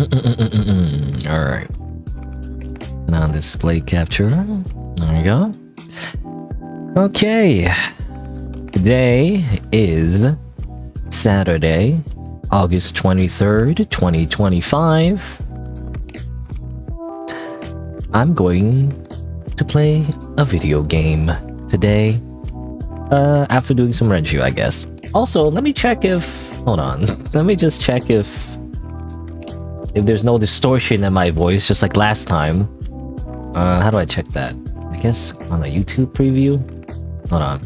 All right. Now display capture. There we go. Okay. Today is Saturday, August 23rd, 2025. I'm going to play a video game today. After doing some Renshuu, I guess. Also, let me check if... Hold on. Let me just check if there's no distortion in my voice, just like last time. How do I check that? I guess on a YouTube preview? Hold on.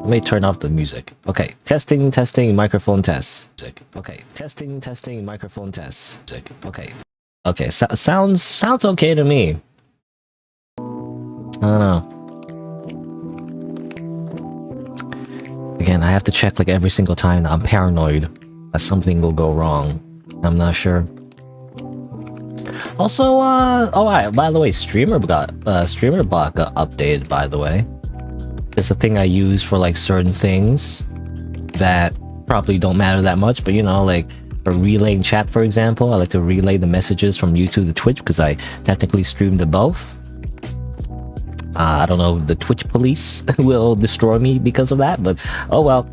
Let me turn off the music. Okay, testing, microphone test. Music. Okay, testing, microphone test. Music. Okay, sounds okay to me. I don't know. Again, I have to check like every single time. I'm paranoid that something will go wrong. I'm not sure. Also, by the way, StreamerBot got updated, by the way. It's a thing I use for like certain things that probably don't matter that much, but you know, like for relaying chat, for example, I like to relay the messages from YouTube to Twitch because I technically stream to both. I don't know, the Twitch police will destroy me because of that, but oh well.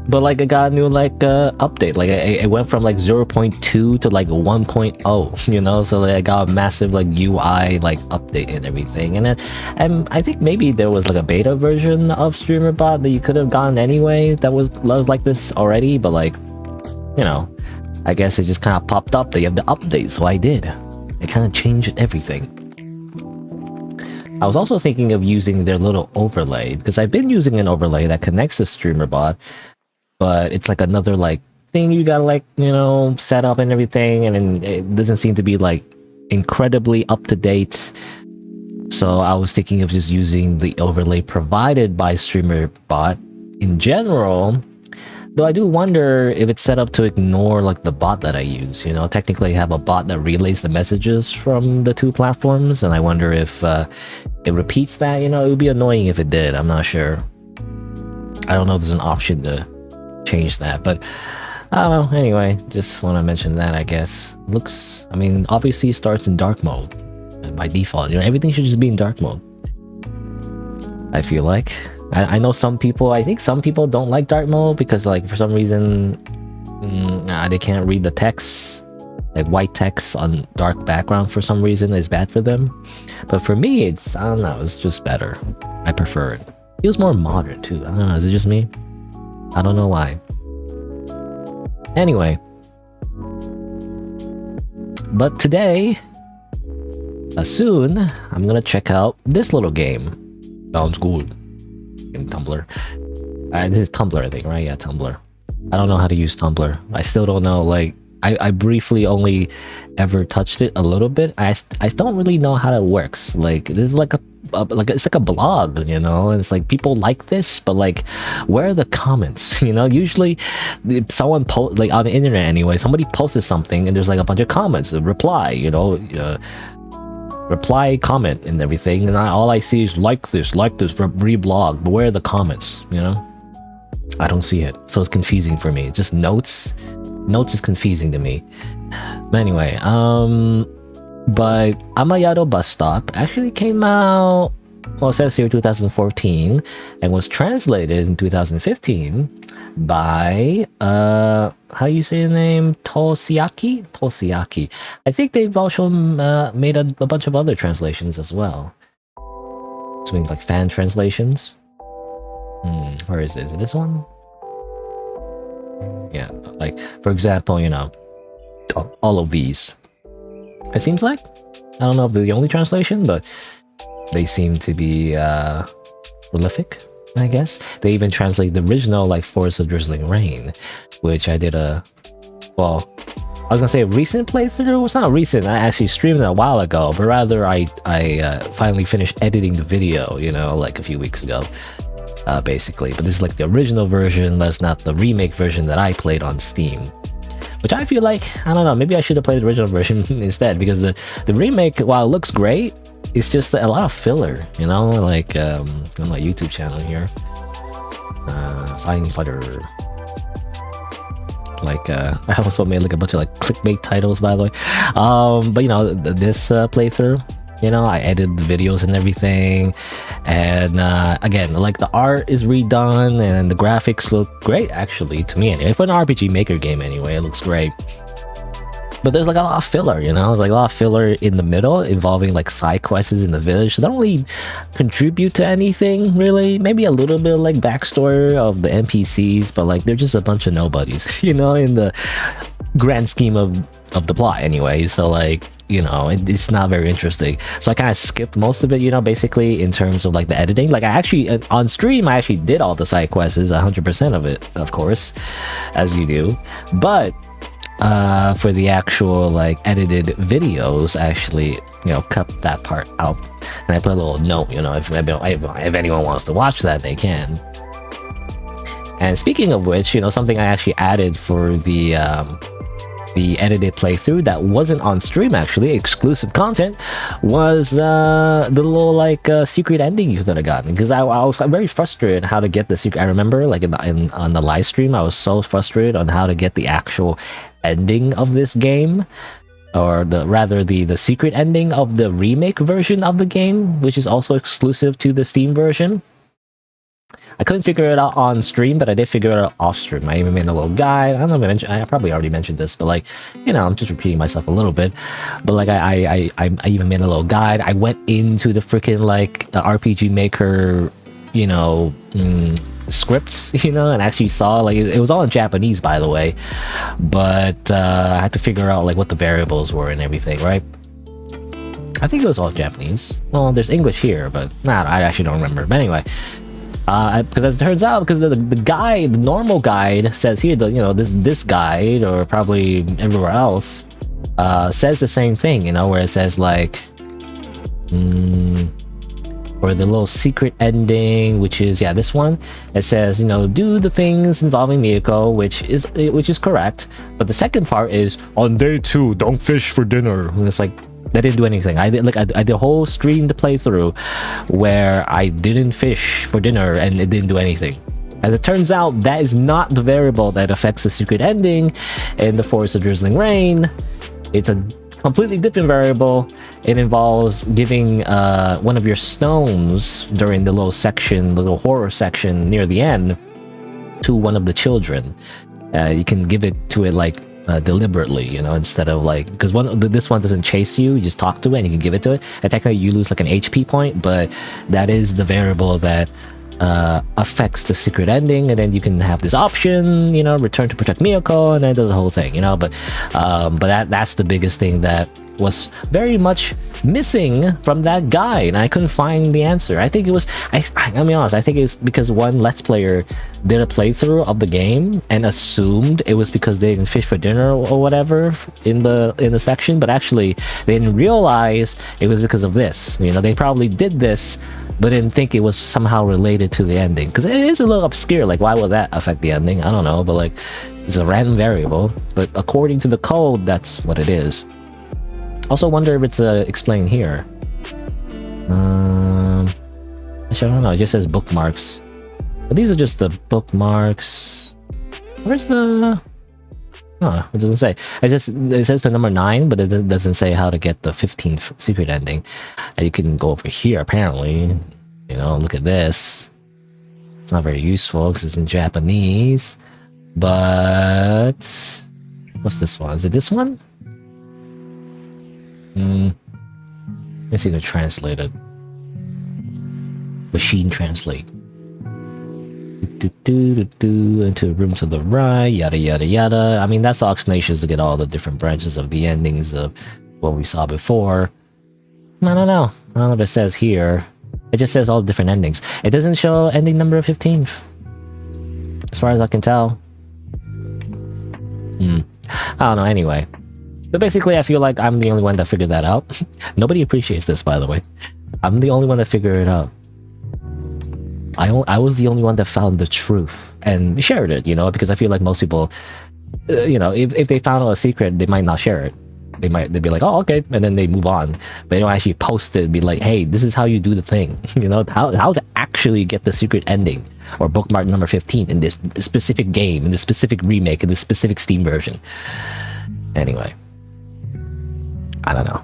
But like I got a new like update, like it went from like 0.2 to like 1.0, you know, so like I got a massive like UI like update and everything. And I think maybe there was like a beta version of StreamerBot that you could have gotten anyway that was like this already, but like, you know, I guess it just kind of popped up that you have the update, so I did. It kind of changed everything. I was also thinking of using their little overlay, because I've been using an overlay that connects to StreamerBot, but it's like another like thing you gotta like, you know, set up and everything, and then it doesn't seem to be like incredibly up to date. So I was thinking of just using the overlay provided by StreamerBot in general. Though I do wonder if it's set up to ignore like the bot that I use. You know, technically I have a bot that relays the messages from the two platforms, and I wonder if it repeats that. You know, it would be annoying if it did. I'm not sure. I don't know if there's an option to change that, but I don't know. Anyway, just want to mention that, I guess. Looks, I mean, obviously it starts in dark mode by default. You know, everything should just be in dark mode, I feel like. I know some people, I think some people don't like dark mode because like for some reason they can't read the text, like white text on dark background for some reason is bad for them. But for me, it's, I don't know, it's just better. I prefer it. Feels more modern too. I don't know, is it just me? I don't know why. Anyway, but today, soon, I'm gonna check out this little game. Sounds good. In Tumblr. This is Tumblr, I think, right? Yeah, Tumblr. I don't know how to use Tumblr. I still don't know. Like, I briefly only ever touched it a little bit. I don't really know how it works. Like, this is like it's like a blog, you know. And it's like people like this, but like, where are the comments? You know, usually if someone post like on the internet anyway, somebody posted something and there's like a bunch of comments, a reply, you know. Reply, comment, and everything, and all I see is like this, reblog, but where are the comments, you know? I don't see it, so it's confusing for me. Just notes is confusing to me. But anyway, but Amayado Bus Stop actually came out, well, it says here 2014, and was translated in 2015 by how you say the name, Toshiaki. I think they've also made a bunch of other translations as well, something like fan translations. Where is it? Is it this one? Yeah, like for example, you know, all of these, it seems like, I don't know if they're the only translation, but they seem to be prolific, I guess. They even translate the original, like Forest of Drizzling Rain, which I did well, I was gonna say a recent playthrough. It's not recent. I actually streamed it a while ago, but rather I finally finished editing the video, you know, like a few weeks ago, basically. But this is like the original version. That's not the remake version that I played on Steam. Which I feel like, I don't know, maybe I should have played the original version instead, because the remake, while it looks great, it's just a lot of filler, you know, like on my YouTube channel here. SighingSlider. Like I also made like a bunch of like clickbait titles, by the way. But you know, this playthrough, you know, I edited the videos and everything, and again, like the art is redone and the graphics look great actually to me. Anyway, for an RPG Maker game anyway, it looks great. But there's like a lot of filler, you know, like a lot of filler in the middle involving like side quests in the village. They don't really contribute to anything really. Maybe a little bit like backstory of the NPCs, but like they're just a bunch of nobodies, you know, in the grand scheme of the plot anyway. So like, you know, it's not very interesting. So I kind of skipped most of it, you know, basically in terms of like the editing. Like I actually on stream I actually did all the side quests, 100% of it, of course, as you do. But for the actual like edited videos, I actually, you know, cut that part out, and I put a little note, you know, if anyone wants to watch that, they can. And speaking of which, you know, something I actually added for the edited playthrough that wasn't on stream, actually exclusive content, was the little like secret ending you could have gotten, because I was very frustrated how to get the secret. I remember like on the live stream I was so frustrated on how to get the actual ending of this game, or the secret ending of the remake version of the game, which is also exclusive to the Steam version. I couldn't figure it out on stream, but I did figure it out off stream. I even made a little guide. I don't know if I probably already mentioned this, but like, you know, I'm just repeating myself a little bit. But like, I even made a little guide. I went into the freaking like RPG Maker, you know, scripts, you know, and actually saw like it was all in Japanese, by the way. But I had to figure out like what the variables were and everything, right? I think it was all Japanese. Well, there's English here, but I actually don't remember. But anyway. Because as it turns out, because the guide, the normal guide says here, you know, this guide, or probably everywhere else, says the same thing, you know, where it says like, or the little secret ending, which is, yeah, this one, it says, you know, do the things involving Miyako, which is correct, but the second part is, on day 2, don't fish for dinner, and it's like, they didn't do anything. I did a whole stream to play through where I didn't fish for dinner and it didn't do anything. As it turns out, that is not the variable that affects the secret ending in the Forest of Drizzling Rain. It's a completely different variable. It involves giving one of your stones during the little horror section near the end to one of the children. You can give it to it like deliberately, you know, instead of like, because this one doesn't chase you, you just talk to it and you can give it to it, and technically you lose like an HP point, but that is the variable that affects the secret ending, and then you can have this option, you know, return to protect Miyako, and then it does the whole thing, you know. But that's the biggest thing that was very much missing from that guide, and I couldn't find the answer. I think it was, I'll be honest, I think it's because one Let's Player did a playthrough of the game and assumed it was because they didn't fish for dinner or whatever in the section, but actually they didn't realize it was because of this. You know, they probably did this but didn't think it was somehow related to the ending, because it is a little obscure. Like, why would that affect the ending? I don't know, but like, it's a random variable, but according to the code, that's what it is. Also wonder if it's explained here. Actually, I don't know. It just says bookmarks. But these are just the bookmarks. Where's the... Oh, it doesn't say. It says the number 9, but it doesn't say how to get the 15th secret ending. And you can go over here, apparently. You know, look at this. It's not very useful because it's in Japanese. But... what's this one? Is it this one? Let me see the translated. Machine translate. Into a room to the right, yada yada yada. I mean, that's all explanations to get all the different branches of the endings of what we saw before. I don't know if it says here. It just says all the different endings. It doesn't show ending number 15th, as far as I can tell. I don't know, anyway. But basically, I feel like I'm the only one that figured that out. Nobody appreciates this, by the way. I'm the only one that figured it out. I was the only one that found the truth and shared it, you know, because I feel like most people, you know, if they found out a secret, they might not share it. they'd be like, oh, okay, and then they move on. But they don't actually post it and be like, hey, this is how you do the thing. You know, how to actually get the secret ending or bookmark number 15 in this specific game, in this specific remake, in this specific Steam version. Anyway, I don't know.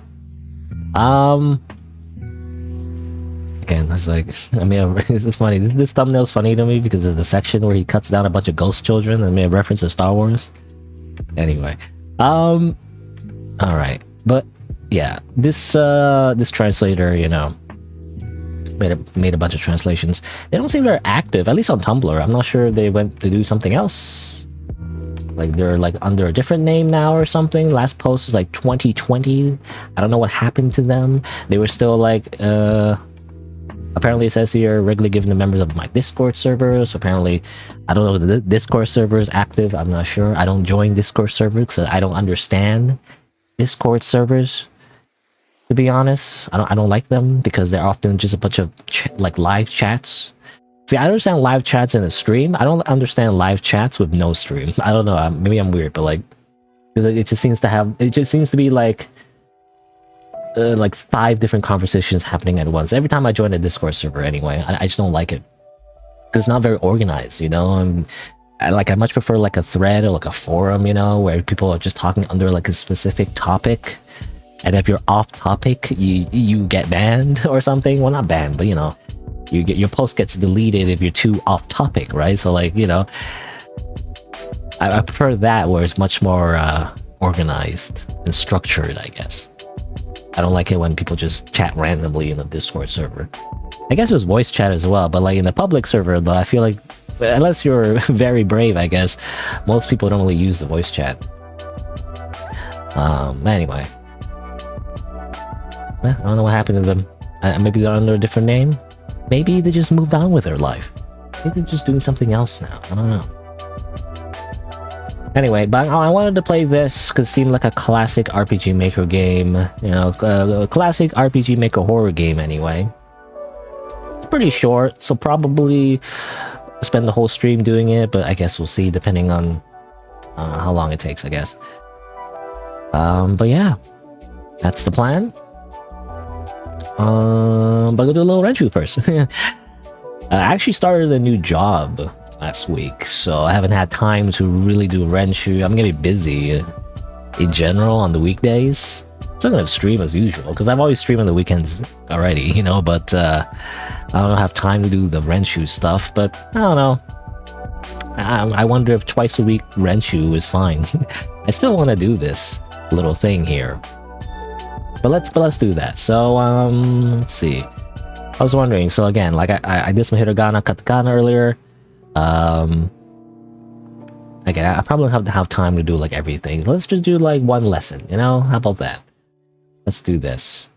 Again, it's like, I mean, it's funny. This thumbnail's funny to me because of the section where he cuts down a bunch of ghost children and made a reference to Star Wars. Anyway, all right, but yeah, this translator, you know, made a bunch of translations. They don't seem very active, at least on Tumblr. I'm not sure they went to do something else. Like they're like under a different name now or something. Last post was like 2020. I don't know what happened to them. They were still like apparently it says here regularly given to members of my Discord server. So apparently, I don't know if the Discord server is active. I'm not sure. I don't join Discord servers because I don't understand Discord servers. To be honest, I don't like them because they're often just a bunch of like live chats. See, I understand live chats in a stream. I don't understand live chats with no stream. I don't know. Maybe I'm weird, but like, because it just seems to be like 5 different conversations happening at once every time I join a Discord server. Anyway, I just don't like it because it's not very organized, you know. I much prefer like a thread or like a forum, you know, where people are just talking under like a specific topic, and if you're off topic, you get banned or something. Well, not banned, but you know, your post gets deleted if you're too off topic, right? So like, you know, I prefer that where it's much more organized and structured, I guess. I don't like it when people just chat randomly in the Discord server. I guess it was voice chat as well, but like in the public server though, I feel like unless you're very brave, I guess most people don't really use the voice chat. Anyway, I don't know what happened to them. Maybe they're under a different name. Maybe they just moved on with their life. Maybe they're just doing something else now. I don't know. Anyway, but I wanted to play this because it seemed like a classic RPG Maker game. You know, a classic RPG Maker horror game anyway. It's pretty short, so probably spend the whole stream doing it, but I guess we'll see depending on how long it takes, I guess. But yeah, that's the plan. But we'll do a little Renshuu first. I actually started a new job last week, so I haven't had time to really do Renshuu. I'm gonna be busy in general on the weekdays. So I'm gonna stream as usual because I've always streamed on the weekends already, you know. But I don't have time to do the Renshuu stuff. But I don't know. I wonder if twice a week Renshuu is fine. I still want to do this little thing here. But let's do that. So let's see. I was wondering. So again, like I did some hiragana, katakana earlier. Again, I probably have to have time to do like everything. Let's just do like one lesson, you know? How about that? Let's do this.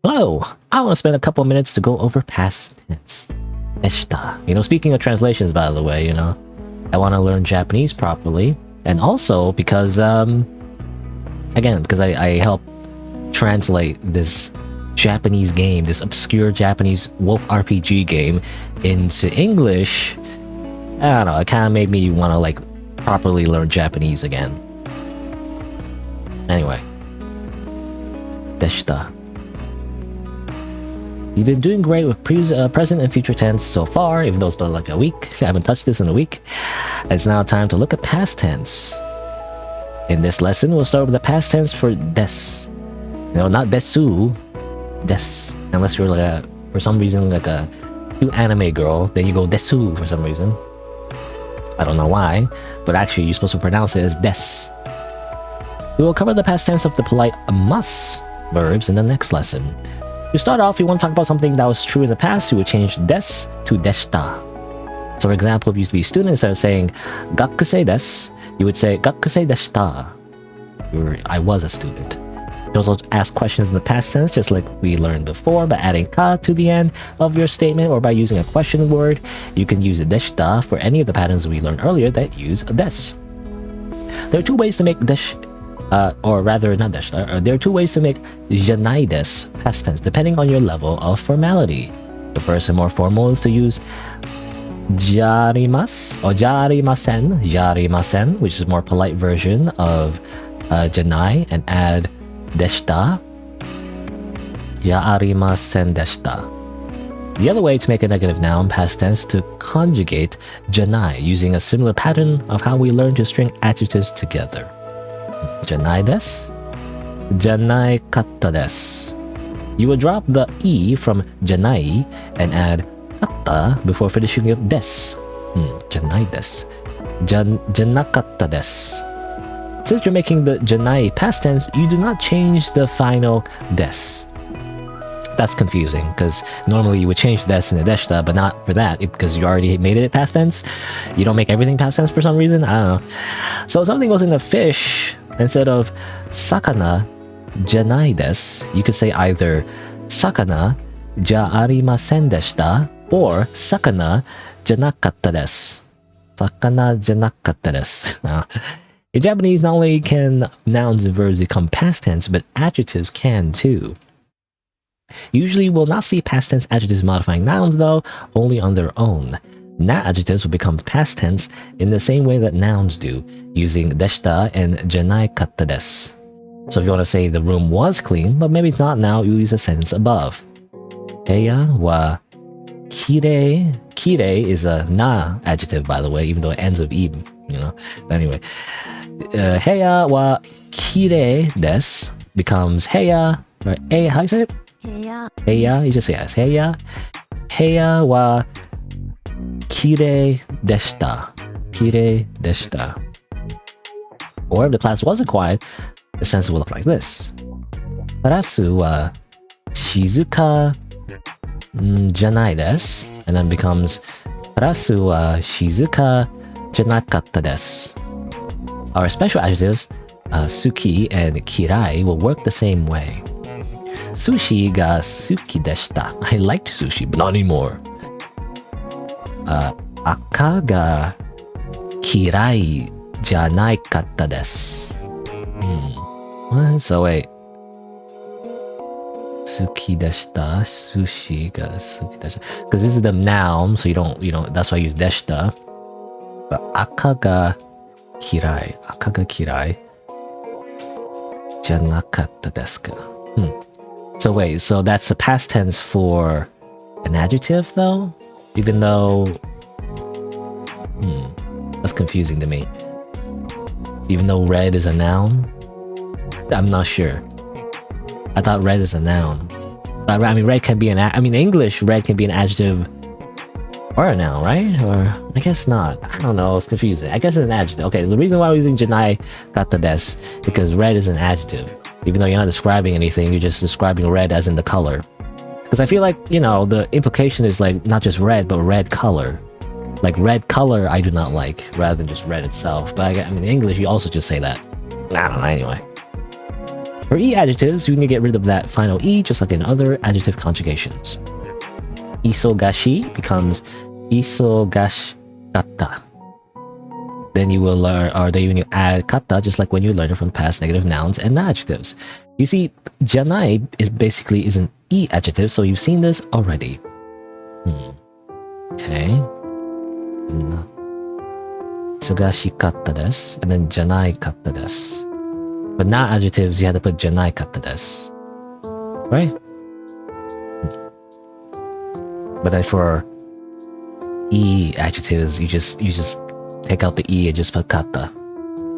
Hello! I want to spend a couple minutes to go over past tense. Deshita. You know, speaking of translations, by the way, you know, I want to learn Japanese properly. And also because, again, because I help translate this Japanese game, this obscure Japanese wolf RPG game into English. I don't know, it kind of made me want to like properly learn Japanese again. Anyway. Deshita. You've been doing great with present and future tense so far, even though it's been like a week. I haven't touched this in a week. It's now time to look at past tense. In this lesson, we'll start with the past tense for des. No, not desu. Des. Unless you're like for some reason like a new anime girl, then you go desu for some reason. I don't know why, but actually you're supposed to pronounce it as des. We will cover the past tense of the polite must verbs in the next lesson. To start off, you want to talk about something that was true in the past, you would change des to deshita. So for example, if you used to be students that are saying gakusei desu, you would say gakusei deshita. I was a student. You also ask questions in the past tense, just like we learned before, by adding ka to the end of your statement or by using a question word. You can use deshita for any of the patterns we learned earlier that use des. There are two ways to make desh, or rather not deshita, there are two ways to make janai desu past tense, depending on your level of formality. The first and more formal is to use jarimasu or jarimasen, which is a more polite version of janai and add deshita. Ja arimasen deshita. The other way to make a negative noun past tense to conjugate janai using a similar pattern of how we learn to string adjectives together. Janai desu, janai katta desu. You will drop the e from janai and add katta before finishing with desu. Janai desu, janakatta desu. Since you're making the janai past tense, you do not change the final desu. That's confusing because normally you would change des into deshita, but not for that because you already made it past tense. You don't make everything past tense for some reason. I don't know. So if something was in a fish, instead of sakana janai desu, you could say either sakana ja arimasen deshita or sakana janakatta desu. Sakana janakatta desu. In Japanese, not only can nouns and verbs become past tense, but adjectives can too. Usually we'll not see past tense adjectives modifying nouns though, only on their own. Na adjectives will become past tense in the same way that nouns do, using deshita and janai katta desu. So if you want to say the room was clean, but maybe it's not now, you use the sentence above. Heya wa kirei. Kirei is a na adjective, by the way, even though it ends with e, But anyway, heya wa kirei desu becomes heya, or how do you say it? Heya, you just say yes. Heya wa kirei deshita. Kirei deshita. Or if the class wasn't quiet, the sentence will look like this. Karasu wa shizuka janai desu. And then becomes karasu wa shizuka janakatta desu. Our special adjectives, suki and kirai, will work the same way. Sushi ga suki deshita. I liked sushi, but not anymore. Akka ga kirai janai katta desu. So wait. Suki deshita, sushi ga suki deshita. Because this is the noun, so you don't, that's why I use deshita. But akka ga kirai janakatta desu ka. So wait, so that's the past tense for an adjective though? Even though... that's confusing to me. Even though red is a noun? I'm not sure. I thought red is a noun. But I mean, red can be English, red can be an adjective or a noun, right? Or I guess not. I don't know, it's confusing. I guess it's an adjective. Okay, so the reason why we're using janai katta desu, because red is an adjective. Even though you're not describing anything, you're just describing red as in the color. Because I feel like, the implication is like not just red, but red color. Like red color I do not like, rather than just red itself. But in English, you also just say that. I don't know, anyway. For e adjectives, you need to get rid of that final e, just like in other adjective conjugations. Isogashi becomes isogashikatta. Then you will learn, or then you add katta, just like when you learn it from past negative nouns and adjectives. You see, janai is an e adjective, so you've seen this already. Okay. Isogashikatta desu, and then janai katta desu. But na adjectives, you had to put janai katta desu. Right? But then for e adjectives, you just take out the e and just put katta.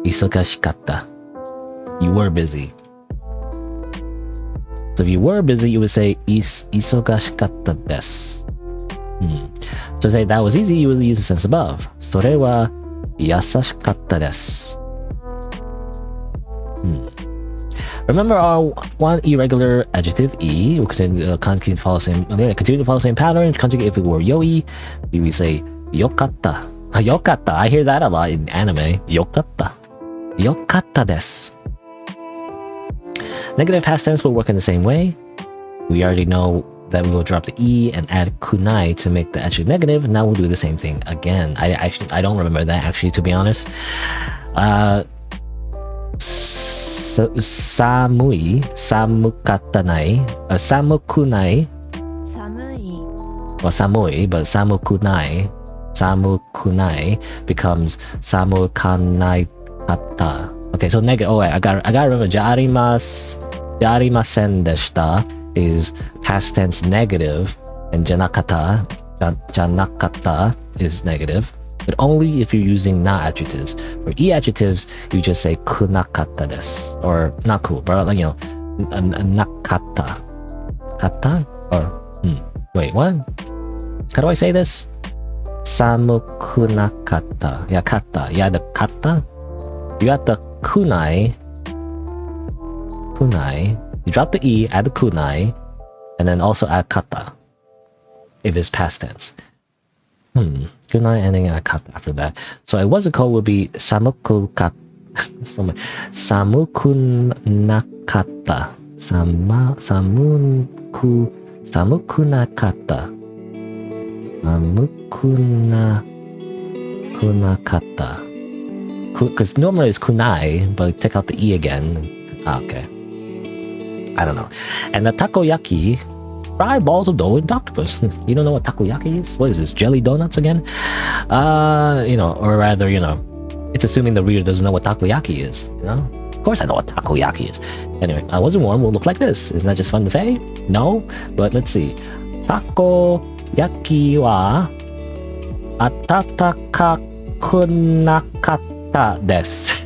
Isogashikatta. You were busy. So if you were busy, you would say isogashikatta desu. So to say that was easy, you would use the sentence above. Sore wa yasashikatta desu. Remember our one irregular adjective e will continue to follow the same pattern. Conjugate if it were yoi, we would say yokatta. Yokatta. I hear that a lot in anime. Yokatta. Yokatta desu. Negative past tense will work in the same way. We already know that we will drop the e and add kunai to make the adjective negative. Now we'll do the same thing again. I don't remember that actually, to be honest. Samui, samukatta nai, samukunai. Well, samui, but samukunai becomes samukanai katta. Okay, so negative. Oh wait, I gotta remember. Jarimasen deshita is past tense negative, and janakata is negative, but only if you're using na adjectives. For e adjectives, you just say kunakata desu or naku, but like, you know, nakata, kata or wait, what? How do I say this? Samukunakata. Yeah, kata. Yeah, the kata. You got the kunai. You drop the e, add the kunai, and then also add kata if it's past tense. Kunai and then add kata after that. So a was a code would be samukunakata. Samukunakata. Kunakata. Because normally it's kunai, but take out the e again. Okay. I don't know. And the takoyaki, fried balls of dough and octopus. You don't know what takoyaki is? What is this? Jelly donuts again? You know, or rather, you know, it's assuming the reader doesn't know what takoyaki is. You know, of course I know what takoyaki is. Anyway, I wasn't warm. Will look like this. Isn't that just fun to say? No, but let's see. Takoyaki wa atatakakunakata desu.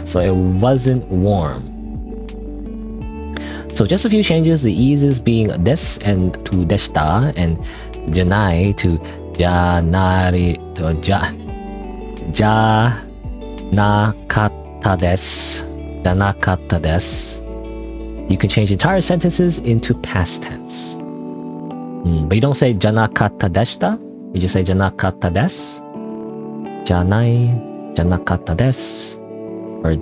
So it wasn't warm. So just a few changes. The e's being des and to deshita, and janai to janari to janakata desu. Janakata desu. You can change entire sentences into past tense. But you don't say janakata deshita. You just say janakata desu. Janai, janakata desu. Or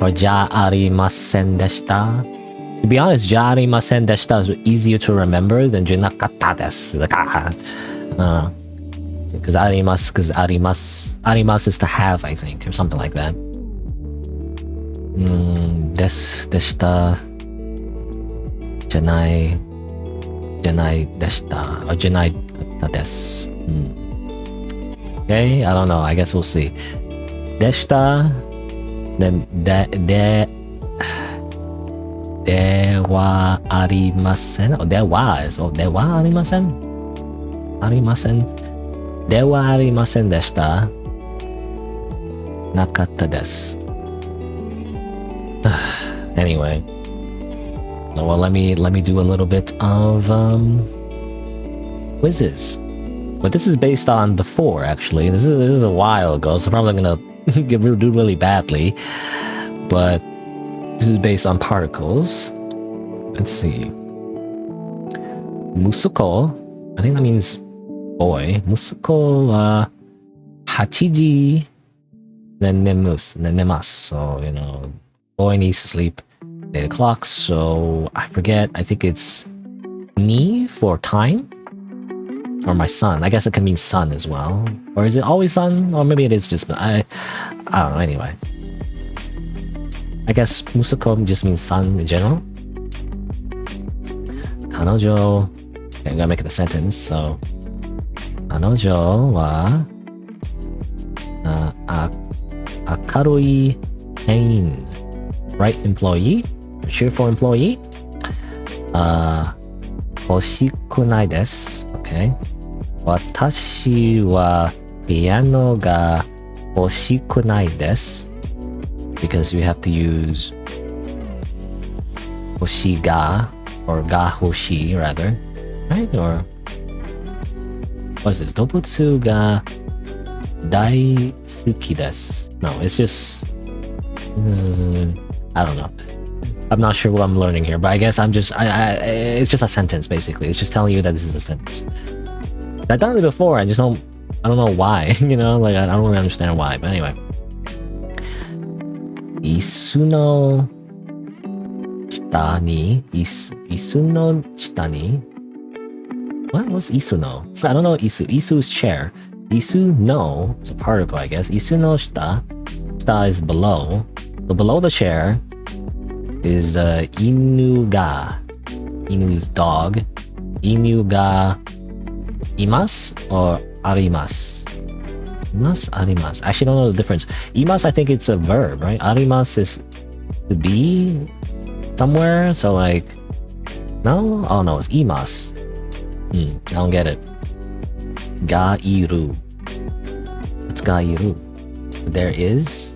or ja arimasen deshita. To be honest, ja arimasen deshita is easier to remember than janakata desu. Like, because arimas is to have, I think, or something like that. Deshita, janai deshita, or janai desu. Okay, I don't know. I guess we'll see. Deshita, then dewa arimasen. Oh, dewa is. Oh, dewa arimasen. Dewa arimasen deshita. Nakata desu. Anyway, well, let me do a little bit of quizzes. But this is based on before, actually. This is a while ago, so probably gonna do really badly. But this is based on particles. Let's see. Musuko, I think that means boy. Musuko hachiji, then nemasu. So, you know, boy needs to sleep 8 o'clock. So I forget. I think it's ni for time. Or my son. I guess it can mean sun as well. Or is it always sun? Or maybe it is just... I don't know. Anyway. I guess musuko just means sun in general. Kanojo... Okay, I'm gonna make it a sentence. So... Kanojo wa... akarui ein. Bright employee. Cheerful employee. Hoshikunai desu. Okay. Watashi wa piano ga hoshikunai desu. Because you have to use hoshi ga, or ga hoshi rather. Right? Or what's this? Dobutsu ga daisuki desu. No, it's just I don't know. I'm not sure what I'm learning here, but I guess it's just a sentence basically. It's just telling you that this is a sentence. I've done it before. I don't know why. You know, like I don't really understand why. But anyway, isuno shita ni What was isuno? I don't know. Isu's chair. Isu no is a particle, I guess. Isu no shita. Shita is below. So below the chair is inu ga. Inu is dog. Inu ga imasu or arimasu? Imas, arimas. I actually don't know the difference. Imas, I think it's a verb, right? Arimas is to be somewhere, so like, no? Oh no, it's imas. I don't get it. Ga iru. What's ga iru? There is?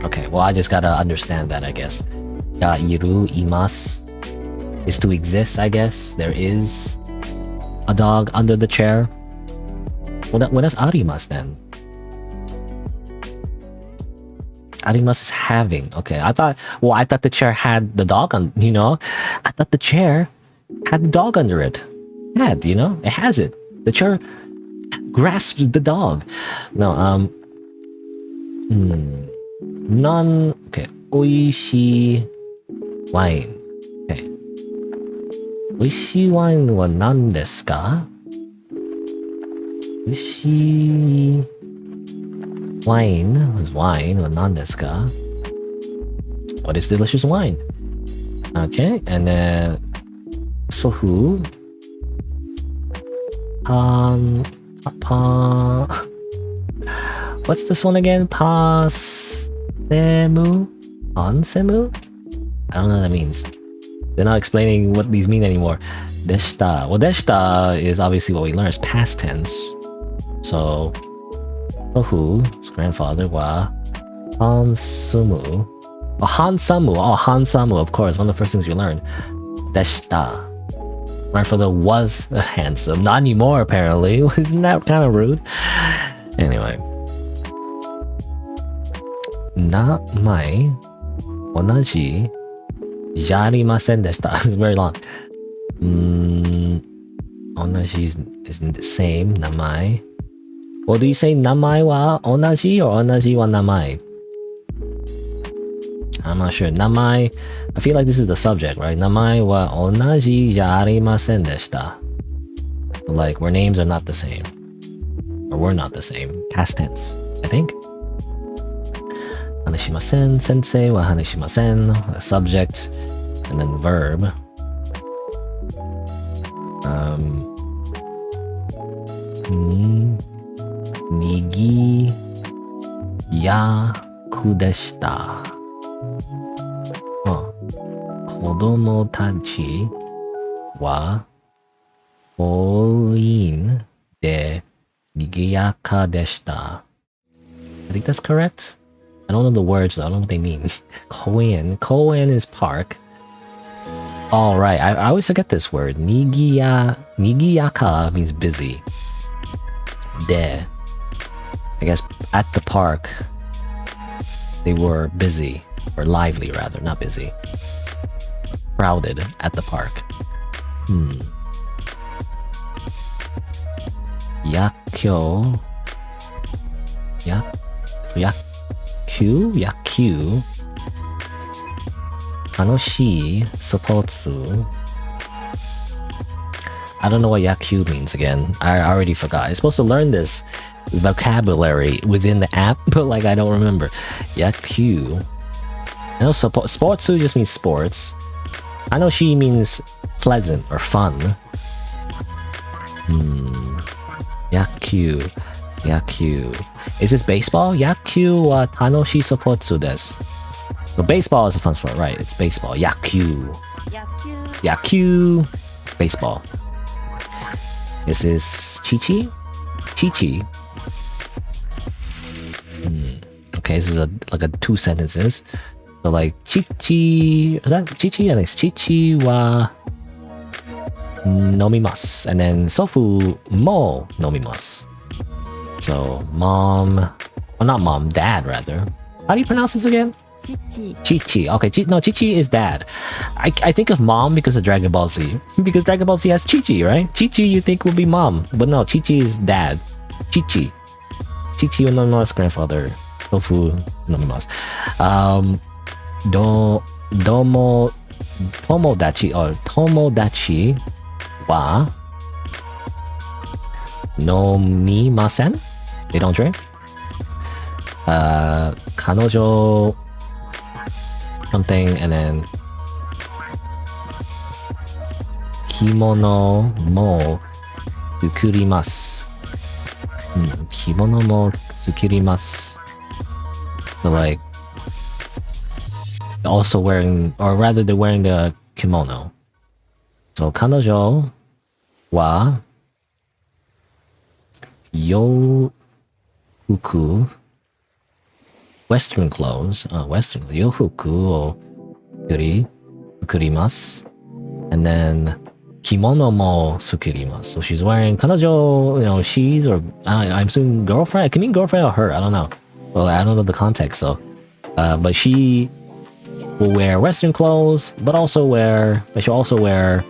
Okay, well I just gotta understand that, I guess. Ga iru, imas is to exist, I guess. There is a dog under the chair. What is arimas then? Arimas is having. Okay, I thought the chair had the dog on, I thought the chair had the dog under it. It has it. The chair grasps the dog. No, none. Okay, oishii wine. Okay, oishii wine wa nan desu ka? Oishii wine was wine wa nan desu ka? What is delicious wine? Okay, and then sofu what's this one again? Pansemu? Pansemu? I don't know what that means. They're not explaining what these mean anymore. Deshita. Well, deshita is obviously what we learned. It's past tense. So, Sohu's grandfather wa Hansumu. Oh, Hansamu. Oh, Hansamu, of course. One of the first things you learned. Deshita. Grandfather was handsome. Not anymore, apparently. Isn't that kind of rude? Anyway. Namai onaji jarimasen deshita. It's very long. Onaji isn't the same. Namai. Well, do you say namai wa onaji or onaji wa namai? I'm not sure. Namai, I feel like this is the subject, right? Namai wa onaji jarimasen deshita. Like, where names are not the same. Or were not the same. Past tense, I think. Haneshimasen, sensei wa haneshimasen, a subject, and then verb. Nigi yaku deshita. 子供たちは公園で賑やかでした. I think that's correct. I don't know the words, I don't know what they mean. Koen is park. All right, I always forget this word. Nigiyaka means busy. De, I guess at the park they were busy, or lively rather, not busy. Crowded at the park. Yakyu. Hanoshi supotsu. I don't know what yakyu means again. I already forgot. I'm supposed to learn this vocabulary within the app, but like I don't remember. Yakyu. I know sportsu just means sports. I know she means pleasant or fun. Yakyu. Is this baseball? Yakyu wa tanoshi supotsu desu. But baseball is a fun sport, right? It's baseball. Yakyu. Baseball. This is Chichi? Chichi. Okay, this is like a 2 sentences. So like Chichi, is that Chichi? I think it's Chichi wa nomimasu. And then Sofu mo nomimasu. So mom, well not mom, dad rather. How do you pronounce this again? Chichi. Okay, Chichi is dad. I think of mom because of Dragon Ball Z. Because Dragon Ball Z has Chichi, right? Chichi you think would be mom. But no, Chichi is dad. Chichi wa nomimasu, grandfather. Tofu nomimasu. Tomodachi wa nomimasen? They don't drink? Kanojo something, and then kimono mo tsukurimasu. Kimono mo tsukurimasu. So like, also wearing, or rather they're wearing the kimono. So 彼女は洋服 Western clothes, Western 洋服を作ります and then 着物も作ります so she's wearing 彼女 you know she's or I'm assuming girlfriend, it can mean girlfriend or her, I don't know, well I don't know the context, so but she will wear Western clothes but also wear, but she also wear,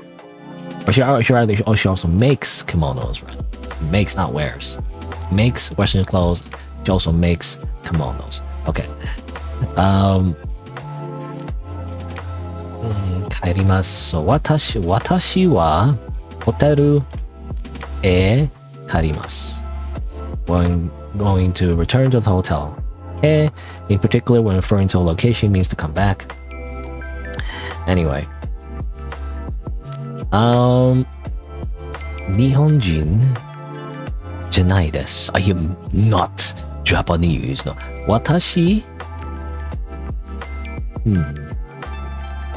or she also makes kimonos, right? Makes, not wears. Makes Western clothes. She also makes kimonos. Okay. 帰ります。So, 私はホテルへ帰ります。Going to return to the hotel. In particular, when referring to a location, means to come back. Anyway. 日本人じゃないです。I am not Japanese. No. 私、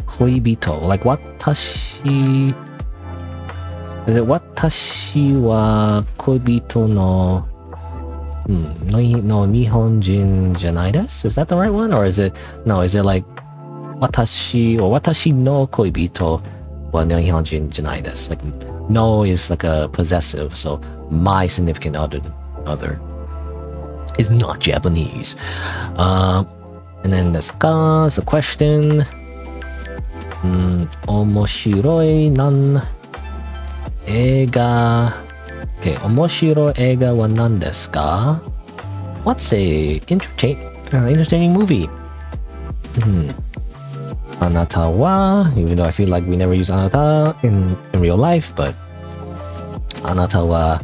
恋人。Like 私、私は恋人の、の日本人じゃないです。Is that the right one? Or is it, no, is it like 私の恋人は日本人じゃないです。Like, no is like a possessive, so my significant other is not Japanese. And then ですか is a question. 面白い映画 Okay, 面白い映画は何ですか What's a entertaining movie? あなたは even though I feel like we never use あなた in real life, but あなたは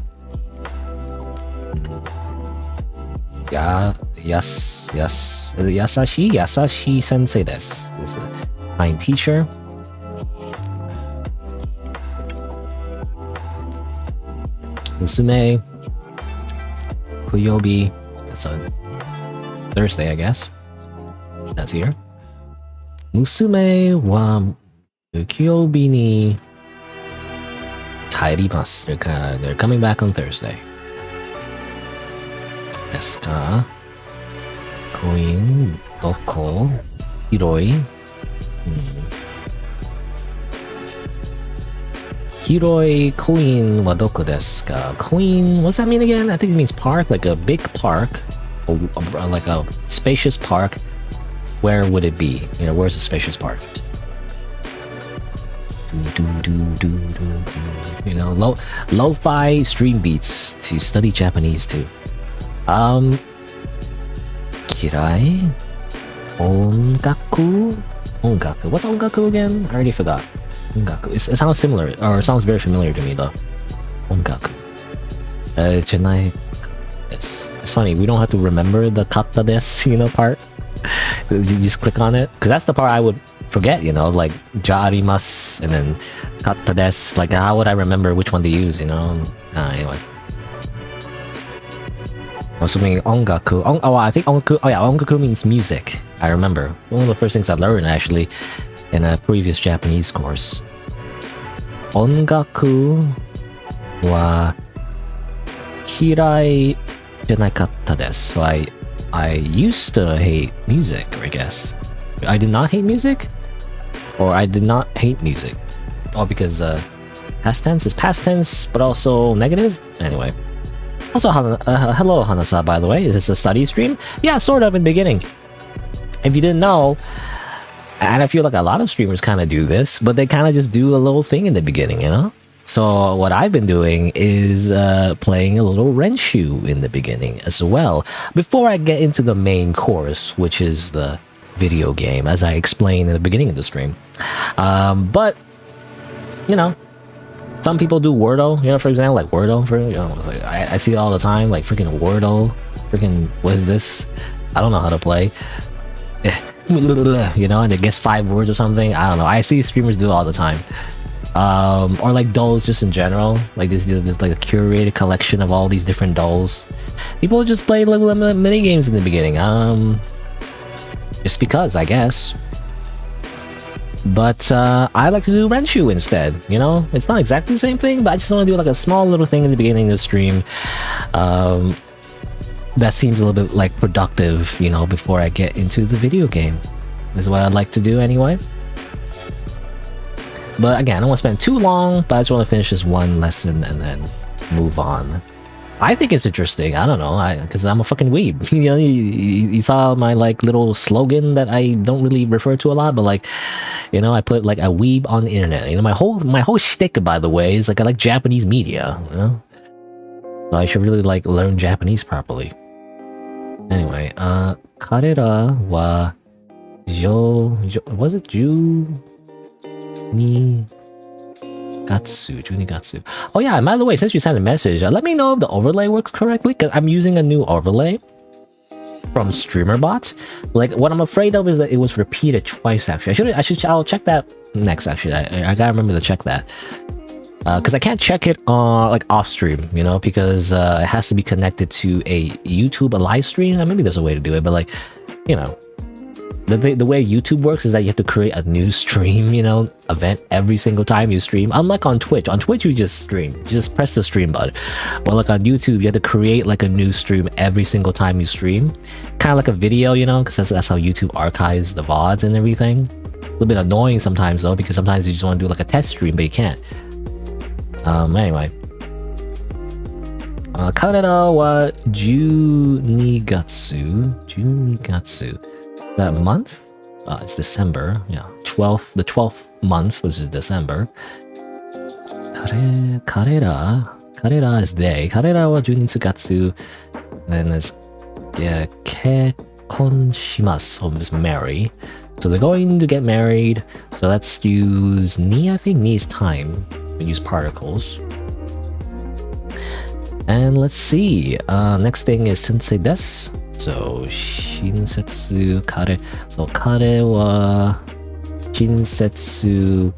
優しい先生です。This is a fine teacher. 娘木曜日 That's a Thursday, I guess. That's here. 娘は木曜日に帰ります。They're coming back on Thursday. ですかコインどこ広い広いコインはどこですか Coin, what's that mean again? I think it means park, like a big park, or like a spacious park. Where would it be? You know, where's a spacious park? You know, lo-fi stream beats to study Japanese too. 嫌い音楽 What's 音楽 again? I already forgot. 音楽 It sounds similar, or it sounds very familiar to me though. 音楽じゃない It's funny, we don't have to remember the kata desu, you know, part. You just click on it, because that's the part I would forget, you know, like ja arimasu and then kata desu. Like, how would I remember which one to use, you know? Anyway. Assuming ongaku. I think ongaku. Oh yeah, ongaku means music. I remember. One of the first things I learned actually in a previous Japanese course. Ongaku wa kirai janakatta desu. So I used to hate music, I guess. I did not hate music, or I did not hate music. Oh, because past tense is past tense, but also negative. Anyway. Also, hello Hanasa, by the way. Is this a study stream? Yeah, sort of in the beginning. If you didn't know, and I feel like a lot of streamers kind of do this, but they kind of just do a little thing in the beginning, you know? So what I've been doing is playing a little Renshuu in the beginning as well, before I get into the main course, which is the video game, as I explained in the beginning of the stream. But, you know, some people do Wordle, you know, for example, like Wordle. Like I see it all the time, like freaking Wordle. Freaking, what is this? I don't know how to play. You know, and it gets 5 words or something. I don't know. I see streamers do it all the time. or like dolls just in general. Like there's like a curated collection of all these different dolls. People just play little mini games in the beginning. Just because, I guess. But I like to do Renshuu instead. You know, it's not exactly the same thing, but I just want to do like a small little thing in the beginning of the stream. That seems a little bit like productive, you know, before I get into the video game. This is what I'd like to do anyway. But again, I don't want to spend too long, but I just want to finish this one lesson and then move on. I think it's interesting. I don't know, because I'm a fucking weeb. You know, you saw my like little slogan that I don't really refer to a lot, but like, you know, I put like a weeb on the internet. You know, my whole shtick, by the way, is like I like Japanese media. You know, so I should really like learn Japanese properly. Anyway, 彼らはwas it June? 12 Gatsu. Oh yeah, by the way, since you sent a message, let me know if the overlay works correctly, because I'm using a new overlay from StreamerBot. Like, what I'm afraid of is that it was repeated twice, actually. I'll check that next, actually. I gotta remember to check that. Because I can't check it on, like, off stream, you know, because it has to be connected to a YouTube live stream. Maybe there's a way to do it, but like, you know, the way YouTube works is that you have to create a new stream, you know, event every single time you stream. Unlike on Twitch. On Twitch, you just stream. You just press the stream button. But like on YouTube, you have to create like a new stream every single time you stream. Kind of like a video, you know, because that's how YouTube archives the VODs and everything. A little bit annoying sometimes though, because sometimes you just want to do like a test stream, but you can't. Anyway. 彼らは12月 that month? It's December. Yeah, the 12th month, which is December. 彼ら is they. 彼らは12月 then there's 結婚します so just marry. So they're going to get married. So let's use ni. I think ni is time. We use particles. And let's see. Next thing is sensei desu. So shinsetsu kare. So kare wa shinsetsu.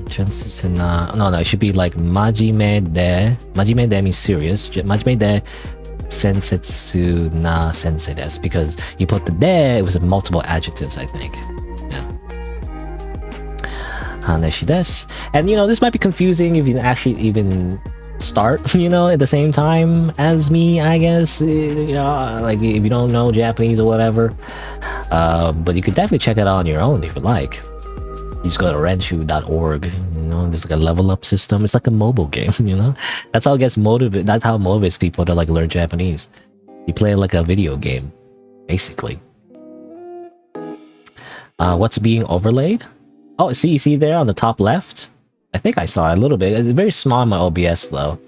Shinsetsu na. No, it should be like majime de. Majime de means serious. Majime de sensetsu na sensei desu, because you put the de, it was multiple adjectives, I think. Yeah. Haneshi desu. And you know, this might be confusing if you actually even start, you know, at the same time as me, I guess, you know, like if you don't know Japanese or whatever, but you could definitely check it out on your own if you like. You just go to renshuu.org, you know, there's like a level up system. It's like a mobile game, you know, that's how it gets motivated. That's how it motivates people to like learn Japanese. You play it like a video game, basically. What's being overlaid? Oh, see there on the top left? I think I saw it a little bit. It's very small in my OBS though.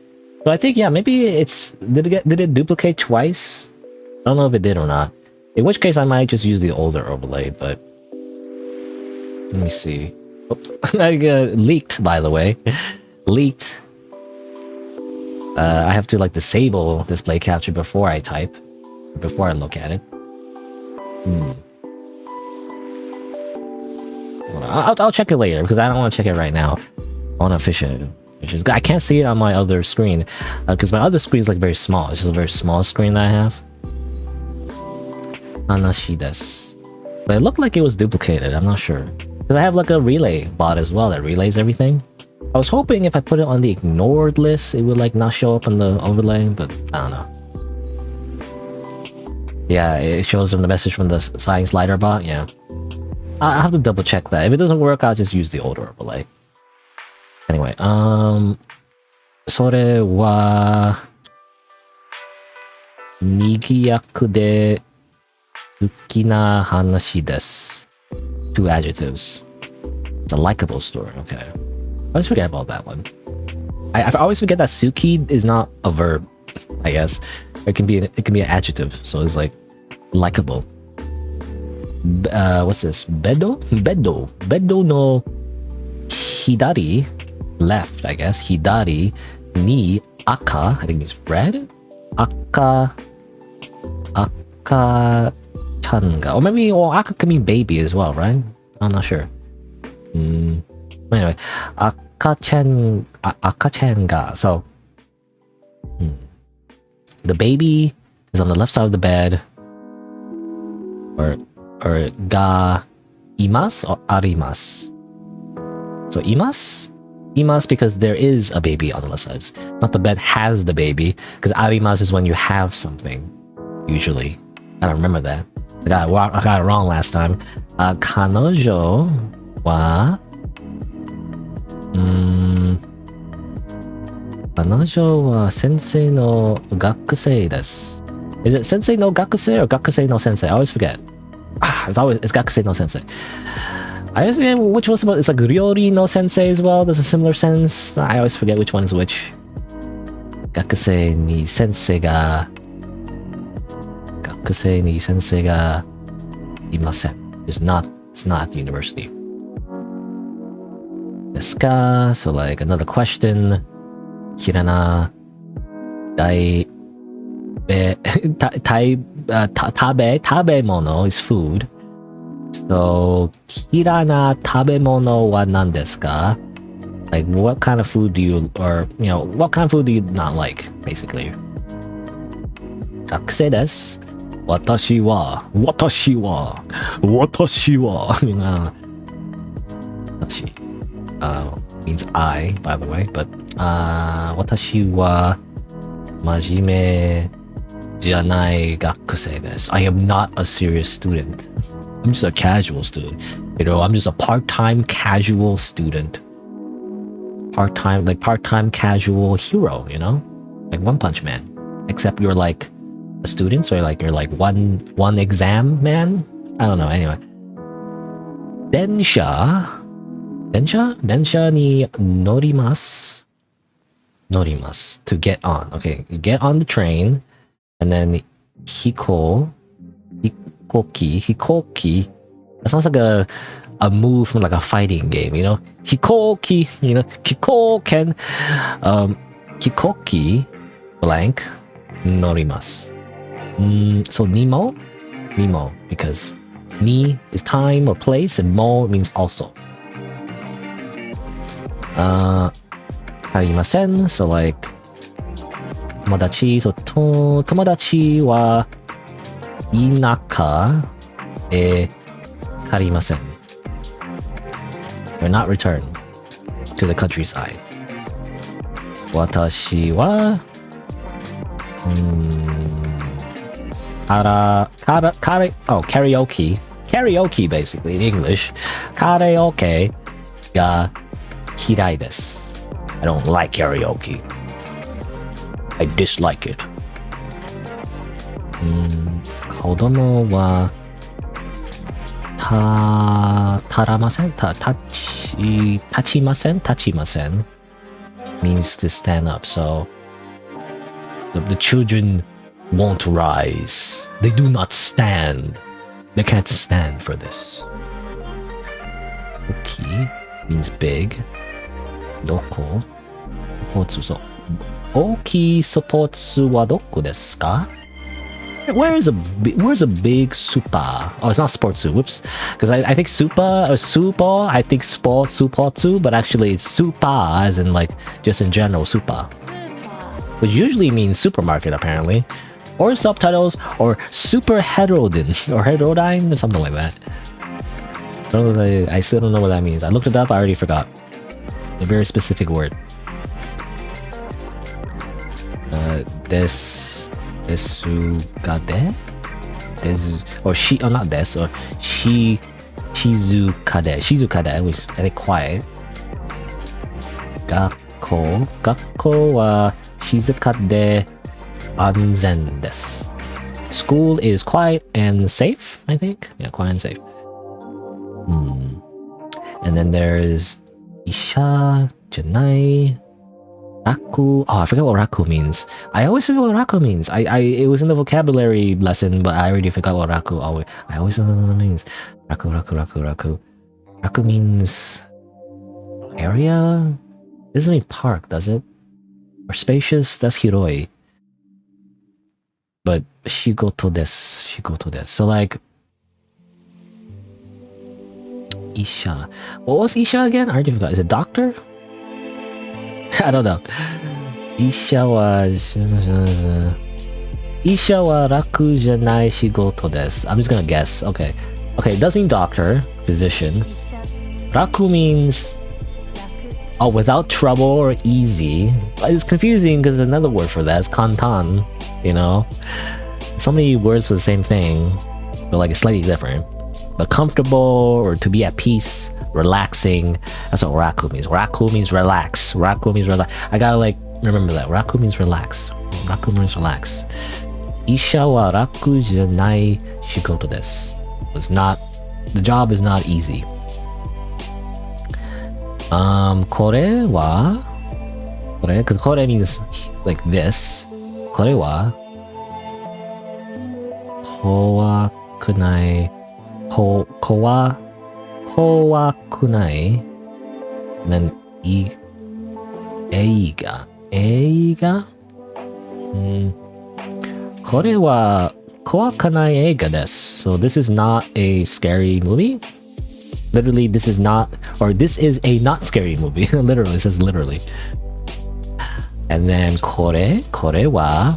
So I think, yeah, maybe it's... Did it duplicate twice? I don't know if it did or not. In which case I might just use the older overlay, but... Let me see. Oh, I leaked, by the way. Leaked. I have to like disable display capture before I type. Before I look at it. I'll check it later, because I don't want to check it right now. I want to fish it. I can't see it on my other screen, because my other screen is like very small. It's just a very small screen that I have. Hanashi desu. But it looked like it was duplicated. I'm not sure. Because I have like a relay bot as well that relays everything. I was hoping if I put it on the ignored list, it would like not show up on the overlay, but I don't know. Yeah, it shows them the message from the SighingSlider bot. Yeah. I'll have to double check that. If it doesn't work, I'll just use the older overlay. Anyway, それは賑やくで好きな話です. 2 adjectives. It's a likable story. Okay. I always forget about that one. I always forget that suki is not a verb, I guess. It can be an adjective, so it's like likable. What's this? Bedo no hidari, left, I guess. Hidari ni aka, I think it's red. Aka changa, or maybe aka can mean baby as well, right? I'm not sure. Anyway, akachenga. So, the baby is on the left side of the bed, or ga imas or arimas. So imas because there is a baby on the left side. Not the bed has the baby, because arimas is when you have something. Usually, I don't remember that. I got it wrong last time. Kanojo wa 彼女は先生の学生です。Is it 先生の学生 or 学生の先生? I always forget. It's 学生の先生. I always forget which one's about. It's like Ryori no sensei as well. There's a similar sense. I always forget which one is which. 学生に先生がいません. It's not at the university. ですか? So like another question. ひらな食べ物 is food. So ひらな食べ物は何ですか? Like what kind of food do you, or what kind of food do you not like, basically? 学生です。私は means I, by the way, but 私は真面目じゃない学生です。I am not a serious student. I'm just a casual student. I'm just a part-time casual student. Part-time casual hero, like One Punch Man. Except you're like a student, so you're like one exam man. I don't know. Anyway, densha ni norimasu. To get on. Okay, you get on the train, and then hikoki. That sounds like a move from like a fighting game, Hikoki, Kikoken. Hikoki blank norimasu. So Nemo, because ni is time or place, and mo means also. Harimasen, so like tomodachi. So tomodachi wa inaka e karimasen. We're not returned to the countryside. Watashi wa karaoke basically in English. Karaoke ga kirai desu. I don't like karaoke. I dislike it. 子供は立ちません means to stand up. So the children won't rise. They do not stand. They can't stand for this. Oki means big. Doko supports. So Oki supports wa doko desu ka? Where's a big supa? Oh, it's not sports. Whoops. Because I think supa or supo, I think sports supotsu, but actually it's supa as in like just in general supa. Which usually means supermarket apparently. Or subtitles, or super heterodyne or heterodyne or something like that. I still don't know what that means. I looked it up, I already forgot. A very specific word. Desukade? Or she, or not des, or shizukade, which I think quiet. Gakko wa shizukade anzen desu. School is quiet and safe, I think. Yeah, quiet and safe. And then there's Isha, Janai, Raku. Oh, I forgot what Raku means. I always forget what Raku means. It was in the vocabulary lesson, but I already forgot what Raku. I always don't know what it means. Raku. Raku means area? It doesn't mean park, does it? Or spacious? That's hiroi. But shigoto desu. So like Isha. What was Isha again? I already forgot. Is it doctor? I don't know. Isha wa raku janai shigoto desu. I'm just gonna guess. Okay. Okay, it does mean doctor, physician. Raku means without trouble or easy. It's confusing because another word for that is kantan, you know? So many words for the same thing, but like it's slightly different. But comfortable or to be at peace, relaxing. That's what raku means. Raku means relax. Raku means relax. I gotta like remember that. Raku means relax. Raku means relax. Isha wa raku janai shigoto desu. It's not. The job is not easy. Kore wa. Kore, because kore means like this. Kore wa. Kowakunai. Kowakunai. And then eiga. Eiga? Kore wa kowakanai eiga desu. So this is not a scary movie. Literally, this is not, or this is a not scary movie. Literally, it says literally. And then kore wa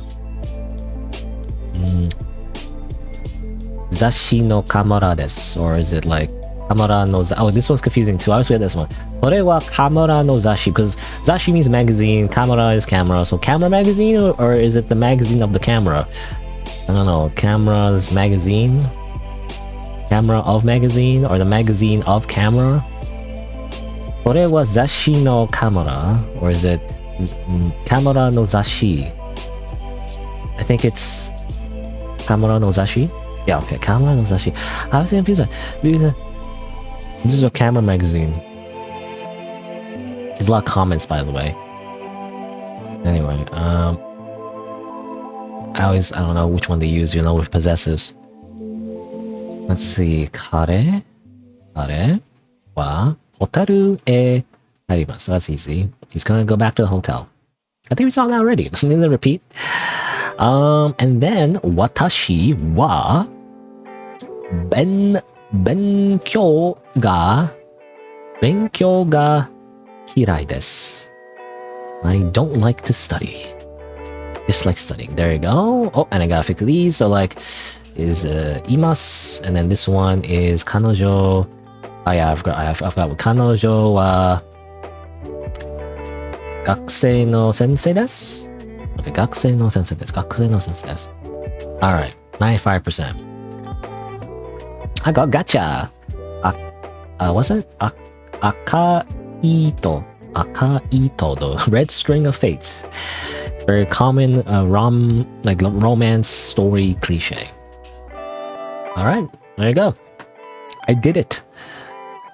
zashi no kamera desu, or is it like kamera no zashi? Oh, this one's confusing too. I always forget this one. Kore wa kamera no zashi, because zashi means magazine, kamera is camera. So camera magazine, or is it the magazine of the camera? I don't know. Camera's magazine, camera of magazine, or the magazine of camera. Kore wa zashi no kamera, or is it kamera no zashi? I think it's kamera no zashi. Yeah, okay, camera no zashi. I was confused because this is a camera magazine. There's a lot of comments, by the way. Anyway, I don't know which one they use, you know, with possessives. Let's see. Kare wa hotaru e arimasu. That's easy. He's gonna go back to the hotel. I think we saw that already. Let me repeat. And then watashi wa benkyou ga hirai desu. I don't like to study. Dislike studying. There you go. Oh, and I gotta fix these. So like is imasu, and then this one is kanojo. Oh yeah, I forgot what kanojo wa gakusei no sensei desu. Okay, gakusei no sensei desu. Gakusei no sensei desu. Alright, 95%. I got gotcha. What's it? Akaito, the red string of fate. Very common romance story cliche. Alright, there you go. I did it.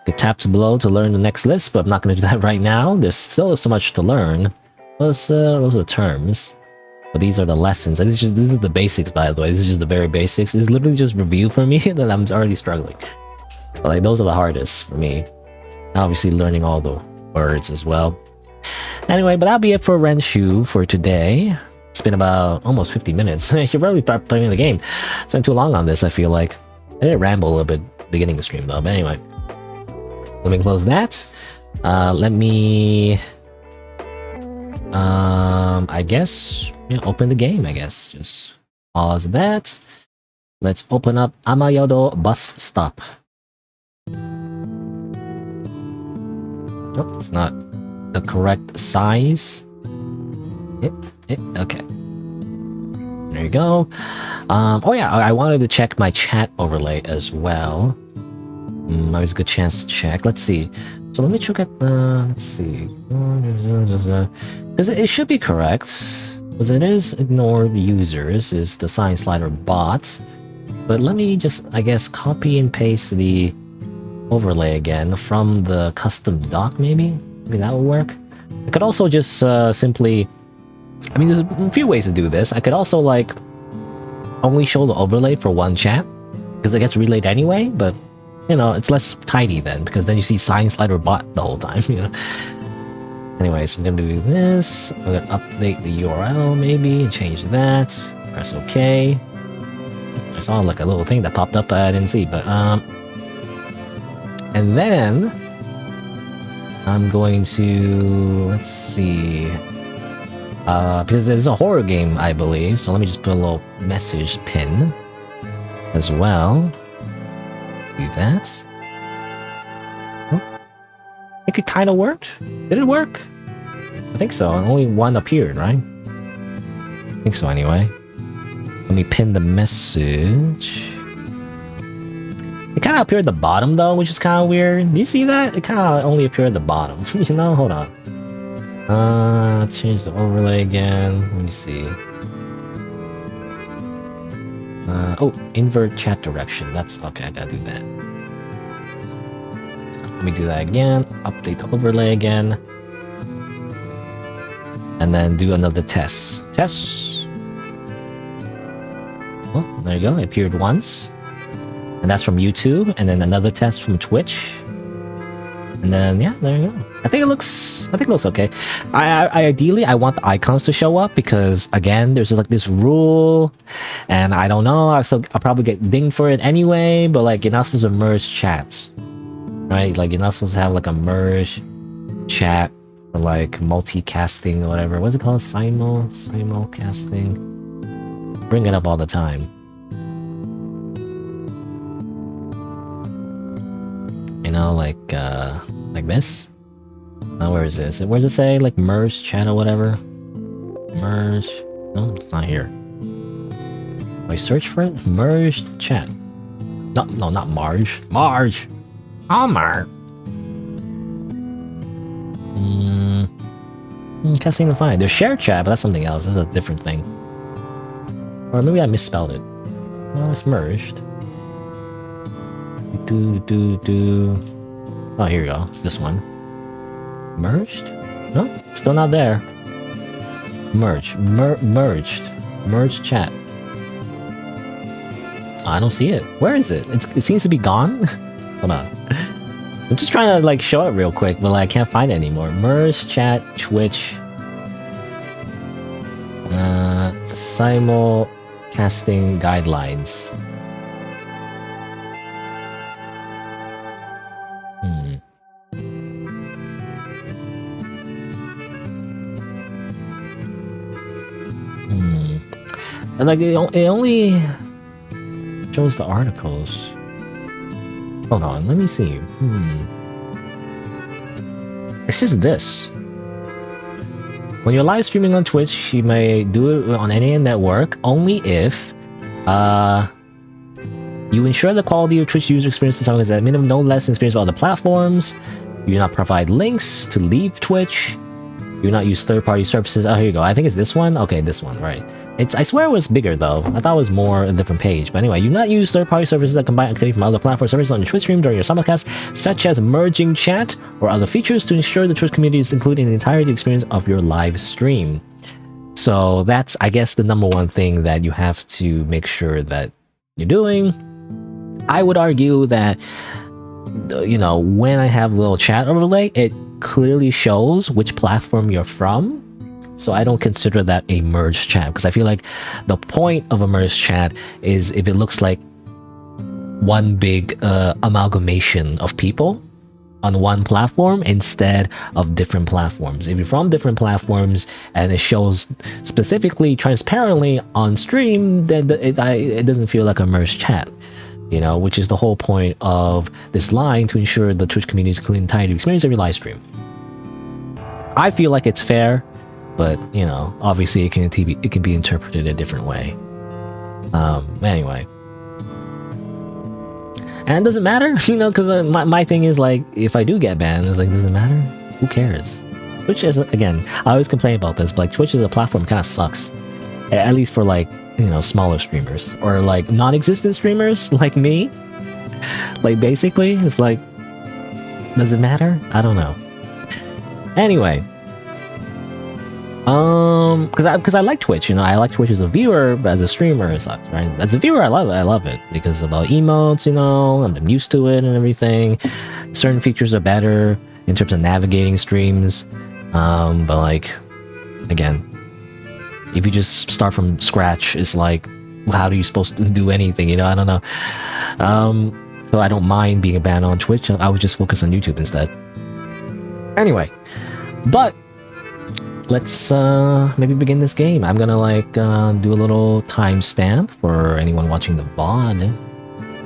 Get taps below to learn the next list, but I'm not going to do that right now. There's still so much to learn. Those are the terms. But these are the lessons. And this is the basics, by the way. This is just the very basics. It's literally just review for me that I'm already struggling. But like those are the hardest for me. Obviously learning all the words as well. Anyway, but that'll be it for Renshuu for today. It's been about almost 50 minutes. You should probably start playing the game. It's been too long on this, I feel like. I did ramble a little bit beginning the stream though, but anyway. Let me close that. Let me I guess open the game, I guess. Just pause that. Let's open up Amayado Bus Stop. Nope, it's not the correct size. Okay. There you go. Oh yeah, I wanted to check my chat overlay as well. Always a good chance to check. Let's see. So let me check at let's see. Because it should be correct. Because it is ignore users, is the SighingSlider bot. But let me just, I guess, copy and paste the overlay again from the custom doc, maybe? Maybe that will work. I could also just simply, I mean, there's a few ways to do this. I could also like only show the overlay for one chat because it gets relayed anyway, but you know, it's less tidy then because then you see SighingSlider bot the whole time, you know. Anyways, I'm gonna do this. I'm gonna update the URL maybe and change that. Press OK. I saw like a little thing that popped up I didn't see, but And then I'm going to, let's see, because it's a horror game, I believe. So let me just put a little message pin as well. Do that. Oh, I think it kind of worked. Did it work? I think so. Only one appeared, right? I think so anyway. Let me pin the message. It kind of appeared at the bottom though, which is kind of weird. Do you see that? It kind of only appeared at the bottom. You know, hold on. Change the overlay again. Let me see. Oh, invert chat direction. That's okay. I gotta do that. Let me do that again. Update the overlay again. And then do another test. Test. Oh, there you go. It appeared once. And that's from YouTube. And then another test from Twitch. And then, yeah, there you go. I think it looks okay. I ideally, I want the icons to show up because, again, there's just like this rule. And I don't know. I'll probably get dinged for it anyway. But, like, you're not supposed to merge chats. Right? Like, you're not supposed to have, like, a merge chat or, like, multicasting or whatever. What's it called? Simulcasting? Bring it up all the time. You know, like this? Oh, where is this? Where does it say? Like, merge chat or whatever? Merge... No, it's not here. Do I search for it? Merge chat. No, not Marge. Marge! Oh, Marge! Can't seem to find it. There's share chat, but that's something else. This is a different thing. Or maybe I misspelled it. Oh, it's merged. Oh, here we go. It's this one. Merged? No, still not there. Merged. Merged chat. Oh, I don't see it. Where is it? It seems to be gone. Hold on. I'm just trying to like show it real quick, but like, I can't find it anymore. Merge chat, Twitch. Simulcasting guidelines. And like it only shows the articles. Hold on, let me see. It's just this. When you're live streaming on Twitch, you may do it on any network only if you ensure the quality of Twitch user experience is at minimum no less than experience on other platforms. You do not provide links to leave Twitch. You do not use third-party services. Oh, here you go. I think it's this one. Okay, this one, right. I swear it was bigger though. I thought it was more a different page. But anyway, you do not use third-party services that combine activity from other platform services on your Twitch stream during your simulcast, such as merging chat or other features to ensure the Twitch community is included in the entirety experience of your live stream. So that's, I guess, the number one thing that you have to make sure that you're doing. I would argue that, you know, when I have a little chat overlay, it clearly shows which platform you're from. So I don't consider that a merged chat because I feel like the point of a merged chat is if it looks like one big amalgamation of people on one platform instead of different platforms. If you're from different platforms and it shows specifically transparently on stream, then it doesn't feel like a merged chat. You know, which is the whole point of this line to ensure the Twitch community is including the entirety experience of your live stream. I feel like it's fair, but you know, obviously it can be interpreted a different way. Anyway, and it doesn't matter, you know, because my thing is like, if I do get banned, it's like, does it matter? Who cares? Twitch is, again, I always complain about this, but like Twitch as a platform kind of sucks, at least for like, you know, smaller streamers or like non-existent streamers like me. Like basically it's like, does it matter? I don't know. Anyway, because I like Twitch, you know, I like Twitch as a viewer, but as a streamer it sucks, right? As a viewer I love it because about emotes, you know, I'm used to it and everything. Certain features are better in terms of navigating streams, but like, again, if you just start from scratch, it's like, how are you supposed to do anything? You know, I don't know. So I don't mind being banned on Twitch. I would just focus on YouTube instead. Anyway, but let's maybe begin this game. I'm gonna like do a little timestamp for anyone watching the VOD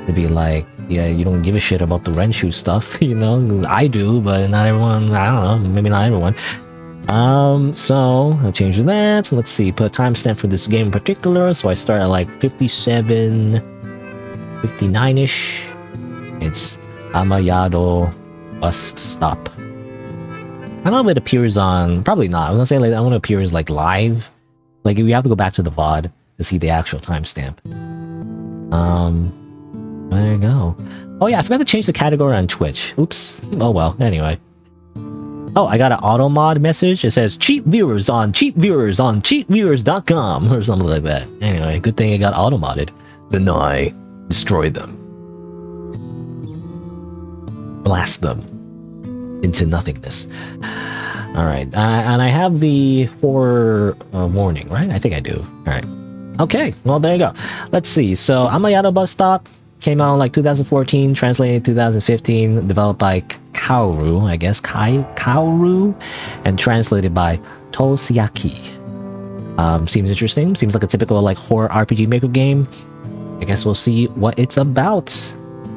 to be like, yeah, you don't give a shit about the Renshuu stuff, you know? I do, but not everyone. I don't know, maybe not everyone. So I'll change that. Let's see, put a timestamp for this game in particular. So I start at like 57, 59-ish. It's Amayado Bus Stop. I don't know if it appears on... Probably not. I'm gonna say like I want to appear as like live. Like we have to go back to the VOD to see the actual timestamp. There you go. Oh yeah, I forgot to change the category on Twitch. Oops. Oh well. Anyway. Oh, I got an auto mod message. It says cheap viewers on cheapviewers.com or something like that. Anyway, good thing it got auto modded. Deny. Destroy them. Blast them into nothingness. Alright, and I have the horror warning, right? I think I do. Alright. Okay, well there you go. Let's see. So, Amayado Bus Stop came out in like 2014, translated 2015, developed by Kaoru, I guess. Kaoru, and translated by Toshiaki. Seems interesting. Seems like a typical like horror RPG maker game. I guess we'll see what it's about.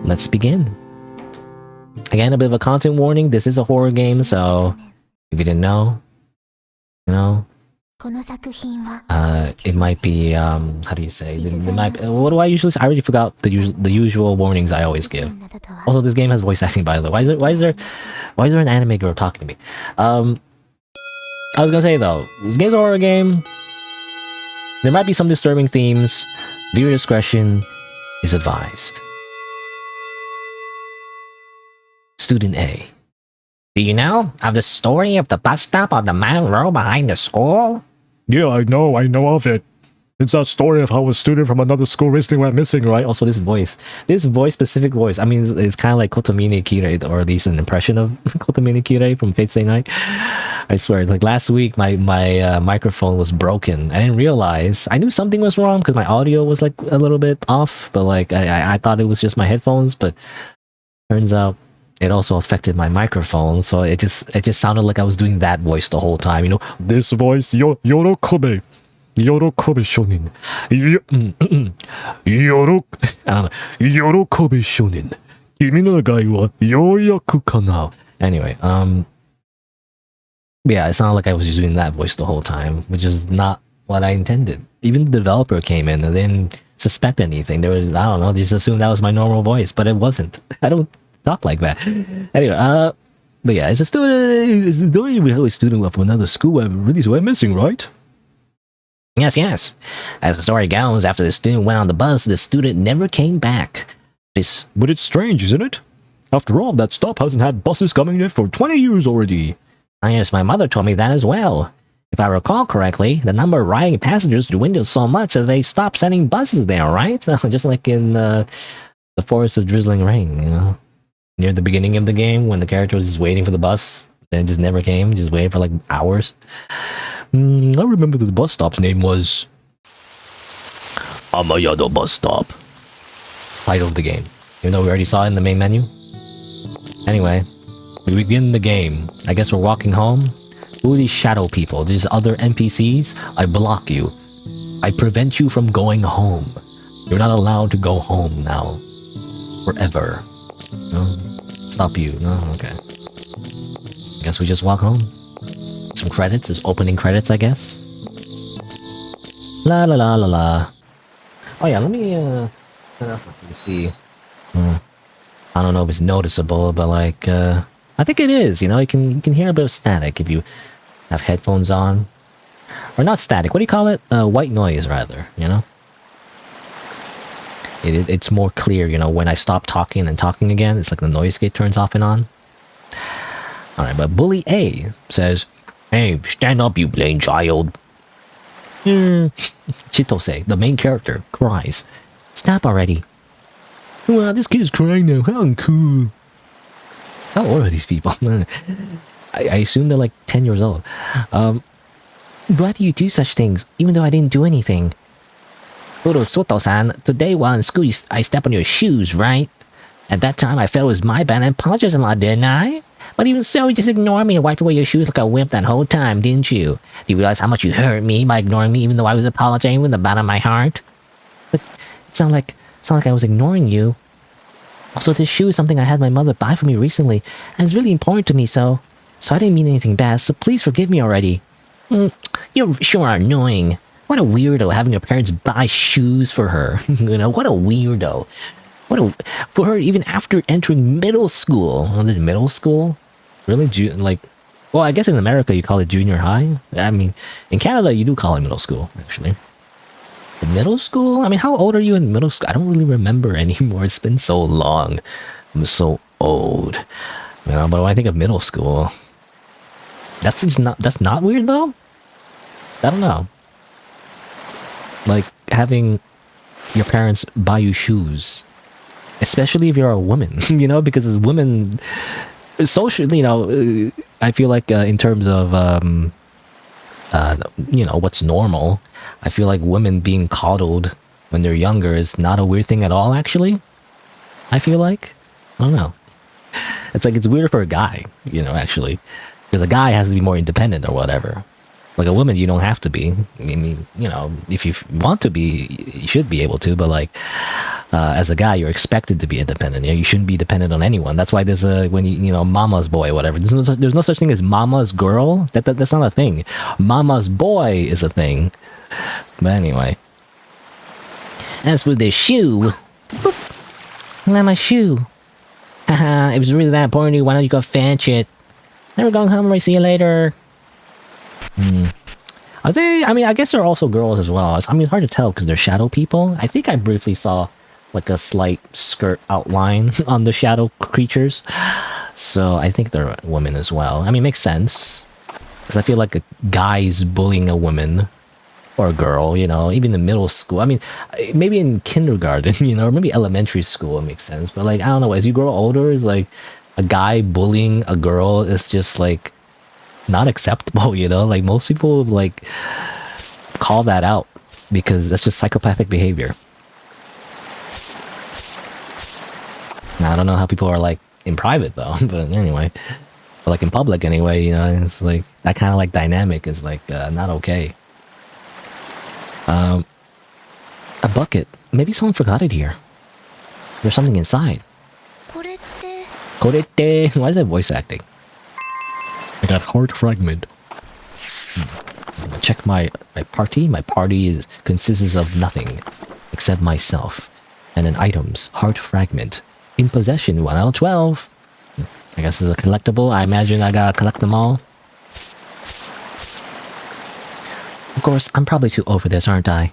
Let's begin. Again, a bit of a content warning. This is a horror game, so if you didn't know, you know, it might be how do you say? It might. What do I usually say? I already forgot the usual warnings I always give. Also, this game has voice acting, by the way. Why is there an anime girl talking to me? I was gonna say though, this game's a horror game. There might be some disturbing themes. Viewer discretion is advised. Student A. Do you know of the story of the bus stop on the mountain road behind the school? Yeah, I know of it. It's that story of how a student from another school recently went missing, right? Also, this specific voice. I mean, it's kind of like Kotomine Kirei, or at least an impression of Kotomine Kirei from Fate Stay Night. I swear, like last week, my microphone was broken. I didn't realize. I knew something was wrong because my audio was like a little bit off, but like I thought it was just my headphones, but turns out it also affected my microphone, so it just sounded like I was doing that voice the whole time, you know. This voice, Yorokobe shonin. Yorokobe shonin. Kimi no nagai wa youyaku kana. Anyway, yeah, it sounded like I was just doing that voice the whole time, which is not what I intended. Even the developer came in and didn't suspect anything. There was, I don't know, they just assumed that was my normal voice, but it wasn't. I don't talk like that. Anyway, but yeah, it's a story we have a student from another school really went missing, right? Yes. As the story goes, after the student went on the bus, the student never came back. But it's strange, isn't it? After all, that stop hasn't had buses coming in for 20 years already. Yes, my mother told me that as well. If I recall correctly, the number of riding passengers dwindled so much that they stopped sending buses there, right? Just like in the Forest of Drizzling Rain, you know? Near the beginning of the game, when the character was just waiting for the bus, and it just never came, just waited for like hours. I remember that the bus stop's name was Amayado Bus Stop. Title of the game, even though we already saw it in the main menu. Anyway, we begin the game. I guess we're walking home. Who are these shadow people? These other NPCs? I block you. I prevent you from going home. You're not allowed to go home now. Forever. No? Stop you. No? Okay. I guess we just walk home. Some credits. It's opening credits, I guess. La la la la la. Oh yeah, let me see. I don't know if it's noticeable, but like, I think it is, you know, you can hear a bit of static if you have headphones on. Or not static, what do you call it? White noise, rather, you know? It's more clear, you know, when I stop talking and talking again, it's like the noise gate turns off and on. Alright, but Bully A says, "Hey, stand up, you plain child." Chitose, the main character, cries, "Stop already." Wow, this kid is crying now, how uncool. How old are these people? I assume they're like 10 years old. Why do you do such things, even though I didn't do anything? Uro Soto-san, today while in school I step on your shoes, right? At that time, I felt it was my bad and I apologized a lot, didn't I? But even so, you just ignored me and wiped away your shoes like a wimp that whole time, didn't you? Do you realize how much you hurt me by ignoring me even though I was apologizing with the bottom of my heart? But it's not like I was ignoring you. Also, this shoe is something I had my mother buy for me recently, and it's really important to me, so I didn't mean anything bad, so please forgive me already. You sure are annoying. What a weirdo having your parents buy shoes for her. You know, what a weirdo. For her even after entering middle school. Middle school? Really? Well, I guess in America you call it junior high. I mean, in Canada you do call it middle school, actually. The middle school? I mean, how old are you in middle school? I don't really remember anymore. It's been so long. I'm so old. You know, but when I think of middle school, that's not weird though? I don't know. Like having your parents buy you shoes. Especially if you're a woman, you know, because as women, socially, you know, I feel like in terms of, you know, what's normal, I feel like women being coddled when they're younger is not a weird thing at all, actually. I feel like. I don't know. It's like it's weird for a guy, you know, actually. Because a guy has to be more independent or whatever. Like a woman, you don't have to be. I mean, you know, if you want to be, you should be able to, but like, as a guy, you're expected to be independent. You know, you shouldn't be dependent on anyone. That's why there's when you know, mama's boy, whatever. There's no such thing as mama's girl. That's not a thing. Mama's boy is a thing. But anyway. As for the shoe, not my shoe. Haha, it was really that important to you. Why don't you go fetch it? Never going home. I'll see you later. Are they? I mean, I guess they're also girls as well. I mean, it's hard to tell because they're shadow people. I think I briefly saw like a slight skirt outline on the shadow creatures. So I think they're women as well. I mean, it makes sense. Because I feel like a guy's bullying a woman or a girl, you know, even in middle school. I mean, maybe in kindergarten, you know, or maybe elementary school, it makes sense. But like, I don't know, as you grow older, it's like a guy bullying a girl is just like not acceptable, you know? Like most people like call that out because that's just psychopathic behavior. Now, I don't know how people are like in private though, but anyway. But like in public anyway, you know, it's like that kind of like dynamic is like not okay. A bucket. Maybe someone forgot it here. There's something inside. Korete. Why is that voice acting? I got heart fragment. I'm gonna check my party. My party consists of nothing except myself. And then items. Heart fragment. In possession. 1 out of 12. I guess it's a collectible. I imagine I gotta collect them all. Of course, I'm probably too old for this, aren't I?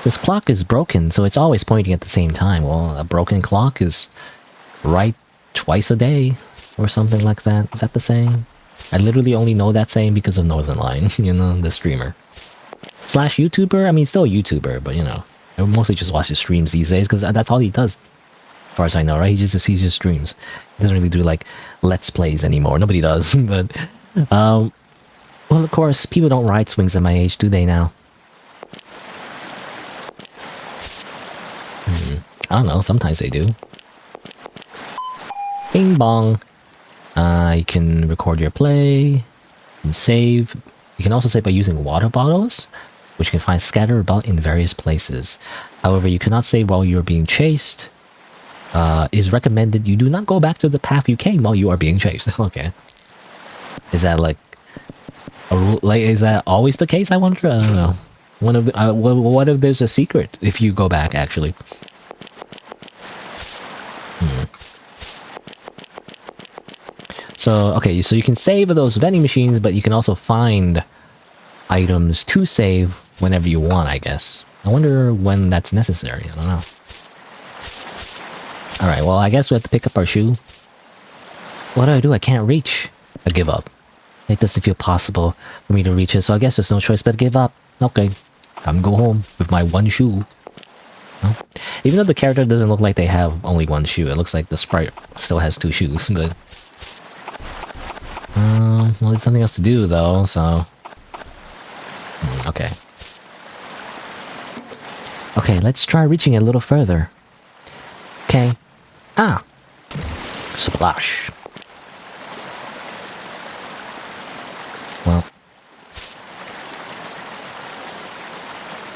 This clock is broken, so it's always pointing at the same time. Well, a broken clock is right twice a day, or something like that. Is that the saying? I literally only know that saying because of Northern Line, you know, the streamer. / YouTuber? I mean, still a YouTuber, but you know, I mostly just watch his streams these days, because that's all he does, as far as I know, right? He just streams. He doesn't really do, like, Let's Plays anymore. Nobody does, but, well, of course, people don't ride swings at my age, do they now? I don't know, sometimes they do. Bing bong. You can record your play, and save. You can also save by using water bottles, which you can find scattered about in various places. However, you cannot save while you're being chased. It is recommended you do not go back to the path you came while you are being chased. Okay. Is that like a rule? Like, is that always the case? I wonder. I don't know. One of the, what if there's a secret if you go back actually? So, okay, so you can save those vending machines, but you can also find items to save whenever you want, I guess. I wonder when that's necessary. I don't know. Alright, well, I guess we have to pick up our shoe. What do? I can't reach. I give up. It doesn't feel possible for me to reach it, so I guess there's no choice but to give up. Okay, I'm gonna go home with my one shoe. Well, even though the character doesn't look like they have only one shoe, it looks like the sprite still has 2 shoes, but... well, there's something else to do, though, so... okay. Okay, let's try reaching it a little further. Okay. Ah. Splash. Well.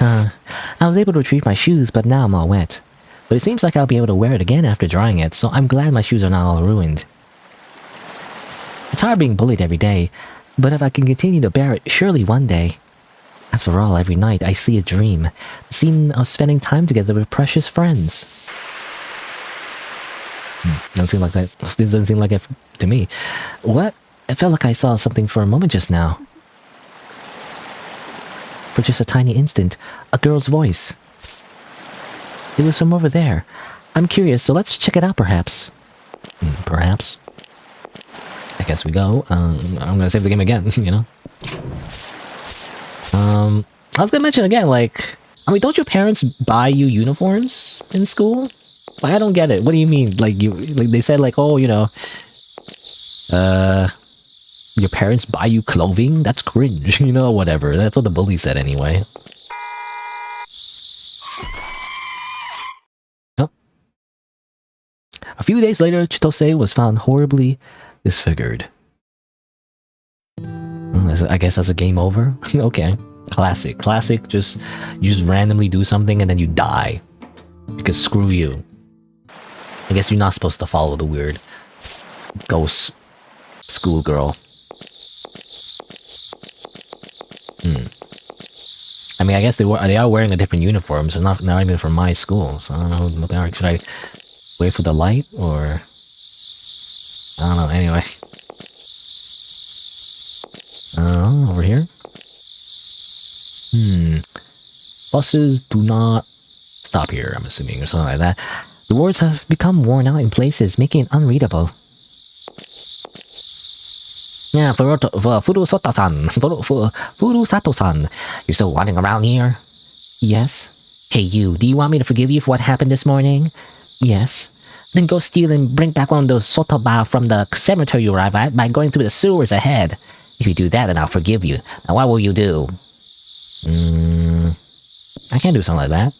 I was able to retrieve my shoes, but now I'm all wet. But it seems like I'll be able to wear it again after drying it, so I'm glad my shoes are not all ruined. It's hard being bullied every day, but if I can continue to bear it, surely one day. After all, every night I see a dream, the scene of spending time together with precious friends. Doesn't seem like that. This doesn't seem like it to me. What? I felt like I saw something for a moment just now. For just a tiny instant, a girl's voice. It was from over there. I'm curious, so let's check it out perhaps. Perhaps. I guess we go. I'm gonna save the game again, you know? I was gonna mention again, like, I mean, don't your parents buy you uniforms in school? Like, I don't get it. What do you mean? Like, they said, like, oh, you know, your parents buy you clothing? That's cringe, you know, whatever. That's what the bully said anyway. Oh. A few days later, Chitose was found horribly disfigured. I guess that's a game over? Okay. Classic. Classic, you just randomly do something and then you die. Because screw you. I guess you're not supposed to follow the weird ghost schoolgirl. I mean, I guess they are wearing a different uniform, so not even from my school. So I don't know. Should I wait for the light or I don't know. Anyway, over here. Buses do not stop here. I'm assuming, or something like that. The words have become worn out in places, making it unreadable. Yeah, Furusato-san, Furusato-san, you're still wandering around here? Yes. Hey you, do you want me to forgive you for what happened this morning? Yes. Then go steal and bring back one of those sotoba from the cemetery you arrive at by going through the sewers ahead. If you do that, then I'll forgive you. Now what will you do? I can't do something like that.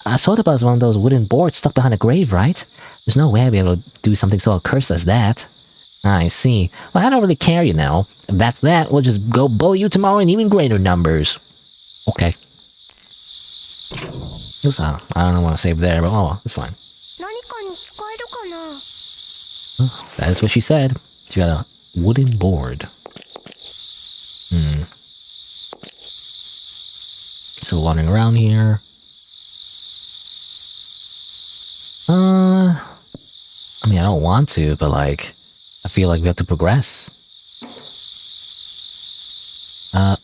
A sotoba is one of those wooden boards stuck behind a grave, right? There's no way I'll be able to do something so accursed as that. I see. Well, I don't really care, you know. If that's that, we'll just go bully you tomorrow in even greater numbers. Okay. Oops, I don't want to save there, but oh, it's fine. Oh, that is what she said. She got a wooden board. Still wandering around here. I mean, I don't want to, but like, I feel like we have to progress.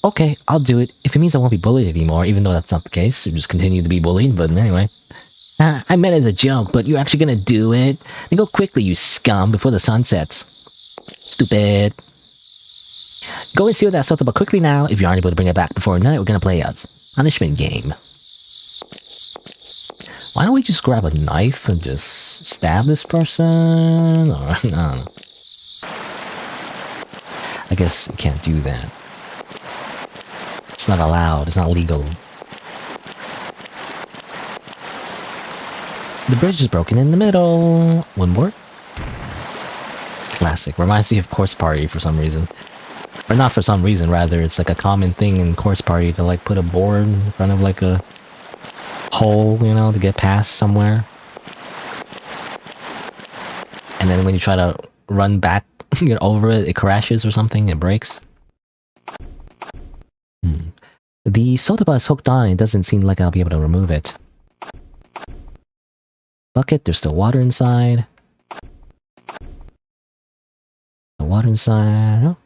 Okay, I'll do it. If it means I won't be bullied anymore, even though that's not the case. You'll just continue to be bullied, but anyway. I meant it as a joke, but you're actually gonna do it? Then go quickly, you scum, before the sun sets. Stupid. Go and steal that sotoba quickly now. If you aren't able to bring it back before night, we're gonna play a punishment game. Why don't we just grab a knife and just stab this person? Or, I don't know. I guess you can't do that. It's not allowed. It's not legal. The bridge is broken in the middle. One more. Classic. Reminds me of Corpse Party for some reason. Or not for some reason, rather. It's like a common thing in Corpse Party to like put a board in front of like a hole, you know, to get past somewhere. And then when you try to run back, get over it, it crashes or something, it breaks. The sotoba is hooked on and it doesn't seem like I'll be able to remove it. Bucket, there's still water inside. The water inside. Oh.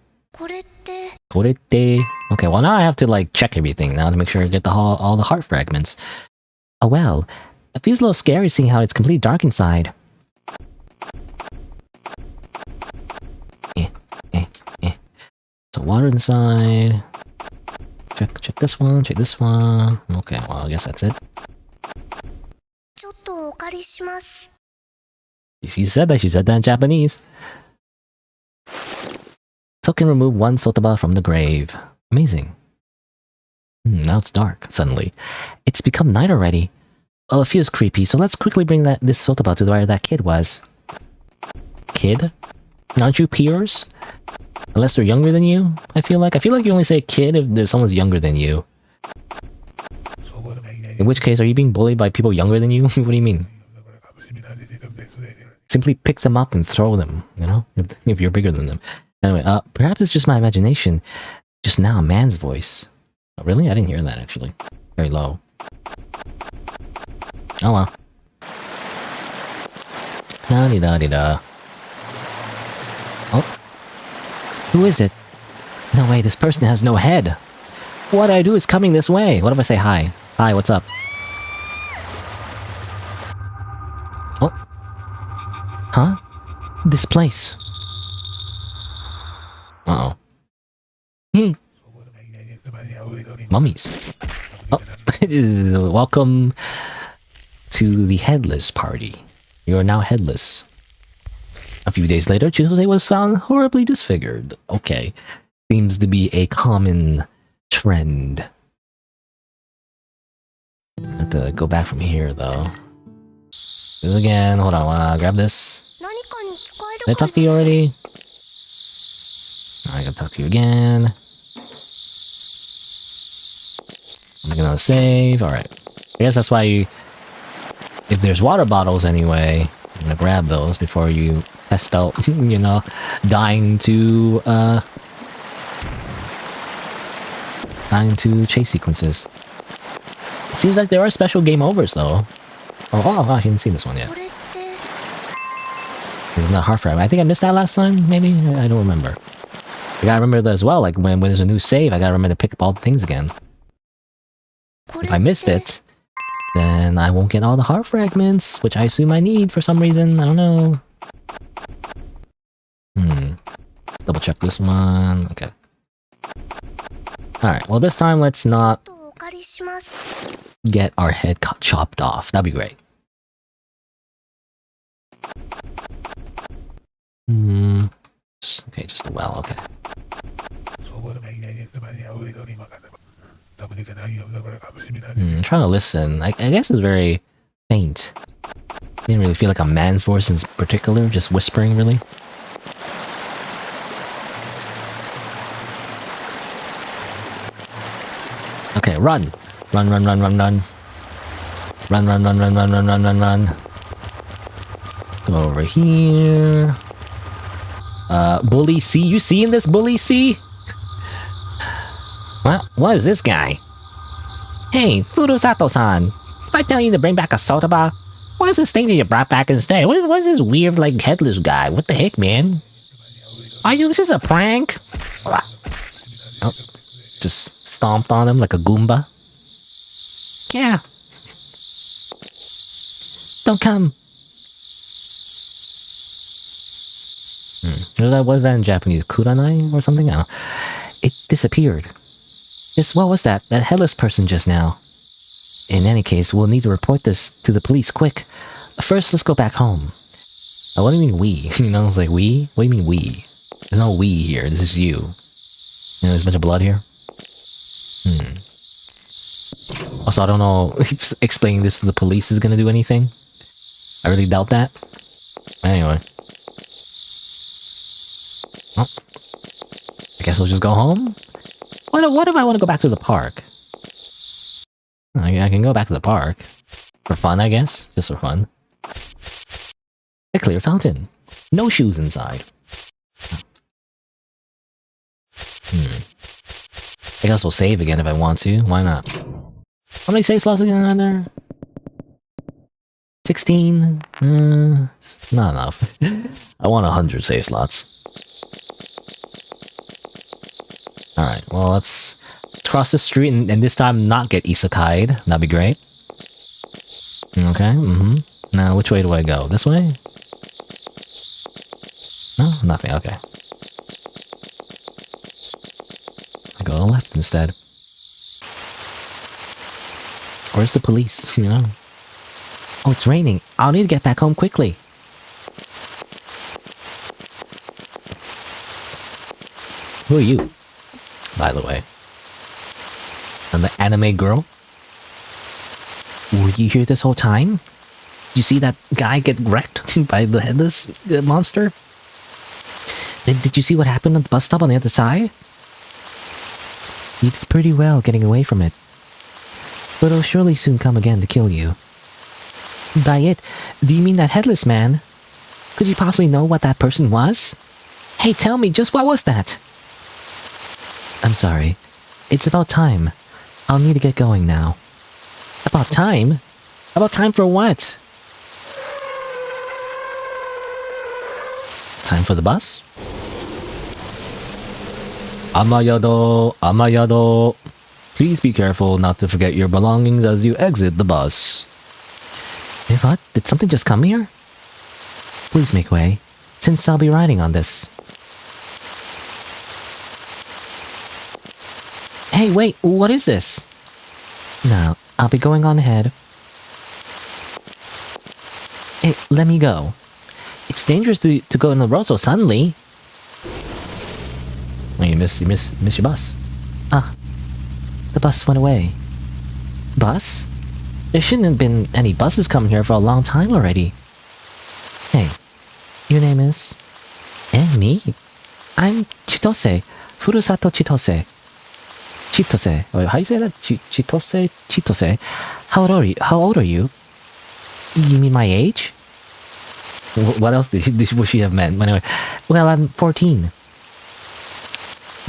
Korete. Okay, well now I have to like check everything now to make sure I get all the heart fragments. Oh well, it feels a little scary seeing how it's completely dark inside. So water inside. Check this one, check this one. Okay, well I guess that's it. She said that in Japanese. So can remove one sotoba from the grave. Amazing. Now it's dark, suddenly. It's become night already. Well, it feels creepy, so let's quickly bring this sotoba to where that kid was. Kid? Aren't you peers? Unless they're younger than you, I feel like. I feel like you only say kid if there's someone's younger than you. In which case, are you being bullied by people younger than you? What do you mean? Simply pick them up and throw them, you know? If you're bigger than them. Anyway, perhaps it's just my imagination. Just now, a man's voice. Oh, really? I didn't hear that, actually. Very low. Oh well. La-di-da-di-da. Oh. Who is it? No way, this person has no head. What I do is coming this way. What if I say hi? Hi, what's up? Oh. Huh? This place. Uh-oh. Mummies. Oh. Welcome to the headless party. You are now headless. A few days later, Chusei was found horribly disfigured. Okay. Seems to be a common trend. I have to go back from here, though. This again. Hold on, grab this. Did I talk to you already? I gotta talk to you again. I'm gonna save. Alright. I guess that's why you... If there's water bottles anyway, I'm gonna grab those before you test out, you know, dying to chase sequences. Seems like there are special game overs, though. Oh, I didn't see this one yet. There's not hard fragment. I think I missed that last time, maybe? I don't remember. I gotta remember that as well, like when there's a new save, I gotta remember to pick up all the things again. If I missed it, then I won't get all the heart fragments, which I assume I need for some reason. I don't know. Let's double check this one. Okay. Alright, well this time let's not get our head chopped off. That'd be great. Okay, just the well, okay. I'm trying to listen. I guess it's very faint. Didn't really feel like a man's voice in particular, just whispering, really. Okay, run! Run, run, run, run, run. Run, run, run, run, run, run, run, run, run. Go over here. Bully C? You seeing this, Bully C? What is this guy? Hey, Furusato-san. Despite telling you to bring back a sotoba, what is this thing that you brought back instead? What is this weird, like, headless guy? What the heck, man? Is this a prank? Oh, just stomped on him like a Goomba. Yeah. Don't come. What was that in Japanese? Kuranai or something? I don't know. It disappeared. What was that? That headless person just now. In any case, we'll need to report this to the police quick. First, let's go back home. What do you mean we? You know, it's like we? What do you mean we? There's no we here. This is you. You know, there's a bunch of blood here. Also, I don't know if explaining this to the police is gonna do anything. I really doubt that. Anyway. Well, I guess we'll just go home? What if I want to go back to the park? I can go back to the park. For fun, I guess. Just for fun. A clear fountain. No shoes inside. I guess we'll save again if I want to. Why not? How many save slots again are there? 16? Not enough. I want 100 save slots. Alright, well let's cross the street and this time not get isekai'd. That'd be great. Okay, Now, which way do I go? This way? No? Nothing, okay. I go left instead. Where's the police, you know? Oh, it's raining. I'll need to get back home quickly. Who are you, by the way? And the anime girl? Were you here this whole time? You see that guy get wrecked by the headless monster? Did you see what happened at the bus stop on the other side? You did pretty well getting away from it. But it'll surely soon come again to kill you. By it, do you mean that headless man? Could you possibly know what that person was? Hey, tell me, just what was that? I'm sorry. It's about time. I'll need to get going now. About time? About time for what? Time for the bus? Amayado, Amayado. Please be careful not to forget your belongings as you exit the bus. Hey, what? Did something just come here? Please make way, since I'll be riding on this. Hey, wait, what is this? No, I'll be going on ahead. Hey, let me go. It's dangerous to go on the road so suddenly. Oh, you miss your bus. Ah, the bus went away. Bus? There shouldn't have been any buses coming here for a long time already. Hey, your name is? Me? I'm Chitose. Furusato Chitose. Chitose. Or how you say that? Chitose? Chitose. How old are you? You mean my age? What else would she have meant? Anyway, well, I'm 14.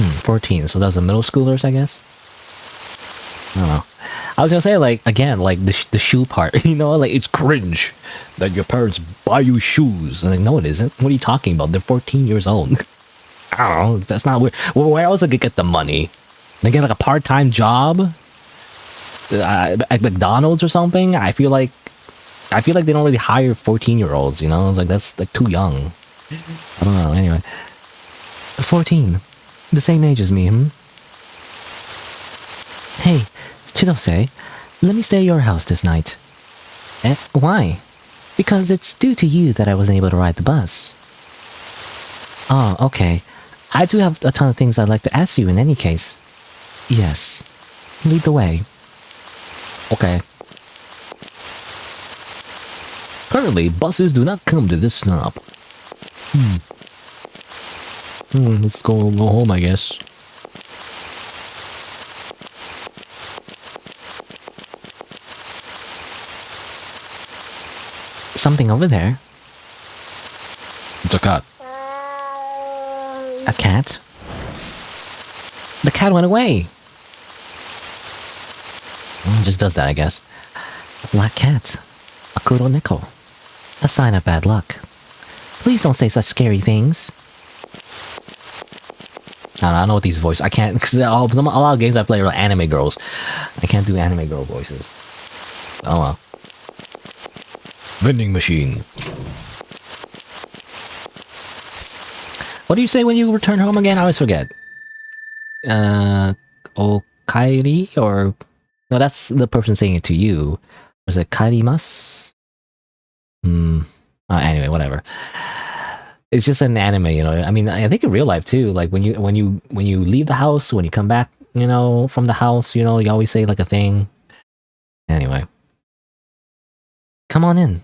14. So those are middle schoolers, I guess? I don't know. I was gonna say, like, again, like, the shoe part, you know, like, it's cringe that your parents buy you shoes. And like, no, it isn't. What are you talking about? They're 14 years old. I don't know. That's not weird. Where else did they get the money? They get, like, a part-time job? At McDonald's or something? I feel like they don't really hire 14-year-olds, you know? It's like, that's, like, too young. I don't know. Anyway. 14. The same age as me, Hey, Chidose, let me stay at your house this night. Why? Because it's due to you that I wasn't able to ride the bus. Oh, okay. I do have a ton of things I'd like to ask you in any case. Yes. Lead the way. Okay. Currently, buses do not come to this stop. Let's go home, I guess. Something over there. It's a cat. A cat? The cat went away. Just does that, I guess. A black cat. A kuroneko. A sign of bad luck. Please don't say such scary things. I don't know what these voices. I can't, because a lot of games I play are anime girls. I can't do anime girl voices. Oh well. Vending machine. What do you say when you return home again? I always forget. Okairi? Or... No, that's the person saying it to you. Was it kairimasu? Anyway, whatever. It's just an anime, you know. I mean, I think in real life too. Like when you leave the house, when you come back, you know, from the house, you know, you always say like a thing. Anyway, come on in.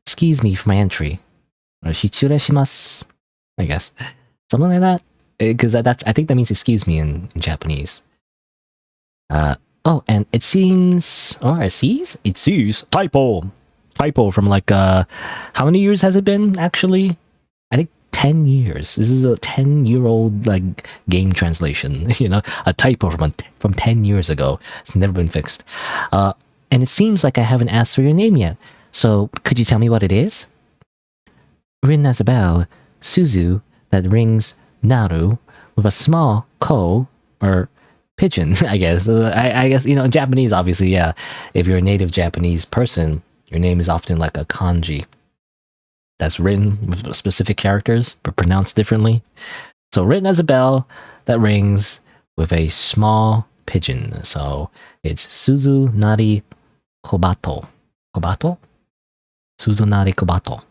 Excuse me for my entry. Or shichure shimasu, I guess, something like that. Because that's I think that means excuse me in Japanese. Oh, and it seems. Oh, it sees. It sees typo from like How many years has it been actually? I think 10 years. This is a 10-year-old like game translation. You know, a typo from 10 years ago. It's never been fixed. And it seems like I haven't asked for your name yet. So could you tell me what it is? Written as a bell, Suzu that rings Naru with a small ko or pigeon. I guess. I guess, you know, Japanese obviously. Yeah, if you're a native Japanese person, your name is often like a kanji that's written with specific characters but pronounced differently. So written as a bell that rings with a small pigeon. So it's Suzu Nari Kobato. Kobato? Suzu Nari Kobato.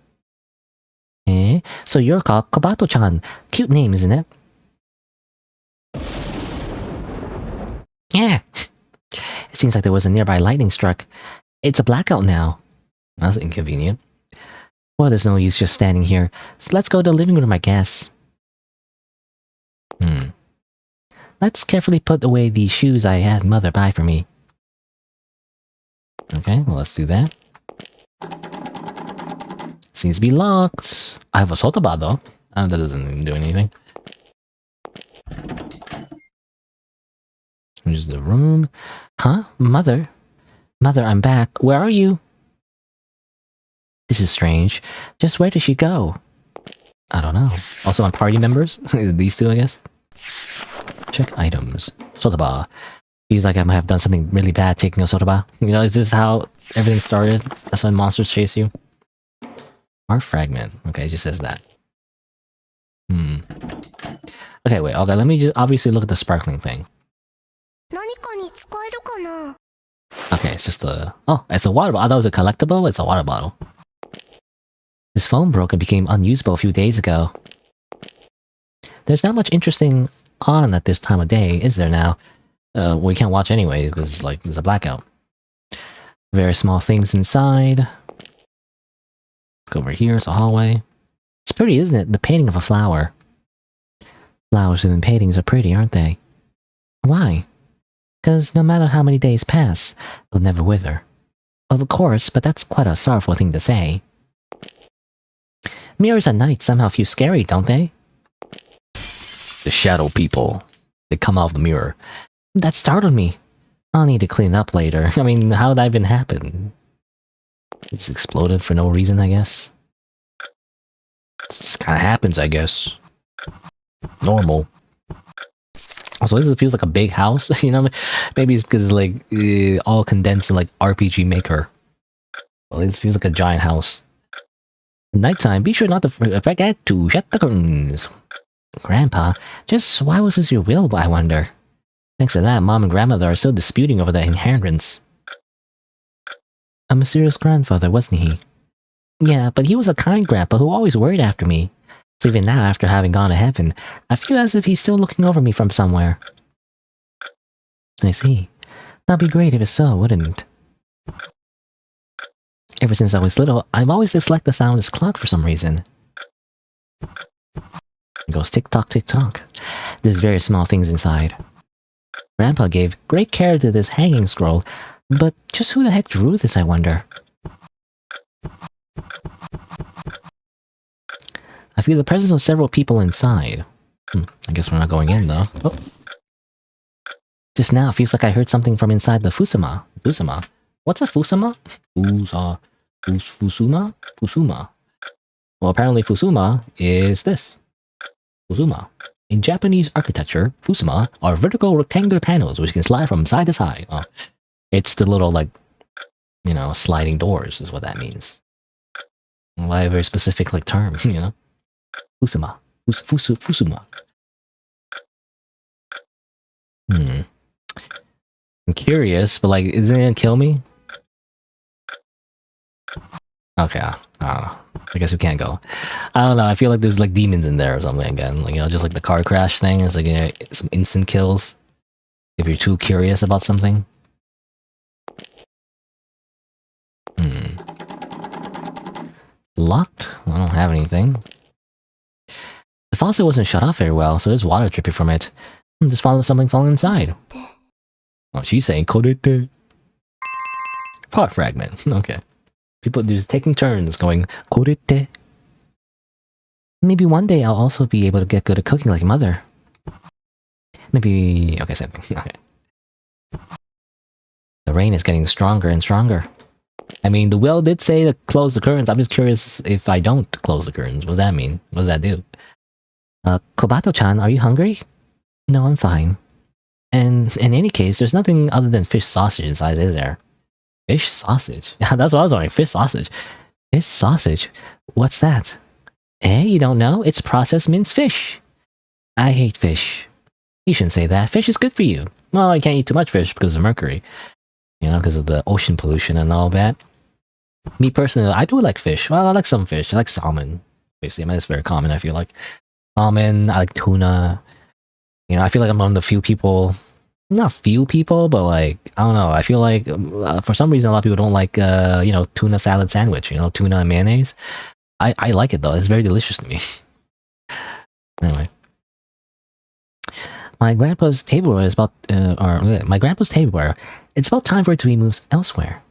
So you're called Kobato-chan. Cute name, isn't it? Yeah. It seems like there was a nearby lightning struck. It's a blackout now. That's inconvenient. Well, there's no use just standing here. So let's go to the living room, I guess. Let's carefully put away the shoes I had Mother buy for me. Okay, well, let's do that. Seems to be locked. I have a sotoba though. That doesn't even do anything. Here's the room. Huh? Mother? Mother, I'm back. Where are you? This is strange. Just where did she go? I don't know. Also my party members? These two, I guess? Check items. Sotoba. Feels like I might have done something really bad taking a sotoba. You know, is this how everything started? That's when monsters chase you? Art fragment. Okay, it just says that. Okay, wait. Okay, let me just obviously look at the sparkling thing. Okay, it's just a... Oh, it's a water bottle. I thought it was a collectible. It's a water bottle. This phone broke and became unusable a few days ago. There's not much interesting on at this time of day, is there now? We can't watch anyway, because, like, there's a blackout. Very small things inside. Let's go over here, it's a hallway. It's pretty, isn't it? The painting of a flower. Flowers within paintings are pretty, aren't they? Why? Because no matter how many days pass, they'll never wither. Well, of course, but that's quite a sorrowful thing to say. Mirrors at night somehow feel scary, don't they? The shadow people. They come out of the mirror. That startled me. I'll need to clean up later. I mean, how did that even happen? It's exploded for no reason, I guess. It just kind of happens, I guess. Normal. Also, this feels like a big house, you know? Maybe it's because, like, all condensed in, like, RPG Maker. Well, this feels like a giant house. Nighttime, be sure not to forget to shut the curtains. Grandpa, just why was this your will, I wonder? Thanks to that, Mom and Grandmother are still disputing over the inheritance. A mysterious grandfather, wasn't he? Yeah, but he was a kind grandpa who always worried after me. So even now, after having gone to heaven, I feel as if he's still looking over me from somewhere. I see. That'd be great if it's so, wouldn't it? Ever since I was little, I've always disliked the sound of this clock for some reason. It goes tick-tock, tick-tock. There's very small things inside. Grandpa gave great care to this hanging scroll, but just who the heck drew this, I wonder? I feel the presence of several people inside. I guess we're not going in, though. Oh. Just now, it feels like I heard something from inside the Fusuma. Fusuma? What's a Fusuma? Fusuma? Fusuma. Well, apparently Fusuma is this. Fusuma. In Japanese architecture, Fusuma are vertical rectangular panels which can slide from side to side. Oh, it's the little, like, you know, sliding doors is what that means. Why a very specific, like, term, you know? Fusuma. Fusuma. I'm curious, but, like, isn't it gonna kill me? Okay, I don't know. I guess we can't go. I don't know, I feel like there's, like, demons in there or something again. Like, you know, just like the car crash thing. It's like, you know, some instant kills. If you're too curious about something. Locked? I don't have anything. The faucet wasn't shut off very well, so there's water dripping from it. Just found something falling inside. Oh, she's saying "Korete." Part fragment. Okay. People just taking turns going "Korete." Maybe one day I'll also be able to get good at cooking like Mother. Maybe... Okay, same thing. Okay. The rain is getting stronger and stronger. I mean, the will did say to close the curtains. I'm just curious if I don't close the curtains. What does that mean? What does that do? Kobato-chan, are you hungry? No, I'm fine. And in any case, there's nothing other than fish sausage inside, is there? Fish sausage? That's what I was wondering. Fish sausage. Fish sausage? What's that? Eh, you don't know? It's processed minced fish. I hate fish. You shouldn't say that. Fish is good for you. Well, you can't eat too much fish because of mercury. You know, because of the ocean pollution and all that. Me personally, I do like fish. Well, I like some fish. I like salmon. Basically, I mean, it's very common, I feel like. Salmon, I like tuna. You know, I feel like I'm one of the few people not few people, but like I don't know. I feel like for some reason a lot of people don't like tuna salad sandwich. Tuna and mayonnaise. I like it though. It's very delicious to me. Anyway, my grandpa's tableware is about my grandpa's tableware. It's about time for it to be moved elsewhere.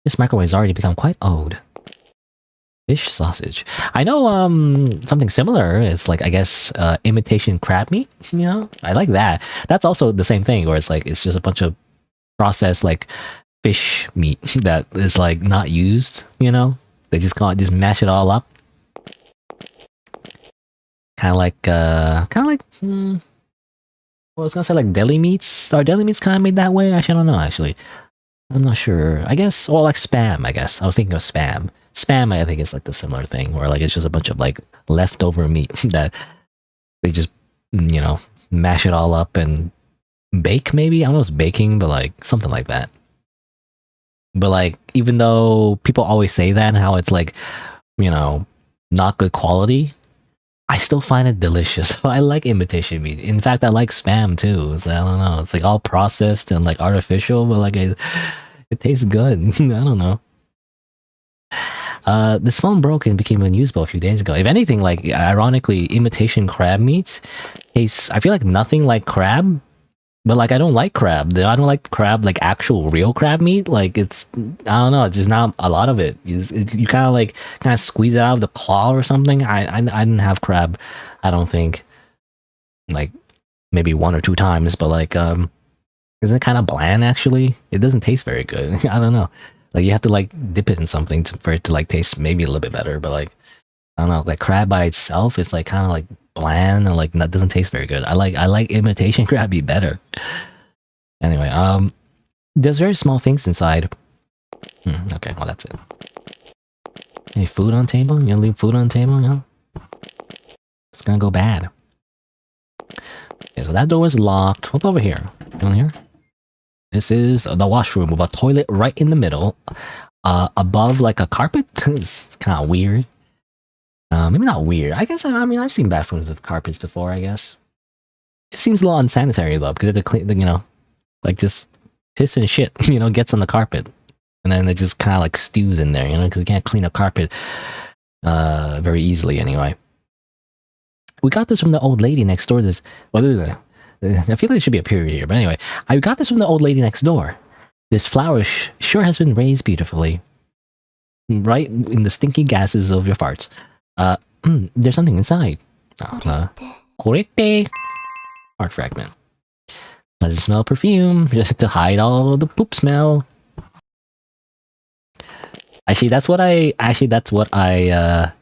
This microwave has already become quite old. Fish sausage. I know something similar. It's like I guess imitation crab meat. I like that. That's also the same thing, where it's like it's just a bunch of processed like fish meat that is like not used. They just mash it all up. Kind of like I was gonna say like deli meats. Are deli meats kind of made that way? Actually, I don't know. Actually, I'm not sure. I guess, or like spam. I guess I was thinking of spam. Spam, I think, is like the similar thing, where like it's just a bunch of like leftover meat that they just mash it all up and bake. Maybe I don't know if it's baking, but like something like that. But like, even though people always say that and how it's like not good quality, I still find it delicious. I like imitation meat. In fact, I like spam too. So I don't know. It's like all processed and like artificial, but like it tastes good. I don't know. This phone broke and became unusable a few days ago. If anything, like ironically, imitation crab meat tastes. I feel like nothing like crab, but like I don't like crab. I don't like crab like actual real crab meat. Like it's I don't know. It's just not a lot of it. You kind of squeeze it out of the claw or something. I didn't have crab. I don't think like maybe 1 or 2 times, but like isn't it kind of bland actually? It doesn't taste very good. I don't know. Like you have to like dip it in something for it to like taste maybe a little bit better. But like I don't know, like crab by itself, it's like kind of like bland and like that doesn't taste very good. I like imitation crab meat better. Anyway, there's very small things inside. Okay, well that's it. Any food on table? You gonna leave food on table? No, it's gonna go bad. Okay, so that door is locked. What's over here? Down here? This is the washroom with a toilet right in the middle, above like a carpet. It's kind of weird. Maybe not weird. I guess I mean I've seen bathrooms with carpets before. I guess it seems a little unsanitary though, because they clean, like just piss and shit, gets on the carpet, and then it just kind of like stews in there, because you can't clean a carpet very easily anyway. We got this from the old lady next door. I feel like there should be a period here, but anyway, I got this from the old lady next door. This flower sure has been raised beautifully, right in the stinky gases of your farts. There's something inside. Korete. Art fragment. Doesn't smell perfume, just to hide all the poop smell. Actually, that's what I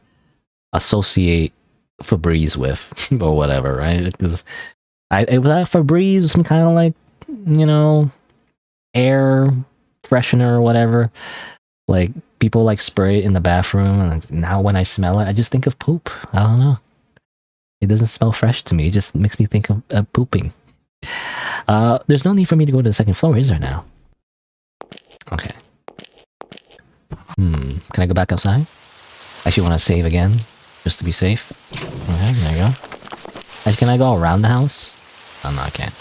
associate Febreze with, or whatever, right? Because it was like Febreze, some kind of like, air freshener or whatever. Like people like spray it in the bathroom, and now when I smell it, I just think of poop. I don't know. It doesn't smell fresh to me. It just makes me think of pooping. There's no need for me to go to the second floor, is there now? Okay. Can I go back outside? I actually want to save again, just to be safe. Okay, there you go. Actually, can I go around the house? Oh, no, I can't.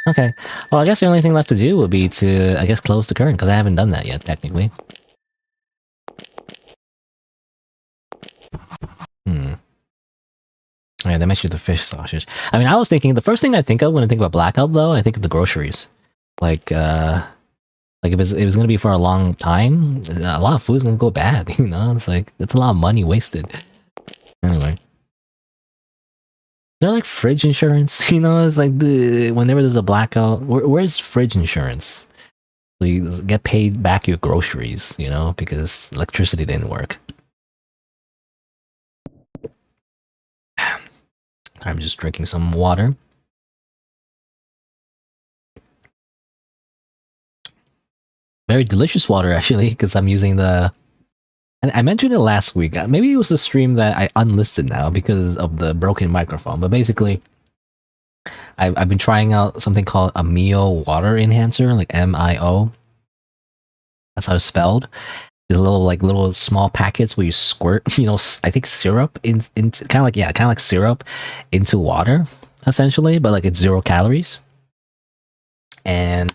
Okay. Well, I guess the only thing left to do would be to, I guess, close the curtain, because I haven't done that yet, technically. Yeah, they mentioned the fish sausage. I mean, I was thinking, the first thing I think of when I think about blackout, though, I think of the groceries. Like if it was gonna be for a long time, a lot of food's gonna go bad, It's like, that's a lot of money wasted. Anyway. Is there like fridge insurance? It's like whenever there's a blackout, where's fridge insurance? So you get paid back your groceries, because electricity didn't work. I'm just drinking some water. Very delicious water, actually, because I'm using the... And I mentioned it last week. Maybe it was the stream that I unlisted now because of the broken microphone. But basically, I've been trying out something called a Mio water enhancer, like MIO. That's how it's spelled. these little small packets where you squirt, I think syrup into kind of like, yeah, kind of like syrup into water, essentially, but like it's 0 calories. And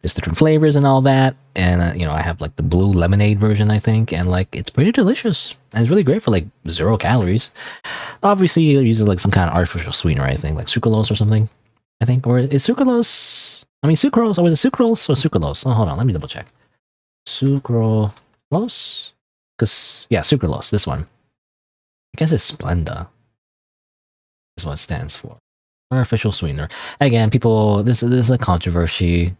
there's different flavors and all that. And I have like the blue lemonade version, I think, and like it's pretty delicious. And it's really great for like 0 calories. Obviously, you're using like some kind of artificial sweetener, I think, like sucralose or something. I think, or is sucralose? I mean, sucrose. Or was it sucralose or sucralose? Oh, hold on, let me double check. Sucralose? Because, yeah, sucralose, this one. I guess it's Splenda. Is what it stands for. Artificial sweetener. Again, people, this is a controversy.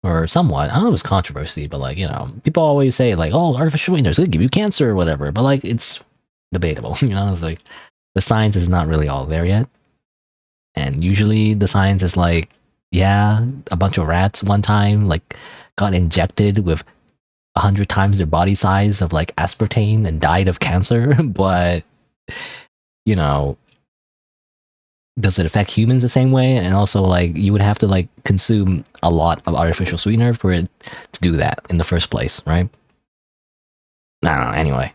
Or somewhat. I don't know if it's controversy, but like, people always say like, oh, artificial sweetener is going to give you cancer or whatever. But like, it's debatable. It's like, the science is not really all there yet. And usually the science is like, yeah, a bunch of rats one time like got injected with 100 times their body size of like aspartame and died of cancer. But, does it affect humans the same way? And also like you would have to like consume a lot of artificial sweetener for it to do that in the first place, right? I don't know, anyway.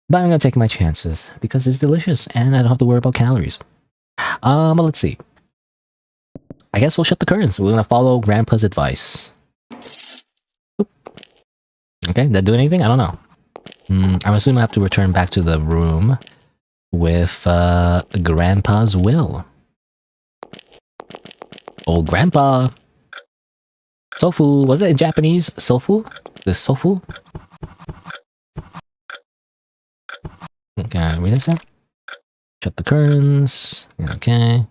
But I'm gonna take my chances because it's delicious and I don't have to worry about calories. But let's see. I guess we'll shut the curtains. We're gonna follow Grandpa's advice. Oop. Okay, did that do anything? I don't know. I'm assuming I have to return back to the room with Grandpa's will. Oh, Grandpa! Sofu! Was it in Japanese? Sofu? The Sofu? Okay, read this out. Shut the curtains. Okay.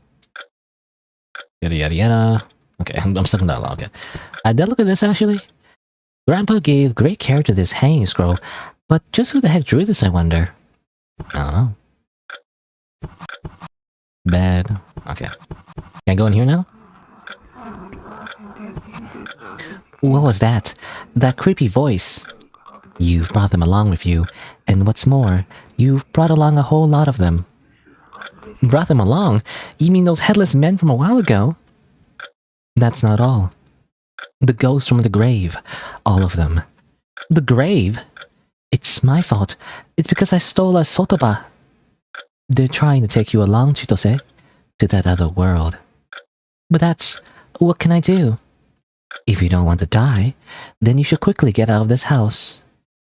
Yada yada yada. Okay, I'm stuck in that log. Okay. Did look at this actually? Grandpa gave great care to this hanging scroll, but just who the heck drew this, I wonder? I don't know. Bed. Okay. Can I go in here now? What was that? That creepy voice. You've brought them along with you, and what's more, you've brought along a whole lot of them. Brought them along? You mean those headless men from a while ago? That's not all. The ghosts from the grave. All of them. The grave? It's my fault. It's because I stole a sotoba. They're trying to take you along, Chitose, to that other world. But that's... what can I do? If you don't want to die, then you should quickly get out of this house.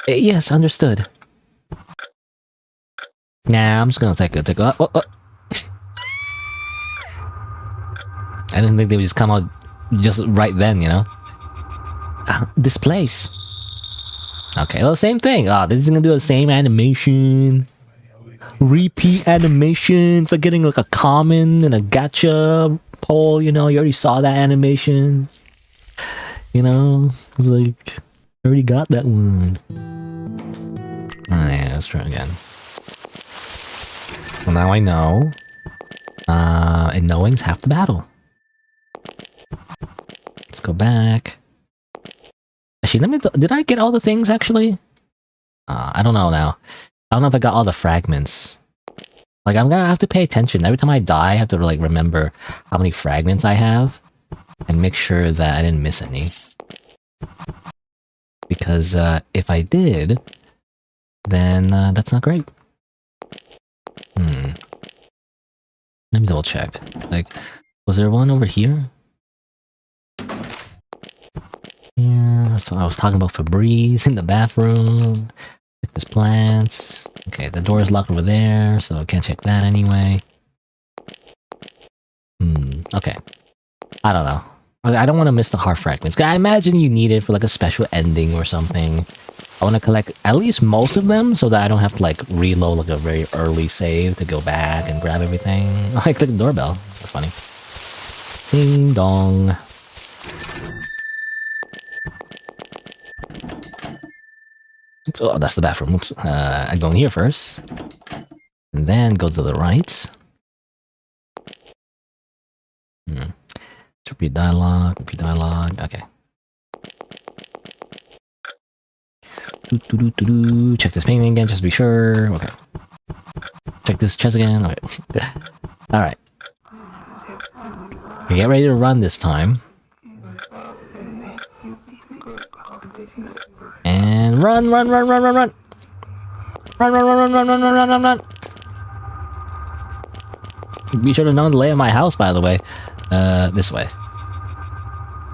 Yes, understood. Nah, I'm just gonna take a... I didn't think they would just come out just right then, this place. Okay, well, same thing. They're just gonna do the same animation. Repeat animations, like getting like a common and a gacha poll, you already saw that animation. It's like, I already got that one. Yeah, let's try again. Well, now I know. And knowing's half the battle. Let's go back. Actually, did I get all the things, actually? I don't know now. I don't know if I got all the fragments. Like, I'm gonna have to pay attention. Every time I die, I have to, like, remember how many fragments I have. And make sure that I didn't miss any. Because, if I did, then, that's not great. Let me double check. Like, was there one over here? Yeah, so I was talking about Febreze in the bathroom. There's plants. Okay, the door is locked over there, so I can't check that anyway. Okay. I don't know. I don't want to miss the heart fragments. I imagine you need it for like a special ending or something. I want to collect at least most of them so that I don't have to like reload like a very early save to go back and grab everything. Oh, I clicked the doorbell. That's funny. Ding dong. Oh, that's the bathroom. Oops. I go in here first. And then go to the right. Repeat dialogue, okay. Check this painting again, just to be sure. Okay. Check this chest again. Okay. Alright. Okay, get ready to run this time. And run, run, run, run, run, run. Run, run, run, run, run, run, run, run, run, run. Be sure to know the layout of my house, by the way. This way.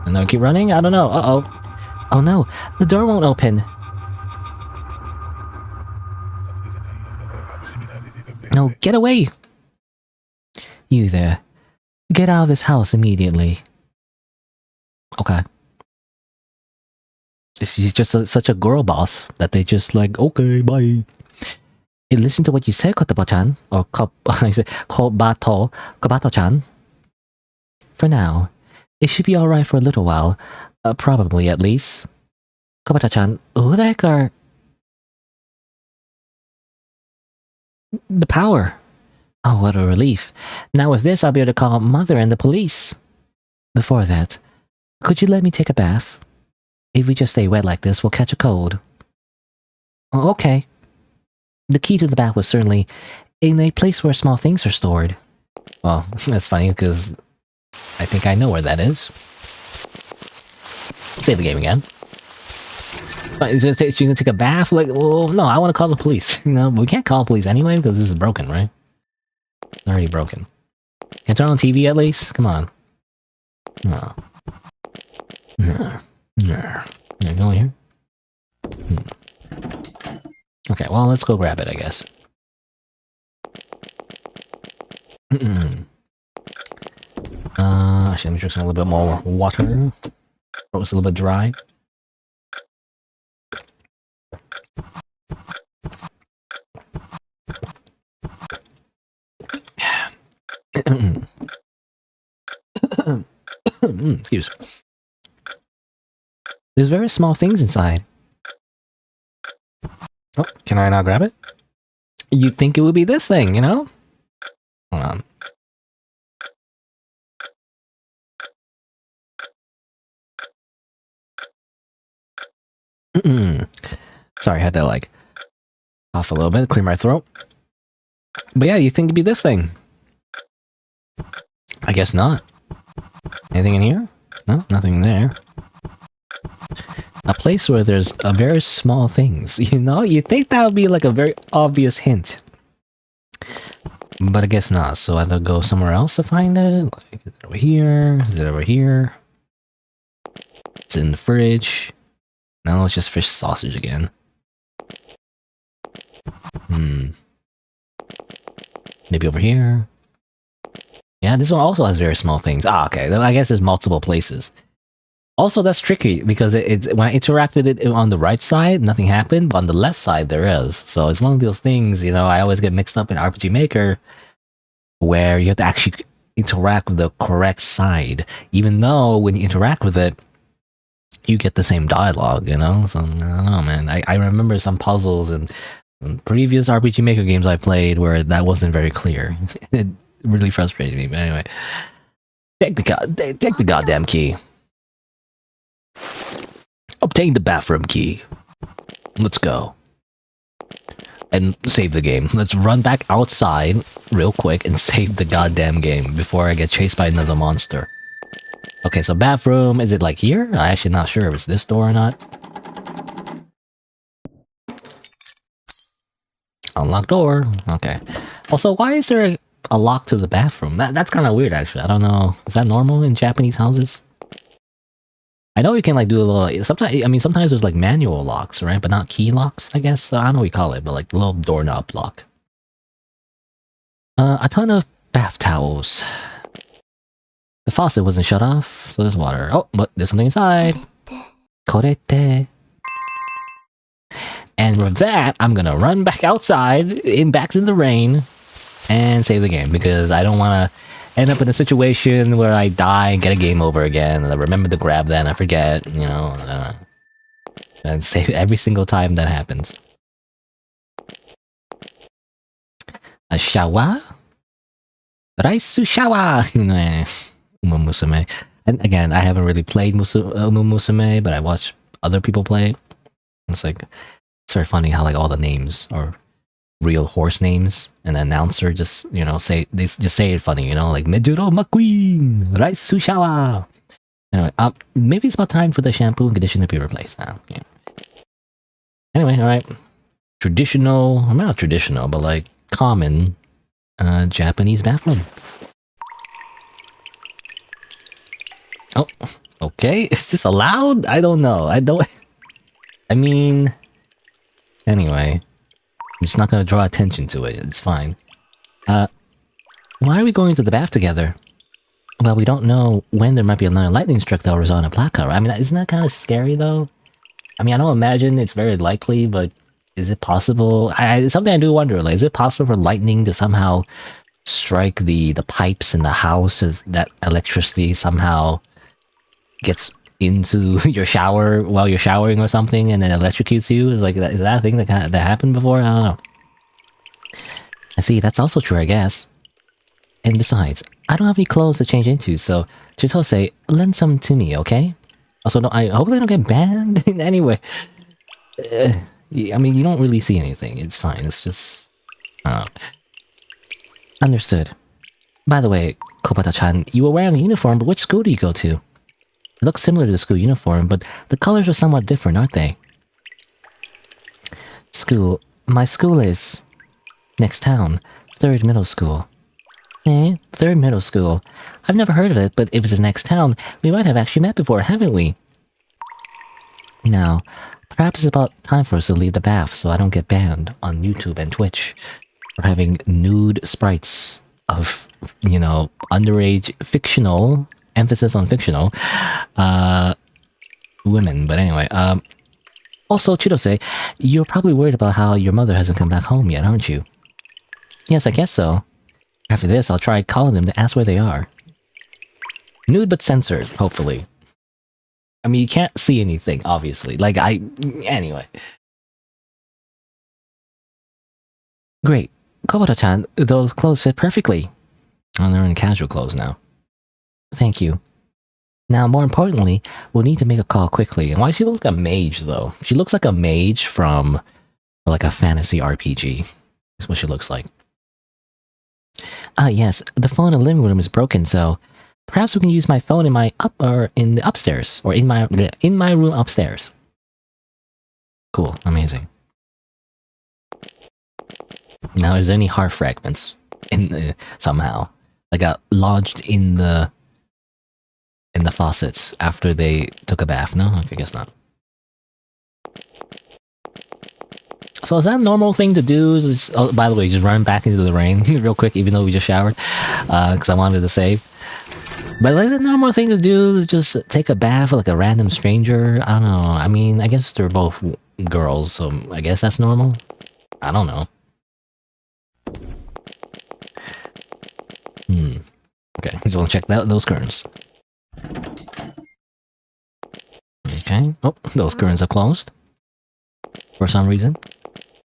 And then keep running? I don't know. Uh-oh. Oh no, the door won't open. No, get away! You there. Get out of this house immediately. Okay. She's just such a girl boss that they just like, okay, bye. Hey, listen to what you said, Kotobo-chan. Or I said Kobato-chan. For now, it should be alright for a little while. Probably, at least. Kobato-chan, who the heck are... The power. Oh, what a relief. Now with this, I'll be able to call Mother and the police. Before that, could you let me take a bath? If we just stay wet like this, we'll catch a cold. Oh, okay. The key to the bath was certainly in a place where small things are stored. Well, that's funny because I think I know where that is. Save the game again. She's gonna take a bath? Like, well, no, I want to call the police. You know, we can't call the police anyway because this is broken, right? It's already broken. Can I turn on TV at least? Come on. No. No. No. Yeah, go in here. Okay, well, let's go grab it, I guess. Actually, let me drink a little bit more water. Throat's a little bit dry. Excuse. There's very small things inside. Oh, can I now grab it? You'd think it would be this thing, you know? Hold on. Sorry, I had to like cough a little bit, clear my throat. But yeah, you think it'd be this thing? I guess not. Anything in here? No, nothing there. A place where there's a very small things, you know? You'd think that would be like a very obvious hint. But I guess not, so I had to go somewhere else to find it. Like, is it over here? Is it over here? It's in the fridge. No, it's just fish sausage again. Maybe over here? Yeah, this one also has very small things. Ah, okay, I guess there's multiple places. Also, that's tricky, because when I interacted it on the right side, nothing happened, but on the left side there is. So it's one of those things, you know, I always get mixed up in RPG Maker, where you have to actually interact with the correct side, even though when you interact with it, you get the same dialogue, you know? So, I don't know, man. I remember some puzzles and previous RPG Maker games I played where that wasn't very clear. It really frustrated me, but anyway. Take the goddamn key. Obtain the bathroom key. Let's go. And save the game. Let's run back outside real quick and save the goddamn game before I get chased by another monster. Okay, so bathroom, is it like here? I'm actually not sure if it's this door or not. Unlock door. Okay. Also, why is there a lock to the bathroom? That's kind of weird, actually. I don't know. Is that normal in Japanese houses? I know you can like do a little. Sometimes there's like manual locks, right? But not key locks, I guess. I don't know what you call it, but like the little doorknob lock. A ton of bath towels. The faucet wasn't shut off, so there's water. Oh, but there's something inside. Korete. And with that, I'm gonna run back outside, back in the rain, and save the game because I don't want to end up in a situation where I die and get a game over again, and I remember to grab that and I forget, you know, and save every single time that happens. A shower? Raisu shower! Musume. And again, I haven't really played Musume, but I watch other people play it. It's like, it's very funny how like all the names are real horse names, and the announcer just, you know, just say it funny, you know, like Mejuro McQueen, Raisu Shawa. Anyway, maybe it's about time for the shampoo and conditioner to be replaced. Yeah. Anyway, all right. Traditional, or not traditional, but like common Japanese bathroom. Oh, okay. Is this allowed? I don't know. I mean, anyway, I'm just not gonna draw attention to it. It's fine. Why are we going to the bath together? Well, we don't know when there might be another lightning strike that will result in a blackout. I mean, isn't that kind of scary, though? I mean, I don't imagine it's very likely, but is it possible? It's something I do wonder. Like, is it possible for lightning to somehow strike the pipes in the house as that electricity somehow gets into your shower while you're showering or something and then electrocutes you? Is that a thing that happened before? I don't know. I see, that's also true, I guess. And besides, I don't have any clothes to change into, so Chitose, lend some to me, okay? Also, no, I hope they don't get banned in any way. I mean, you don't really see anything. It's fine. It's just... Understood. By the way, Kobata-chan, you were wearing a uniform, but which school do you go to? It looks similar to the school uniform, but the colors are somewhat different, aren't they? School. My school is... next town. 3rd middle school. Eh? 3rd middle school. I've never heard of it, but if it's the next town, we might have actually met before, haven't we? Now, perhaps it's about time for us to leave the bath so I don't get banned on YouTube and Twitch for having nude sprites of, you know, underage fictional, emphasis on fictional, women. But anyway, also, Chitose, you're probably worried about how your mother hasn't come back home yet, aren't you? Yes, I guess so. After this, I'll try calling them to ask where they are. Nude but censored, hopefully. I mean, you can't see anything, obviously. Anyway. Great. Kobata-chan, those clothes fit perfectly. Oh, they're in casual clothes now. Thank you. Now, more importantly, we'll need to make a call quickly. And why does she look like a mage, though? She looks like a mage from, like, a fantasy RPG. That's what she looks like. Ah, yes, the phone in the living room is broken, so perhaps we can use my phone in in the upstairs, or in my room upstairs. Cool, amazing. Now, is there any heart fragments somehow, lodged in the faucets after they took a bath? No, okay, I guess not. So is that a normal thing to do? Oh, by the way, just run back into the rain real quick, even though we just showered, because I wanted to save. But is it a normal thing to do to just take a bath with like a random stranger? I don't know. I mean, I guess they're both girls, so I guess that's normal. I don't know. Okay, just want to check those curtains. Okay. Oh, those curtains are closed for some reason.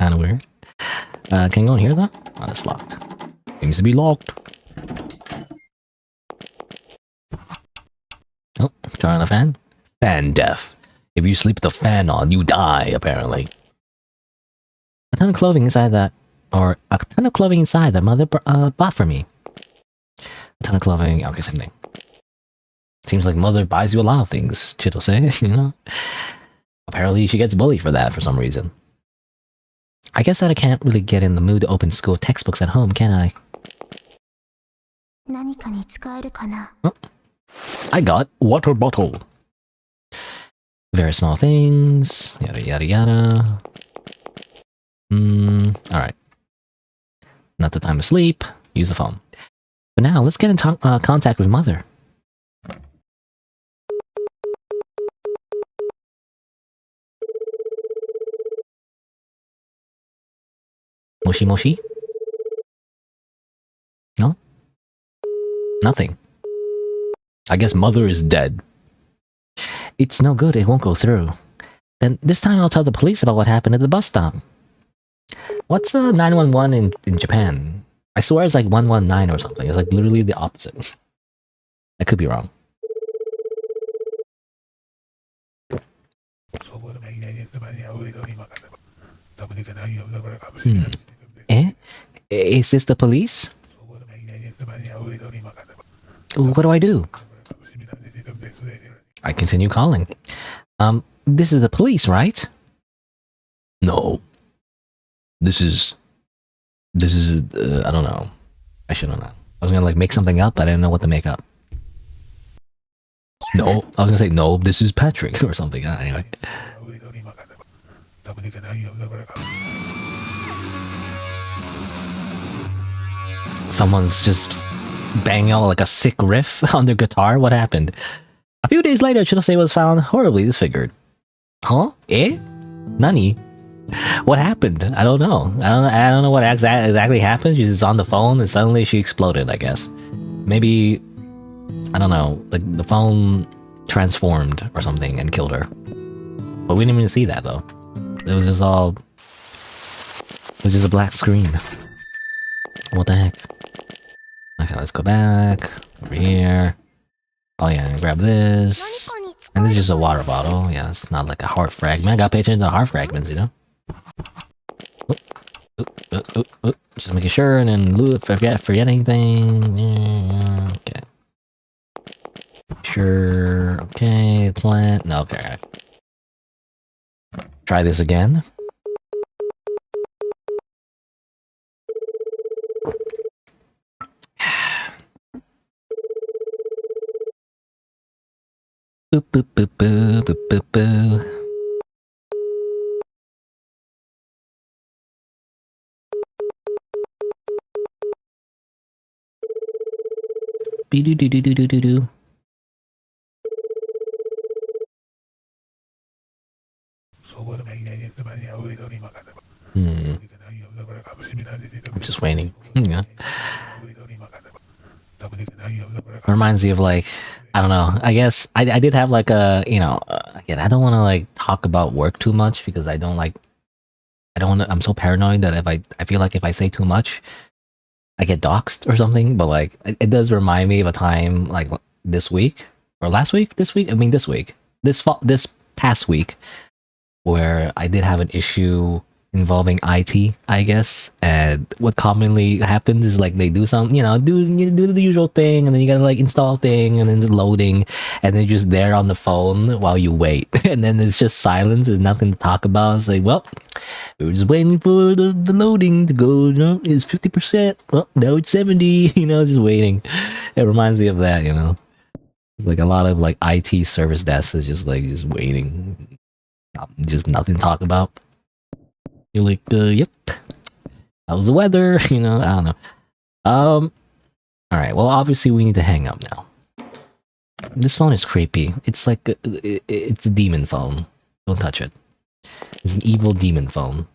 Kind of weird. Can you go in here though? Oh, that's locked. Seems to be locked. Oh, turn on the fan. Fan deaf. If you sleep with the fan on, you die, apparently. A ton of clothing inside that mother bought for me. A ton of clothing, okay, same thing. Seems like mother buys you a lot of things, Chitose, you know? Apparently she gets bullied for that for some reason. I guess that I can't really get in the mood to open school textbooks at home, can I? Oh, I got water bottle. Very small things, yada yada yada. Alright. Not the time to sleep, use the phone. But now, let's get in contact with mother. Moshi moshi? No? Nothing. I guess mother is dead. It's no good, it won't go through. Then this time I'll tell the police about what happened at the bus stop. What's 911 in Japan? I swear it's like 119 or something. It's like literally the opposite. I could be wrong. Eh? Is this the police? What do I do? I continue calling. This is the police, right? No. This is, I don't know. I shouldn't know. I was gonna like make something up, but I didn't know what to make up. No, I was gonna say, no, this is Patrick or something. Anyway. Someone's just banging out like a sick riff on their guitar. What happened? A few days later, Chitose was found horribly disfigured. Huh? Eh? Nani? What happened? I don't know. I don't know what exactly happened. She's on the phone and suddenly she exploded, I guess. Maybe, I don't know, like the phone transformed or something and killed her. But we didn't even see that though. It was just a black screen. What the heck? Okay, let's go back. Over here. Oh yeah, and grab this. And this is just a water bottle. Yeah, it's not like a heart fragment. I gotta pay attention to heart fragments, you know? Just making sure, and then forget anything. Yeah, okay. Sure. Okay. Plant. No. Okay. Try this again. Boop boop boop boop boop boop boop. Be do do do do do do do. I'm just waiting. Yeah. Reminds me of like, I don't know. I guess I did have like a, you know, again, I don't want to like talk about work too much because I don't want to, I'm so paranoid that if I feel like if I say too much, I get doxxed or something. But like, it does remind me of a time like this week or last week, this week. I mean, this week, this past week, where I did have an issue involving IT, I guess. And what commonly happens is like they do some, you know, do the usual thing, and then you gotta like install thing, and then it's loading, and then you're just there on the phone while you wait, and then it's just silence. There's nothing to talk about. It's like, well, we were just waiting for the loading to go. You know, it's 50%. Well, now it's 70. You know, just waiting. It reminds me of that. You know, like a lot of like IT service desks is just like just waiting, just nothing to talk about. You're like, yep, how's the weather? You know, I don't know. All right. Well, obviously we need to hang up now. This phone is creepy. It's like it's a demon phone. Don't touch it. It's an evil demon phone.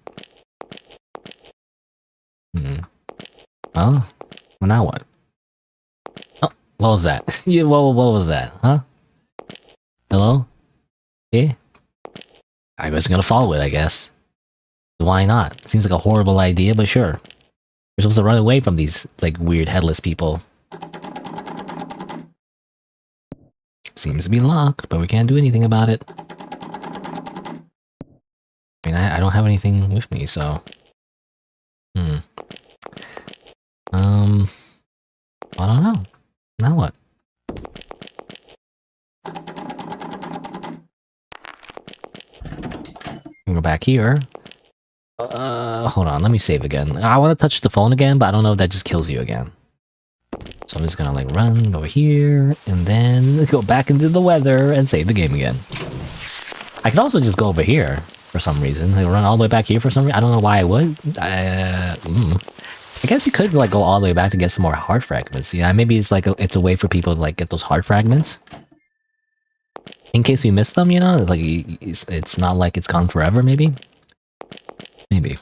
Oh, well now what? Oh, what was that? Yeah, what was that? Huh? Hello? Eh? I was gonna follow it, I guess. Why not? Seems like a horrible idea, but sure. We're supposed to run away from these, like, weird headless people. Seems to be locked, but we can't do anything about it. I mean, I don't have anything with me, so... I don't know. Now what? We go back here. Hold on, let me save again. I want to touch the phone again, but I don't know if that just kills you again. So I'm just gonna like run over here, and then go back into the weather and save the game again. I could also just go over here for some reason. Like run all the way back here for some reason. I don't know why I would. I guess you could like go all the way back to get some more heart fragments. Yeah, maybe it's like it's a way for people to like get those heart fragments. In case you miss them, you know, like it's not like it's gone forever, maybe. Maybe.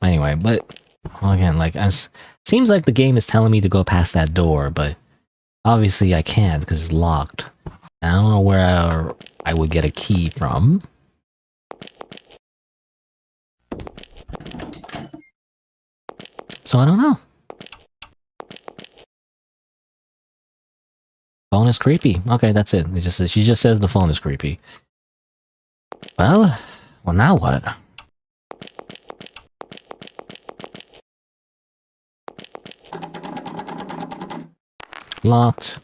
Anyway, but well, again, like, seems like the game is telling me to go past that door, but obviously I can't because it's locked. And I don't know where I would get a key from. So I don't know. Phone is creepy. Okay, that's it. She just says the phone is creepy. Well, now what? Locked.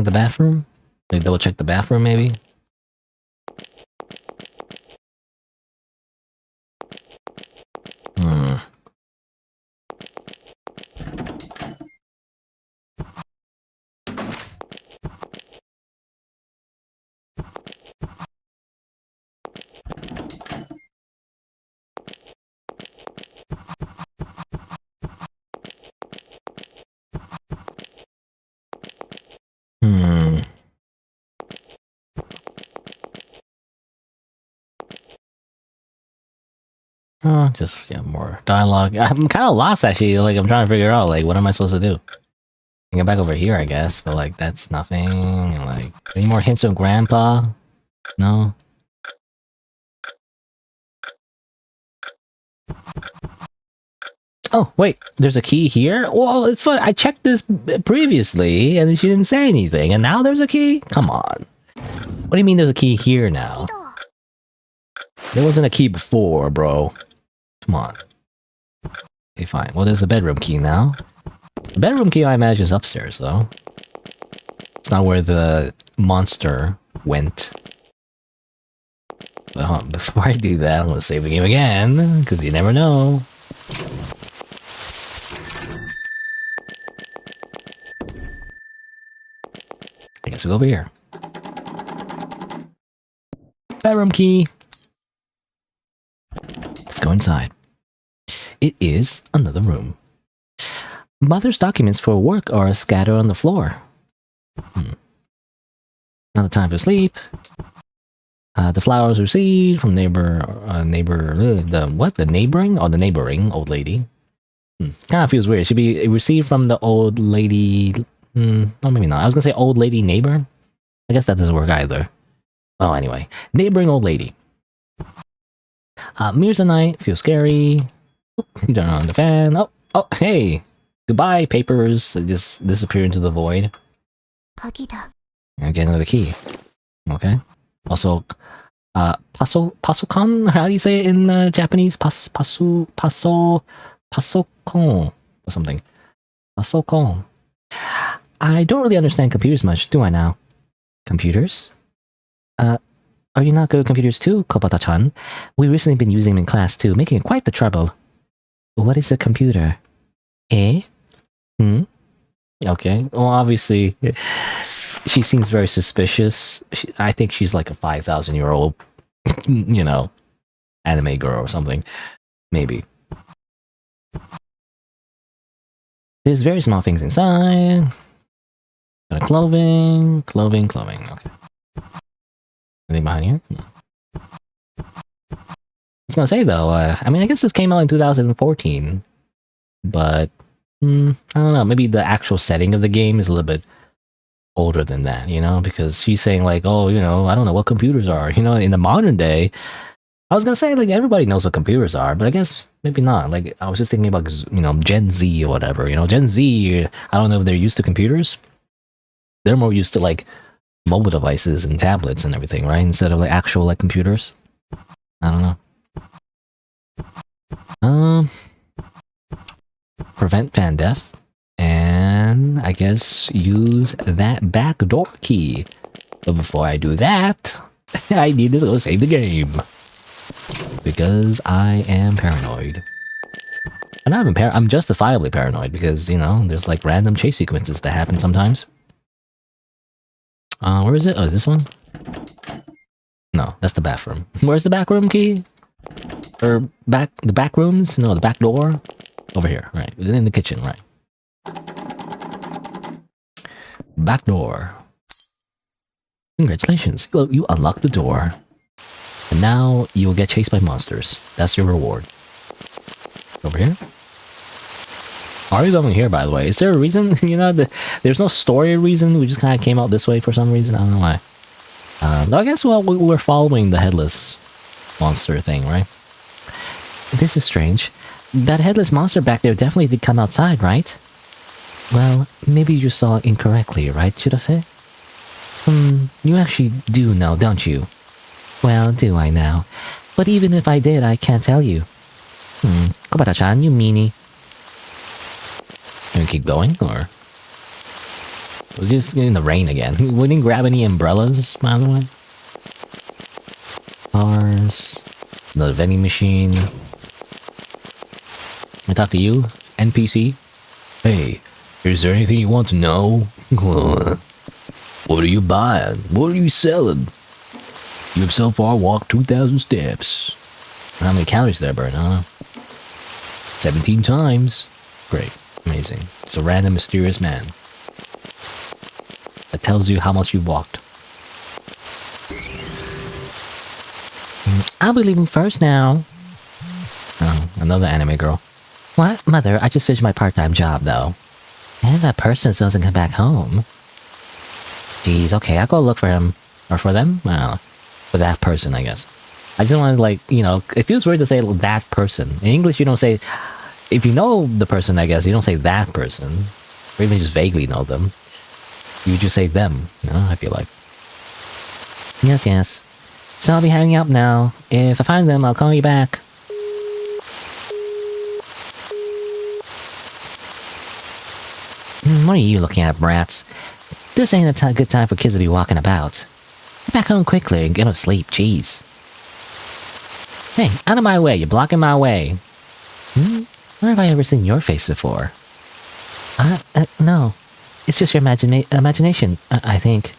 the bathroom? Like double check the bathroom, maybe? Hmm. Hmm. Oh, just more dialogue. I'm kind of lost actually. Like I'm trying to figure out like what am I supposed to do? I get back over here, I guess, but like that's nothing. Like any more hints of Grandpa? No. Oh wait, there's a key here. Well, it's fun. I checked this previously, and she didn't say anything, and now there's a key. Come on. What do you mean there's a key here now? There wasn't a key before, bro. Come on. Okay, fine. Well, there's a bedroom key now. The bedroom key, I imagine, is upstairs, though. It's not where the monster went. But before I do that, I'm gonna save the game again, because you never know. I guess we'll go over here. Bedroom key. Let's go inside. It is another room. Mother's documents for work are scattered on the floor. Not the time for sleep. The flowers received from the neighboring? Oh, the neighboring old lady. Kind of feels weird. It should be received from the old lady. Oh, maybe not. I was gonna say old lady neighbor. I guess that doesn't work either. Oh, anyway, neighboring old lady. Mirrors at night feel scary. Turn on the fan. Oh, hey. Goodbye, papers. They just disappear into the void. I get another key. Okay. Also, pasokon? How do you say it in Japanese? Pasokon or something. Pasokon. I don't really understand computers much, do I now? Computers? Are you not good at computers too, Kobata-chan? We've recently been using them in class too, making it quite the trouble. What is a computer? Eh? Okay. Well, obviously, she seems very suspicious. I think she's like a 5,000-year-old, you know, anime girl or something. Maybe. There's very small things inside. Clothing. Okay. Anything behind here? No. I was gonna say though, I mean, I guess this came out in 2014, but I don't know. Maybe the actual setting of the game is a little bit older than that, you know? Because she's saying like, oh, you know, I don't know what computers are. You know, in the modern day, I was gonna say like everybody knows what computers are, but I guess maybe not. Like I was just thinking about, you know, Gen Z or whatever. You know, Gen Z. I don't know if they're used to computers. They're more used to like mobile devices and tablets and everything, right? Instead of like actual like computers. I don't know. Prevent fan death, and I guess use that backdoor key. But before I do that, I need to go save the game because I am paranoid. I'm not even I'm justifiably paranoid because, you know, there's like random chase sequences that happen sometimes. Where is it? Oh, is this one? No, that's the bathroom. Where's the back room key? Or the back rooms? No, the back door? Over here, right. In the kitchen, right. Back door. Congratulations, you unlocked the door. And now you will get chased by monsters. That's your reward. Over here? Are you going here, by the way? Is there a reason? You know, there's no story reason. We just kind of came out this way for some reason. I don't know why. I guess, well, we're following the headless monster thing, right? This is strange. That headless monster back there definitely did come outside, right? Well, maybe you saw incorrectly, right, Shirase? You actually do know, don't you? Well, do I now? But even if I did, I can't tell you. Kobata-chan, you meanie. Can we keep going, or? We're just in the rain again. We didn't grab any umbrellas, by the way. Cars. The vending machine. I talk to you, NPC. Hey, is there anything you want to know? What are you buying? What are you selling? You have so far walked 2,000 steps. How many calories did I burn, huh? 17 times. Great. Amazing. It's a random mysterious man. That tells you how much you've walked. I'll be leaving first now. Oh, another anime girl. What? Mother, I just finished my part-time job, though. And that person still doesn't come back home. Jeez, okay, I'll go look for him. Or for them? I don't know. For that person, I guess. I just want to, like, you know, it feels weird to say that person. In English, you don't say... If you know the person, I guess, you don't say that person. Or even just vaguely know them. You just say them, you know, I feel like. Yes, yes. So I'll be hanging up now. If I find them, I'll call you back. What are you looking at, brats? This ain't a good time for kids to be walking about. Get back home quickly and get to sleep, jeez. Hey, out of my way, you're blocking my way. Where have I ever seen your face before? No. It's just your imagination, I think.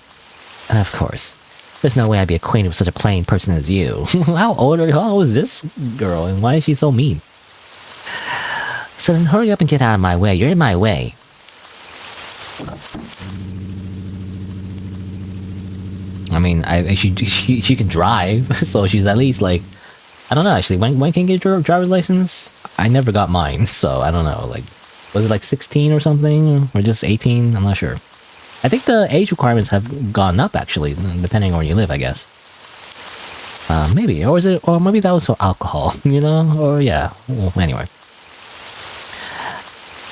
Of course. There's no way I'd be acquainted with such a plain person as you. How old is this girl, and why is she so mean? So then hurry up and get out of my way. You're in my way. I mean, she can drive, so she's at least like... I don't know, actually. When can you get your driver's license? I never got mine, so I don't know. Like, was it like 16 or something? Or just 18? I'm not sure. I think the age requirements have gone up, actually, depending on where you live, I guess. Maybe. Or maybe that was for alcohol, you know? Or, yeah. Well, anyway.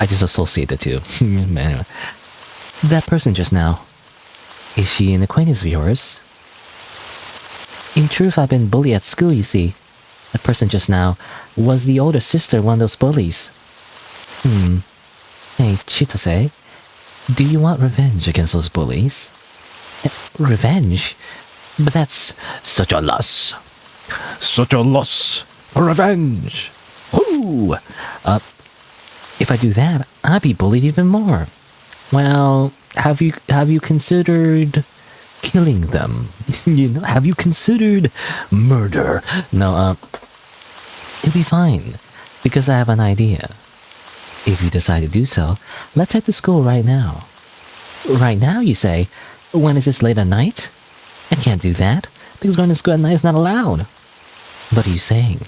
I just associate the two. Anyway. That person just now. Is she an acquaintance of yours? In truth, I've been bullied at school, you see. That person just now was the older sister of one of those bullies. Hey, Chitose, do you want revenge against those bullies? Revenge? But that's such a lust. Such a lust for revenge. Whoo! If I do that, I'd be bullied even more. Well, have you considered killing them? You know, have you considered murder? No, it'll be fine, because I have an idea. If you decide to do so, let's head to school right now. Right now, you say? When is this, late at night? I can't do that, because going to school at night is not allowed. What are you saying?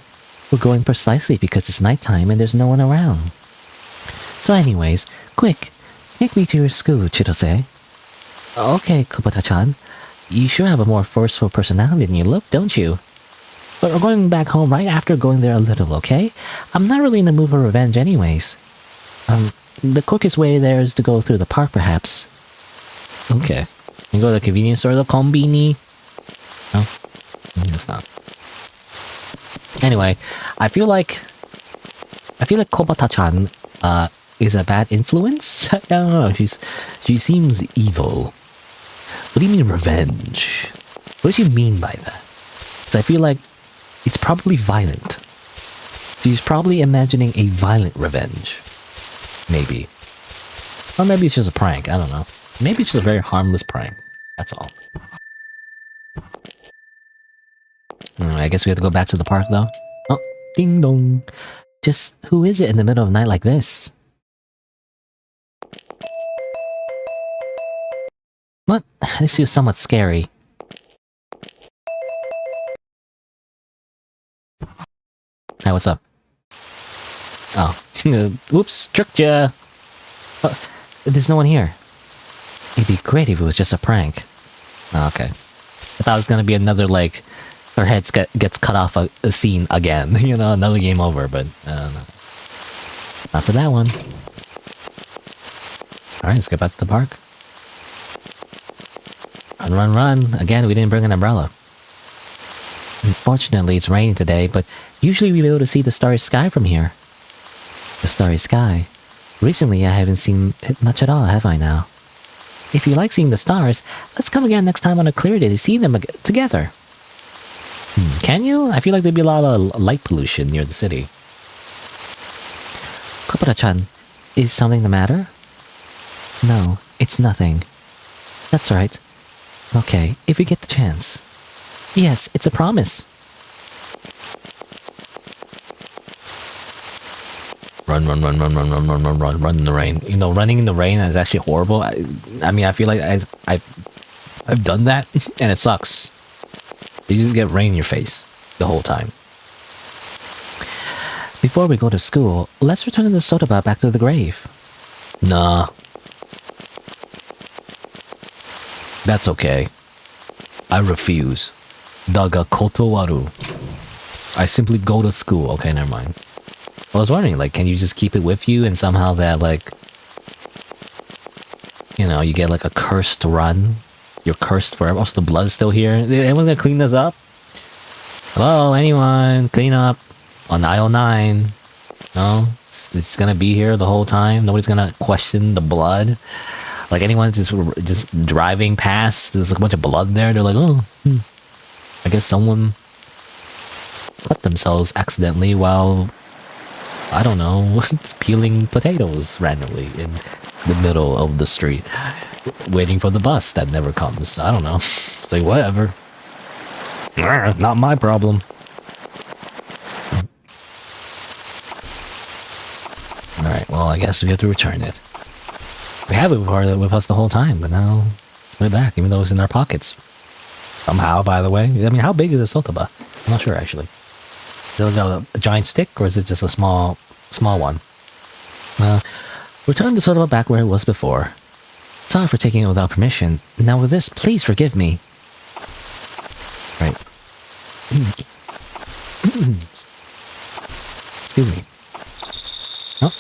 We're going precisely because it's nighttime and there's no one around. So anyways, quick, take me to your school, Chitose. Okay, Kubota-chan. You sure have a more forceful personality than you look, don't you? But we're going back home right after going there a little, okay? I'm not really in the mood for revenge anyways. The quickest way there is to go through the park, perhaps. Okay. You go to the convenience store, the kombini. No? It's not. Anyway, I feel like Kubota-chan, is a bad influence? I don't know, she seems evil. What do you mean revenge? What does she mean by that? Because I feel like it's probably violent. She's probably imagining a violent revenge. Maybe. Or maybe it's just a prank, I don't know. Maybe it's just a very harmless prank. That's all. I guess we have to go back to the park though. Oh, ding dong. Just who is it in the middle of the night like this? What? This feels somewhat scary. Hey, what's up? Oh. Whoops, tricked ya! Oh, there's no one here. It'd be great if it was just a prank. Oh, okay. I thought it was gonna be another, like, her head gets cut off a scene again. You know, another game over, but, no. Not for that one. Alright, let's get back to the park. Run, run, run. Again, we didn't bring an umbrella. Unfortunately, it's raining today, but usually we'd be able to see the starry sky from here. The starry sky? Recently, I haven't seen it much at all, have I now? If you like seeing the stars, let's come again next time on a clear day to see them together. Can you? I feel like there'd be a lot of light pollution near the city. Kopara-chan, is something the matter? No, it's nothing. That's right. Okay, if we get the chance. Yes, it's a promise. Run in the rain. You know, running in the rain is actually horrible. I mean, I feel like I've done that, and it sucks. You just get rain in your face the whole time. Before we go to school, let's return the sotoba back to the grave. Nah. That's okay. I refuse. Daga kotowaru. I simply go to school. Okay, never mind. I was wondering, like, can you just keep it with you and somehow that, like, you know, you get like a cursed run? You're cursed forever. Also, the blood's still here. Anyone gonna clean this up? Hello, anyone? Clean up on aisle 9. No? It's gonna be here the whole time. Nobody's gonna question the blood. Like, anyone just driving past, there's like a bunch of blood there. They're like, oh, I guess someone cut themselves accidentally while, I don't know, peeling potatoes randomly in the middle of the street, waiting for the bus that never comes. I don't know. It's like, whatever. Not my problem. Alright, well, I guess we have to return it. We have it with us the whole time, but now we're back, even though it's in our pockets. Somehow, by the way. I mean, how big is a sotoba? I'm not sure, actually. Is it a giant stick, or is it just a small one? Return the sotoba back where it was before. Sorry for taking it without permission. Now with this, please forgive me. Right. Excuse me. Oh.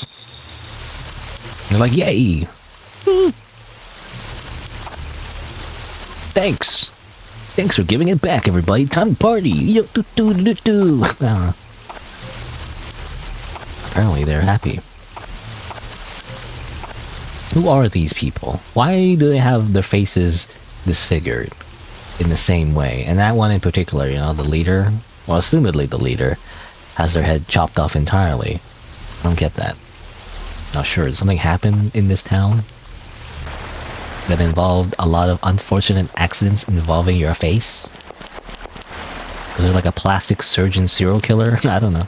They're like, yay! Thanks! Thanks for giving it back, everybody. Time to party! Yo, do. Apparently they're happy. Who are these people? Why do they have their faces disfigured in the same way? And that one in particular, you know, the leader, well, assumedly the leader, has their head chopped off entirely. I don't get that. Not sure. Did something happen in this town that involved a lot of unfortunate accidents involving your face? Was there like a plastic surgeon serial killer? I don't know.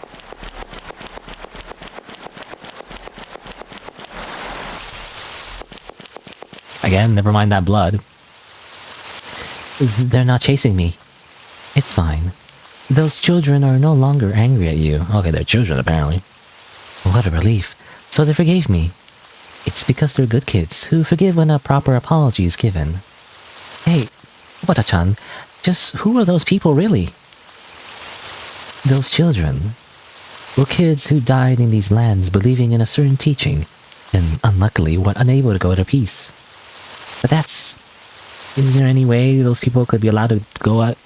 Again, never mind that blood. They're not chasing me. It's fine. Those children are no longer angry at you. Okay, they're children, apparently. What a relief. So they forgave me. It's because they're good kids who forgive when a proper apology is given. Hey, Wata-chan, just who are those people really? Those children were kids who died in these lands believing in a certain teaching, and unluckily were unable to go to peace. But that's... Is there any way those people could be allowed to go out...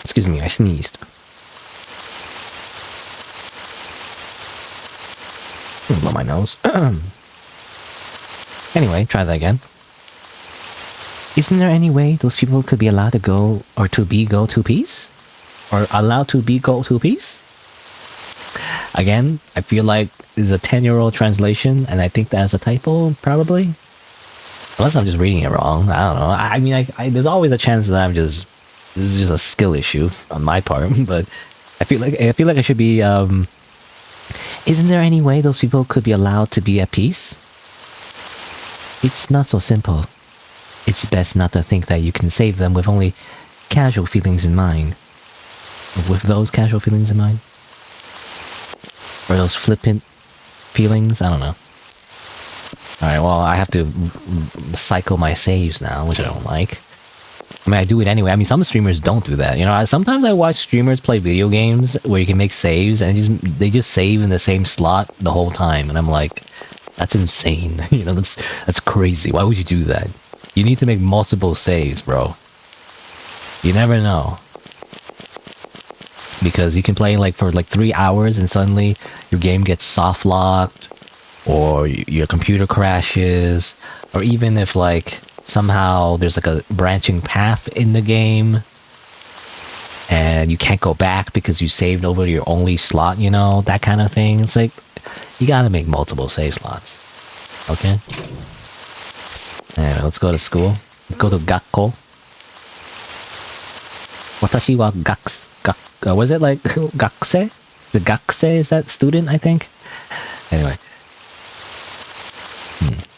Excuse me, I sneezed. Blow my nose. Anyway, try that again. Isn't there any way those people could be allowed to go, or to be go to peace? Or allowed to be go to peace? Again, I feel like this is a 10-year-old translation, and I think that's a typo, probably. Unless I'm just reading it wrong. I don't know. I mean, there's always a chance that this is just a skill issue on my part, but I feel like I should be, isn't there any way those people could be allowed to be at peace? It's not so simple. It's best not to think that you can save them with only casual feelings in mind. With those casual feelings in mind? Or those flippant feelings? I don't know. Alright, well, I have to cycle my saves now, which I don't like. I mean, I do it anyway. I mean, some streamers don't do that. You know, sometimes I watch streamers play video games where you can make saves and they just save in the same slot the whole time. And I'm like, that's insane. You know, that's crazy. Why would you do that? You need to make multiple saves, bro. You never know. because you can play like for like 3 hours and suddenly your game gets soft locked, or your computer crashes, or even if like somehow there's like a branching path in the game and you can't go back because you saved over your only slot, you know, that kind of thing. It's like you gotta make multiple save slots. Okay? Anyway, let's go to school. Let's go to Gakko. Watashi wa was it like Gakse? The Gakse is that student, I think? Anyway.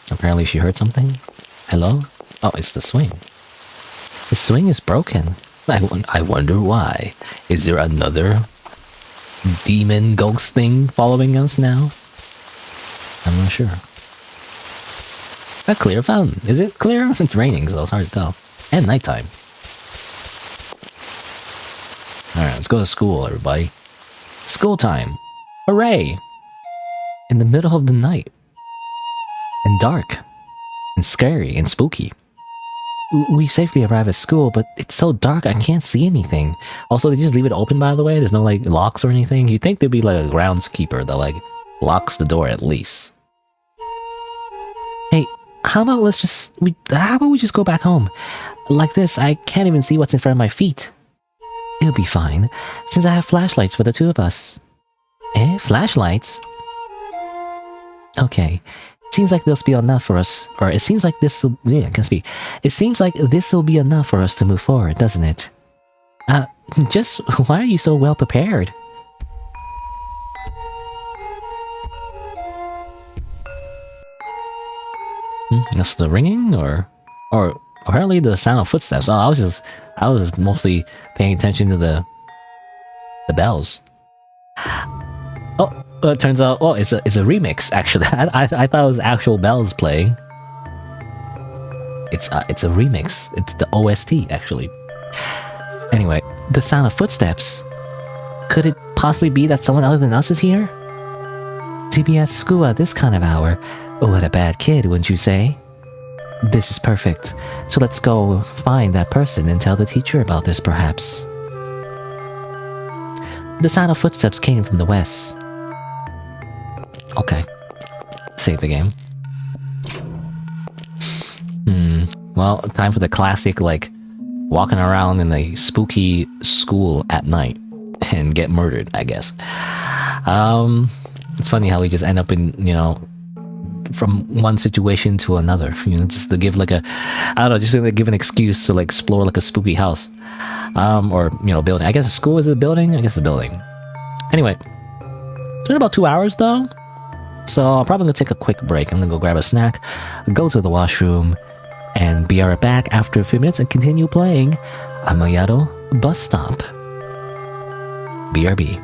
Apparently she heard something. Hello? Oh, it's the swing. The swing is broken. I wonder why. Is there another demon ghost thing following us now? I'm not sure. A clear fountain. Is it clear? It's raining, so it's hard to tell. And nighttime. Alright, let's go to school, everybody. School time. Hooray! In the middle of the night. And dark. And scary and spooky. We safely arrive at school, but it's so dark I can't see anything. Also, they just leave it open, by the way. There's no like locks or anything. You'd think there'd be like a groundskeeper that like locks the door at least. Hey, how about we just go back home? Like this, I can't even see what's in front of my feet. It'll be fine, since I have flashlights for the two of us. Eh? Flashlights? Okay. Seems like this will be enough for us, or it seems like this will... Yeah, I can speak. It seems like this will be enough for us to move forward, doesn't it? Just why are you so well prepared? That's the ringing, or apparently the sound of footsteps. Oh, I was mostly paying attention to the bells. Oh, it turns out, oh, it's a remix actually. I thought it was actual bells playing. It's a remix. It's the OST actually. Anyway, the sound of footsteps. Could it possibly be that someone other than us is here? To be at school at this kind of hour. What a bad kid, wouldn't you say? This is perfect. So let's go find that person and tell the teacher about this, perhaps. The sound of footsteps came from the west. Okay. Save the game. Well, time for the classic, like, walking around in a spooky school at night and get murdered, I guess. It's funny how we just end up in, you know, from one situation to another, you know, just to give like a, I don't know, just to give an excuse to like explore like a spooky house. Or, you know, building. I guess a school is a building? I guess a building. Anyway, it's been about 2 hours though. So I'm probably gonna take a quick break. I'm gonna go grab a snack, go to the washroom, and be right back after a few minutes and continue playing Amayado Bus Stop. BRB.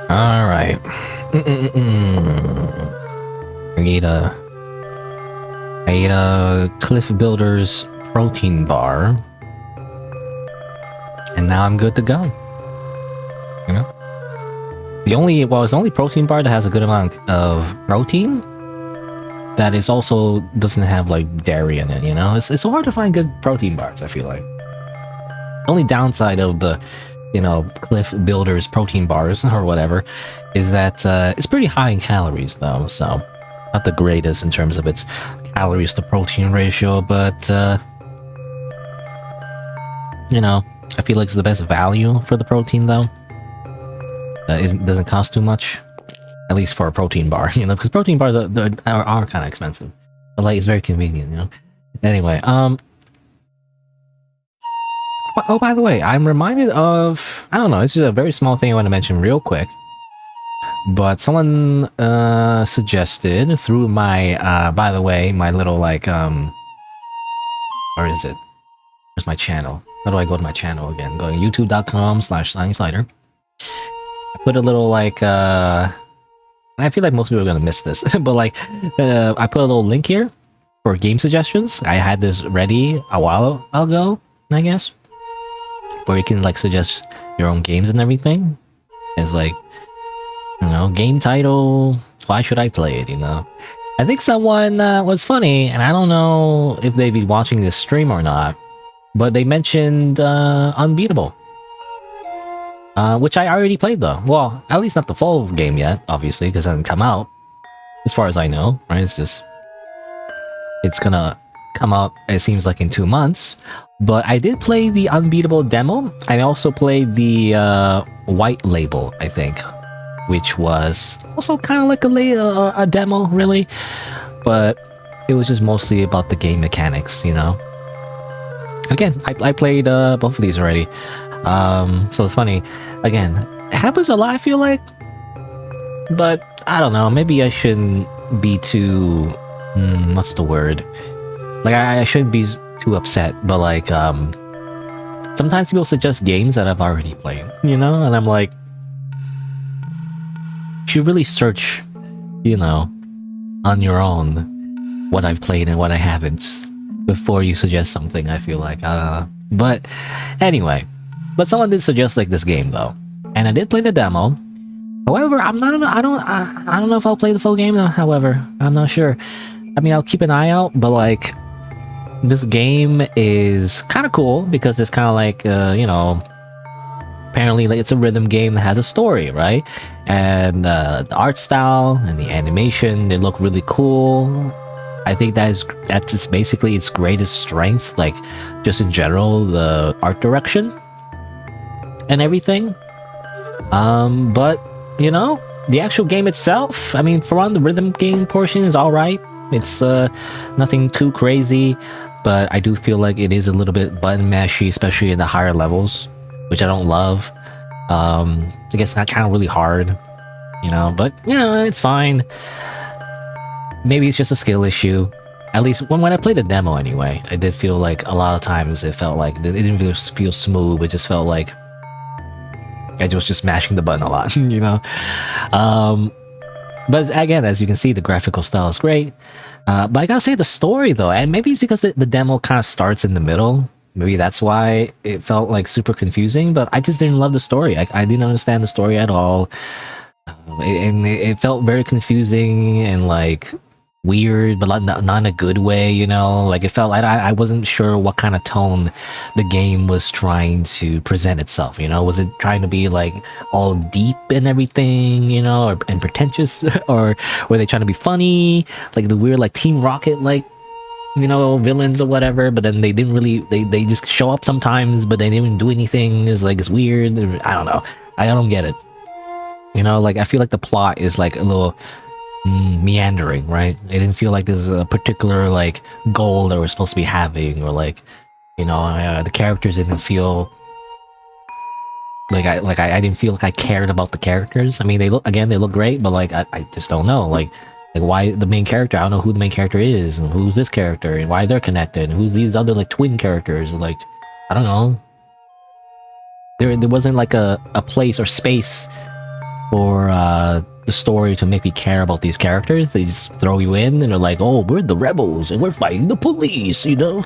All right. I ate a Cliff Builders protein bar, and now I'm good to go. You know, it's the only protein bar that has a good amount of protein that is also doesn't have like dairy in it. You know, it's so hard to find good protein bars. I feel like the only downside of the Cliff Builders protein bars or whatever is that it's pretty high in calories though, so not the greatest in terms of its calories to protein ratio, but I feel like it's the best value for the protein though. Doesn't cost too much, at least for a protein bar, because protein bars are kind of expensive, but like it's very convenient, Anyway, oh, by the way, I'm reminded of, I don't know, it's just a very small thing I want to mention real quick, but someone suggested through my, by the way, my little like, where is it? Where's my channel? How do I go to my channel again? Go to youtube.com/SighingSlider. I put a little like, I feel like most people are gonna miss this, but like, I put a little link here for game suggestions. I had this ready a while ago, I guess, where you can like suggest your own games and everything. It's like, game title, why should I play it, I think someone was funny, and I don't know if they'd be watching this stream or not, but they mentioned Unbeatable. Which I already played though. Well, at least not the full game yet, obviously, because it hasn't come out. As far as I know, right? It's gonna come out, it seems like, in 2 months. But I did play the Unbeatable demo. I also played the White Label, I think, which was also kind of like a demo, really. But it was just mostly about the game mechanics, Again, I played both of these already. So it's funny. Again, it happens a lot, I feel like. But I don't know, maybe I shouldn't be too... what's the word? Like, I shouldn't be too upset, but like, sometimes people suggest games that I've already played, And I'm like... You should really search, on your own what I've played and what I haven't before you suggest something, I feel like. But anyway... But someone did suggest like this game though, and I did play the demo. However, I don't know if I'll play the full game though. However, I'm not sure. I mean, I'll keep an eye out, but like, this game is kind of cool because it's kind of like, apparently like, it's a rhythm game that has a story, right? And the art style and the animation, they look really cool. I think that's just basically its greatest strength, like just in general, the art direction and everything. But the actual game itself, I mean, for one, the rhythm game portion is all right. It's nothing too crazy, but I do feel like it is a little bit button mashy, especially in the higher levels, which I don't love. I guess it's kind of really hard, but it's fine. Maybe it's just a skill issue. At least when I played the demo anyway, I did feel like a lot of times it felt like it didn't really feel smooth. It just felt like I was just mashing the button a lot, But again, as you can see, the graphical style is great. But I gotta say, the story though, and maybe it's because the demo kind of starts in the middle. Maybe that's why it felt like super confusing, but I just didn't love the story. I didn't understand the story at all. And it felt very confusing and like weird, but not in a good way, like it felt like I wasn't sure what kind of tone the game was trying to present itself. Was it trying to be like all deep and everything, and pretentious, or were they trying to be funny, like the weird like Team Rocket like villains or whatever? But then they didn't really, they just show up sometimes, but they didn't do anything. It's like, it's weird. I don't know, I don't get it. Like I feel like the plot is like a little meandering, right? It didn't feel like there's a particular like goal that we're supposed to be having, or like the characters didn't feel like I didn't feel like I cared about the characters. I mean, they look great, but like I just don't know, like why the main character, I don't know who the main character is, and who's this character, and why they're connected, and who's these other like twin characters. Like, I don't know, there wasn't like a place or space for the story to make me care about these characters. They just throw you in and they're like, oh, we're the rebels and we're fighting the police, you know?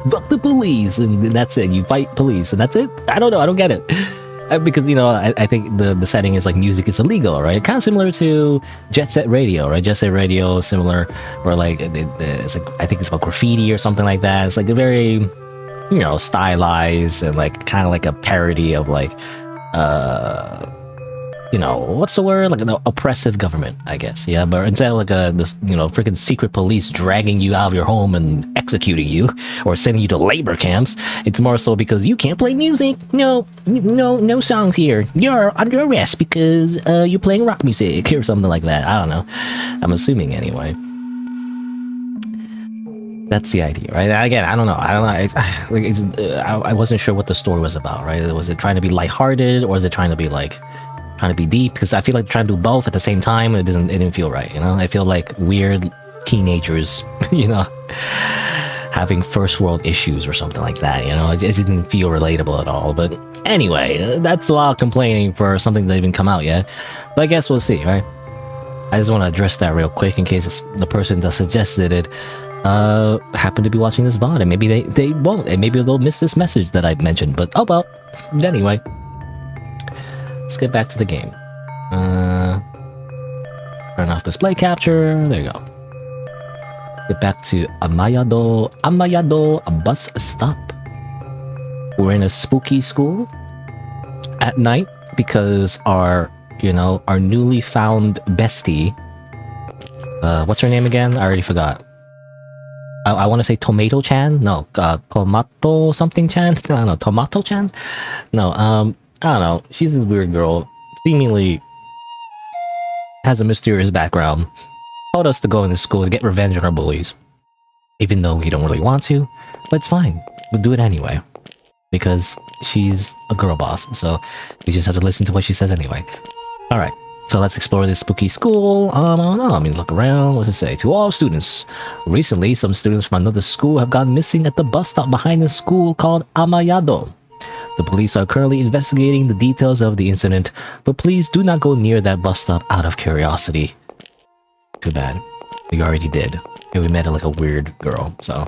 Fuck the police, and that's it. You fight police and that's it. I don't know, I don't get it. Because, you know, I think the setting is like music is illegal, right? Kind of similar to Jet Set Radio, right? Jet Set Radio, similar, where like it's like, I think it's about graffiti or something like that. It's like a very, you know, stylized and like kind of like a parody of like you know, what's the word, like an oppressive government, I guess. Yeah, but instead of like this, you know, freaking secret police dragging you out of your home and executing you or sending you to labor camps, it's more so because you can't play music. No songs here. You're under arrest because you're playing rock music or something like that. I don't know, I'm assuming anyway. That's the idea, right? Again, I don't know. I wasn't sure what the story was about, right? Was it trying to be lighthearted, or is it trying to be like trying to be deep? Because I feel like trying to do both at the same time, it didn't feel right, you know? I feel like weird teenagers, you know, having first world issues or something like that, you know? It didn't feel relatable at all. But anyway, that's a lot of complaining for something that didn't come out yet. But I guess we'll see, right? I just want to address that real quick in case the person that suggested it happen to be watching this VOD, and maybe they won't, and maybe they'll miss this message that I mentioned, but oh well. Anyway, let's get back to the game. Turn off display capture. There you go. Get back to Amayado Bus Stop. We're in a spooky school at night because our newly found bestie, what's her name again? I already forgot. I want to say Tomato-chan? No, Tomato something chan? I don't know, Tomato-chan? No, I don't know. She's a weird girl. Seemingly has a mysterious background. Told us to go into school to get revenge on our bullies. Even though we don't really want to. But it's fine. We'll do it anyway. Because she's a girl boss. So we just have to listen to what she says anyway. Alright. So let's explore this spooky school. I don't know. I mean, look around. What's it say? To all students. Recently, some students from another school have gone missing at the bus stop behind the school called Amayado. The police are currently investigating the details of the incident, but please do not go near that bus stop out of curiosity. Too bad. We already did. And we met like a weird girl, so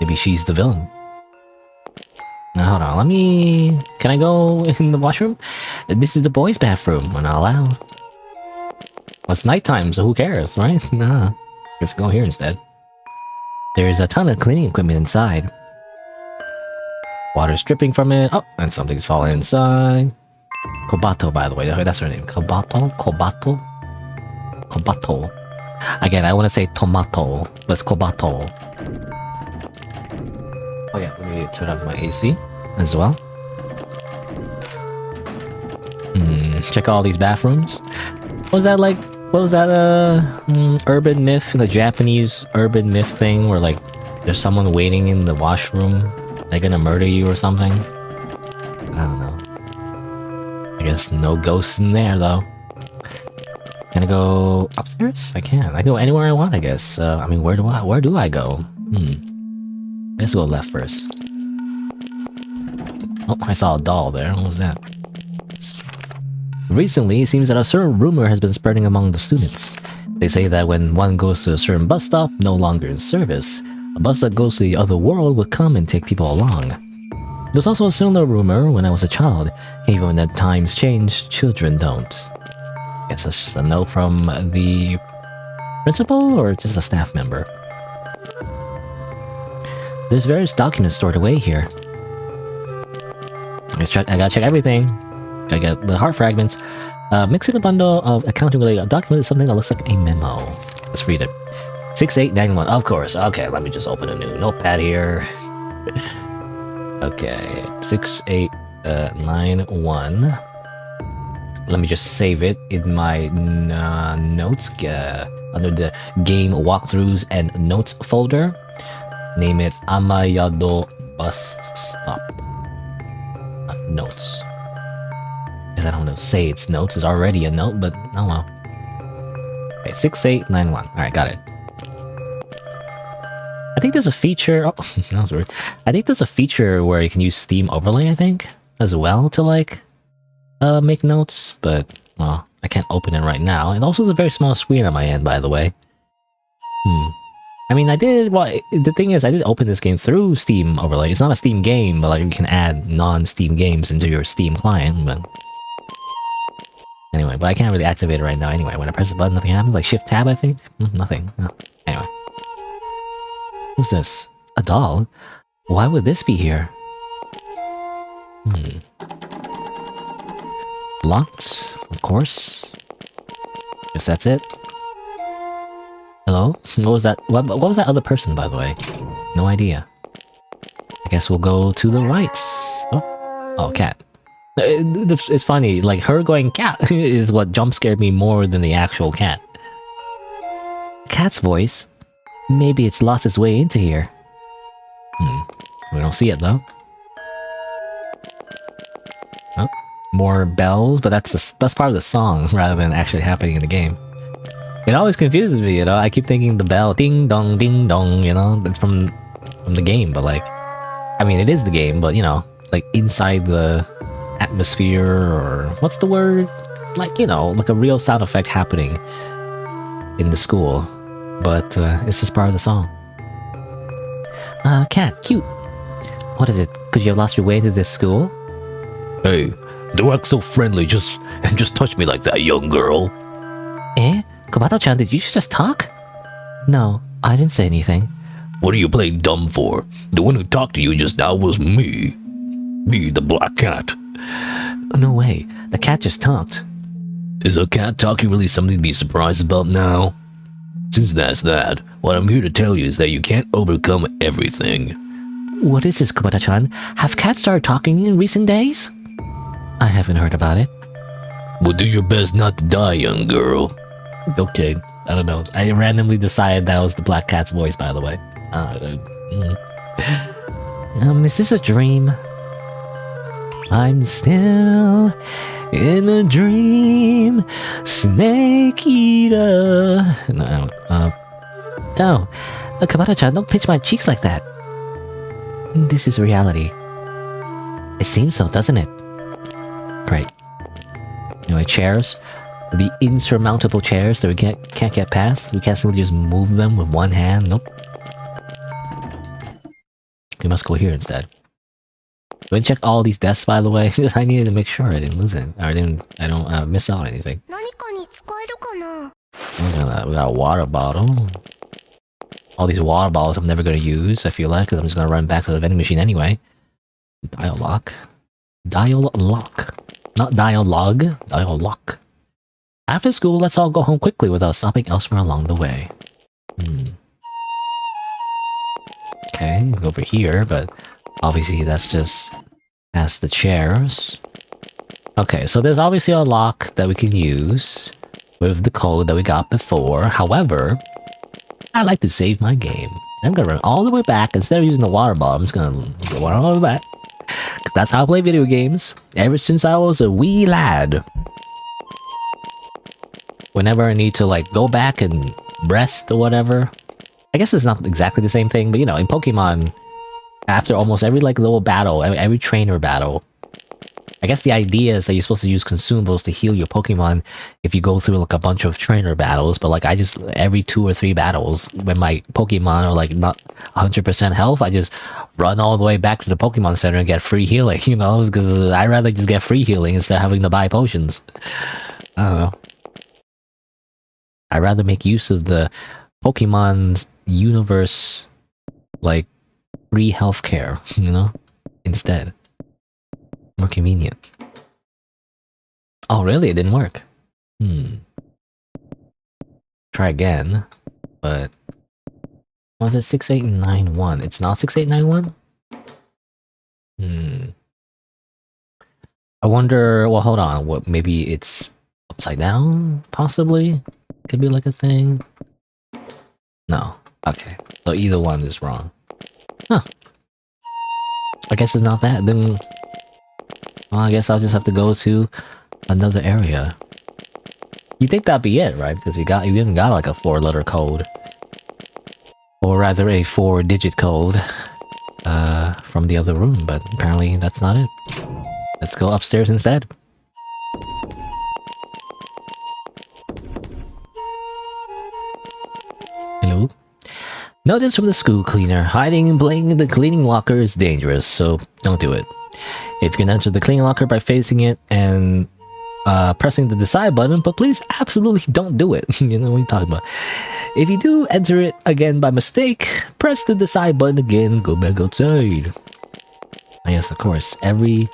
maybe she's the villain. Now, hold on, can I go in the washroom? This is the boys' bathroom. We're not allowed. Well, it's nighttime, so who cares, right? Nah. Let's go here instead. There's a ton of cleaning equipment inside. Water's dripping from it. Oh, and something's falling inside. Kobato, by the way. That's her name. Kobato? Again, I want to say tomato, but it's Kobato. Oh yeah, let me turn off my AC as well. Check all these bathrooms. What was that like? What was that urban myth? The Japanese urban myth thing where like there's someone waiting in the washroom. They're gonna murder you or something. I don't know. I guess no ghosts in there though. Can I go upstairs? I can. I can go anywhere I want, I guess. I mean, where do I go? Let's go left first. Oh, I saw a doll there. What was that? Recently, it seems that a certain rumor has been spreading among the students. They say that when one goes to a certain bus stop, no longer in service, a bus that goes to the other world would come and take people along. There's also a similar rumor when I was a child. Even when the times change, children don't. Guess that's just a note from the principal or just a staff member. There's various documents stored away here. I gotta check everything. I got the heart fragments. Mixing a bundle of accounting-related documents is something that looks like a memo. Let's read it. 6891. Of course. Okay, let me just open a new notepad here. Okay, 6891. Let me just save it in my notes under the game walkthroughs and notes folder. Name it Amayado Bus Stop. Notes. Because I don't know, say it's notes. It's already a note, but oh well. Okay, 6891. Alright, got it. I think there's a feature. Oh, that was weird. I think there's a feature where you can use Steam Overlay, I think, as well to like make notes, but well, I can't open it right now. And also, it's a very small screen on my end, by the way. I mean, I did. Well, the thing is, I did open this game through Steam Overlay. It's not a Steam game, but like you can add non-Steam games into your Steam client. But anyway, but I can't really activate it right now. Anyway, when I press the button, nothing happens. Like Shift Tab, I think. Nothing. No. Anyway, what's this? A doll? Why would this be here? Locked, of course. Guess that's it. Hello? What was that? What was that other person, by the way? No idea. I guess we'll go to the right. Oh, cat. It's funny, like her going cat is what jump scared me more than the actual cat. Cat's voice? Maybe it's lost its way into here. We don't see it though. Oh, more bells, but that's part of the song rather than actually happening in the game. It always confuses me, you know. I keep thinking the bell, ding dong, you know, it's from the game, but like, I mean, it is the game, but you know, like inside the atmosphere, or what's the word? Like, you know, like a real sound effect happening in the school, but it's just part of the song. Cat, cute. What is it? Could you have lost your way into this school? Hey, don't act so friendly, just touch me like that, young girl. Eh? Kobato-chan, did you just talk? No, I didn't say anything. What are you playing dumb for? The one who talked to you just now was me. Me, the black cat. No way, the cat just talked. Is a cat talking really something to be surprised about now? Since that's that, what I'm here to tell you is that you can't overcome everything. What is this, Kobato-chan? Have cats started talking in recent days? I haven't heard about it. Well, do your best not to die, young girl. Okay, I don't know. I randomly decided that was the black cat's voice, by the way. Is this a dream? I'm still in a dream, snake eater. No, I don't. No, Kobato-chan, don't pinch my cheeks like that. This is reality. It seems so, doesn't it? Great. Anyway, chairs. The insurmountable chairs that we can't get past. We can't simply just move them with one hand. Nope. We must go here instead. Go and check all these desks, by the way. I needed to make sure I didn't lose it. Or I don't miss out on anything. Look at that. We got a water bottle. All these water bottles I'm never going to use, I feel like, because I'm just going to run back to the vending machine anyway. Dial lock. Dial lock. Not dialogue. Dial lock. After school, let's all go home quickly without stopping elsewhere along the way. Okay, go over here, but obviously that's just past the chairs. Okay, so there's obviously a lock that we can use with the code that we got before. However, I like to save my game. I'm gonna run all the way back. Instead of using the water bottle, I'm just gonna go all the way back. 'Cause that's how I play video games ever since I was a wee lad. Whenever I need to like go back and rest or whatever. I guess it's not exactly the same thing, but you know, in Pokemon, after almost every like little battle, every trainer battle, I guess the idea is that you're supposed to use consumables to heal your Pokemon if you go through like a bunch of trainer battles, but like I just, every 2 or 3 battles, when my Pokemon are like not 100% health, I just run all the way back to the Pokemon Center and get free healing, you know, because I'd rather just get free healing instead of having to buy potions. I don't know. I'd rather make use of the Pokemon universe, like, free healthcare, you know, instead. More convenient. Oh, really? It didn't work. Try again, but... Was it 6891? It's not 6891? I wonder... Well, hold on. What? Maybe it's upside down, possibly? Could be like a thing. No. Okay. So either one is wrong. Huh. I guess it's not that. Then... Well, I guess I'll just have to go to another area. You'd think that'd be it, right? Because we even got like a 4-letter code. Or rather a 4-digit code from the other room, but apparently that's not it. Let's go upstairs instead. Notice from the school cleaner, hiding and playing in the cleaning locker is dangerous, so don't do it. If you can enter the cleaning locker by facing it and pressing the decide button, but please absolutely don't do it. You know what I'm talking about. If you do enter it again by mistake, press the decide button again and go back outside. And yes, of course, every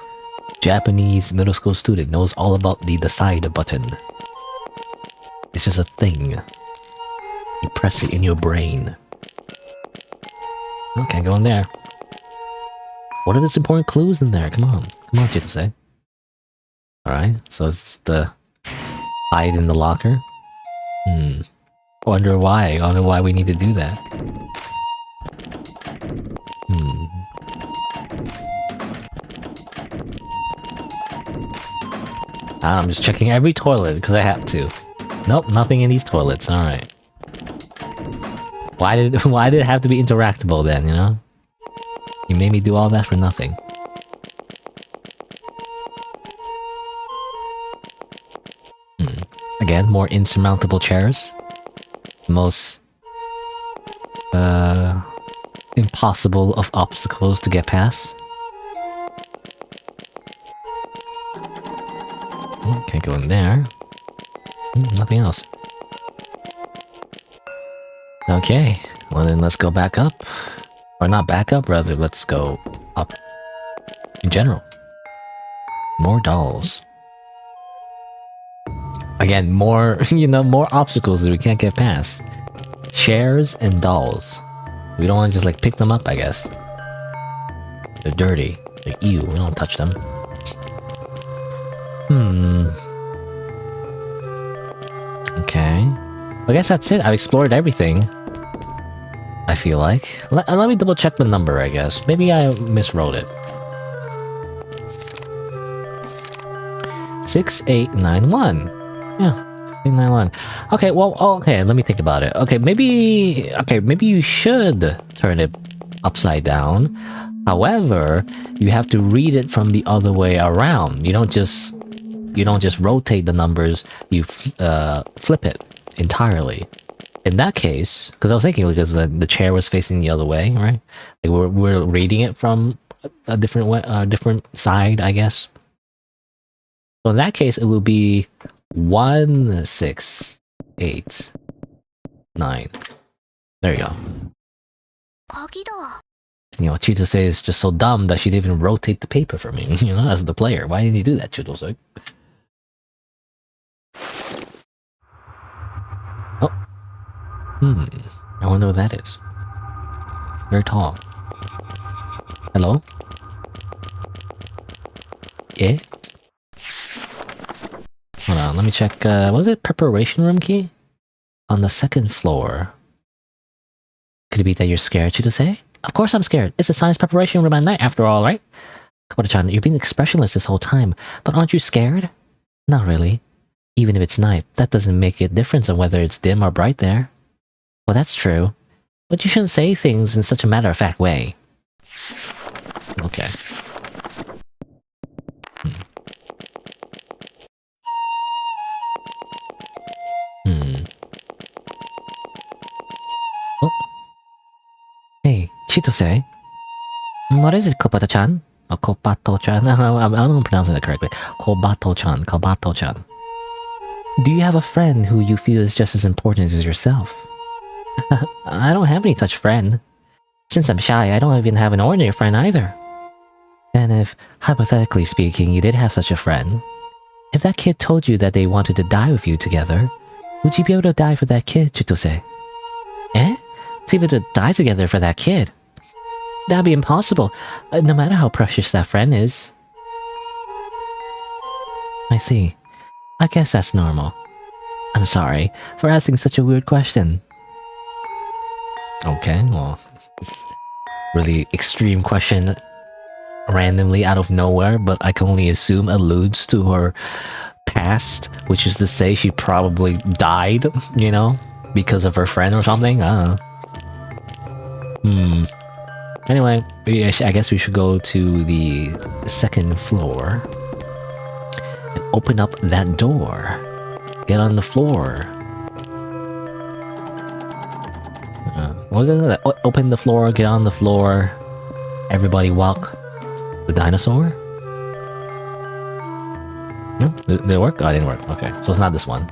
Japanese middle school student knows all about the decide button. It's just a thing. You press it in your brain. Okay, go in there. What are these important clues in there? Come on. Come on, Chitose. Alright, so it's the hide in the locker. Wonder why. I wonder why we need to do that. I'm just checking every toilet because I have to. Nope, nothing in these toilets. Alright. Why did it have to be interactable then, you know? You made me do all that for nothing. Again, more insurmountable chairs. Most impossible of obstacles to get past. Can't go in there. Nothing else. Okay, well then let's go back up. Or not back up, rather let's go up. In general. More dolls. Again, more, you know, more obstacles that we can't get past. Chairs and dolls. We don't want to just like pick them up, I guess. They're dirty. Like, ew, we don't touch them. Okay. I guess that's it. I've explored everything. I feel like. Let me double check the number, I guess. Maybe I miswrote it. 6891. Yeah, 6891. Okay, well, okay, let me think about it. Okay, maybe you should turn it upside down. However, you have to read it from the other way around. You don't just rotate the numbers, you flip it entirely. In that case, because I was thinking because the chair was facing the other way, right? Like we're reading it from a different way, different side, I guess. So in that case, it will be 1689. There you go. You know, Chitose is just so dumb that she didn't even rotate the paper for me, you know, as the player. Why didn't you do that, Chitose? Oh. I wonder what that is. Very tall. Hello? Yeah? Hold on, let me check, was it preparation room key? On the second floor. Could it be that you're scared, Chitose? Of course I'm scared. It's a science preparation room at night after all, right? Kobato-chan, you're being expressionless this whole time, but aren't you scared? Not really. Even if it's night, that doesn't make a difference on whether it's dim or bright there. Well, that's true. But you shouldn't say things in such a matter-of-fact way. Okay. Oh. Hey, Chitose. What is it, Kobato-chan? Oh, Kobato-chan? I don't know if I'm pronouncing that correctly. Kobato-chan. Kobato-chan. Do you have a friend who you feel is just as important as yourself? I don't have any such friend. Since I'm shy, I don't even have an ordinary friend either. And if, hypothetically speaking, you did have such a friend, if that kid told you that they wanted to die with you together, would you be able to die for that kid, Chitose? Eh? To be able to die together for that kid? That'd be impossible, no matter how precious that friend is. I see. I guess that's normal. I'm sorry for asking such a weird question. Okay, well, it's really extreme question randomly out of nowhere, but I can only assume alludes to her past, which is to say she probably died, you know, because of her friend or something. I don't know. Anyway, I guess we should go to the second floor and open up that door. Get on the floor. What was it? Open the floor, get on the floor, everybody walk. The dinosaur? No? Did it work? Oh, it didn't work. Okay, so it's not this one.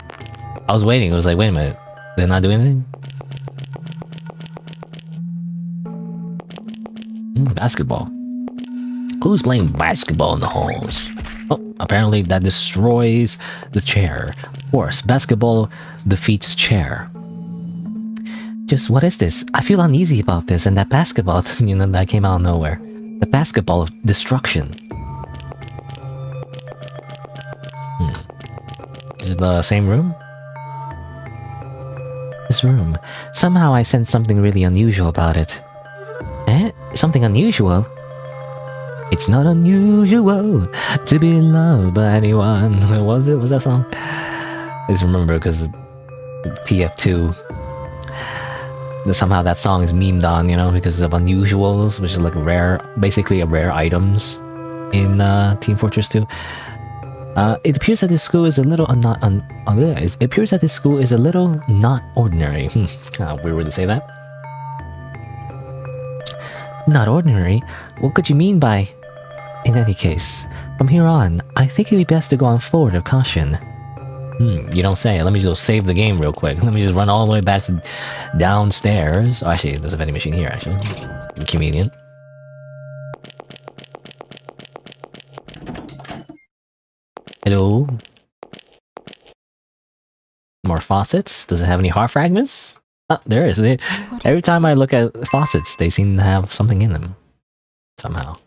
I was waiting, it was like, wait a minute. Did it not do anything? Basketball. Who's playing basketball in the halls? Oh, apparently that destroys the chair. Of course, basketball defeats chair. Just, what is this? I feel uneasy about this, and that basketball, you know, that came out of nowhere. The basketball of destruction. Is it the same room? This room. Somehow I sense something really unusual about it. Eh? Something unusual? It's not unusual to be loved by anyone. What was it? Was that song? I just remember because TF2. Somehow that song is memed on, you know, because of unusuals, which is like rare, basically a rare items in Team Fortress 2. It appears that this school is a little it appears that this school is a little not ordinary. Kind of weird to say that. Not ordinary? What could you mean by? In any case, from here on, I think it'd be best to go on forward of caution. You don't say. Let me just save the game real quick. Let me just run all the way back to downstairs. Oh, actually, there's a vending machine here, actually. Convenient. Hello? More faucets? Does it have any heart fragments? Oh, there is. Every time I look at faucets, they seem to have something in them. Somehow.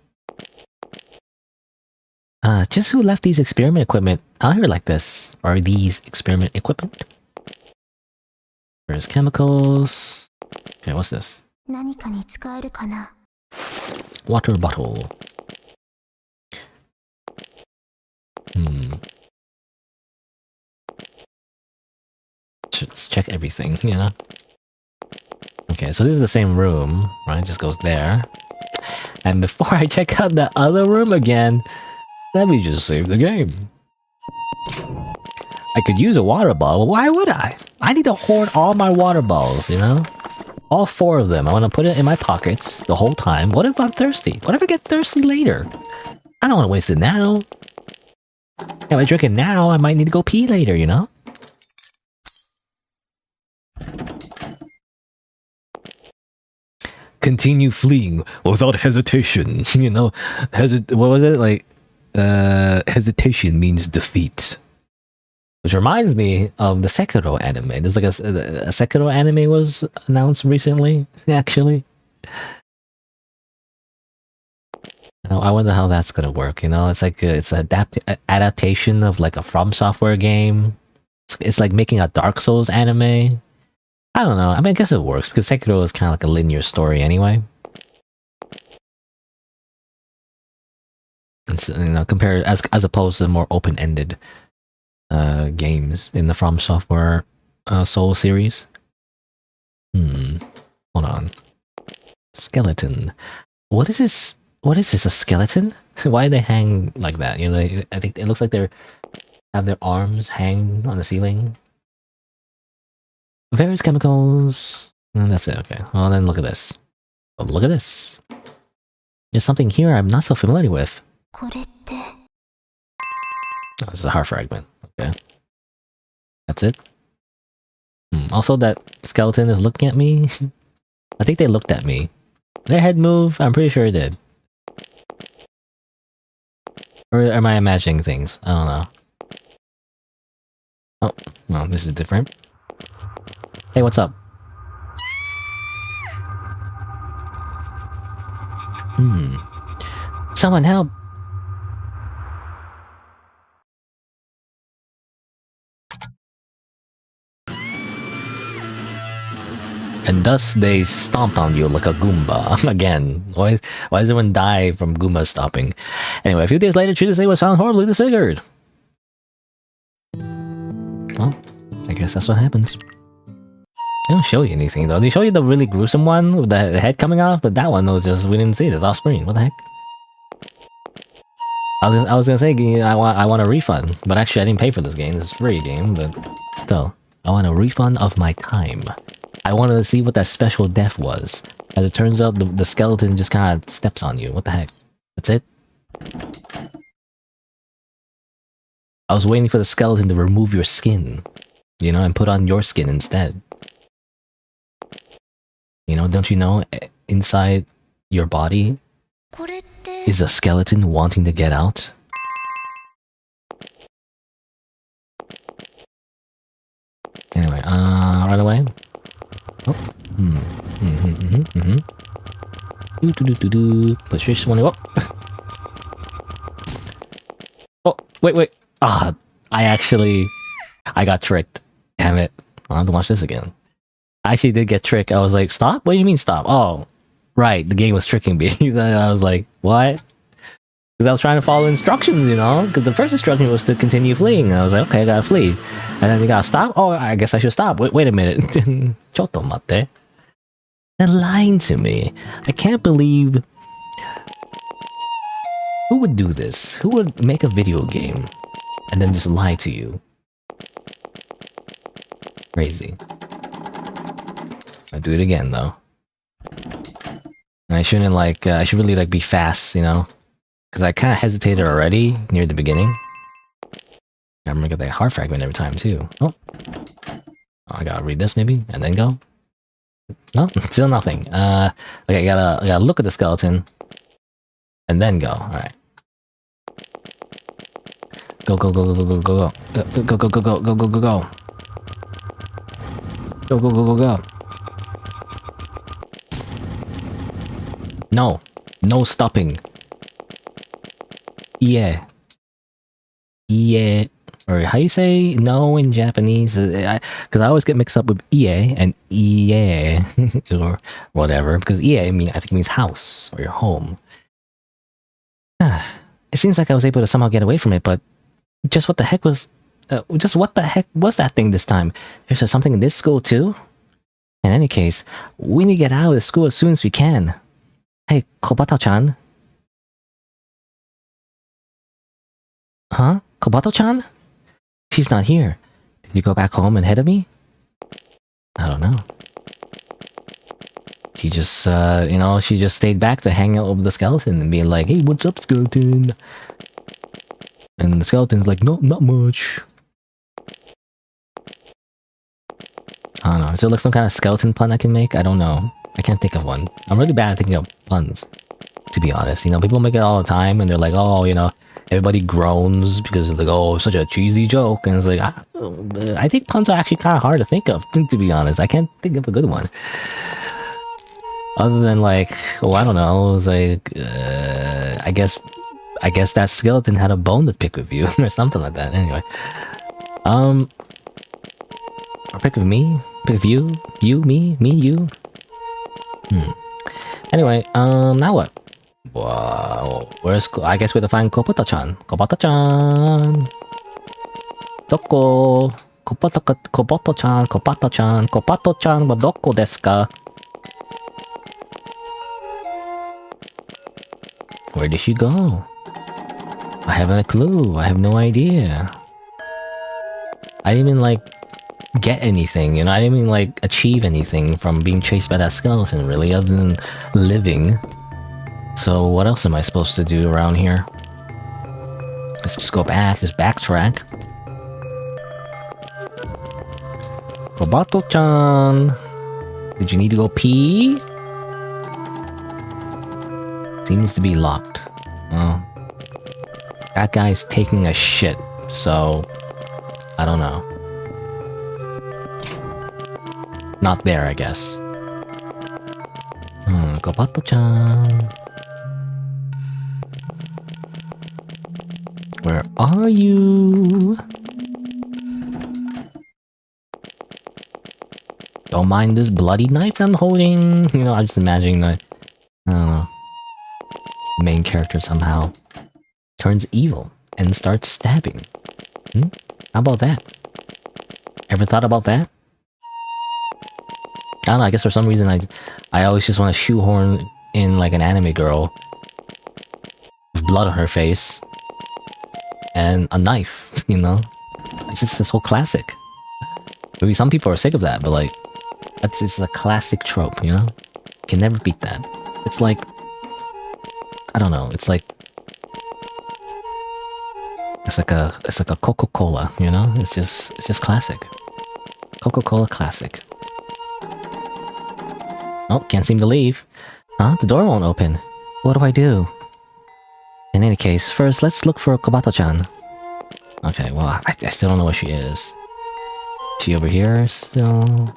Just who left these experiment equipment out here like this? Are these experiment equipment? There's chemicals. Okay, what's this? Water bottle. Let's check everything, you know? Okay, so this is the same room, right? It just goes there. And before I check out the other room again, let me just save the game. I could use a water bottle. Why would I? I need to hoard all my water bottles, you know? All 4 of them. I want to put it in my pockets the whole time. What if I'm thirsty? What if I get thirsty later? I don't want to waste it now. If I drink it now, I might need to go pee later, you know? Continue fleeing without hesitation. You know, what was it? Like, hesitation means defeat. Which reminds me of the Sekiro anime. There's like a Sekiro anime was announced recently, actually. I wonder how that's gonna work, you know? It's like it's an adaptation of like a From Software game. It's like making a Dark Souls anime. I don't know. I mean, I guess it works because Sekiro is kind of like a linear story anyway. It's, you know, compared as opposed to the more open-ended games in the From Software Soul series. Hold on. Skeleton. What is this? What is this? A skeleton? Why do they hang like that? You know, I think it looks like they have their arms hang on the ceiling. Various chemicals. And that's it. Okay. Well, then look at this. Oh, look at this. There's something here I'm not so familiar with. Oh, this is a heart fragment. Okay. That's it. Also, that skeleton is looking at me. I think they looked at me. Their head moved. I'm pretty sure it did. Or am I imagining things? I don't know. Oh, well, this is different. Hey, what's up? Someone help! And thus they stomped on you like a Goomba. Again. Why does everyone die from Goomba stomping? Anyway, a few days later, Tuesday was found horribly disfigured. Well, I guess that's what happens. They don't show you anything though. They show you the really gruesome one with the head coming off, but that one was just, we didn't see it. It's off screen. What the heck? I was gonna say I want a refund, but actually I didn't pay for this game. This is a free game, but still, I want a refund of my time. I wanted to see what that special death was. As it turns out, the skeleton just kind of steps on you. What the heck? That's it? I was waiting for the skeleton to remove your skin, you know, and put on your skin instead. You know, don't you know, inside your body is a skeleton wanting to get out? Anyway, right away. Oh, Push this one up. Oh, wait. Ah, I got tricked. Damn it. I'll have to watch this again. I actually did get tricked. I was like, stop? What do you mean stop? Oh, right. The game was tricking me. I was like, what? Because I was trying to follow instructions, you know? Because the first instruction was to continue fleeing. I was like, okay, I gotta flee. And then you gotta stop? Oh, I guess I should stop. Wait a minute. Chotto mate. They're lying to me. I can't believe... Who would do this? Who would make a video game and then just lie to you? Crazy. I'll do it again, though. And I shouldn't, like, I should really, like, be fast, you know? Because I kind of hesitated already near the beginning. I'm gonna get that heart fragment every time, too. Oh, I gotta read this, maybe, and then go. No, still nothing. Okay, I gotta look at the skeleton, and then go. All right. Go. Go. No stopping. Yeah. Or how you say no in Japanese? Because I always get mixed up with ie and ie or whatever. Because ie, I think it means house or your home. It seems like I was able to somehow get away from it, but just what the heck was that thing this time? There's something in this school too? In any case, we need to get out of the school as soon as we can. Hey, Kobato-chan? Huh? Kobato-chan? She's not here. Did you go back home ahead of me? I don't know. She just, she just stayed back to hang out with the skeleton and be like, hey, what's up, skeleton? And the skeleton's like, no, not much. I don't know. Is there like some kind of skeleton pun I can make? I don't know. I can't think of one. I'm really bad at thinking of puns, to be honest. You know, people make it all the time and they're like, oh, you know, everybody groans because it's like, oh, such a cheesy joke. And it's like, I think puns are actually kind of hard to think of, to be honest. I can't think of a good one. Other than like, oh, I don't know. It was like, I guess that skeleton had a bone to pick with you or something like that. Anyway, or pick with me, pick with you, me, you. Anyway, now what? Wow, I guess we have to find Kobato-chan. Kobato-chan. Doko? Kobato-chan, wa doko desu ka? Where did she go? I haven't a clue. I have no idea. I didn't even, like, get anything, you know? I didn't even, like, achieve anything from being chased by that skeleton, really, other than living. So what else am I supposed to do around here? Let's just go back, just backtrack. Kobato-chan! Did you need to go pee? Seems to be locked. Well, that guy's taking a shit, so I don't know. Not there, I guess. Kobato-chan. Where are you? Don't mind this bloody knife I'm holding. You know, I'm just imagining that, I don't know, main character somehow turns evil and starts stabbing. How about that? Ever thought about that? I don't know, I guess for some reason I always just want to shoehorn in like an anime girl with blood on her face and a knife, you know? It's just so classic. Maybe some people are sick of that, but like, That's it's a classic trope, you know? Can never beat that. It's like, I don't know, it's like a Coca-Cola, you know? It's just classic. Coca-Cola classic. Oh, can't seem to leave. Huh? The door won't open. What do I do? In any case, first let's look for Kobato-chan. Okay, well, I still don't know where she is. She over here still?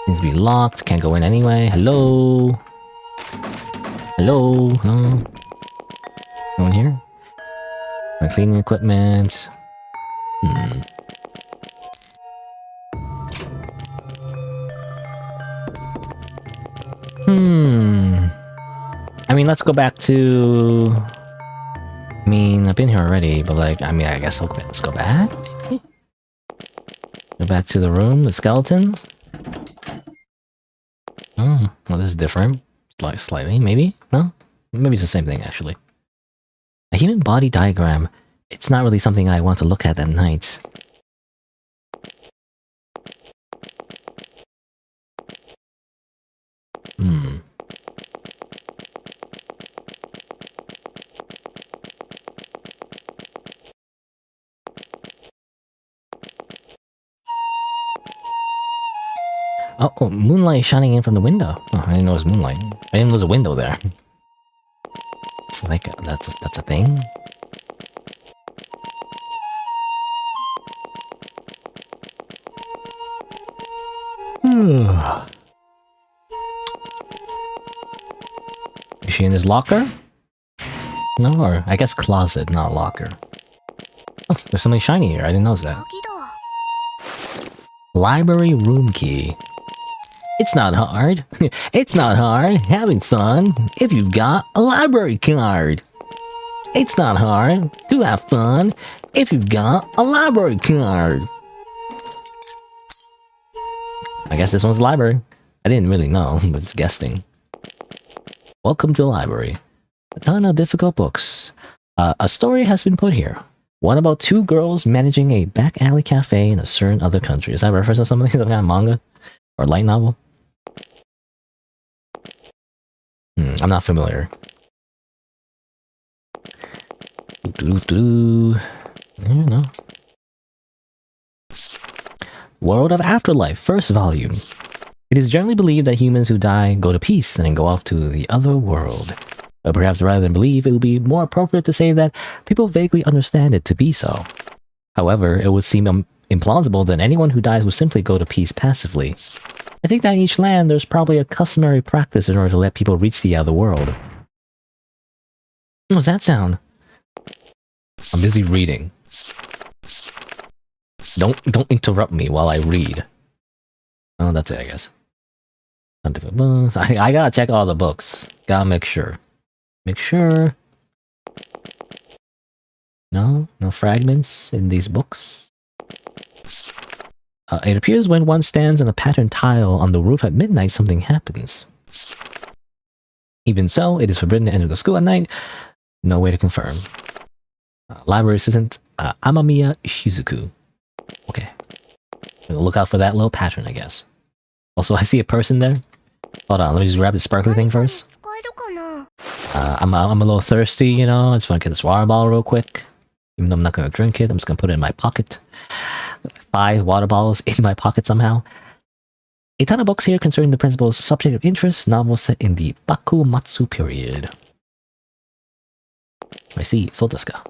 Needs to be locked, can't go in anyway. Hello? Hello? No? No one here? My cleaning equipment. I mean, let's go back to... I mean, I've been here already, but like, I mean, I guess let's go back, maybe? Go back to the room, the skeleton? Oh, well, this is different. Slightly, maybe? No? Maybe it's the same thing, actually. A human body diagram. It's not really something I want to look at night. Oh, moonlight shining in from the window. Oh, I didn't know it was moonlight. I didn't know there was a window there. It's like, that's a thing? Is she in his locker? No, or I guess closet, not locker. Oh, there's something shiny here. I didn't notice that. Library room key. It's not hard. It's not hard. Having fun if you've got a library card. It's not hard to have fun if you've got a library card. I guess this one's the library. I didn't really know, but it's guessing. Welcome to the library. A ton of difficult books. A story has been put here. One about two girls managing a back alley cafe in a certain other country. Is that a reference to something? Some kind of manga? Or light novel? I'm not familiar. I don't know. World of Afterlife, first volume. It is generally believed that humans who die go to peace and then go off to the other world. But perhaps rather than believe, it would be more appropriate to say that people vaguely understand it to be so. However, it would seem implausible that anyone who dies would simply go to peace passively. I think that in each land, there's probably a customary practice in order to let people reach the other world. What was that sound? I'm busy reading. Don't interrupt me while I read. Oh, that's it, I guess. I gotta check all the books. Gotta make sure. Make sure. No fragments in these books. It appears when one stands on a patterned tile on the roof at midnight, something happens. Even so, it is forbidden to enter the school at night. No way to confirm. Library assistant Amamiya Shizuku. Okay. Look out for that little pattern, I guess. Also, I see a person there. Hold on, let me just grab the sparkly thing first. I'm a little thirsty, you know. I just want to get this water bottle real quick. Even though I'm not going to drink it, I'm just going to put it in my pocket. 5 water bottles in my pocket somehow. A ton of books here concerning the principal's subject of interest, novels set in the Bakumatsu period. I see, so desu ka.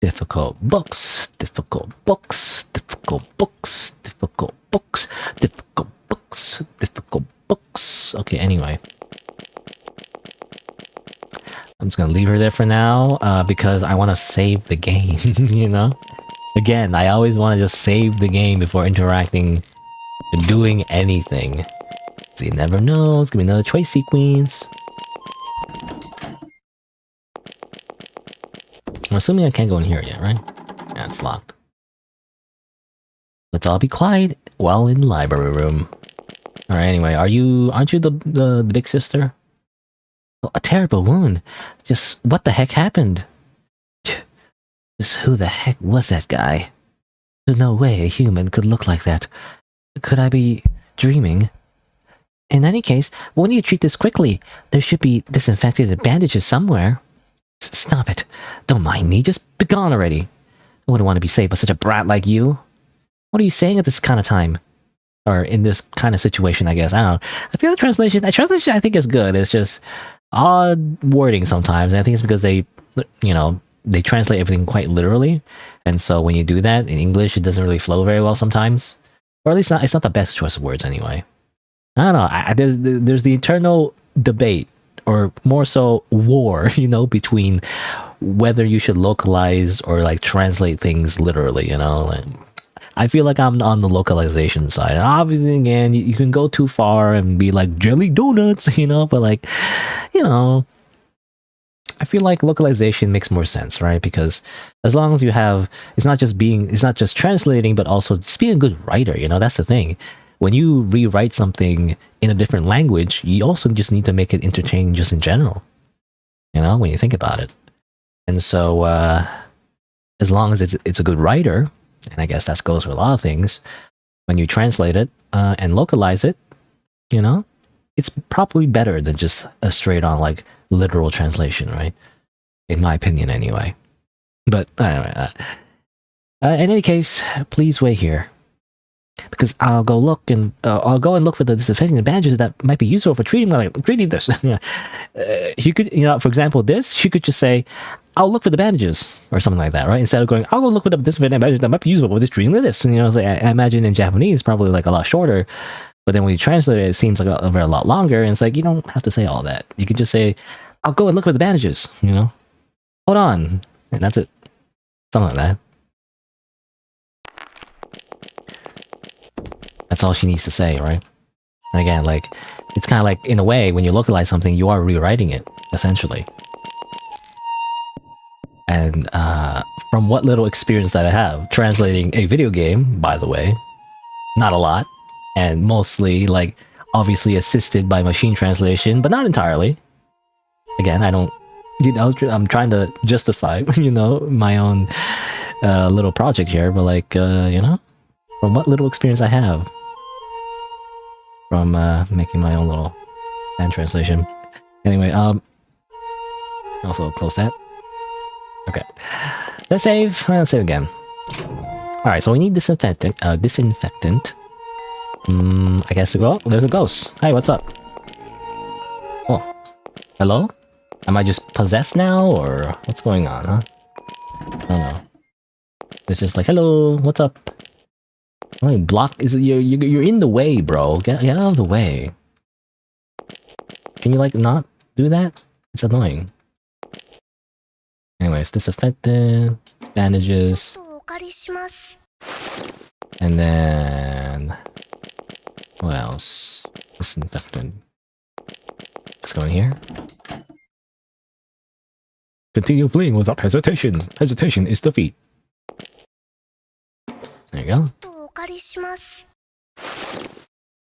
Difficult books, difficult books, difficult books, difficult books, difficult books, difficult books. Okay, anyway. I'm just gonna leave her there for now, because I want to save the game, you know? Again, I always want to just save the game before interacting or doing anything. So you never know, it's gonna be another choice sequence. I'm assuming I can't go in here yet, right? Yeah, it's locked. Let's all be quiet while in the library room. Alright, anyway, aren't you the big sister? Oh, a terrible wound. Just, what the heck happened? Just who the heck was that guy? There's no way a human could look like that. Could I be dreaming? In any case, when you treat this quickly, there should be disinfected bandages somewhere. Stop it. Don't mind me. Just be gone already. I wouldn't want to be saved by such a brat like you. What are you saying at this kind of time? Or in this kind of situation, I guess. I don't know. I feel the translation I think is good. It's just odd wording sometimes. And I think it's because they translate everything quite literally. And so when you do that in English, it doesn't really flow very well sometimes. Or at least it's not the best choice of words anyway. I don't know. There's the internal debate, or more so war, between whether you should localize or like translate things literally. I feel like I'm on the localization side. And obviously, again, you can go too far and be like jelly donuts, but like, I feel like localization makes more sense, right? Because as long as you have, it's not just translating, but also just being a good writer. That's the thing. When you rewrite something in a different language, you also just need to make it entertaining just in general, when you think about it. And so, as long as it's a good writer, and I guess that goes for a lot of things, when you translate it and localize it, it's probably better than just a straight on like literal translation, right? In my opinion, anyway. But anyway, in any case, please wait here, because I'll go and look for the disinfecting bandages that might be useful for treating this. You could, for example, she could just say, "I'll look for the bandages," or something like that, right? Instead of going, "I'll go look for the disinfecting bandages that might be useful for this treating this." And so I imagine in Japanese, probably like a lot shorter. But then when you translate it, it seems like a lot longer. And it's like, you don't have to say all that. You can just say, "I'll go and look for the bandages," Hold on. And that's it. Something like that. That's all she needs to say, right? And again, like, it's kind of like, in a way, when you localize something, you are rewriting it, essentially. And from what little experience that I have, translating a video game, by the way, not a lot, and mostly, like, obviously assisted by machine translation, but not entirely. Again, I'm trying to justify, my own little project here, but like, from what little experience I have from making my own little fan translation. Anyway, also close that. Okay, let's save again. All right, so we need disinfectant. I guess there's a ghost. Hey, what's up? Oh, hello? Am I just possessed now, or what's going on, huh? I don't know. It's just like, hello, what's up? Oh, you're in the way, bro. Get out of the way. Can you, like, not do that? It's annoying. Anyways, disinfectant, bandages. And then... what else? Disinfectant. Let's go in here. Continue fleeing without hesitation. Hesitation is defeat. There you go.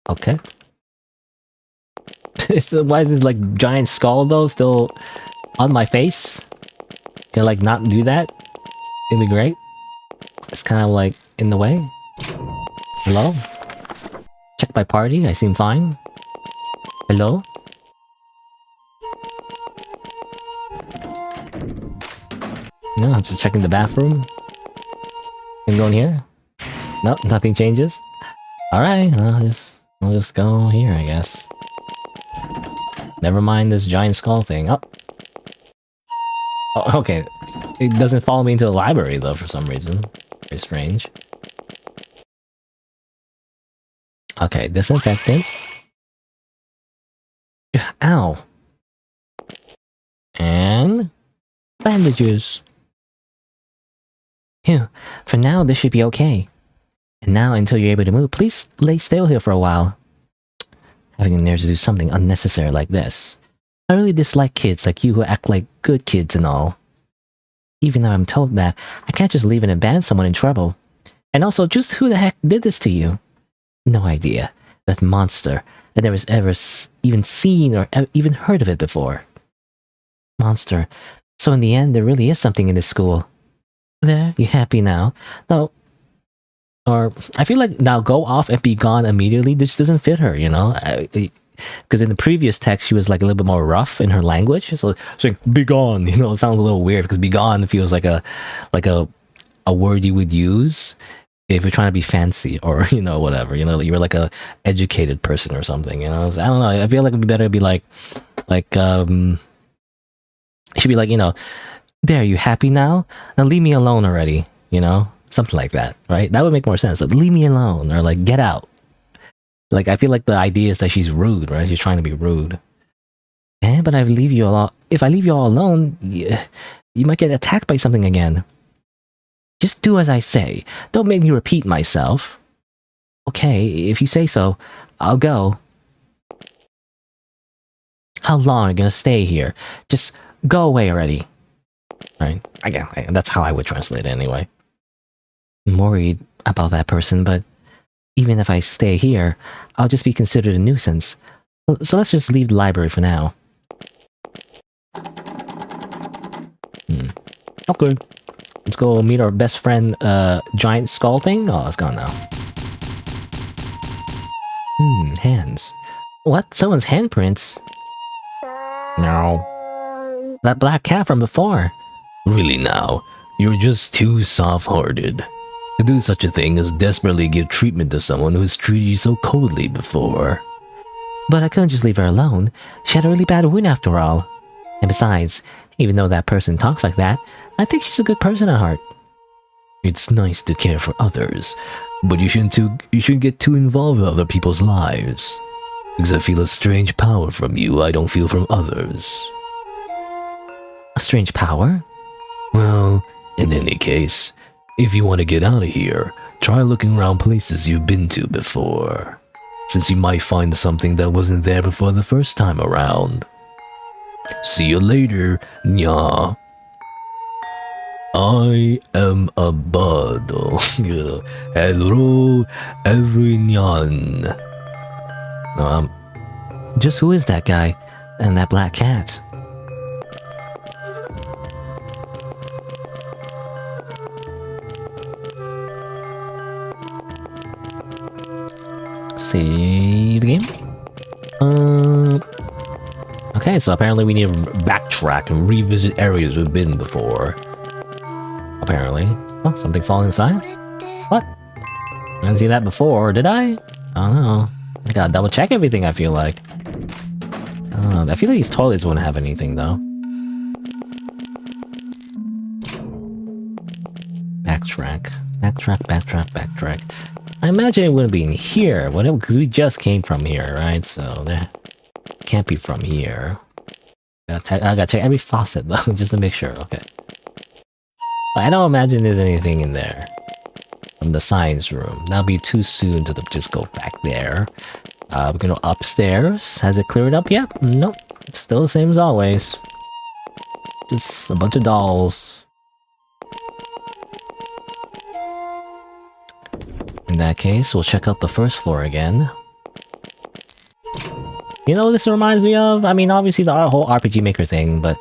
Okay. Why is it like giant skull though still on my face? Can I like not do that? It'd be great. It's kind of like in the way. Hello? Check my party. I seem fine. Hello? No, I'm just checking the bathroom. Can go in here? No, nothing changes. Alright, I'll just go here, I guess. Never mind this giant skull thing. Oh, okay. It doesn't follow me into a library, though, for some reason. Very strange. Okay, disinfectant. Ow. And... bandages. Phew. For now, this should be okay. And now, until you're able to move, please lay still here for a while. Having a nerve to do something unnecessary like this. I really dislike kids like you who act like good kids and all. Even though I'm told that, I can't just leave and abandon someone in trouble. And also, just who the heck did this to you? No idea. That monster. I never ever even seen or even heard of it before. Monster. So in the end, there really is something in this school. There, you happy now? No, Or I feel like now go off and be gone immediately. This doesn't fit her, you know. Because in the previous text, she was like a little bit more rough in her language. So saying "be gone," you know, it sounds a little weird because "be gone" feels like a word you would use if you're trying to be fancy or you know whatever. You know, you're like a educated person or something. You know, I don't know. I feel like it'd be better to be like it should be like, you know, there. You happy now? Now leave me alone already. You know, something like that, right? That would make more sense. Like, leave me alone or like get out. Like, I feel like the idea is that she's rude, right? She's trying to be rude. But I leave you all. If I leave you all alone, you might get attacked by something again. Just do as I say. Don't make me repeat myself. Okay, if you say so, I'll go. How long are you gonna stay here? Just go away already. Right? That's how I would translate it anyway. I'm worried about that person, but even if I stay here, I'll just be considered a nuisance. So let's just leave the library for now. Okay. Let's go meet our best friend, giant skull thing. Oh, it's gone now. Hands. What? Someone's handprints? No. That black cat from before. Really now, you're just too soft-hearted. To do such a thing is desperately give treatment to someone who has treated you so coldly before. But I couldn't just leave her alone. She had a really bad wound after all. And besides, even though that person talks like that, I think she's a good person at heart. It's nice to care for others, but you shouldn't get too involved in other people's lives. Because I feel a strange power from you I don't feel from others. A strange power? Well, in any case, if you want to get out of here, try looking around places you've been to before, since you might find something that wasn't there before the first time around. See you later, nya. I am a bird. Hello, everyone. Just who is that guy and that black cat? Save the game. Okay, so apparently we need to backtrack and revisit areas we've been before. Apparently. Oh, something fall inside? What? I didn't see that before, did I? I don't know. I gotta double check everything, I feel like. I feel like these toilets wouldn't have anything, though. Backtrack. Backtrack. I imagine it wouldn't be in here, would it? Because we just came from here, right? So, that can't be from here. I gotta check every faucet, though, just to make sure. Okay. I don't imagine there's anything in there. From the science room. That'll be too soon to just go back there. We're gonna go upstairs. Has it cleared up yet? Nope. It's still the same as always. Just a bunch of dolls. In that case, we'll check out the first floor again. You know what this reminds me of? I mean, obviously the whole RPG Maker thing, but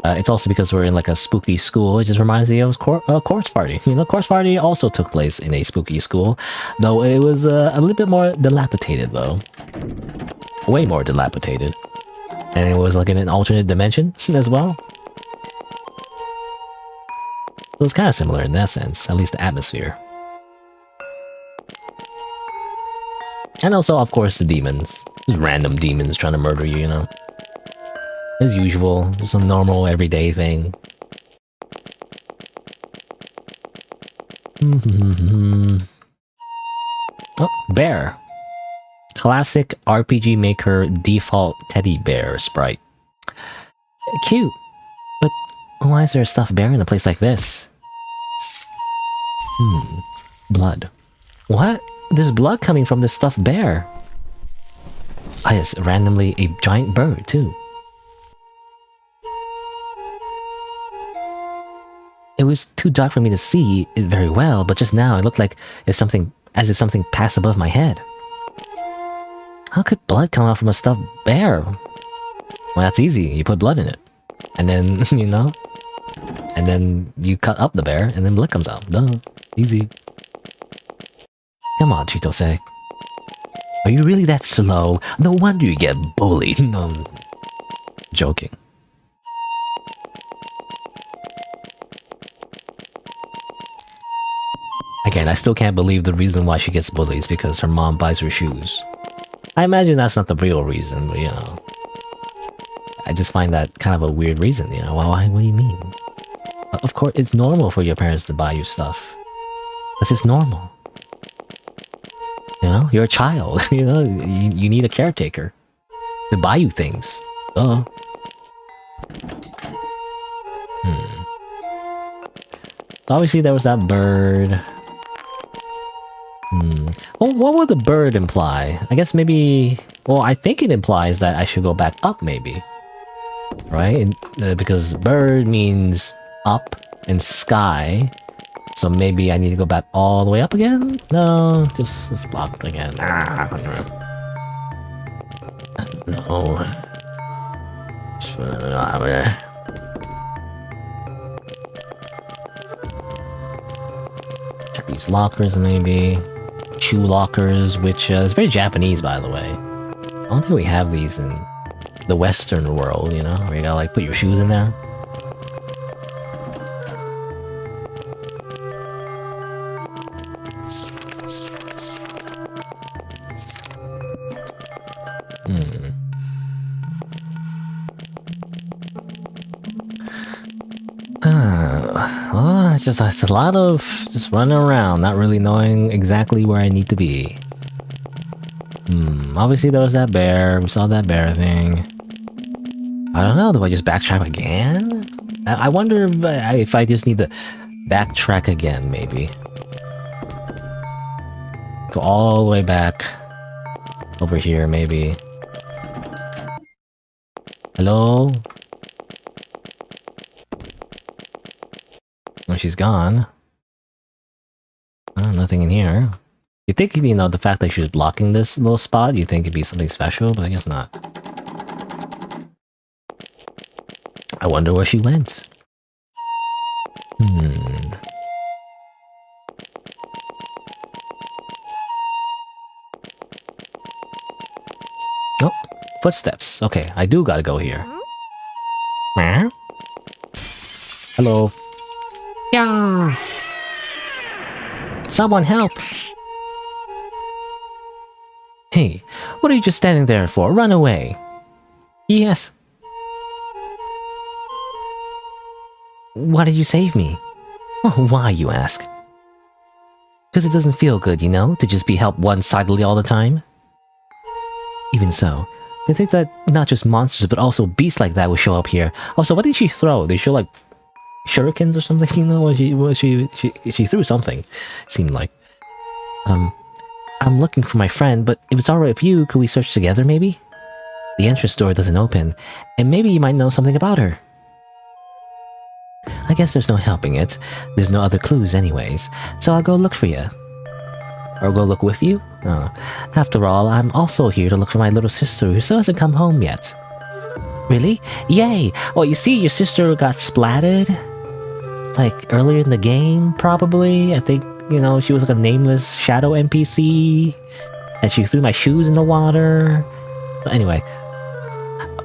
it's also because we're in like a spooky school. It just reminds me of Corpse Party. You know, Corpse Party also took place in a spooky school, though it was a little bit more dilapidated, though. Way more dilapidated. And it was like in an alternate dimension as well. So it's kind of similar in that sense, at least the atmosphere. And also, of course, the demons. Just random demons trying to murder you, you know. As usual, just a normal, everyday thing. Oh, bear. Classic RPG Maker default teddy bear sprite. Cute. But why is there a stuffed bear in a place like this? Blood. What? There's blood coming from this stuffed bear. Ah, yes, randomly a giant bird, too. It was too dark for me to see it very well, but just now it looked like as if something passed above my head. How could blood come out from a stuffed bear? Well, that's easy. You put blood in it. And then, you know, and then you cut up the bear, and then blood comes out. Duh. Easy. Come on, Chitose. Are you really that slow? No wonder you get bullied. No, I'm joking. Again, I still can't believe the reason why she gets bullied is because her mom buys her shoes. I imagine that's not the real reason, but you know. I just find that kind of a weird reason, you know. Why? What do you mean? Of course, it's normal for your parents to buy you stuff. That's just normal. You know, you're a child. You know, you need a caretaker to buy you things. Obviously, there was that bird. Well, what would the bird imply? I guess maybe... Well, I think it implies that I should go back up, maybe. Right? Because bird means up and sky. So maybe I need to go back all the way up again? No, just let's block it again. No. Check these lockers, maybe. Shoe lockers, which is very Japanese, by the way. I don't think we have these in the Western world, you know? Where you gotta, like, put your shoes in there. Well, it's a lot of just running around, not really knowing exactly where I need to be. Obviously there was that bear, we saw that bear thing. I don't know, do I just backtrack again? I wonder if I just need to backtrack again, maybe. Go all the way back over here, maybe. Hello? Oh, she's gone. Oh, nothing in here. You think, you know, the fact that she's blocking this little spot, you think it'd be something special, but I guess not. I wonder where she went. Oh, footsteps. Okay, I do gotta go here. Hello. Yeah. Someone help! Hey, what are you just standing there for? Run away! Yes. Why did you save me? Oh, why, you ask? Because it doesn't feel good, you know, to just be helped one-sidedly all the time. Even so, they think that not just monsters but also beasts like that will show up here. Also, what did she throw? Did she show, like, shurikens or something? You know, she threw something, it seemed like. I'm looking for my friend, but if it's alright with you, could we search together, maybe? The entrance door doesn't open, and maybe you might know something about her. I guess there's no helping it. There's no other clues anyways, so I'll go look for you. Or go look with you? Oh. After all, I'm also here to look for my little sister who still hasn't come home yet. Really? Yay! Well, you see, your sister got splatted? Like, earlier in the game, probably? I think, you know, she was like a nameless shadow NPC. And she threw my shoes in the water. But anyway.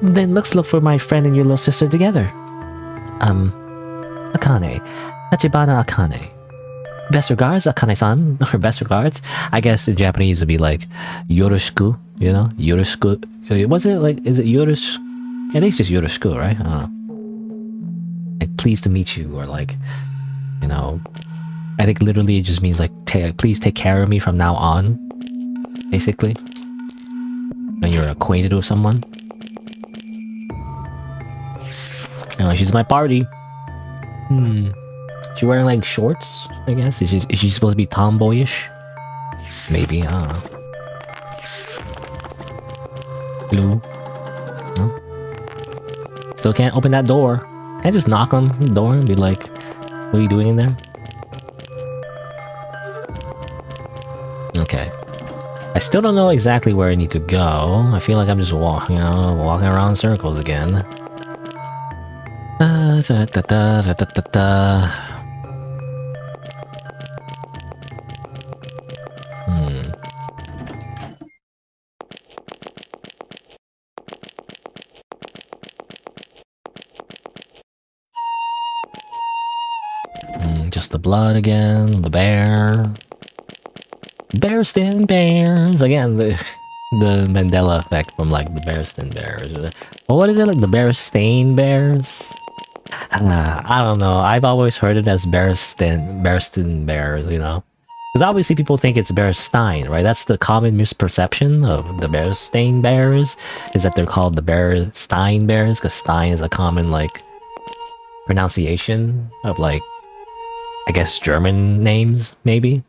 Then let's look for my friend and your little sister together. Akane. Tachibana Akane. Best regards, Akane-san. Or best regards. I guess in Japanese it'd be like, yoroshiku, you know? Yoroshiku. Was it like, is it yoroshiku? I think it's just yoroshiku, right? I don't know. Like, pleased to meet you, or like, you know, I think literally it just means like, please take care of me from now on, basically. When you're acquainted with someone. Anyway, she's my party. She wearing like shorts, I guess? Is she supposed to be tomboyish? Maybe, I don't know. Hello? No? Still can't open that door. Can I just knock on the door and be like, what are you doing in there? Okay. I still don't know exactly where I need to go. I feel like I'm just walking around in circles again. Just the blood again. The bear. Bearskin bears again. The Mandela effect from like the Bearskin bears. Well, what is it like? The Bearstain bears? I don't know. I've always heard it as Bearskin bears. You know, because obviously people think it's Bearstein, right? That's the common misperception of the Bearstain bears, is that they're called the Bearstein bears because Stein is a common like pronunciation of like, I guess, German names maybe.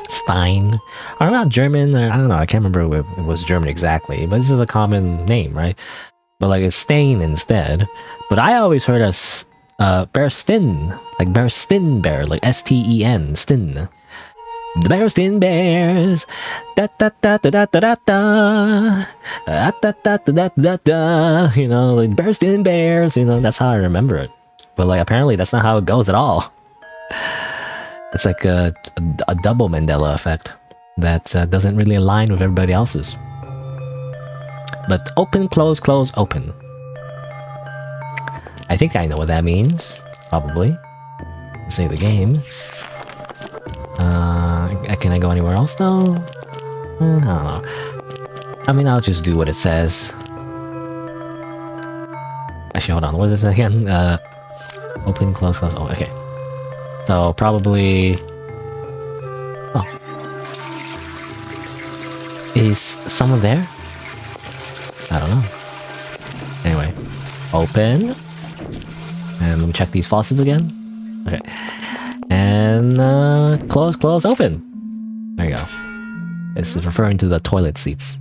Stein, or not German, or I don't know, I can't remember if it was German exactly, but this is a common name, right? But like it's Stain instead. But I always heard us Bearstin, like Bearstin bear, like S-T-E-N, Stin. The Bearstin bears, da da da da da da da da da da da da da, you know, like Bearstin bears, you know, that's how I remember it. But like apparently that's not how it goes at all. It's like a double Mandela effect that doesn't really align with everybody else's. But open, close, close, open. I think I know what that means. Probably. Save the game. Can I go anywhere else though? I don't know. I mean, I'll just do what it says. Actually, hold on. What is this again? Open, close, close. Oh, okay. So probably... Oh. Is someone there? I don't know. Anyway. Open. And let me check these faucets again. Okay. And close, close, open. There you go. This is referring to the toilet seats.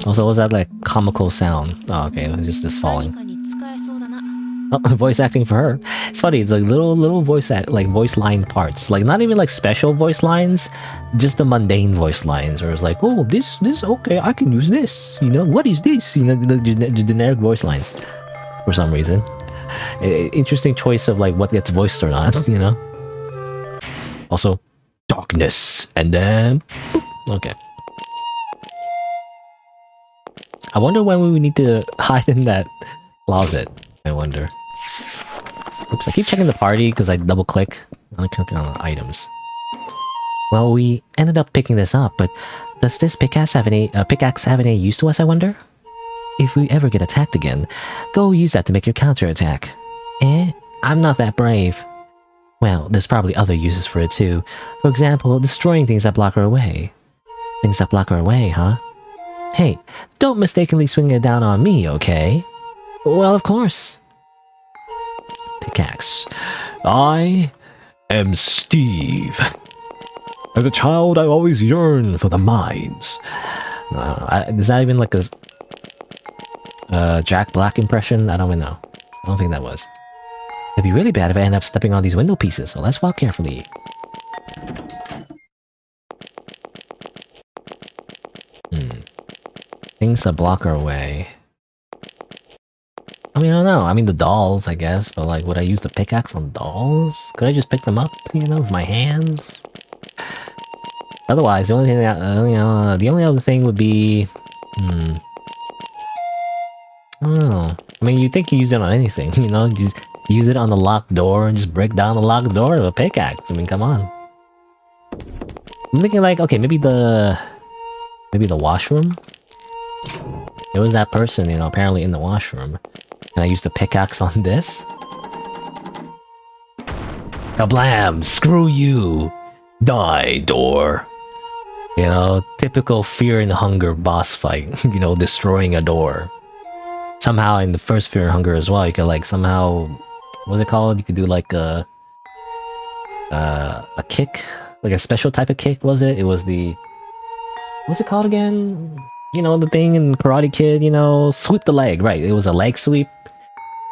Also, was that like comical sound? Oh, okay. It was just this falling. Oh, voice acting for her. It's funny. It's like little voice line parts. Like not even like special voice lines, just the mundane voice lines. Where it's like, oh, this, okay, I can use this. You know, what is this? You know, the generic voice lines. For some reason, interesting choice of like what gets voiced or not. You know. Also, darkness, and then boop. Okay. I wonder when we need to hide in that closet. I wonder. Oops, I keep checking the party because I double click. I'm clicking on the items. Well, we ended up picking this up, but does this pickaxe have any use to us, I wonder? If we ever get attacked again, go use that to make your counterattack. I'm not that brave. Well, there's probably other uses for it too. For example, destroying things that block our way. Things that block our way, huh? Hey, don't mistakenly swing it down on me, okay? Well, of course. Pickaxe. I am Steve. As a child, I always yearned for the mines. Is that even like a Jack Black impression? I don't even know. I don't think that was. It'd be really bad if I end up stepping on these window pieces, so let's walk carefully. Things that block our way. I mean, I don't know. I mean, the dolls, I guess, but like, would I use the pickaxe on dolls? Could I just pick them up, you know, with my hands? Otherwise, the only thing that, the only other thing would be, I don't know. I mean, you think you use it on anything, you know? Just use it on the locked door and just break down the locked door with a pickaxe. I mean, come on. I'm thinking like, okay, maybe the washroom? There was that person, you know, apparently in the washroom. Can I use the pickaxe on this? Kablam! Screw you! Die, door! You know, typical Fear and Hunger boss fight. You know, destroying a door. Somehow in the first Fear and Hunger as well, you could like somehow... What's it called? You could do like a kick? Like a special type of kick, was it? It was the... What's it called again? You know, the thing in Karate Kid, you know, sweep the leg, right? It was a leg sweep.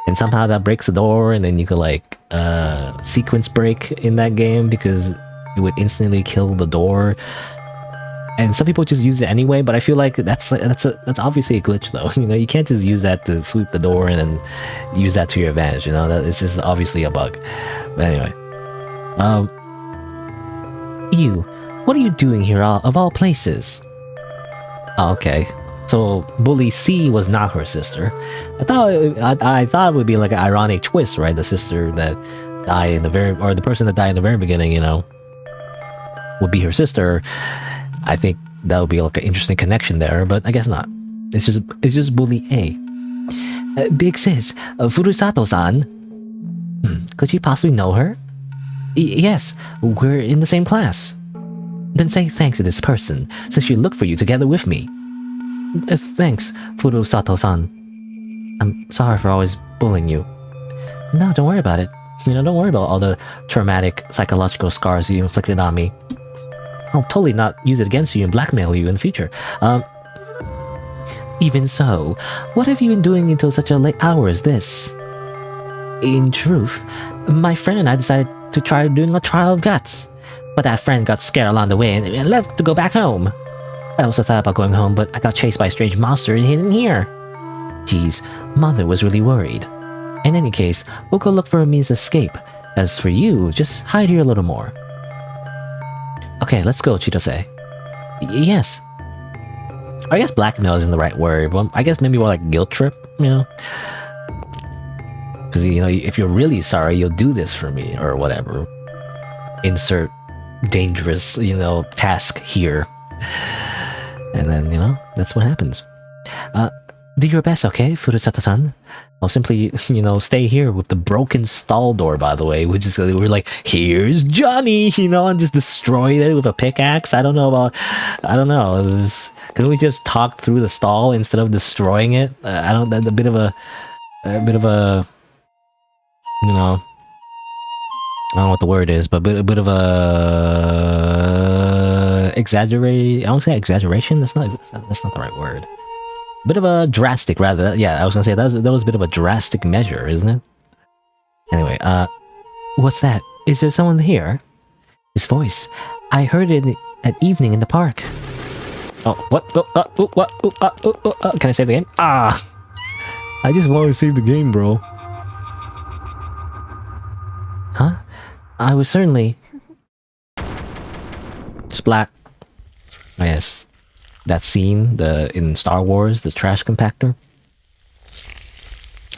And somehow that breaks the door, and then you could like sequence break in that game because it would instantly kill the door. And some people just use it anyway, but I feel like that's obviously a glitch though. You know, you can't just use that to sweep the door and then use that to your advantage, you know? That it's just obviously a bug. But anyway. You, what are you doing here of all places? Oh, okay. So Bully C was not her sister. I thought it would be like an ironic twist, right? The sister that died in the the person that died in the very beginning, you know, would be her sister. I think that would be like an interesting connection there, but I guess not. It's just Bully A. Big sis, Furusato-san. Could you possibly know her? Yes, we're in the same class. Then say thanks to this person, since she looked for you together with me. Thanks, Furusato-san. I'm sorry for always bullying you. No, don't worry about it. You know, don't worry about all the traumatic psychological scars you inflicted on me. I'll totally not use it against you and blackmail you in the future. Even so, what have you been doing until such a late hour as this? In truth, my friend and I decided to try doing a trial of guts. But that friend got scared along the way and left to go back home. I also thought about going home, but I got chased by a strange monster and hidden here. Geez, Mother was really worried. In any case, we'll go look for a means of escape. As for you, just hide here a little more. Okay, let's go, Chitose. Yes. I guess blackmail isn't the right word, but I guess maybe more like guilt trip, you know? Because, you know, if you're really sorry, you'll do this for me, or whatever. Insert dangerous, you know, task here. And then, you know, that's what happens. Do your best, okay, Furusato-san? I'll simply, you know, stay here with the broken stall door, by the way, which is, we're like, here's Johnny, you know, and just destroy it with a pickaxe. I don't know. Can we just talk through the stall instead of destroying it? That's a bit of a, you know, I don't know what the word is, but a bit of a exaggerate. I don't say exaggeration. That's not the right word. Bit of a drastic, rather. Yeah, I was gonna say that was a bit of a drastic measure, isn't it? Anyway, what's that? Is there someone here? His voice. I heard it at evening in the park. Oh, what? Can I save the game? Ah! I just want to save the game, bro. Huh? I was certainly... Splat. Oh, yes. That scene, in Star Wars, the trash compactor.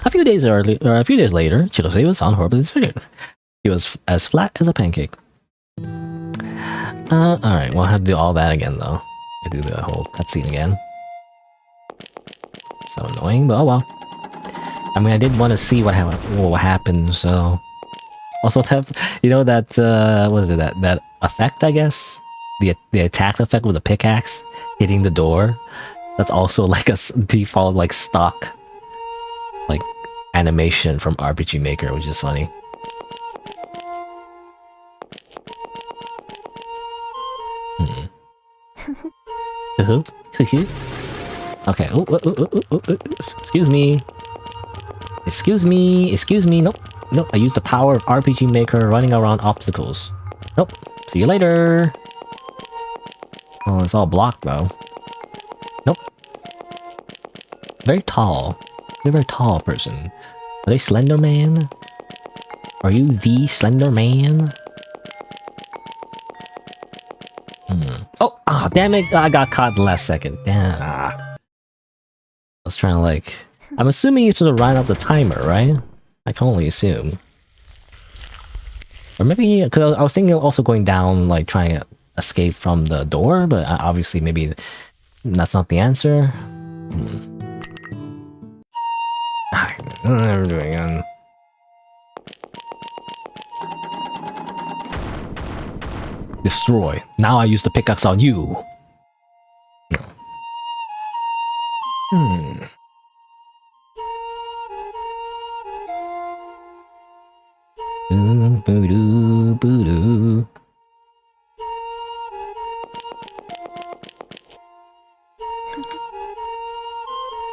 A few days later, Chitose was found horribly disfigured. He was as flat as a pancake. Alright, we'll have to do all that again, though. I do the whole cutscene again. So annoying, but oh well. I mean, I did want to see what happened, so... Also, you know that, what is it, that effect, I guess? The attack effect with the pickaxe hitting the door. That's also like a default, like, stock, like, animation from RPG Maker, which is funny. Okay. Excuse me. Nope. I used the power of RPG Maker running around obstacles. Nope. See you later. Oh, it's all blocked though. Nope. Very tall. You're a very tall person. Are they Slender Man? Are you the Slender Man? Oh, damn it! I got caught the last second. Damn. I was trying to like... I'm assuming you should have run up the timer, right? I can only assume. Or maybe... Because I was thinking of also going down, like, trying to escape from the door, but obviously maybe that's not the answer. I'm doing Destroy. Now I use the pickaxe on you.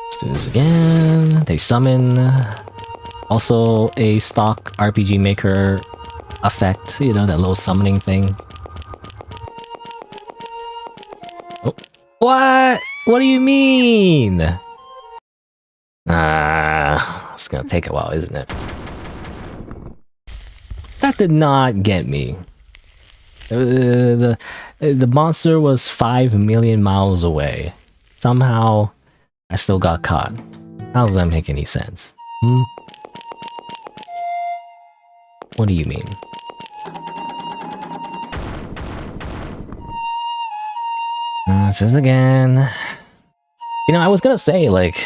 Let's do this again. They summon. Also a stock RPG Maker effect, you know, that little summoning thing. Oh. What? What do you mean? It's gonna take a while, isn't it? That did not get me. The monster was 5 million miles away. Somehow I still got caught. How does that make any sense? Hmm? What do you mean? This is again. You know, I was gonna say, like...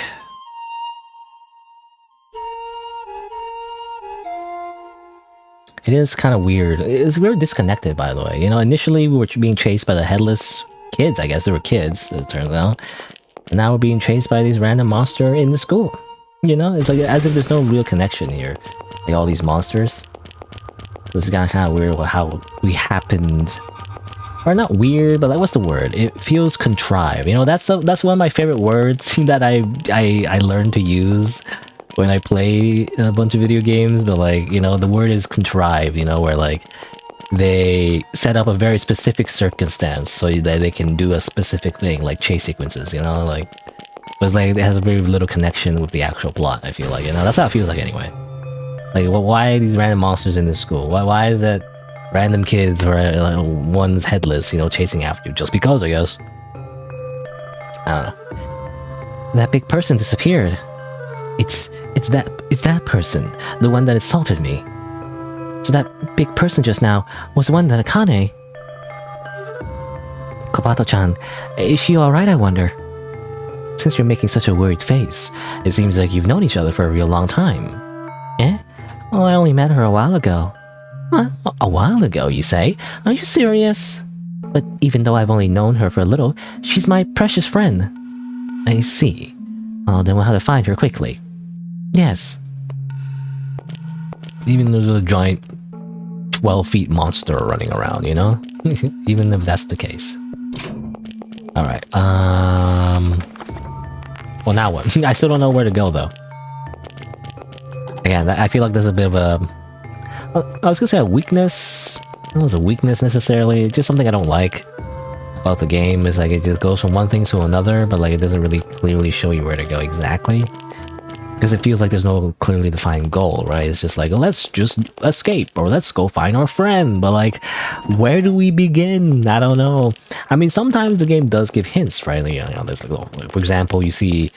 It is kind of weird. It's very disconnected, by the way. You know, initially we were being chased by the headless kids. I guess they were kids, it turns out. And now we're being chased by these random monster in the school. You know, it's like as if there's no real connection here. Like all these monsters. This is kind of weird how we happened... Or not weird, but like, what's the word? It feels contrived. You know, that's one of my favorite words that I learned to use when I play a bunch of video games. But like, you know, the word is contrived. You know, where like they set up a very specific circumstance so that they can do a specific thing, like chase sequences. You know, like, but it's like it has a very little connection with the actual plot. I feel like, you know, that's how it feels like anyway. Like, well, why are these random monsters in this school? Why is that? Random kids or like, one's headless, you know, chasing after you. Just because, I guess. I don't know. That big person disappeared. It's that person. The one that assaulted me. So that big person just now was the one that Akane... Kobato-chan, is she alright, I wonder? Since you're making such a worried face, it seems like you've known each other for a real long time. Eh? Well, I only met her a while ago. What? A while ago, you say? Are you serious? But even though I've only known her for a little, she's my precious friend. I see. Oh, then we'll have to find her quickly. Yes. Even there's a giant 12-feet monster running around, you know? Even if that's the case. Alright, well, now what? I still don't know where to go, though. Again, I feel like there's a bit of a... I was gonna say a weakness. It wasn't a weakness necessarily. It's just something I don't like about the game. Is like it just goes from one thing to another, but like it doesn't really clearly show you where to go exactly. Because it feels like there's no clearly defined goal, right? It's just like, let's just escape or let's go find our friend. But like, where do we begin? I don't know. I mean, sometimes the game does give hints, right? Like, you know, there's like, for example, you see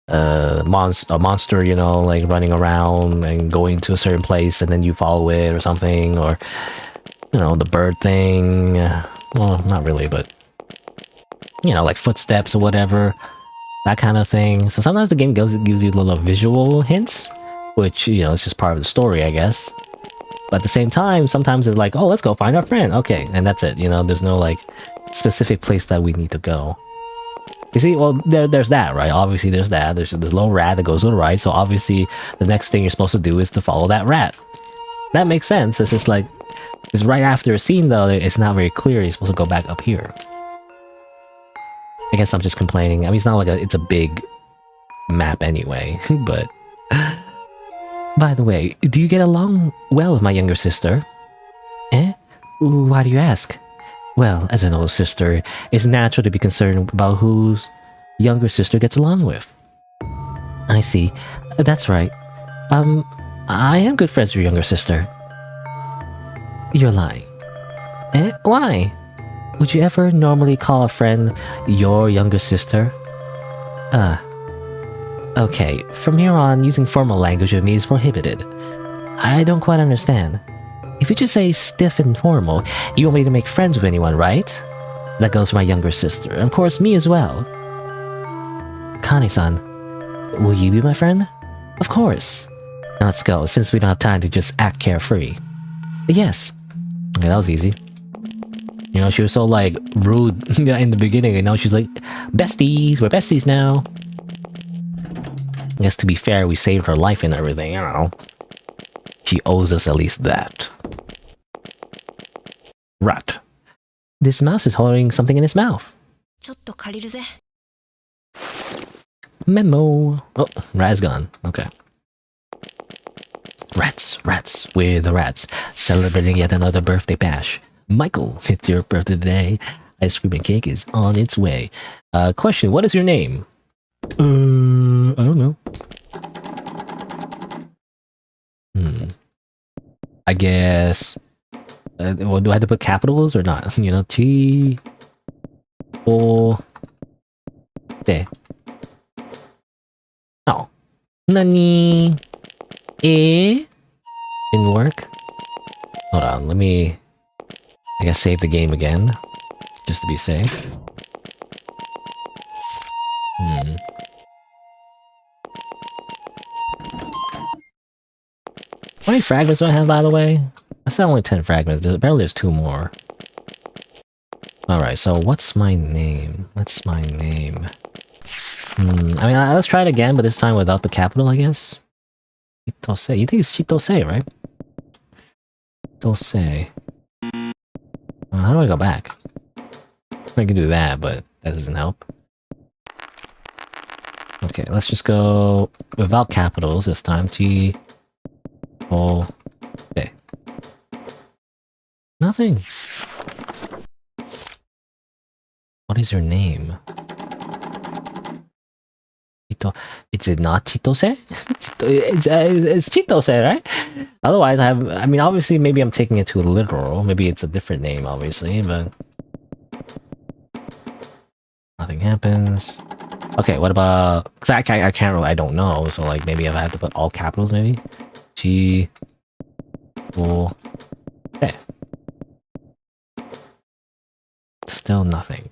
a monster, you know, like running around and going to a certain place and then you follow it or something, or, you know, the bird thing. Well, not really, but, you know, like footsteps or whatever, that kind of thing. So sometimes the game gives you little visual hints, which, you know, it's just part of the story, I guess. But at the same time, sometimes it's like, oh, let's go find our friend. Okay, and that's it, you know, there's no like specific place that we need to go. You see, well, there's that, right? Obviously, there's that. There's the little rat that goes to the right, so obviously, the next thing you're supposed to do is to follow that rat. That makes sense. It's just like, it's right after a scene, though, it's not very clear. You're supposed to go back up here. I guess I'm just complaining. I mean, it's not like it's a big map anyway, but... By the way, do you get along well with my younger sister? Eh? Why do you ask? Well, as an older sister, it's natural to be concerned about whose younger sister gets along with. I see. That's right. I am good friends with your younger sister. You're lying. Eh? Why? Would you ever normally call a friend your younger sister? Okay, from here on, using formal language with me is prohibited. I don't quite understand. If you just say stiff and formal, you want me to make friends with anyone, right? That goes for my younger sister. Of course, me as well. Kane-san, will you be my friend? Of course. Now let's go, since we don't have time to just act carefree. Yes. Okay, that was easy. You know, she was so, like, rude in the beginning, and now she's like, besties, we're besties now. I guess to be fair, we saved her life and everything, I don't know. She owes us at least that. Rat. This mouse is holding something in its mouth. Memo. Oh, rat is gone. Okay. Rats, we're the rats, celebrating yet another birthday bash. Michael, it's your birthday today. Ice cream and cake is on its way. Question, what is your name? I don't know. I guess... well, do I have to put capitals or not? You know, T... O... D. Nani? Eh? Didn't work? Hold on, let me... I guess save the game again. Just to be safe. Hmm. How many fragments do I have, by the way? I said only 10 fragments. Apparently there's 2 more. Alright, so what's my name? What's my name? I mean, let's try it again, but this time without the capital, I guess? Chitose. You think it's Chitose, right? Chitose. How do I go back? I can do that, but that doesn't help. Okay, let's just go without capitals this time. T... O... A. Nothing. What is your name? Is it not Chitose? It's Chitose, right? Otherwise, I mean, obviously, maybe I'm taking it too literal. Maybe it's a different name, obviously, but... Nothing happens. Okay, what about... Because I can't really... I don't know, so, like, maybe if I have to put all capitals, maybe? G... O... Okay. Still nothing.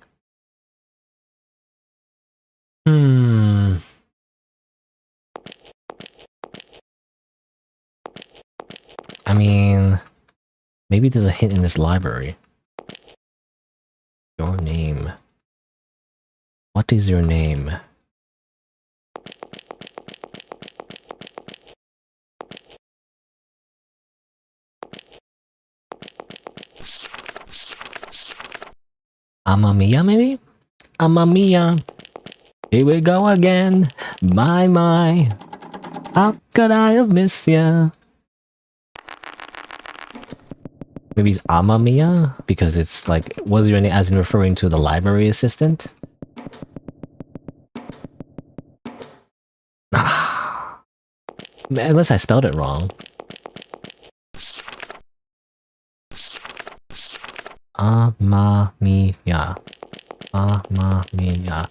I mean... Maybe there's a hint in this library. Your name. What is your name? Amamiya, maybe? Amamiya. Here we go again. My. How could I have missed ya? Maybe it's Amamiya? Because it's like, what's your name as in referring to the library assistant? Unless I spelled it wrong. Amamiya. Amamiya.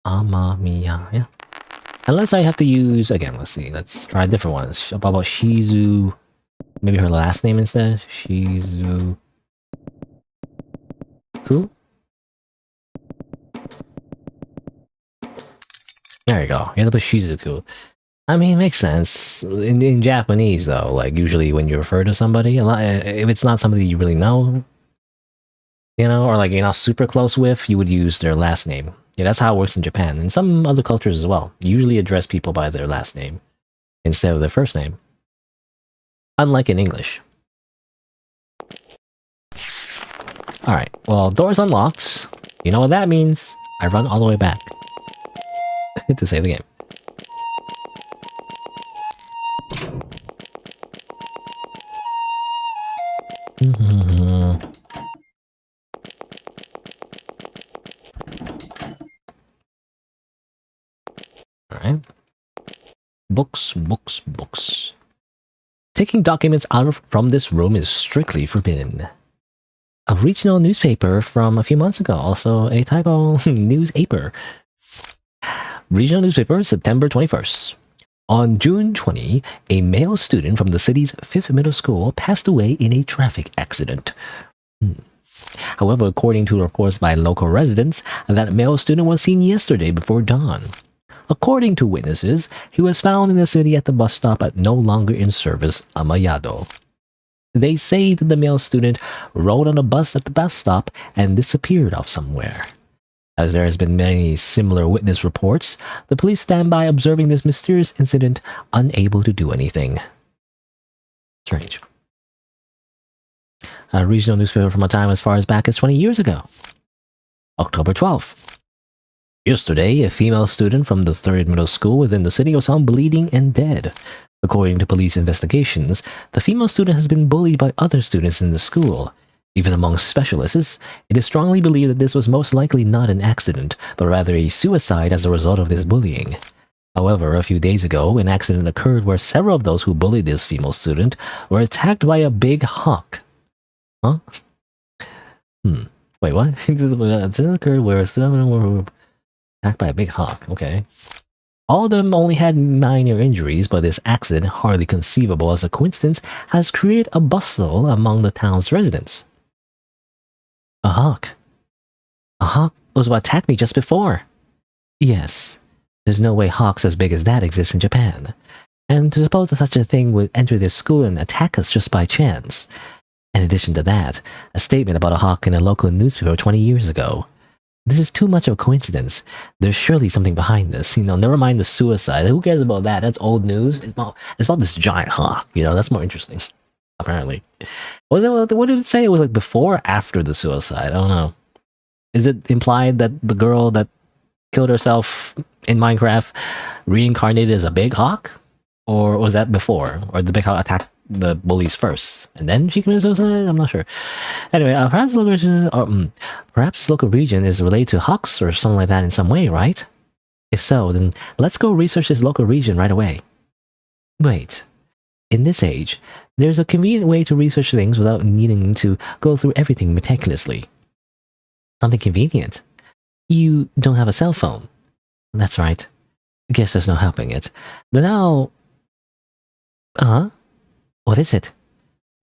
Amamiya, yeah. Unless I have to use... Again, let's see. Let's try different ones. How about Shizu... Maybe her last name instead? Shizu... Ku? There you go. You have to put Shizuku. I mean, it makes sense. In Japanese, though, like, usually when you refer to somebody, if it's not somebody you really know, you know, or like you're not super close with, you would use their last name. Yeah, that's how it works in Japan, and some other cultures as well. You usually address people by their last name instead of their first name. Unlike in English. Alright, well, door's unlocked. You know what that means. I run all the way back to save the game. Alright. Books. Taking documents from this room is strictly forbidden. A regional newspaper from a few months ago. Also a typo. Newsaper. Regional newspaper, September 21st. On June 20, a male student from the city's 5th middle school passed away in a traffic accident. However, according to reports by local residents, that male student was seen yesterday before dawn. According to witnesses, he was found in the city at the bus stop at no longer in service Amayado. They say that the male student rode on a bus at the bus stop and disappeared off somewhere. As there has been many similar witness reports, the police stand by observing this mysterious incident, unable to do anything. Strange. A regional newspaper from a time as far as back as 20 years ago. October 12th. Yesterday, a female student from the 3rd middle school within the city was found bleeding and dead. According to police investigations, the female student has been bullied by other students in the school. Even among specialists, it is strongly believed that this was most likely not an accident, but rather a suicide as a result of this bullying. However, a few days ago, an accident occurred where several of those who bullied this female student were attacked by a big hawk. Huh? Wait, what? This occurred where several were Attacked by a big hawk, okay. All of them only had minor injuries, but this accident, hardly conceivable as a coincidence, has created a bustle among the town's residents. A hawk? A hawk was what attacked me just before. Yes. There's no way hawks as big as that exist in Japan. And to suppose that such a thing would enter this school and attack us just by chance. In addition to that, a statement about a hawk in a local newspaper 20 years ago. This is too much of a coincidence. There's surely something behind this. Never mind the suicide. Who cares about that? That's old news. It's about this giant hawk. That's more interesting. Apparently. What did it say? It was like before or after the suicide? I don't know. Is it implied that the girl that killed herself in Minecraft reincarnated as a big hawk? Or was that before? Or the big hawk attacked the bullies first and then she committed suicide? I'm not sure. Anyway, perhaps this local region is related to hawks or something like that in some way, right? If so, then let's go research this local region right away. Wait. In this age, there's a convenient way to research things without needing to go through everything meticulously. Something convenient? You don't have a cell phone. That's right. Guess there's no helping it. But now... Huh? What is it?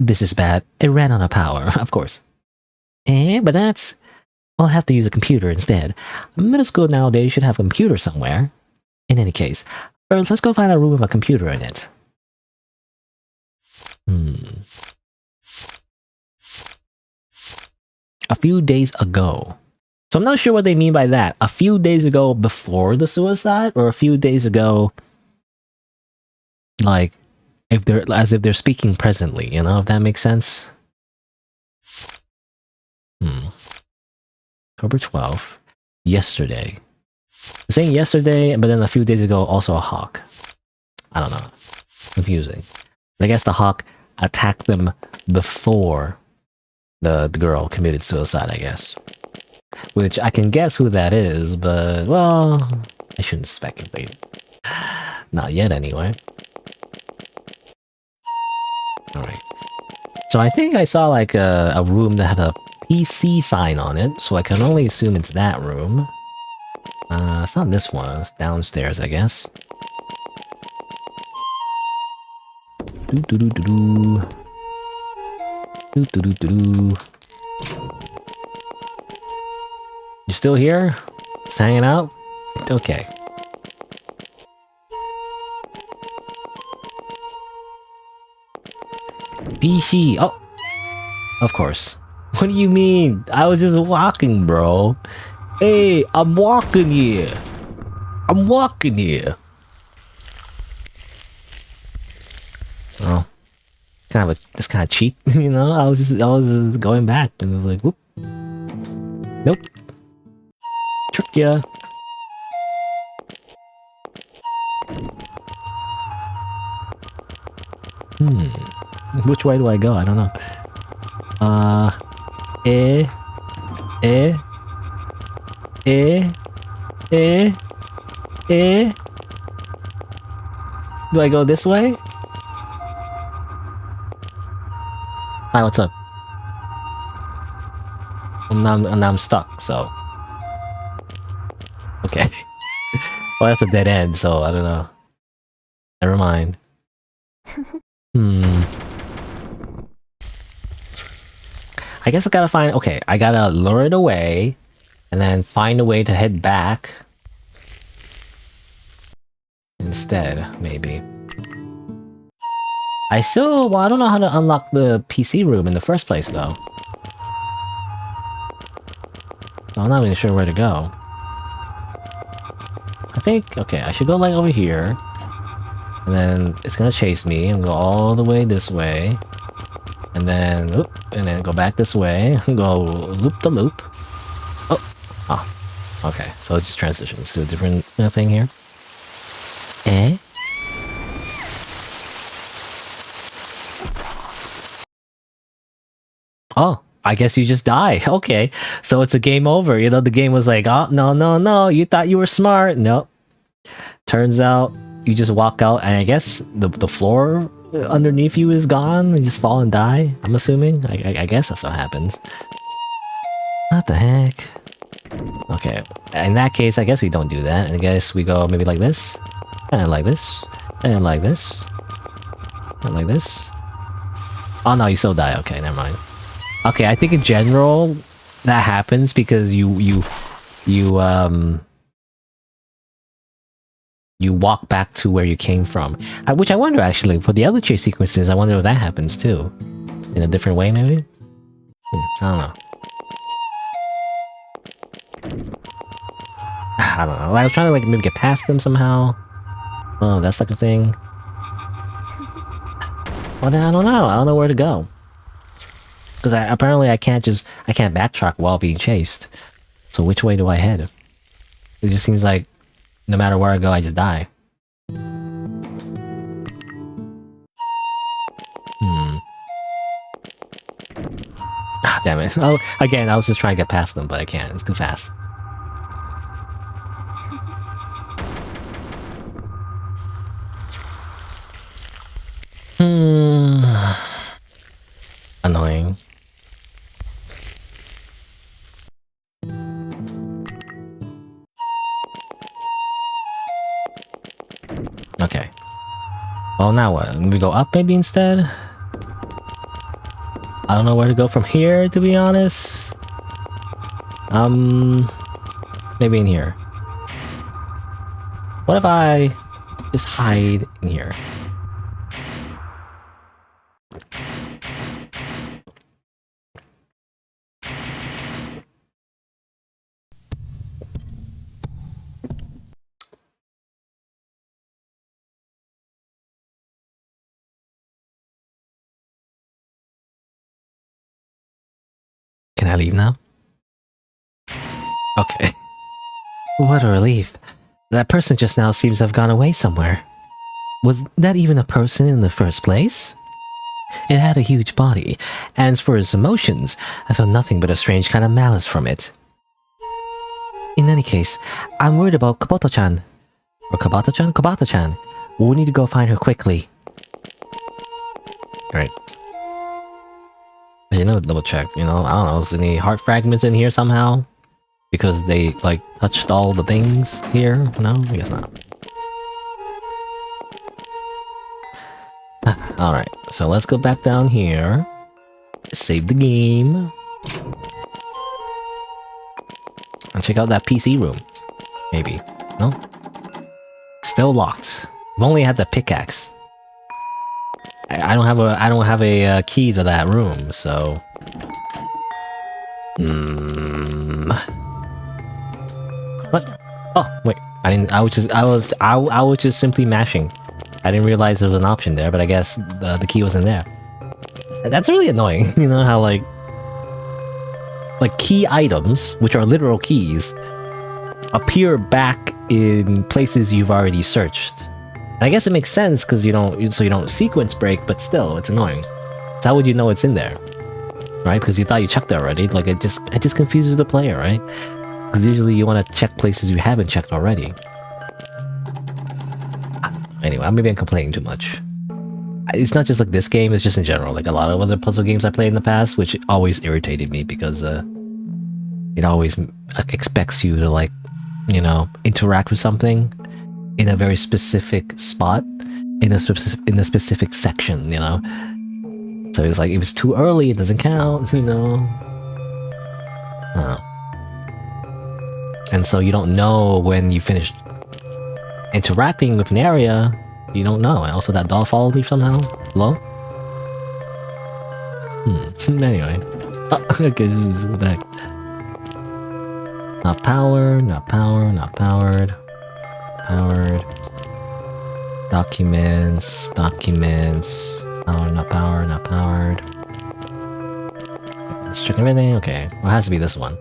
This is bad. It ran out of power, of course. But that's... I'll have to use a computer instead. Middle school nowadays should have a computer somewhere. In any case, first let's go find a room with a computer in it. A few days ago. So I'm not sure what they mean by that. A few days ago before the suicide, or a few days ago, like, as if they're speaking presently, if that makes sense. October 12th. Yesterday. Saying yesterday, but then a few days ago, also a hawk. I don't know. Confusing. I guess the hawk attacked them before the girl committed suicide, I guess. Which I can guess who that is, but, well, I shouldn't speculate. Not yet, anyway. Alright. So I think I saw, like, a room that had a PC sign on it, so I can only assume it's that room. It's not this one. It's downstairs, I guess. Do-do-do-do-do. Do-do-do-do-do. You still here? Just hanging out? Okay. PC. Oh! Of course. What do you mean? I was just walking, bro. Hey, I'm walking here. I'm walking here. Oh. It's kind of cheap, I was just going back and it was like, whoop. Nope. Trick ya. Which way do I go? I don't know. Do I go this way? Hi, what's up? Now I'm stuck, so... Okay. Well, that's a dead end, so I don't know. Never mind. I guess I gotta find... Okay, I gotta lure it away, and then find a way to head back. Instead, maybe. Well, I don't know how to unlock the PC room in the first place, though. So I'm not even sure where to go. I think... Okay, I should go, like, over here. And then it's gonna chase me and go all the way this way. And then go back this way. Go loop-the-loop. Oh, okay. So it just transitions to a different thing here. Oh, I guess you just die. Okay. So it's a game over. The game was like, oh, no. You thought you were smart. Nope. Turns out you just walk out and I guess the floor underneath you is gone. You just fall and die, I'm assuming. I guess that's what happens. What the heck? Okay, in that case, I guess we don't do that. I guess we go maybe like this, and like this, and like this, and like this. Oh no, you still die. Okay, never mind. Okay, I think in general that happens because you walk back to where you came from. Which I wonder actually for the other chase sequences. I wonder if that happens too, in a different way maybe. I don't know. I don't know. I was trying to like maybe get past them somehow. Oh, that's like a thing. Well, I don't know. I don't know where to go. Because apparently I can't backtrack while being chased. So which way do I head? It just seems like no matter where I go, I just die. Ah, damn it. Oh, again, I was just trying to get past them, but I can't. It's too fast. Annoying. Okay. Well, now what? We go up maybe instead? I don't know where to go from here, to be honest. Maybe in here. What if I just hide in here? Can I leave now? Okay. What a relief. That person just now seems to have gone away somewhere. Was that even a person in the first place? It had a huge body, and as for its emotions, I felt nothing but a strange kind of malice from it. In any case, I'm worried about Kabuto-chan. Or Kabuto-chan? Kabuto-chan. We need to go find her quickly. Alright. You know, double check, you know, I don't know, is there any heart fragments in here somehow? Because they, like, touched all the things here? No? I guess not. Alright, so let's go back down here. Save the game. And check out that PC room. Maybe. No? Still locked. I've only had the pickaxe. I don't have a key to that room, so. What? Oh wait, I didn't. I was just simply mashing. I didn't realize there was an option there, but I guess the key wasn't there. That's really annoying. You know how like key items, which are literal keys, appear back in places you've already searched. I guess it makes sense because you don't sequence break, but still, it's annoying. So how would you know it's in there, right? Because you thought you checked it already. Like it just confuses the player, right? Because usually you want to check places you haven't checked already. Anyway, maybe I'm complaining too much. It's not just like this game; it's just in general. Like a lot of other puzzle games I played in the past, which always irritated me because it always expects you to like, you know, interact with something in a very specific spot, in a specific section, you know. So it's like if it's too early, it doesn't count, you know. And so you don't know when you finished interacting with an area. You don't know. And also that doll followed me somehow. Hello? Anyway. Oh, okay, what the heck? Not powered, not powered, not powered. Powered. Documents. Power, not powered, not powered. Let's check everything. Okay. Well, it has to be this one.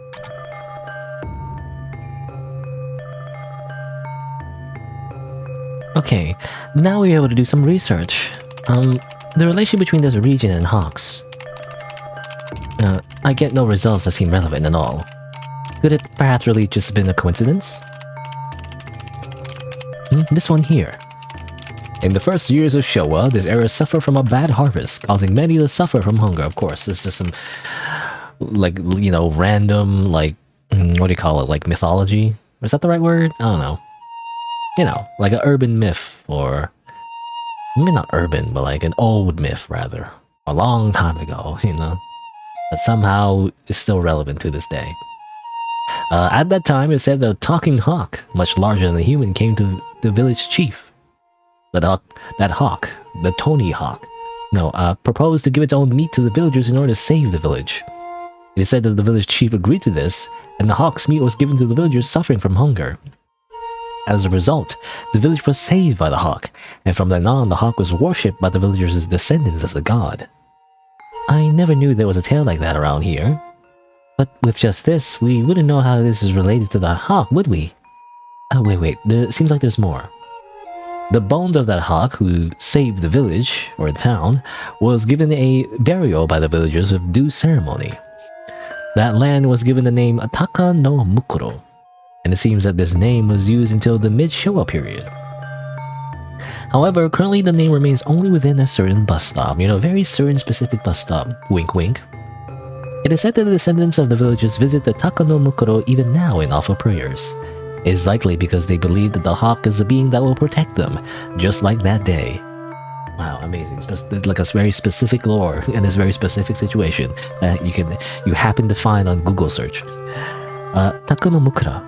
Okay. Now we're able to do some research. The relation between this region and Hawks. I get no results that seem relevant at all. Could it perhaps really just been a coincidence? This one here. In the first years of Showa, this area suffered from a bad harvest, causing many to suffer from hunger. Of course, it's just some, like, you know, random, like, what do you call it? Like mythology? Is that the right word? I don't know. You know, like an urban myth, or maybe not urban, but like an old myth rather. A long time ago, you know, that somehow is still relevant to this day. At that time, it said that a talking hawk, much larger than a human, came to the village chief. That hawk, the Tony hawk, proposed to give its own meat to the villagers in order to save the village. It is said that the village chief agreed to this, and the hawk's meat was given to the villagers suffering from hunger. As a result, the village was saved by the hawk, and from then on, the hawk was worshipped by the villagers' descendants as a god. I never knew there was a tale like that around here. But with just this, we wouldn't know how this is related to that hawk, would we? Oh, wait, there seems like there's more. The bones of that hawk who saved the village, or the town, was given a burial by the villagers with due ceremony. That land was given the name Ataka no Mukuro, and it seems that this name was used until the mid-Showa period. However, currently the name remains only within a certain bus stop, a very certain specific bus stop, wink wink. It is said that the descendants of the villagers visit the Taka no Mukuro even now and offer prayers. It is likely because they believe that the hawk is a being that will protect them, just like that day. Wow, amazing. It's like a very specific lore in this very specific situation that you happen to find on Google search. Taka no Mukura.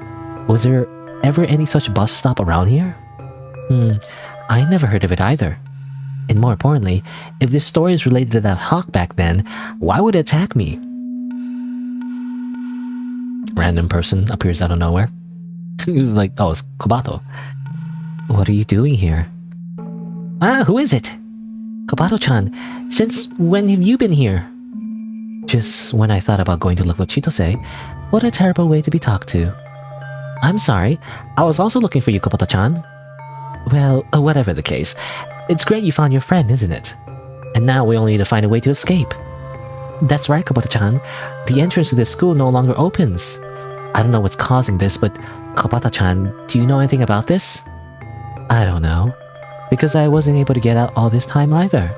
Was there ever any such bus stop around here? I never heard of it either. And more importantly, if this story is related to that hawk back then, why would it attack me? Random person appears out of nowhere. He was like, oh, it's Kobato. What are you doing here? Ah, who is it? Kobato-chan, since when have you been here? Just when I thought about going to look for Chitose. What a terrible way to be talked to. I'm sorry, I was also looking for you, Kobato-chan. Well, whatever the case, it's great you found your friend, isn't it? And now we only need to find a way to escape. That's right, Kobato-chan. The entrance to this school no longer opens. I don't know what's causing this, but Kobato-chan, do you know anything about this? I don't know, because I wasn't able to get out all this time either.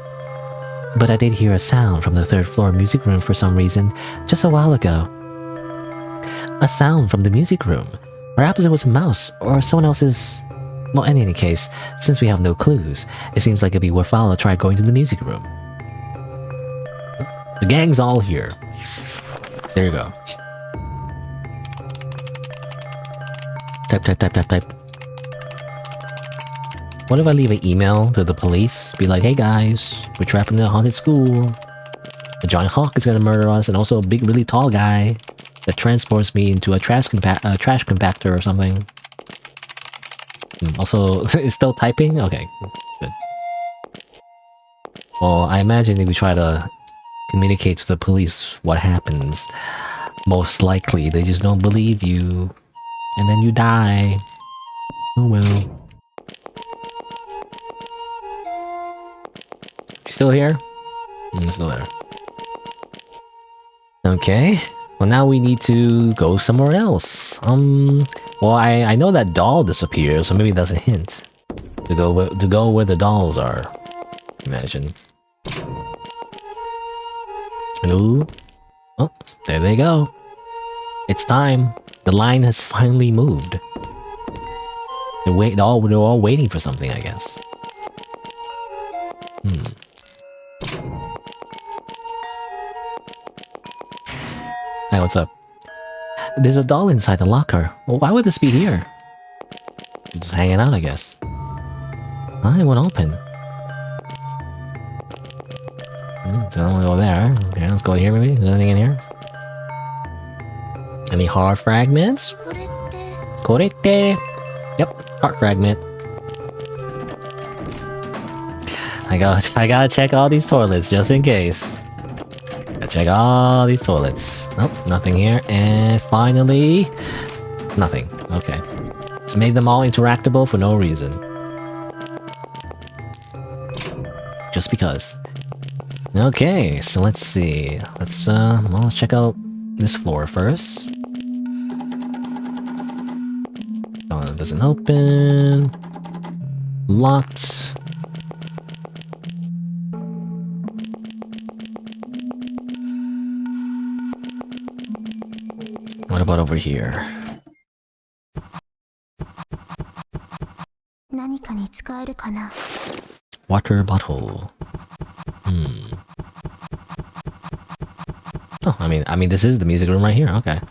But I did hear a sound from the third floor music room for some reason, just a while ago. A sound from the music room. Perhaps it was a mouse, or someone else's... Well, in any case, since we have no clues, it seems like it'd be worthwhile to try going to the music room. The gang's all here. There you go. Type. What if I leave an email to the police? Be like, hey guys, we're trapped in a haunted school. A giant hawk is gonna murder us, and also a big, really tall guy that transports me into a trash compactor or something. Also, it's still typing? Okay, good. Well, I imagine if we try to communicate to the police what happens, most likely they just don't believe you. And then you die. Oh well. You still here? Still there. Okay. Well, now we need to go somewhere else. Well, I know that doll disappeared, so maybe that's a hint. To go where the dolls are. Imagine. Ooh. Oh, there they go. It's time. The line has finally moved. They're all waiting for something, I guess. Hey, what's up? There's a doll inside the locker. Well, why would this be here? Just hanging out, I guess. It won't open. Don't want to go there. Okay, let's go here maybe. Is there anything in here? Any heart fragments? Korete. Yep, heart fragment. I gotta check all these toilets just in case. Gotta check all these toilets. Nope, nothing here. And finally, nothing. Okay. It's made them all interactable for no reason. Just because. Okay, so let's see. Let's check out this floor first. Oh, it doesn't open. Locked. What about over here? 何かに使えるかな? Water bottle. Oh, I mean, this is the music room right here. Okay.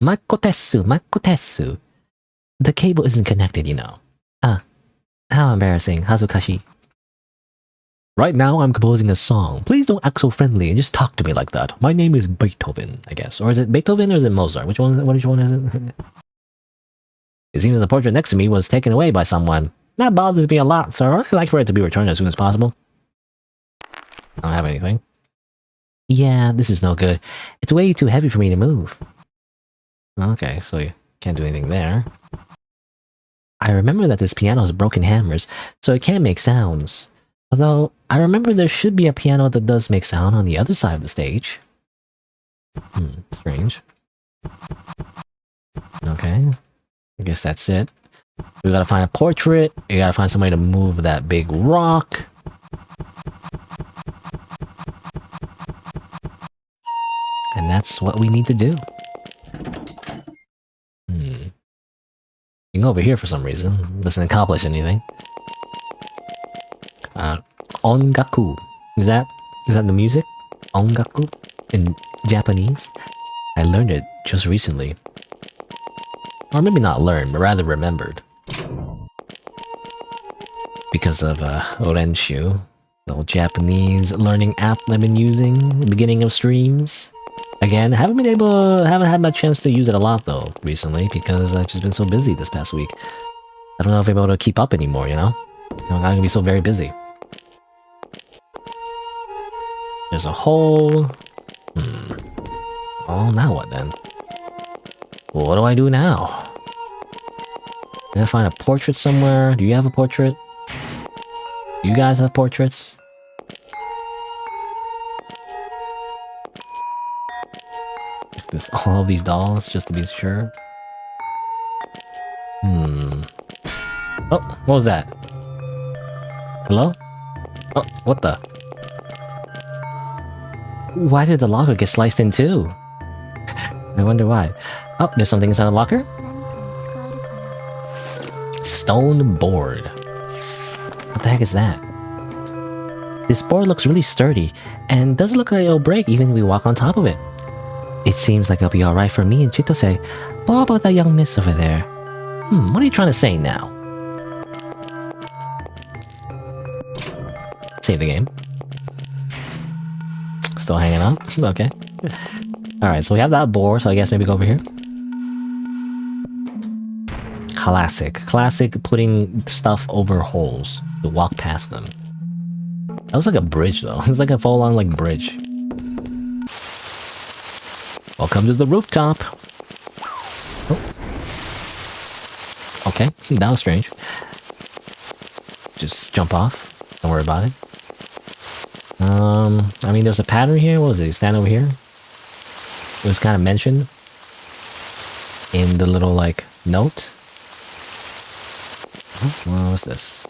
Makotetsu, Makotetsu. The cable isn't connected, you know. Ah, how embarrassing. Hazukashi. Right now, I'm composing a song. Please don't act so friendly and just talk to me like that. My name is Beethoven, I guess. Or is it Beethoven or is it Mozart? Which one is it? It seems the portrait next to me was taken away by someone. That bothers me a lot, so I'd like for it to be returned as soon as possible. I don't have anything. Yeah, this is no good. It's way too heavy for me to move. Okay, so you can't do anything there. I remember that this piano has broken hammers, so it can't make sounds. Although, I remember there should be a piano that does make sound on the other side of the stage. Strange. Okay. I guess that's it. We gotta find a portrait. You gotta find somebody to move that big rock. And that's what we need to do. You can go over here for some reason. Doesn't accomplish anything. Ongaku. Is that the music? Ongaku? In Japanese? I learned it just recently. Or maybe not learned, but rather remembered. Because of Renshuu, the old Japanese learning app I've been using at the beginning of streams. Again, haven't had my chance to use it a lot though recently because I've just been so busy this past week. I don't know if I'm able to keep up anymore, you know? I'm gonna be so very busy. There's a hole. Oh, now what then? Well, what do I do now? Can I find a portrait somewhere? Do you have a portrait? Do you guys have portraits? This all of these dolls, just to be sure. Oh, what was that? Hello? Oh, what the? Why did the locker get sliced in two? I wonder why. Oh, there's something inside the locker? Stone board. What the heck is that? This board looks really sturdy, and doesn't look like it'll break even if we walk on top of it. It seems like it'll be alright for me and Chitose. But what about that young miss over there? What are you trying to say now? Save the game. Still hanging out? Okay. Alright, so we have that board, so I guess maybe go over here. Classic. Classic putting stuff over holes to walk past them. That was like a bridge though. It's like a full-on like bridge. Welcome to the rooftop. Oh. Okay, that was strange. Just jump off. Don't worry about it. I mean, there's a pattern here. What was it? You stand over here? It was kind of mentioned in the little, like, note. Oh, what's this?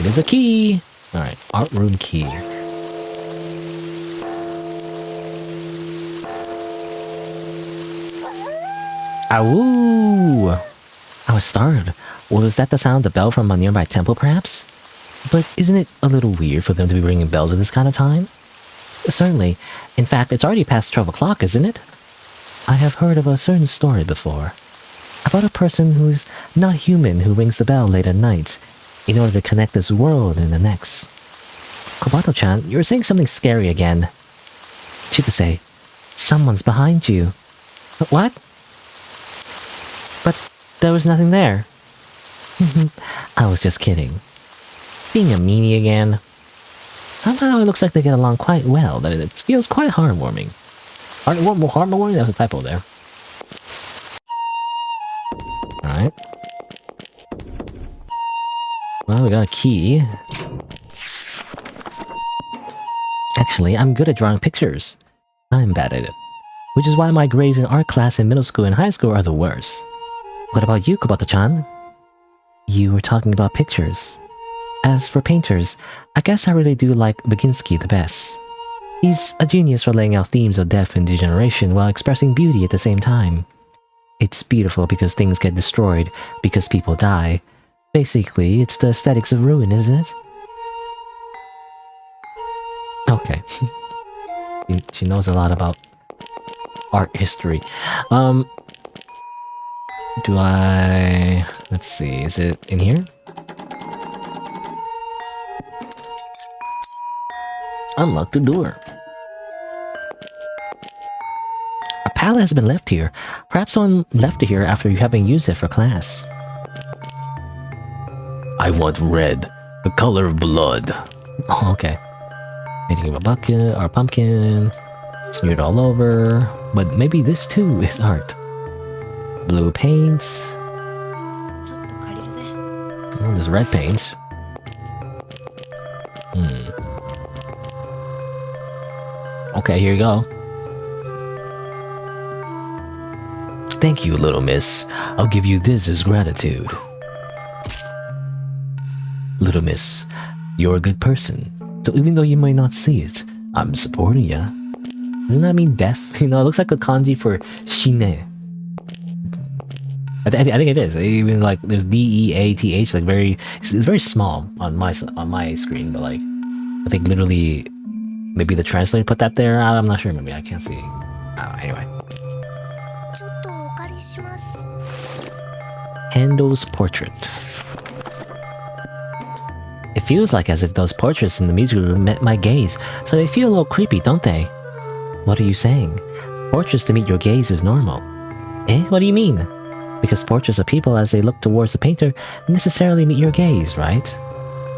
It is a key! Alright, art room key. Awoo! I was startled. Was that the sound of the bell from a nearby temple, perhaps? But isn't it a little weird for them to be ringing bells at this kind of time? Certainly. In fact, it's already past 12 o'clock, isn't it? I have heard of a certain story before. About a person who's not human who rings the bell late at night in order to connect this world and the next. Kobato-chan, you're saying something scary again. Chitose, someone's behind you. What? But there was nothing there. I was just kidding. Being a meanie again. Somehow it looks like they get along quite well, that it feels quite heartwarming. Heartwarming? There's a typo there. Alright. Well, we got a key. Actually, I'm good at drawing pictures. I'm bad at it. Which is why my grades in art class in middle school and high school are the worst. What about you, Kobato-chan? You were talking about pictures. As for painters, I guess I really do like Baginski the best. He's a genius for laying out themes of death and degeneration while expressing beauty at the same time. It's beautiful because things get destroyed, because people die. Basically, it's the aesthetics of ruin, isn't it? Okay. She knows a lot about art history. Do I... Let's see, is it in here? Unlock the door. A pallet has been left here. Perhaps someone left it here after you haven't used it for class. I want red, the color of blood. Oh, okay. Making a bucket or pumpkin. Smeared all over. But maybe this too is art. Blue paints. Oh, there's red paint. Okay, here you go. Thank you, little miss. I'll give you this as gratitude. Little miss, you're a good person. So even though you might not see it, I'm supporting ya. Doesn't that mean death? You know, it looks like a kanji for shine. I think it is. Even like there's D-E-A-T-H, like it's very small on my screen, but like I think literally maybe the translator put that there. I'm not sure. Maybe I can't see. Anyway. Handel's portrait. It feels like as if those portraits in the music room met my gaze, so they feel a little creepy, don't they? What are you saying? Portraits to meet your gaze is normal. Eh? What do you mean? Because portraits of people as they look towards the painter necessarily meet your gaze, right?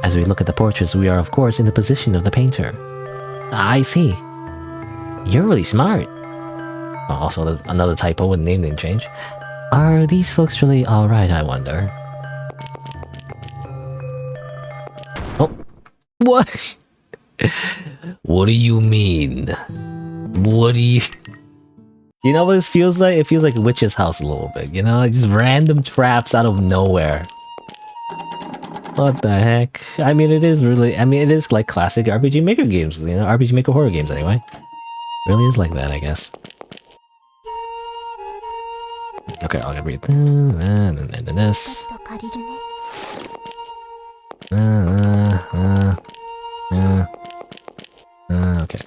As we look at the portraits, we are of course in the position of the painter. I see. You're really smart. Oh, also, another typo when the name didn't change. Are these folks really alright, I wonder? Oh. What? What do you mean? What do you... You know what this feels like? It feels like a witch's house a little bit, you know? Just random traps out of nowhere. What the heck? I mean, it is really... I mean, it is like classic RPG Maker games, you know? RPG Maker horror games, anyway. It really is like that, I guess. Okay, I'll read that, and then this. Okay.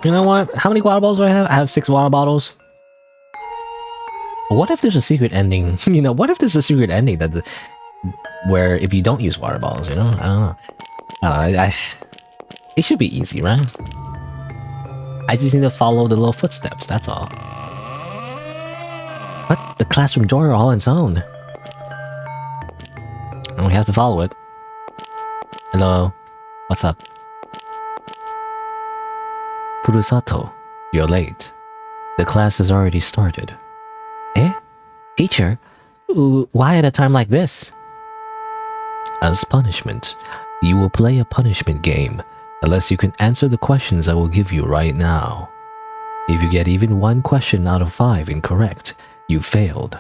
You know what? How many water bottles do I have? I have 6 water bottles. What if there's a secret ending? You know, what if there's a secret ending that where if you don't use water bottles, you know? I don't know. It should be easy, right? I just need to follow the little footsteps, that's all. But the classroom door all on its own. And we have to follow it. Hello. What's up? Furusato, you're late. The class has already started. Eh? Teacher? Why at a time like this? As punishment, you will play a punishment game unless you can answer the questions I will give you right now. If you get even 1 question out of 5 incorrect, you failed.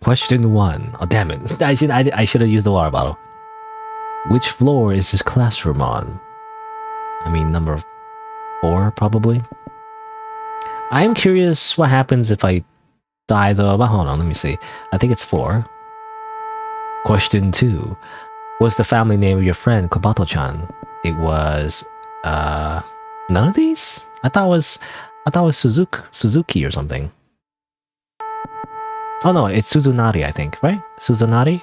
Question 1. Oh, damn it. I should have used the water bottle. Which floor is this classroom on? I mean, number 4, probably. I'm curious what happens if I die, though. But hold on, let me see. I think it's 4. Question 2. What's the family name of your friend, Kobato-chan? It was, none of these? I thought it was Suzuki or something. Oh no, it's Suzunari, I think, right? Suzunari?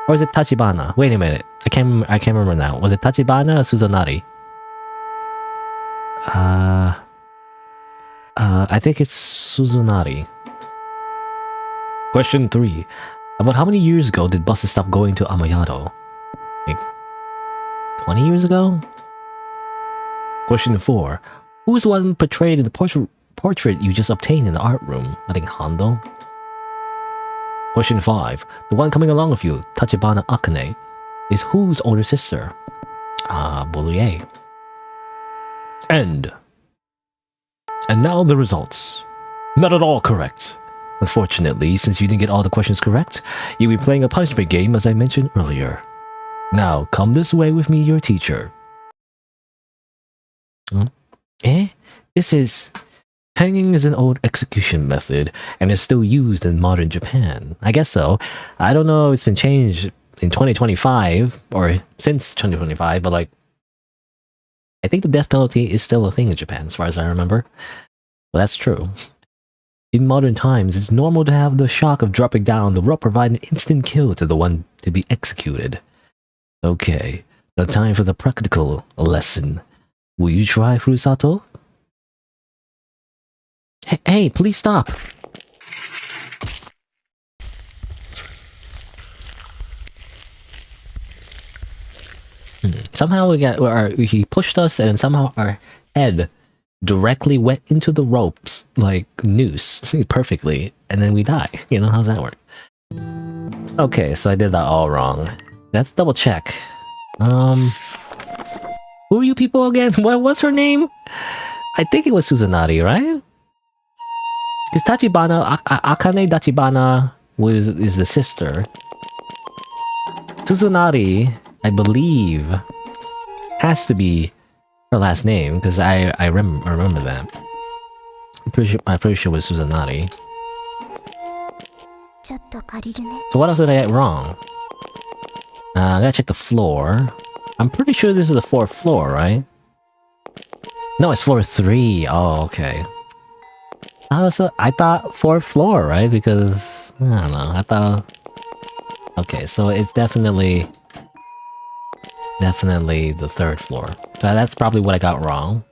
Or is it Tachibana? Wait a minute. I can't remember now. Was it Tachibana or Suzunari? I think it's Suzunari. Question 3. About how many years ago did buses stop going to Amayado? Like 20 years ago? Question 4. Who is the one portrayed in the portrait you just obtained in the art room? I think Hondo. Question 5. The one coming along with you, Tachibana Akane. is whose older sister? Bully A. End. And now the results. Not at all correct. Unfortunately, since you didn't get all the questions correct, you'll be playing a punishment game as I mentioned earlier. Now, come this way with me, your teacher. Eh? This is... Hanging is an old execution method and is still used in modern Japan. I guess so. I don't know if it's been changed in 2025 or since 2025, but like, I think the death penalty is still a thing in Japan, as far as I remember. Well, that's true. In modern times, it's normal to have the shock of dropping down the rope provide an instant kill to the one to be executed. Okay, now time for the practical lesson. Will you try, Furusato? Hey, please stop. Somehow he pushed us and somehow our head directly went into the ropes like noose perfectly, and then we die. You know, how's that work? Okay, so I did that all wrong. Let's double check. Who are you people again? What's her name? I think it was Suzanari, right? Because Tachibana, Akane Tachibana is the sister. Suzunari, I believe, has to be her last name, because I remember that. I'm pretty sure it was Suzunari. ちょっと借りるね。 So what else did I get wrong? I gotta check the floor. I'm pretty sure this is the 4th floor, right? No, it's floor 3. Oh, okay. I thought 4th floor, right? Because, I don't know, I thought... Okay, so it's definitely the 3rd floor. So that's probably what I got wrong.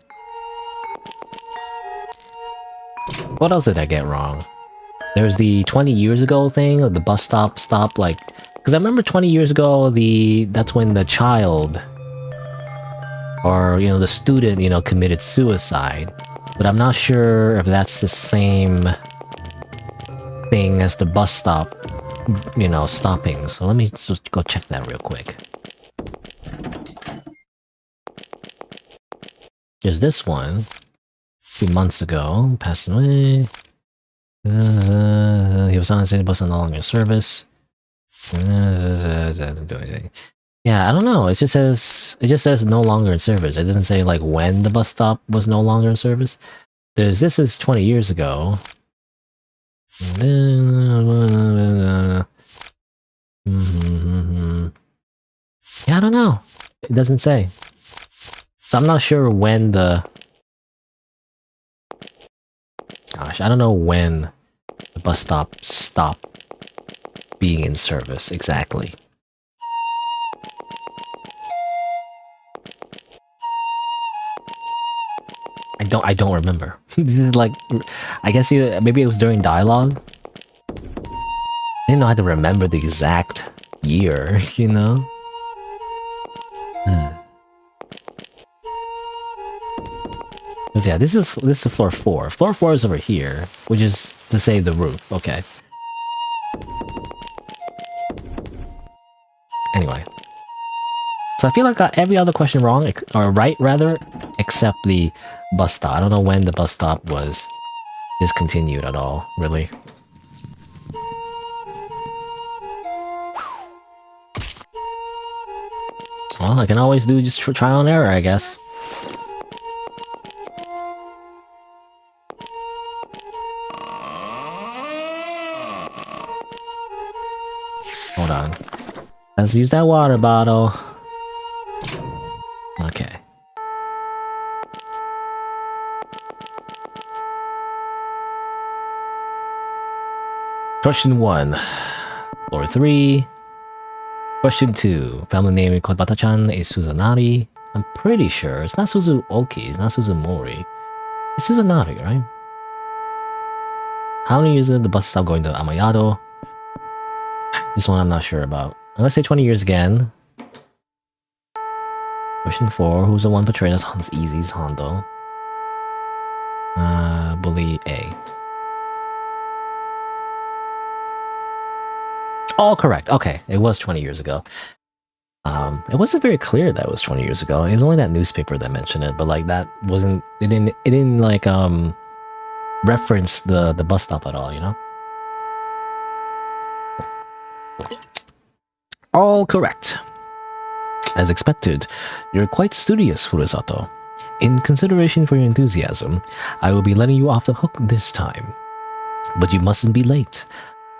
What else did I get wrong? There's the 20 years ago thing, the bus stop, like... Because I remember 20 years ago, that's when the child... Or, you know, the student, you know, committed suicide. But I'm not sure if that's the same thing as the bus stop, you know, stopping. So let me just go check that real quick. There's this one. A few months ago, passed away. He was on the city bus no longer in service. Didn't do anything. Yeah, I don't know. It just says no longer in service. It doesn't say like when the bus stop was no longer in service. This is 20 years ago. Yeah, I don't know. It doesn't say. So I'm not sure when the... Gosh, I don't know when the bus stop stopped being in service exactly. I don't remember. Like, I guess maybe it was during dialogue. I didn't know how to remember the exact year, you know? But yeah, this is floor 4. Floor 4 is over here, which is to say the roof. Okay. Anyway. So I feel like I got every other question wrong, or right rather, except the bus stop. I don't know when the bus stop was discontinued at all, really. Well, I can always do just trial and error, I guess. Hold on. Let's use that water bottle. Okay. Question 1. Floor 3. Question 2. Family name Kodbata-chan is Suzanari. I'm pretty sure it's not Suzuoki, it's not Suzumori. It's Suzanari, right? How many years did the bus stop going to Amayado? This one I'm not sure about. I'm gonna say 20 years again. Question 4. Who's the one portrayed as Hans Easy's Hondo? Bully A. All correct. Okay, it was 20 years ago. It wasn't very clear that it was 20 years ago. It was only that newspaper that mentioned it, but like that wasn't. It didn't like reference the bus stop at all. You know. All correct. As expected, you're quite studious, Furusato. In consideration for your enthusiasm, I will be letting you off the hook this time. But you mustn't be late,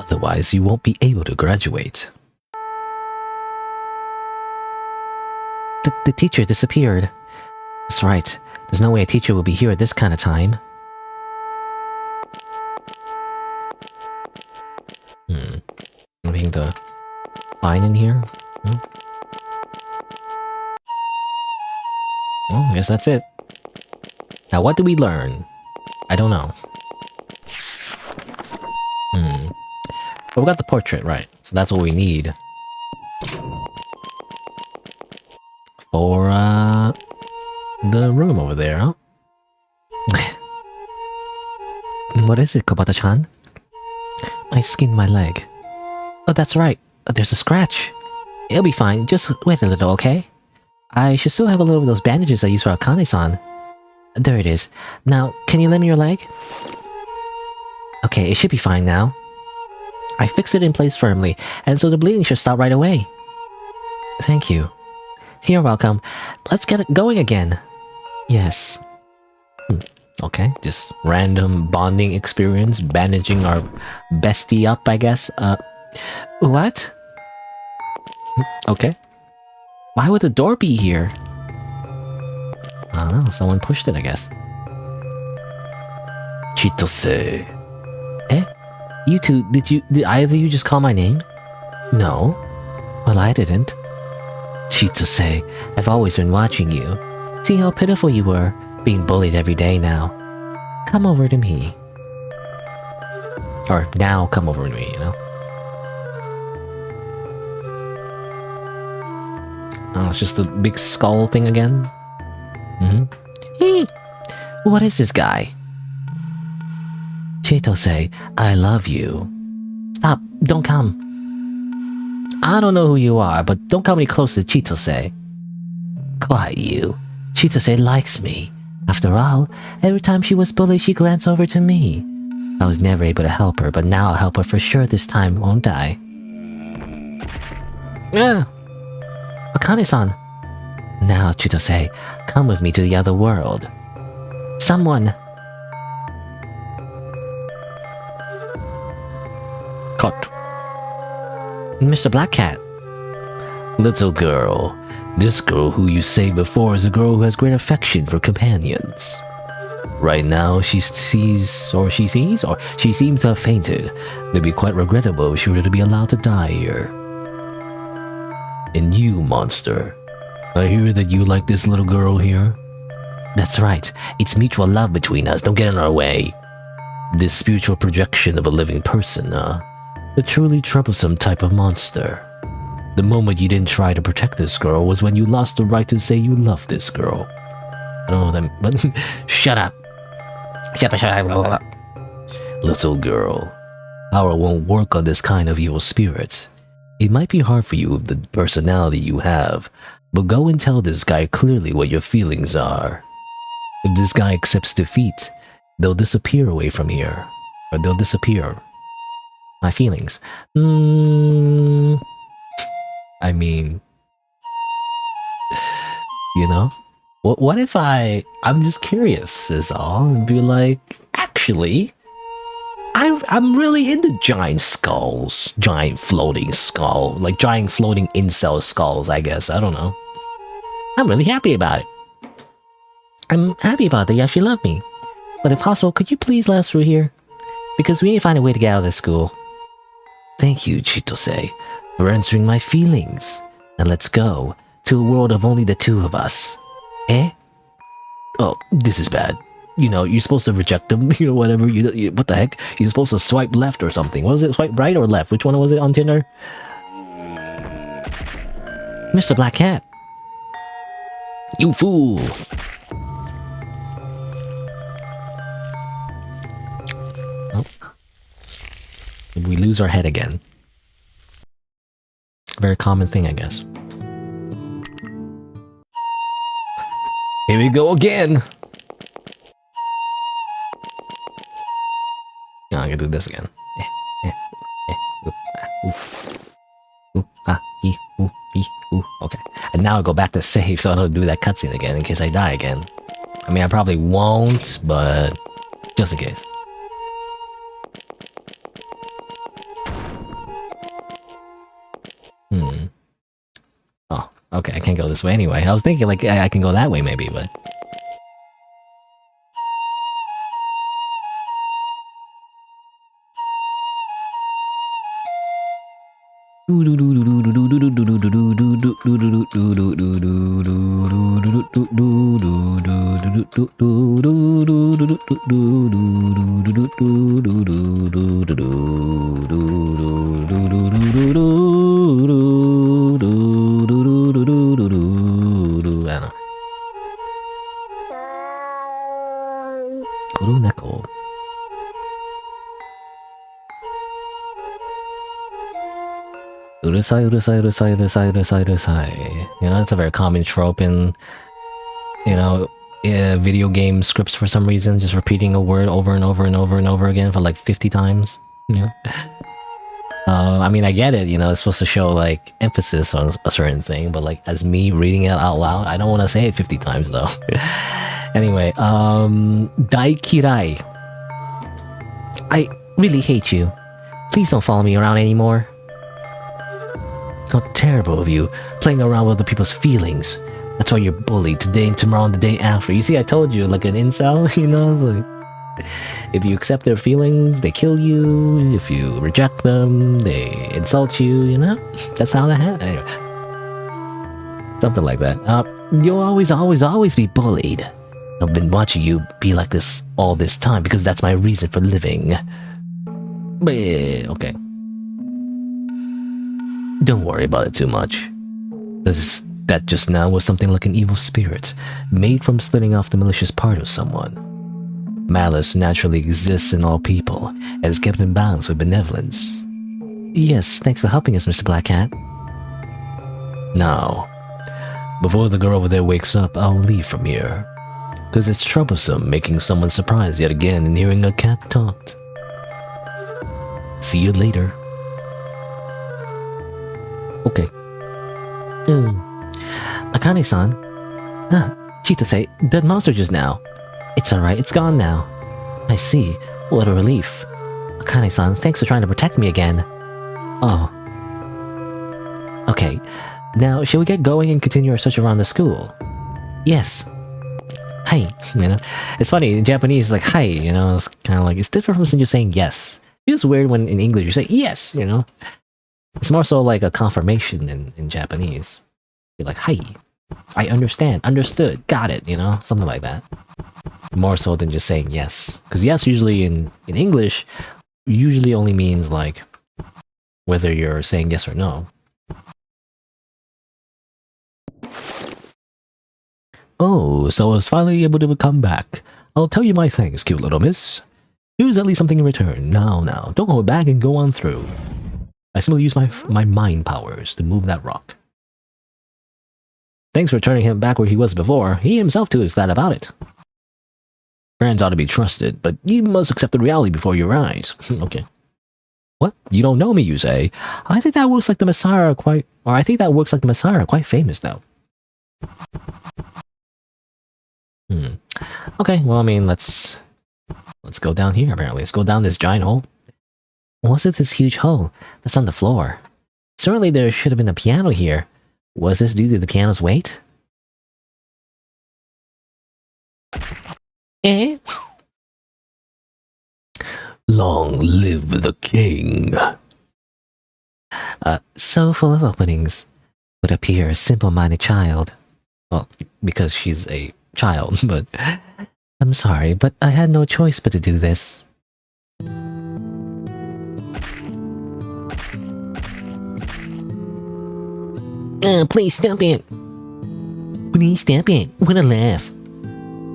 otherwise you won't be able to graduate. The teacher disappeared. That's right, there's no way a teacher will be here at this kind of time. Anything to find in here? Oh, I guess that's it. Now, what do we learn? I don't know. But we got the portrait, right? So that's what we need. For, the room over there, huh? What is it, Kobata-chan? I skinned my leg. Oh, that's right. There's a scratch. It'll be fine. Just wait a little, okay? I should still have a little of those bandages I used for Akane-san. There it is. Now, can you lend me your leg? Okay, it should be fine now. I fixed it in place firmly, and so the bleeding should stop right away. Thank you. You're welcome. Let's get it going again. Yes. Okay, just random bonding experience, bandaging our bestie up, I guess. What? Okay. Why would the door be here? I don't know, someone pushed it, I guess. Chitose. Eh? You two, did either of you just call my name? No. Well, I didn't. Chitose, I've always been watching you. See how pitiful you were, being bullied every day now. Come over to me. Or now come over to me, you know? Oh, it's just the big skull thing again? Hey, what is this guy? Chitose, I love you. Stop, don't come. I don't know who you are, but don't come any closer to Chitose. Quiet, you. Chitose likes me. After all, every time she was bullied, she glanced over to me. I was never able to help her, but now I'll help her for sure this time, won't I? Yeah. Akane-san. Now, Chitose, come with me to the other world. Someone. Cut. Mr. Black Cat. Little girl. This girl who you saved before is a girl who has great affection for companions. Right now, she seems to have fainted. It'd be quite regrettable if she were to be allowed to die here. And you, monster. I hear that you like this little girl here? That's right. It's mutual love between us. Don't get in our way. This spiritual projection of a living person, huh? A truly troublesome type of monster. The moment you didn't try to protect this girl was when you lost the right to say you love this girl. I don't know them, but shut up. Shut up. Little girl, power won't work on this kind of evil spirit. It might be hard for you with the personality you have, but go and tell this guy clearly what your feelings are. If this guy accepts defeat, they'll disappear away from here. Or they'll disappear. My feelings. I mean, you know? What if I'm just curious is all, and be like, actually, I'm really into giant skulls. Giant floating skull. Like giant floating incel skulls, I guess. I don't know. I'm really happy about it. I'm happy about that you actually love me. But if possible, could you please let us through here? Because we need to find a way to get out of this school. Thank you, Chitose, for answering my feelings. Now let's go to a world of only the two of us. Eh? Oh, this is bad. You know, you're supposed to reject them, you know, whatever. What the heck? You're supposed to swipe left or something. What was it? Swipe right or left? Which one was it on Tinder? Mr. Black Cat. You fool! Oh. We lose our head again. Very common thing, I guess. Here we go again. No, I'm gonna do this again. Okay. And now I go back to save so I don't do that cutscene again in case I die again. I mean, I probably won't, but just in case. Oh, okay, I can't go this way anyway. I was thinking like I can go that way maybe, but... Kuruneko. Urusai, urusai, urusai, urusai, urusai, urusai. You know, that's a very common trope in, you know, video game scripts for some reason, just repeating a word over and over and over and over again for like 50 times. You know? I mean, I get it, you know, it's supposed to show like emphasis on a certain thing, but like as me reading it out loud, I don't want to say it 50 times though. Anyway, Daikirai. I really hate you. Please don't follow me around anymore. How terrible of you, playing around with other people's feelings. That's why you're bullied today and tomorrow and the day after. You see, I told you, like an incel, you know? It's like, if you accept their feelings, they kill you. If you reject them, they insult you, you know? That's how that happens. Anyway. Something like that. You'll always be bullied. I've been watching you be like this all this time because that's my reason for living. But yeah, okay. Don't worry about it too much. That just now was something like an evil spirit, made from splitting off the malicious part of someone. Malice naturally exists in all people, and is kept in balance with benevolence. Yes, thanks for helping us, Mr. Black Cat. Now, before the girl over there wakes up, I'll leave from here. Because it's troublesome making someone surprised yet again and hearing a cat talk. See you later. Okay. Akane-san. Chitase, dead monster just now. It's alright, it's gone now. I see. What a relief. Akane-san, thanks for trying to protect me again. Oh. Okay. Now, shall we get going and continue our search around the school? Yes. Hi, you know. It's funny, in Japanese, like, hi, you know, it's kind of like, it's different from just saying yes. It feels weird when in English you say yes, you know. It's more so like a confirmation in Japanese. You're like, hi, I understand, understood, got it, you know, something like that. More so than just saying yes. Because yes usually in English usually only means like whether you're saying yes or no. Oh, so I was finally able to come back. I'll tell you my thanks, cute little miss. Here's at least something in return. Now, don't hold back and go on through. I simply use my mind powers to move that rock. Thanks for turning him back where he was before. He himself too is glad about it. Friends ought to be trusted, but you must accept the reality before your eyes. Okay. What? You don't know me, you say? I think that works like the Messiah quite famous though. Okay, well I mean let's go down here apparently. Let's go down this giant hole. What's it this huge hole that's on the floor? Certainly there should have been a piano here. Was this due to the piano's weight? Eh? Long live the king. So full of openings. Would appear a simple-minded child. Well, because she's a child, but... I'm sorry, but I had no choice but to do this. Please stop it. Please stop it. What a laugh.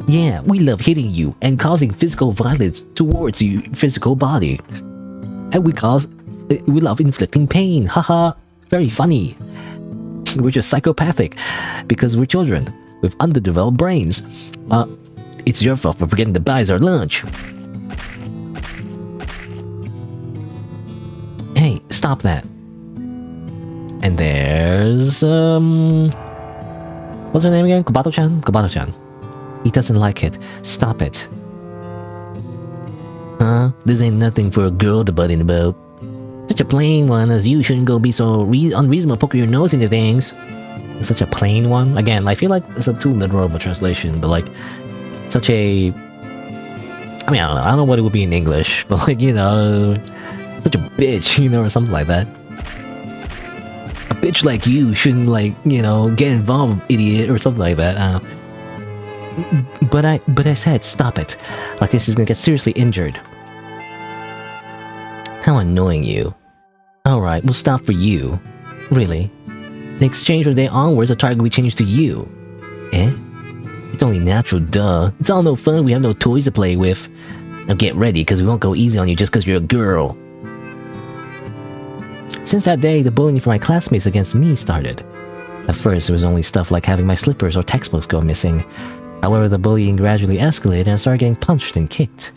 Yeah, we love hitting you and causing physical violence towards your physical body. And we love inflicting pain. Haha. Very funny. We're just psychopathic because we're children. with underdeveloped brains. It's your fault for forgetting to buy us our lunch. Hey, stop that. And there's, what's her name again? Kobato-chan? Kobato-chan. He doesn't like it. Stop it. Huh? This ain't nothing for a girl to butt in about. Such a plain one as you shouldn't go be so unreasonable poke your nose into things. Such a plain one? Again, I feel like it's a too literal of a translation, but like, such a... I mean, I don't know what it would be in English, but like, you know, such a bitch, you know, or something like that. A bitch like you shouldn't, like, you know, get involved, idiot, or something like that. But I said, stop it. Like this is gonna get seriously injured. How annoying you. Alright, we'll stop for you. Really? In exchange from today onwards, the target will be changed to you. Eh? It's only natural, duh. It's all no fun, we have no toys to play with. Now get ready, because we won't go easy on you just because you're a girl. Since that day, the bullying from my classmates against me started. At first, it was only stuff like having my slippers or textbooks go missing. However, the bullying gradually escalated and I started getting punched and kicked.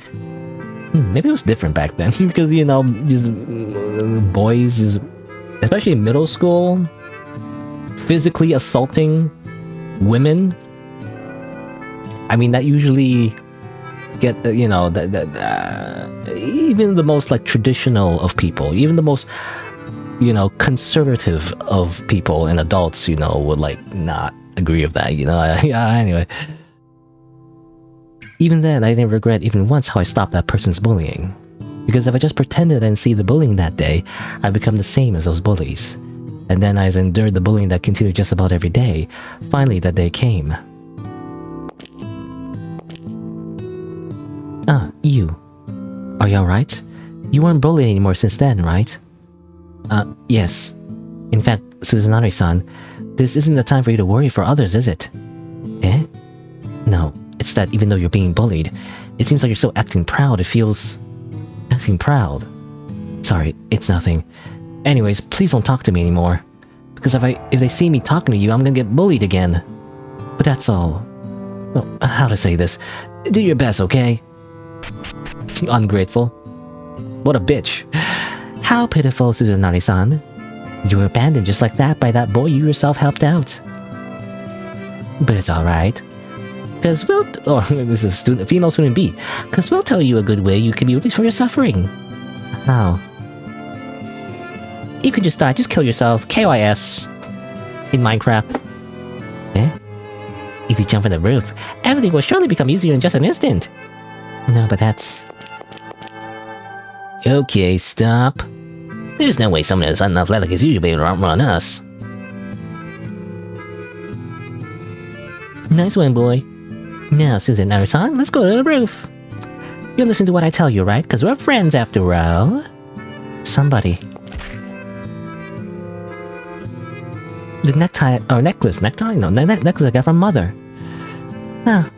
Maybe it was different back then, because, you know, just boys, just, especially in middle school, physically assaulting women. I mean, that usually get, you know, even the most, like, traditional of people, even the most, you know, conservative of people and adults, you know, would, like, not agree with that, you know. Anyway. Even then, I didn't regret even once how I stopped that person's bullying. Because if I just pretended I didn't see the bullying that day, I'd become the same as those bullies. And then as I endured the bullying that continued just about every day, finally that day came. Ah, you. Are you alright? You weren't bullied anymore since then, right? Yes. In fact, Suzanari-san, this isn't the time for you to worry for others, is it? Eh? No. It's that even though you're being bullied, it seems like you're still acting proud. It feels... acting proud. Sorry, it's nothing. Anyways, please don't talk to me anymore. Because if they see me talking to you, I'm gonna get bullied again. But that's all. Well, how to say this? Do your best, okay? Ungrateful. What a bitch. How pitiful, Suzanari-san. You were abandoned just like that by that boy you yourself helped out. But it's alright. Because we'll... oh, this is a female student B. Because we'll tell you a good way you can be released from your suffering. How? You can just die. Just kill yourself. KYS. In Minecraft. Eh? If you jump from the roof, everything will surely become easier in just an instant. No, but that's... Okay, stop. There's no way someone as unathletic as you should be able to outrun us. Nice one, boy. Now, Suzanari-san, let's go to the roof. You'll listen to what I tell you, right? Because we're friends after all. Somebody. The necktie, or necklace, necktie? No, necklace I got from Mother. Huh.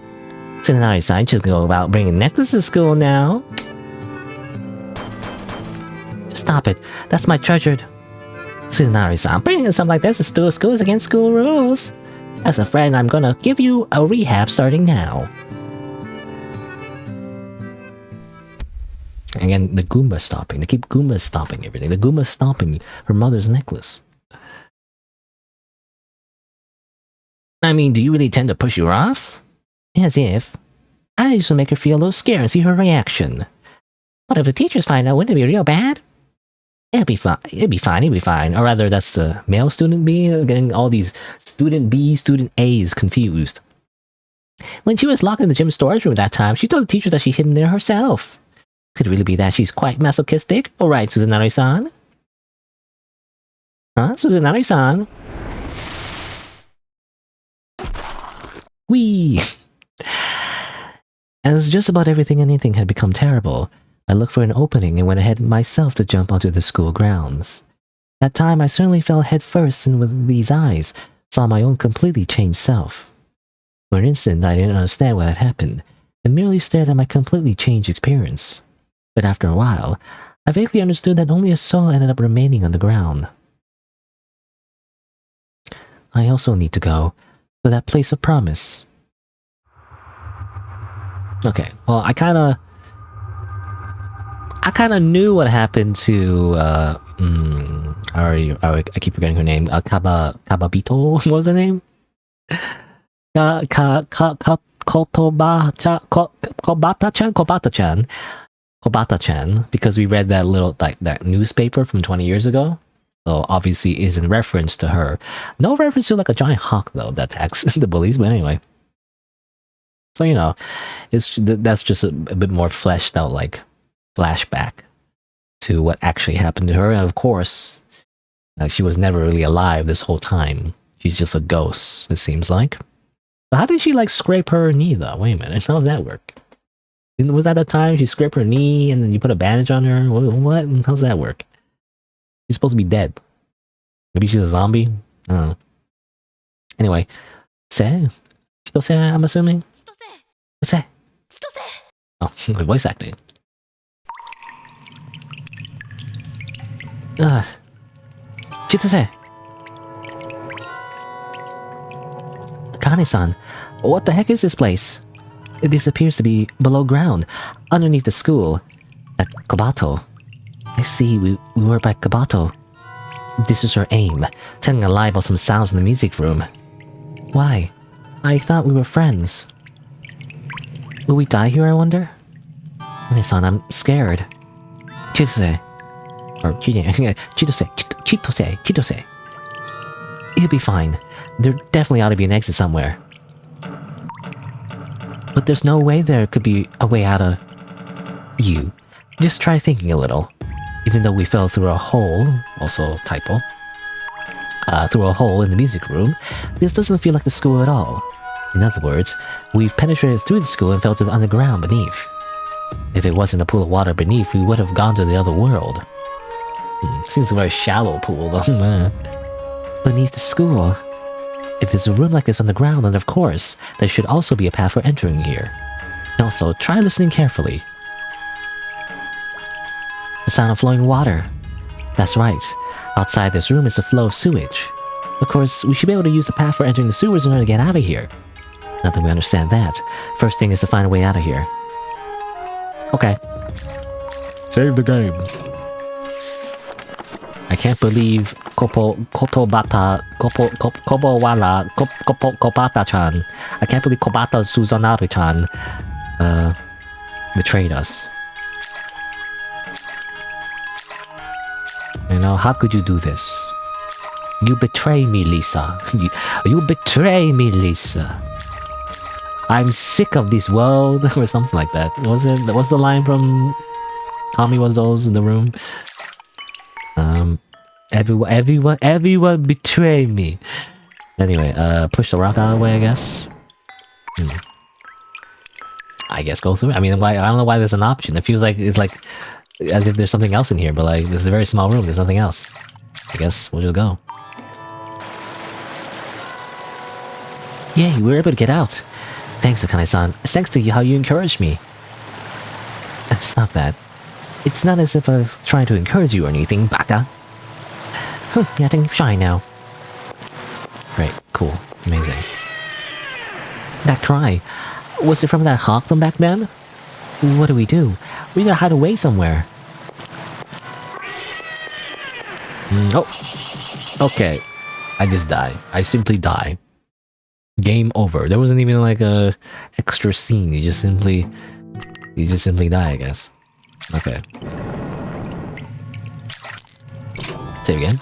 Suzanari-san, just go about bringing necklaces to school now. Stop it. That's my treasured... Suzanari-san, bringing something like this to school is against school rules. As a friend, I'm gonna give you a rehab starting now. Again, the Goomba stopping. They keep Goomba stopping everything. The Goomba stopping her mother's necklace. I mean, do you really tend to push her off? As if. I used to make her feel a little scared and see her reaction. What if the teachers find out? Wouldn't it be real bad? It'll be fine. It'll be fine. It'll be fine. Or rather, that's the male student B. Getting all these student B, student A's confused. When she was locked in the gym storage room that time, she told the teacher that she hid in there herself. Could it really be that she's quite masochistic? Alright, Suzanari-san. Huh? Suzanari-san? Whee! As just about everything and anything had become terrible, I looked for an opening and went ahead myself to jump onto the school grounds. That time I certainly fell head first and with these eyes saw my own completely changed self. For an instant I didn't understand what had happened and merely stared at my completely changed appearance. But after a while, I vaguely understood that only a soul ended up remaining on the ground. I also need to go. to that place of promise. Okay, well, I kind of knew what happened to I keep forgetting her name. Kababito. What was her name? Kobata-chan, because we read that little that newspaper from 20 years ago. So obviously is in reference to her. No reference to like a giant hawk though that attacks the bullies, but anyway. So you know, that's just a bit more fleshed out like flashback to what actually happened to her, and of course, she was never really alive this whole time. She's just a ghost, it seems like. But how did she like scrape her knee though? Wait a minute, how does that work? Was that the time she scraped her knee and then you put a bandage on her? What? How's that work? She's supposed to be dead. Maybe she's a zombie? I don't know. Anyway, Chitose, I'm assuming? Chitose. Oh, voice acting. Chitose. Kane-san, what the heck is this place? This appears to be below ground, underneath the school, at Kobato. I see we were by Kobato. This is her aim, telling a lie about some sounds in the music room. Why? I thought we were friends. Will we die here, I wonder? Kane-san, I'm scared. Chitose. Or Chitose. It'll be fine. There definitely ought to be an exit somewhere. But there's no way there could be a way out of... You. Just try thinking a little. Even though we fell through a hole, also typo, through a hole in the music room, this doesn't feel like the school at all. In other words, we've penetrated through the school and fell to the underground beneath. If it wasn't a pool of water beneath, we would have gone to the other world. Seems a very shallow pool though. Beneath the school. If there's a room like this on the ground, then of course, there should also be a path for entering here. And also, try listening carefully. The sound of flowing water. That's right. Outside this room is the flow of sewage. Of course, we should be able to use the path for entering the sewers in order to get out of here. Now that we understand that, first thing is to find a way out of here. Okay. Save the game. I can't believe Kobata-chan. I can't believe Kobata Suzanari-chan betrayed us. You know, how could you do this? You betray me, Lisa. You betray me, Lisa. I'm sick of this world, or something like that. What's the line from Tommy Wiseau's in the room? Everyone betray me. Anyway, push the rock out of the way, I guess. I guess go through it. I mean, I don't know why there's an option. It feels like it's like as if there's something else in here, but like this is a very small room. There's nothing else. I guess we'll just go. Yay, we were able to get out. Thanks, Akane-san. Thanks to you, how you encouraged me. Stop that. It's not as if I'm trying to encourage you or anything, baka. You're acting shy now. Great, cool, amazing. That cry, was it from that hawk from back then? What do? We gotta hide away somewhere. Oh, okay. I just die. I simply die. Game over. There wasn't even like a extra scene. You just simply die, I guess. Okay. Save again.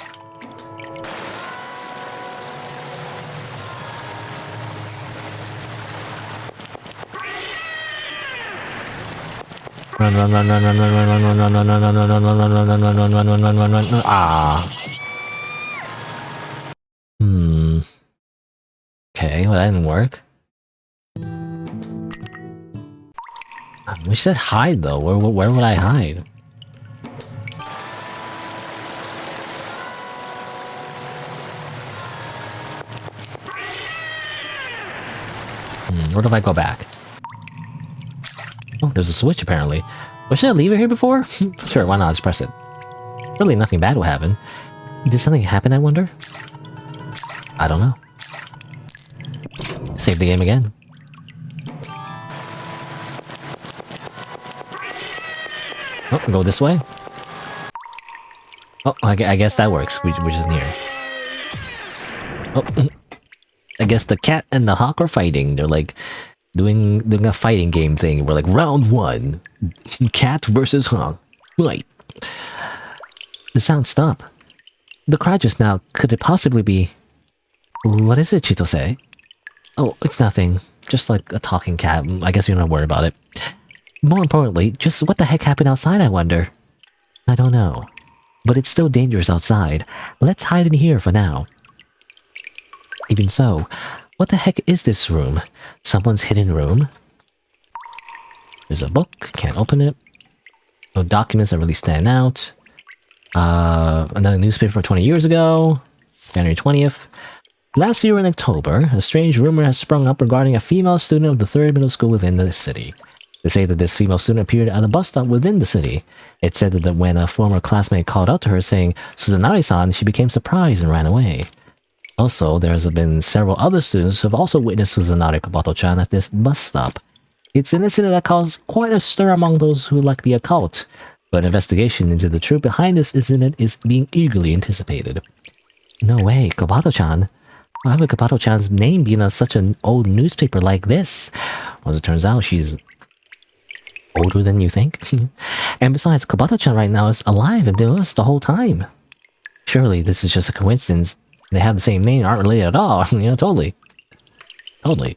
Run. Ah. Okay, well that didn't work. We said hide though. Where would I hide? What if I go back? Oh, there's a switch apparently. But should I leave it here before? Sure, why not? Just press it. Really, nothing bad will happen. Did something happen, I wonder? I don't know. save the game again. Oh, go this way. Oh, I guess that works. We're just near. Oh, I guess the cat and the hawk are fighting. They're like doing a fighting game thing. We're like round 1, cat versus hawk. Right. The sound stopped. The cry just now. Could it possibly be? What is it, Chitose? Oh, it's nothing. Just like a talking cat. I guess you're not worried about it. More importantly, just what the heck happened outside, I wonder? I don't know. But it's still dangerous outside. Let's hide in here for now. Even so, what the heck is this room? Someone's hidden room? There's a book. Can't open it. No documents that really stand out. Another newspaper from 20 years ago. January 20th. Last year in October, a strange rumor has sprung up regarding a female student of the 3rd middle school within the city. They say that this female student appeared at a bus stop within the city. It said that when a former classmate called out to her saying, "Suzanari-san," she became surprised and ran away. Also, there's been several other students who have also witnessed Suzanari Kobato-chan at this bus stop. It's an incident that caused quite a stir among those who like the occult, but investigation into the truth behind this incident is being eagerly anticipated. No way, Kobato-chan? Why would Kobato-chan's name be in such an old newspaper like this? Well, as it turns out, she's older than you think. And besides, Kobato-chan right now is alive and been with us the whole time. Surely this is just a coincidence. They have the same name, aren't related at all. Totally. Totally.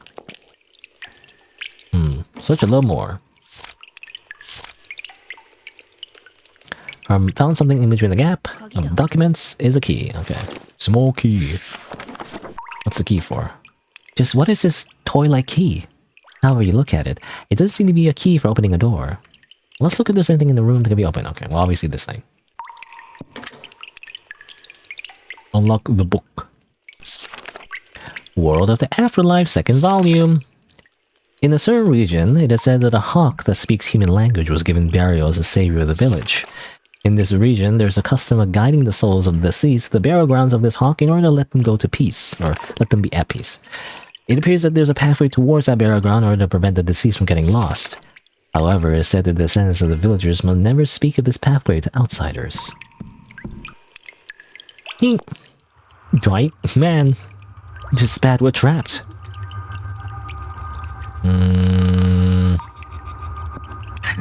Search a little more. Found something in between the gap. Documents is a key. Okay. Small key. What's the key for? Just what is this toy-like key? However you look at it, it doesn't seem to be a key for opening a door. Let's look if there's anything in the room that can be opened. Okay, well obviously this thing. Unlock the book. World of the Afterlife, 2nd volume. In a certain region, it is said that a hawk that speaks human language was given burial as a savior of the village. In this region, there's a custom of guiding the souls of the deceased to the burial grounds of this hawk in order to let them go to peace, or let them be at peace. It appears that there's a pathway towards that burial ground in order to prevent the deceased from getting lost. However, it is said that the descendants of the villagers must never speak of this pathway to outsiders. Right? Man, just bad we're trapped. I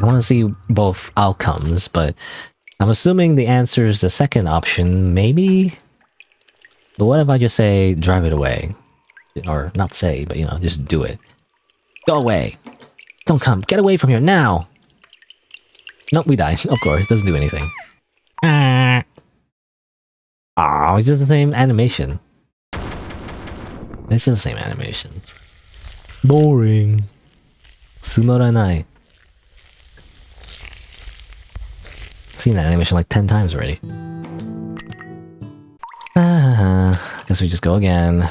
want to see both outcomes, but I'm assuming the answer is the second option, maybe? But what if I just say, drive it away? Or not say, but just do it. Go away! Don't come! Get away from here now! Nope, we die. Of course, it doesn't do anything. Oh, it's just the same animation. It's just the same animation. Boring. Tsunoranai. Seen that animation like 10 times already. Guess we just go again.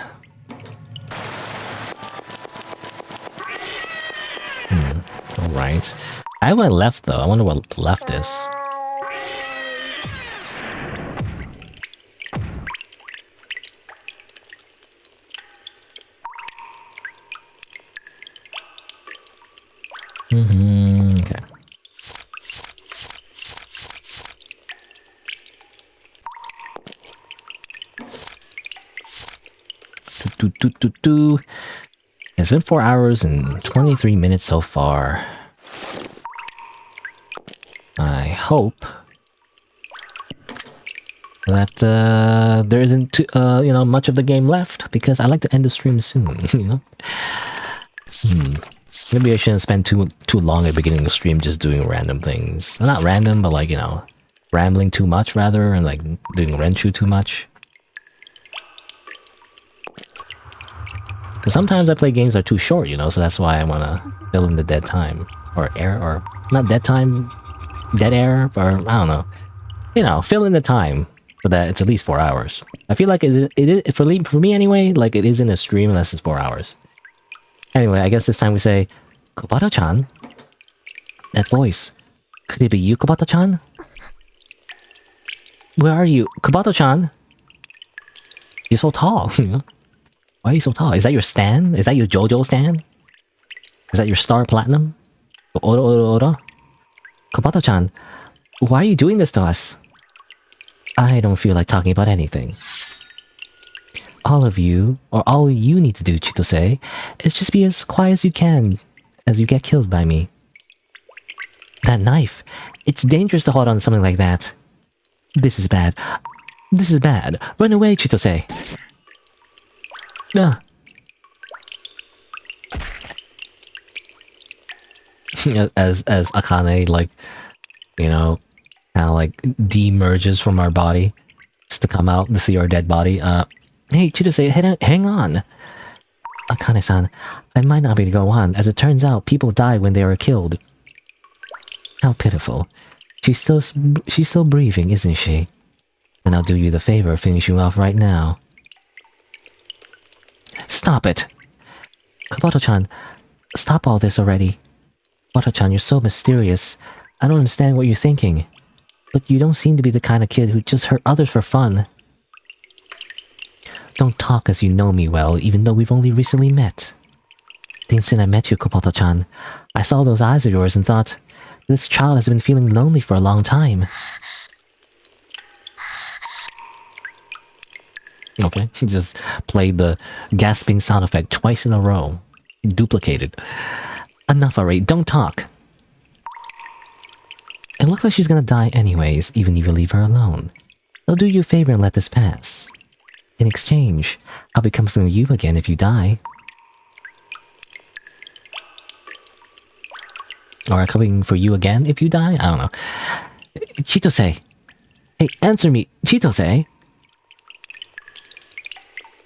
Alright. I went left though. I wonder what left is. Okay. It's been 4 hours and 23 minutes so far. I hope that there isn't much of the game left, because I like to end the stream soon. Maybe I shouldn't spend too long at the beginning of the stream just doing random things. Not random, but like, rambling too much rather, and like doing Renshuu too much. But sometimes I play games that are too short, so that's why I want to fill in the dead time. Or air, or not dead time, dead air, or I don't know. Fill in the time so that it's at least 4 hours. I feel like it is, for me anyway, like it isn't a stream unless it's 4 hours. Anyway, I guess this time we say, Kobato-chan? That voice. Could it be you, Kobato-chan? Where are you? Kobato-chan? You're so tall, Why are you so tall? Is that your stand? Is that your JoJo stand? Is that your Star Platinum? Oro? Kobato-chan, why are you doing this to us? I don't feel like talking about anything. All you need to do, Chitose, is just be as quiet as you can as you get killed by me. That knife, it's dangerous to hold on to something like that. This is bad. This is bad. Run away, Chitose. Ah. as Akane, like, you know, kind of like de-merges from our body just to come out to see our dead body. Hey, Chitose, hang on. Akane-san, I might not be able to go on. As it turns out, people die when they are killed. How pitiful. She's still breathing, isn't she? Then I'll do you the favor of finishing you off right now. Stop it! Kobato-chan, stop all this already. Kobato-chan, you're so mysterious. I don't understand what you're thinking. But you don't seem to be the kind of kid who just hurt others for fun. Don't talk as you know me well, even though we've only recently met. The instant I met you, Kobato-chan, I saw those eyes of yours and thought, this child has been feeling lonely for a long time. Okay, just played the gasping sound effect twice in a row. Duplicated. Enough already, don't talk. It looks like she's gonna die anyways, even if you leave her alone. I'll do you a favor and let this pass. In exchange, I'll be coming for you again if you die. Or coming for you again if you die? I don't know. Chitose! Hey, answer me! Chitose!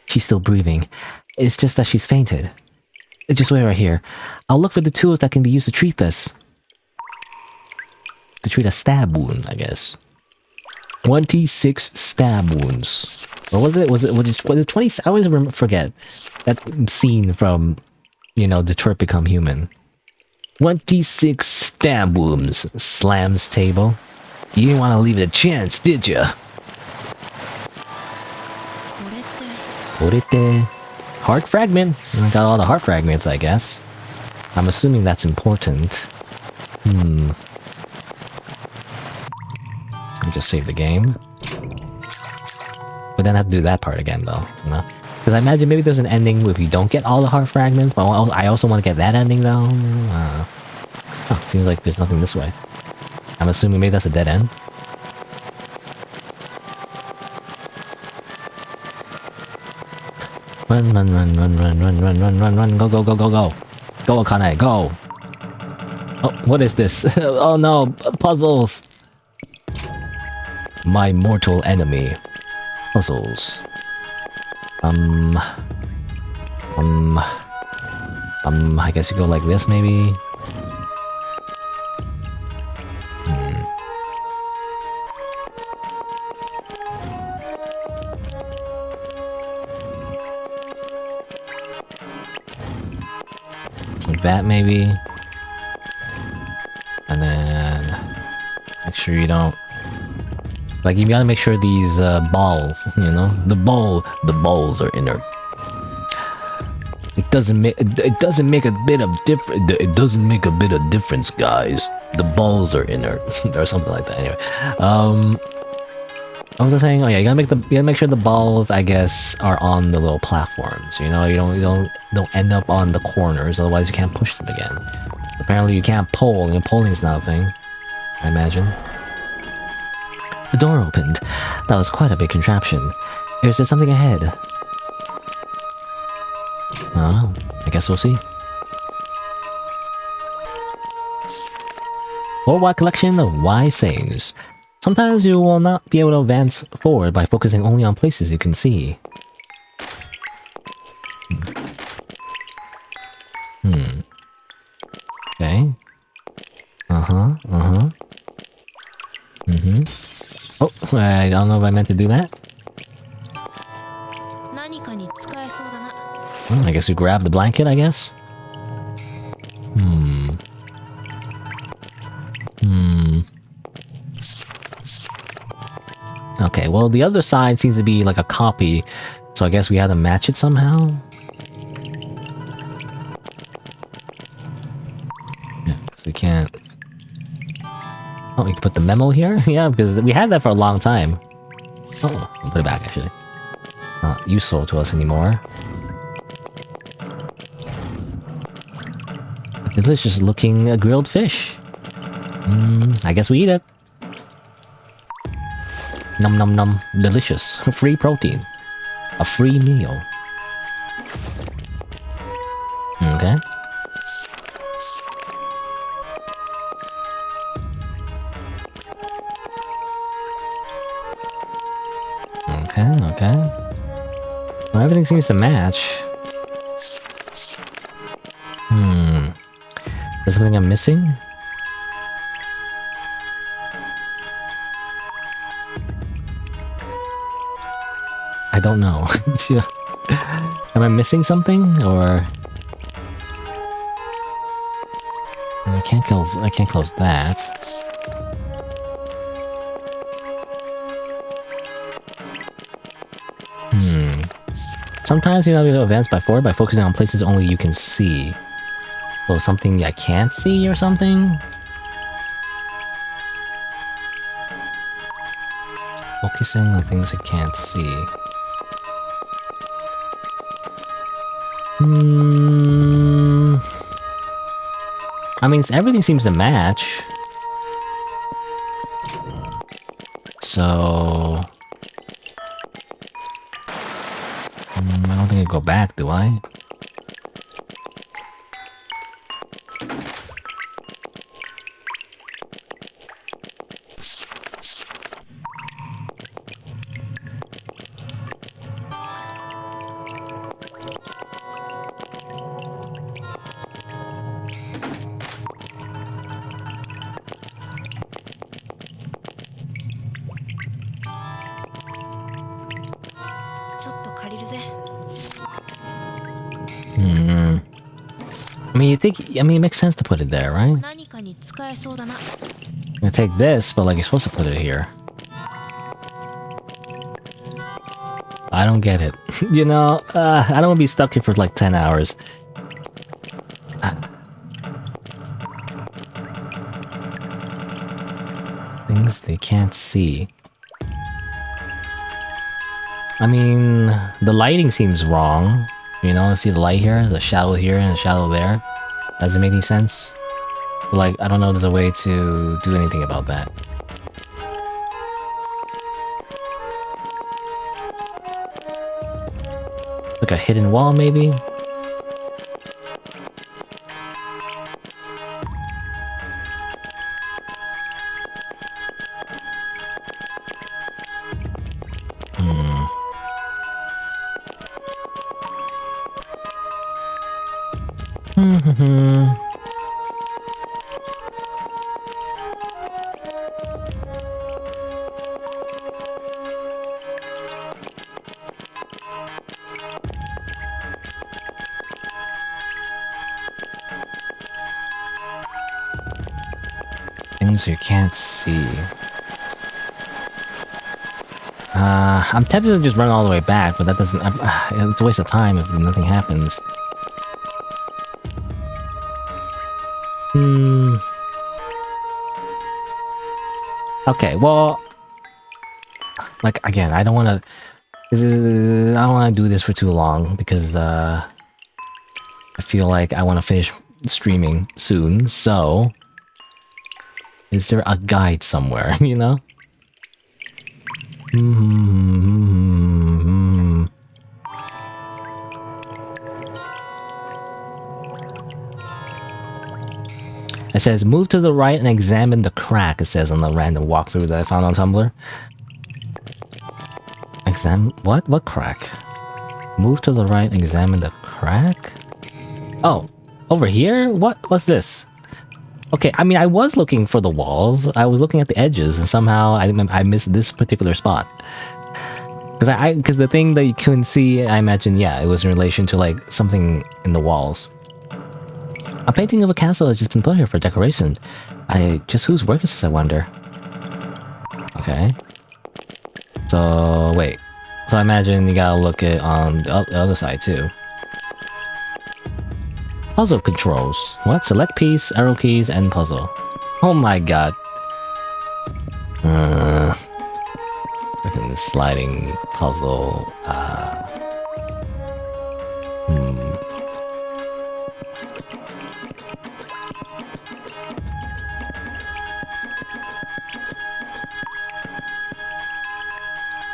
She's still breathing. It's just that she's fainted. Just wait right here. I'll look for the tools that can be used to treat this. To treat a stab wound, I guess. 26 stab wounds. What was it? Was it 20? I always forget that scene from, you know, Detroit Become Human. 26 stab wounds. Slams table. You didn't want to leave it a chance, did ya? Heart fragment. I got all the heart fragments, I guess. I'm assuming that's important. Let me just save the game. But then I have to do that part again, though, you know? Because I imagine maybe there's an ending if you don't get all the heart fragments, but I also want to get that ending, though. Oh, seems like there's nothing this way. I'm assuming maybe that's a dead end. Run, go, go. Go, Akane, go! Oh, what is this? Oh no, puzzles! My mortal enemy. Puzzles. I guess you go like this, maybe? Like that, maybe? And then... make sure you don't... like, you gotta make sure these balls, you know? The balls are inert. It doesn't make a bit of difference. It doesn't make a bit of difference, guys. The balls are inert, or something like that. Anyway, what was I saying? Oh yeah, you gotta make sure the balls, I guess, are on the little platforms. You know, you don't end up on the corners, otherwise you can't push them again. Apparently, you can't pull, and pulling is not a thing. I imagine. The door opened. That was quite a big contraption. Is there something ahead? I don't know. I guess we'll see. Worldwide collection of wise sayings. Sometimes you will not be able to advance forward by focusing only on places you can see. Okay. Oh, I don't know if I meant to do that. Well, I guess we grab the blanket, I guess. Okay, well, the other side seems to be like a copy, so I guess we have to match it somehow. we can't... Oh, we can put the memo here? Yeah, because we had that for a long time. Oh, I'll put it back, actually. Not useful to us anymore. Delicious looking grilled fish. I guess we eat it. Num num num. Delicious. Free protein. A free meal. Okay. Okay. Well, everything seems to match. Is there something I'm missing? I don't know. Am I missing something, or... I can't close that. Sometimes you know to advance by forward by focusing on places only you can see. So something I can't see or something? Focusing on things I can't see. I mean, everything seems to match. So... I don't think I go back, do I? I mean, it makes sense to put it there, right? I'm gonna take this, but like, you're supposed to put it here. I don't get it. You know, I don't want to be stuck here for like 10 hours. Things they can't see. I mean, the lighting seems wrong. You know, see the light here, the shadow here, and the shadow there. Doesn't make any sense. But like, I don't know if there's a way to do anything about that. Like a hidden wall, maybe? Things you can't see. I'm tempted to just run all the way back, but that doesn't... it's a waste of time if nothing happens. Okay, well... Like, again, I don't want to do this for too long, because, I feel like I want to finish streaming soon, so... Is there a guide somewhere, you know? It says, move to the right and examine the crack, it says on the random walkthrough that I found on Tumblr. What? What crack? Move to the right and examine the crack? Oh, over here? What's this? Okay, I mean, I was looking for the walls. I was looking at the edges, and somehow I missed this particular spot. Because the thing that you couldn't see, I imagine, yeah, it was in relation to, like, something in the walls. A painting of a castle has just been put here for decoration. Whose work is this, I wonder? Okay. So, wait. So I imagine you gotta look at on the other side, too. Puzzle controls. What? Select piece, arrow keys, and puzzle. Oh my god. Freaking this sliding puzzle.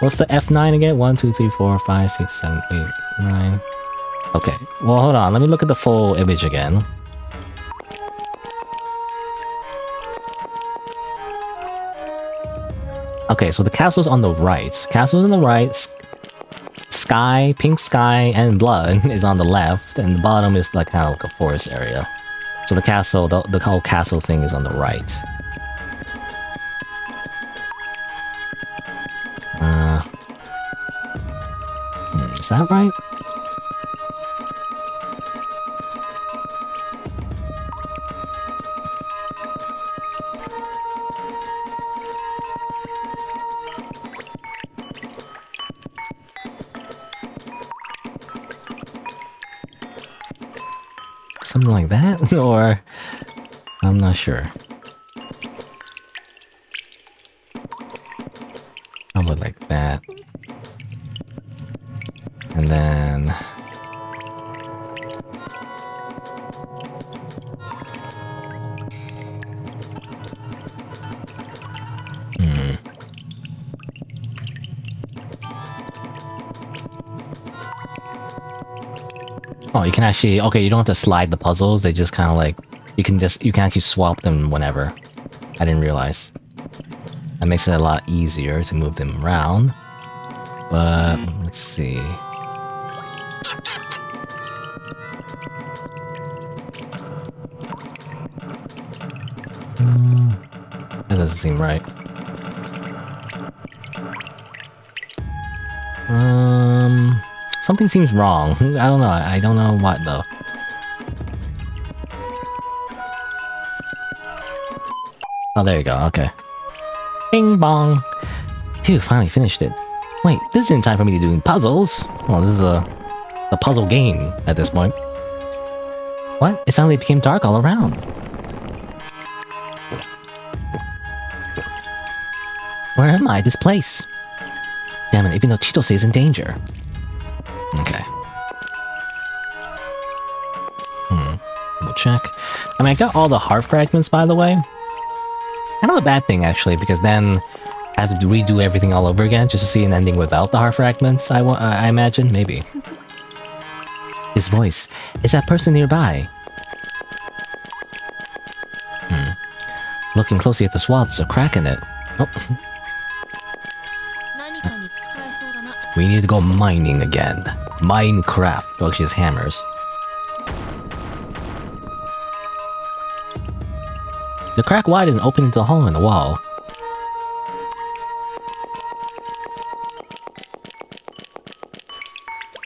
What's the F9 again? 1, 2, 3, 4, 5, 6, 7, 8, 9. Okay, well hold on, let me look at the full image again. Okay, so the castle's on the right. Castle's on the right, sky, pink sky, and blood is on the left, and the bottom is like kind of like a forest area. So the castle, the whole castle thing is on the right. Is that right? Something like that? Or... I'm not sure. Probably like that. And then... Oh, you can actually... Okay, you don't have to slide the puzzles. They just kind of like... You can actually swap them whenever. I didn't realize. That makes it a lot easier to move them around. But... let's see... That doesn't seem right. Something seems wrong. I don't know. I don't know what though. Oh, there you go. Okay. Bing bong. Phew, finally finished it. Wait, this isn't time for me to do puzzles. Well, this is a puzzle game at this point. What? It suddenly became dark all around. Where am I? This place? Damn it, even though Chitose is in danger. Okay. We'll check. I mean, I got all the heart fragments, by the way. Kind of a bad thing, actually, because then I have to redo everything all over again just to see an ending without the heart fragments, I imagine. Maybe. His voice. Is that person nearby? Looking closely at the swab, there's a crack in it. Oh. We need to go mining again. Minecraft. Well, she has hammers. The crack widened and opened into a hole in the wall.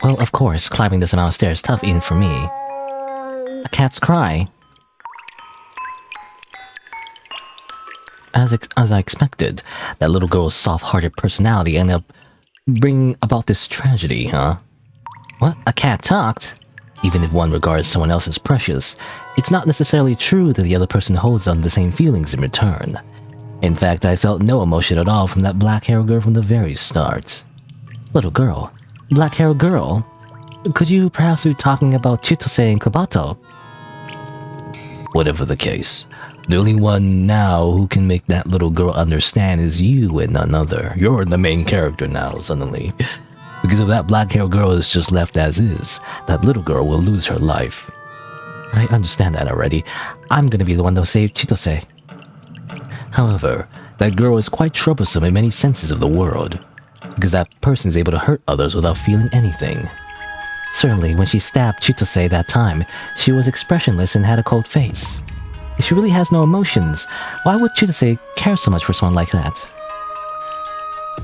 Well, of course, climbing this amount of stairs is tough even for me. A cat's cry. As I expected, that little girl's soft-hearted personality ended up bringing about this tragedy, huh? What? A cat talked? Even if one regards someone else as precious, it's not necessarily true that the other person holds on the same feelings in return. In fact, I felt no emotion at all from that black-haired girl from the very start. Little girl? Black-haired girl? Could you perhaps be talking about Chitose and Kabato? Whatever the case, the only one now who can make that little girl understand is you and none other. You're the main character now, suddenly. Because if that black-haired girl is just left as is, that little girl will lose her life. I understand that already. I'm gonna be the one to save Chitose. However, that girl is quite troublesome in many senses of the word. Because that person is able to hurt others without feeling anything. Certainly, when she stabbed Chitose that time, she was expressionless and had a cold face. If she really has no emotions, why would Chitose care so much for someone like that?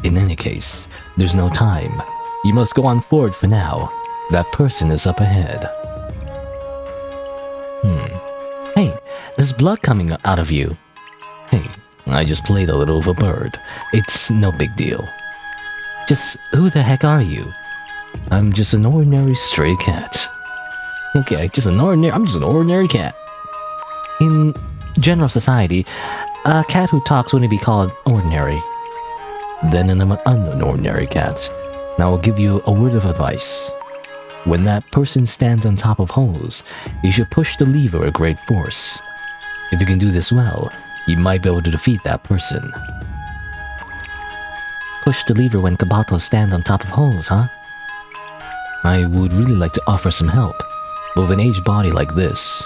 In any case, there's no time. You must go on forward for now. That person is up ahead. Hey, there's blood coming out of you. Hey, I just played a little of a bird. It's no big deal. Just who the heck are you? I'm just an ordinary stray cat. Okay, I'm just an ordinary cat. In general society, a cat who talks wouldn't be called ordinary. Then an unordinary cat. Now I'll give you a word of advice. When that person stands on top of holes, you should push the lever with great force. If you can do this well, you might be able to defeat that person. Push the lever when Kabato stands on top of holes, huh? I would really like to offer some help, but with an aged body like this,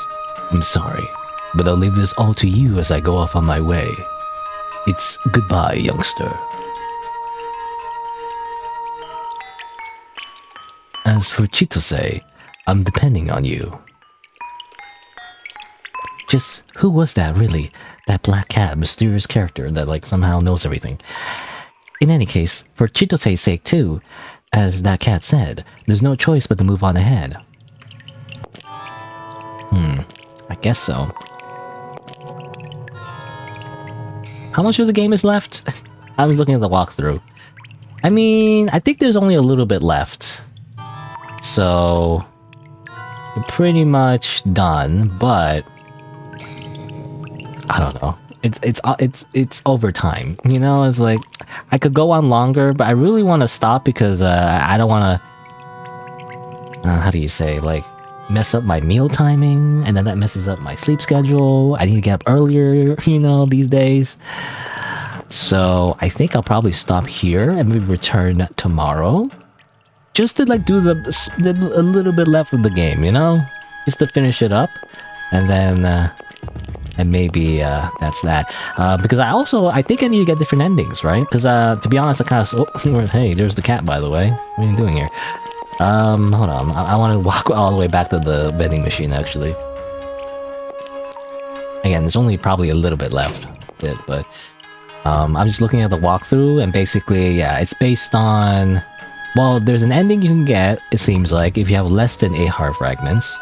I'm sorry, but I'll leave this all to you as I go off on my way. It's goodbye, youngster. As for Chitose, I'm depending on you. Just who was that, really? That black cat, mysterious character that like somehow knows everything. In any case, for Chitose's sake too, as that cat said, there's no choice but to move on ahead. I guess so. How much of the game is left? I was looking at the walkthrough. I mean, I think there's only a little bit left. So, you're pretty much done, but I don't know. It's overtime, you know. It's like I could go on longer, but I really want to stop because I don't want to. How do you say, like, mess up my meal timing, and then that messes up my sleep schedule. I need to get up earlier, you know, these days. So I think I'll probably stop here and maybe return tomorrow, just to like do a little bit left of the game, you know, just to finish it up, and then. And maybe that's that. Because I think I need to get different endings, right? Because to be honest, I kind of... Oh, hey, there's the cat, by the way. What are you doing here? Hold on. I want to walk all the way back to the vending machine, actually. Again, there's only probably a little bit left. But I'm just looking at the walkthrough, and basically, yeah, it's based on... Well, there's an ending you can get, it seems like, if you have less than 8 heart fragments.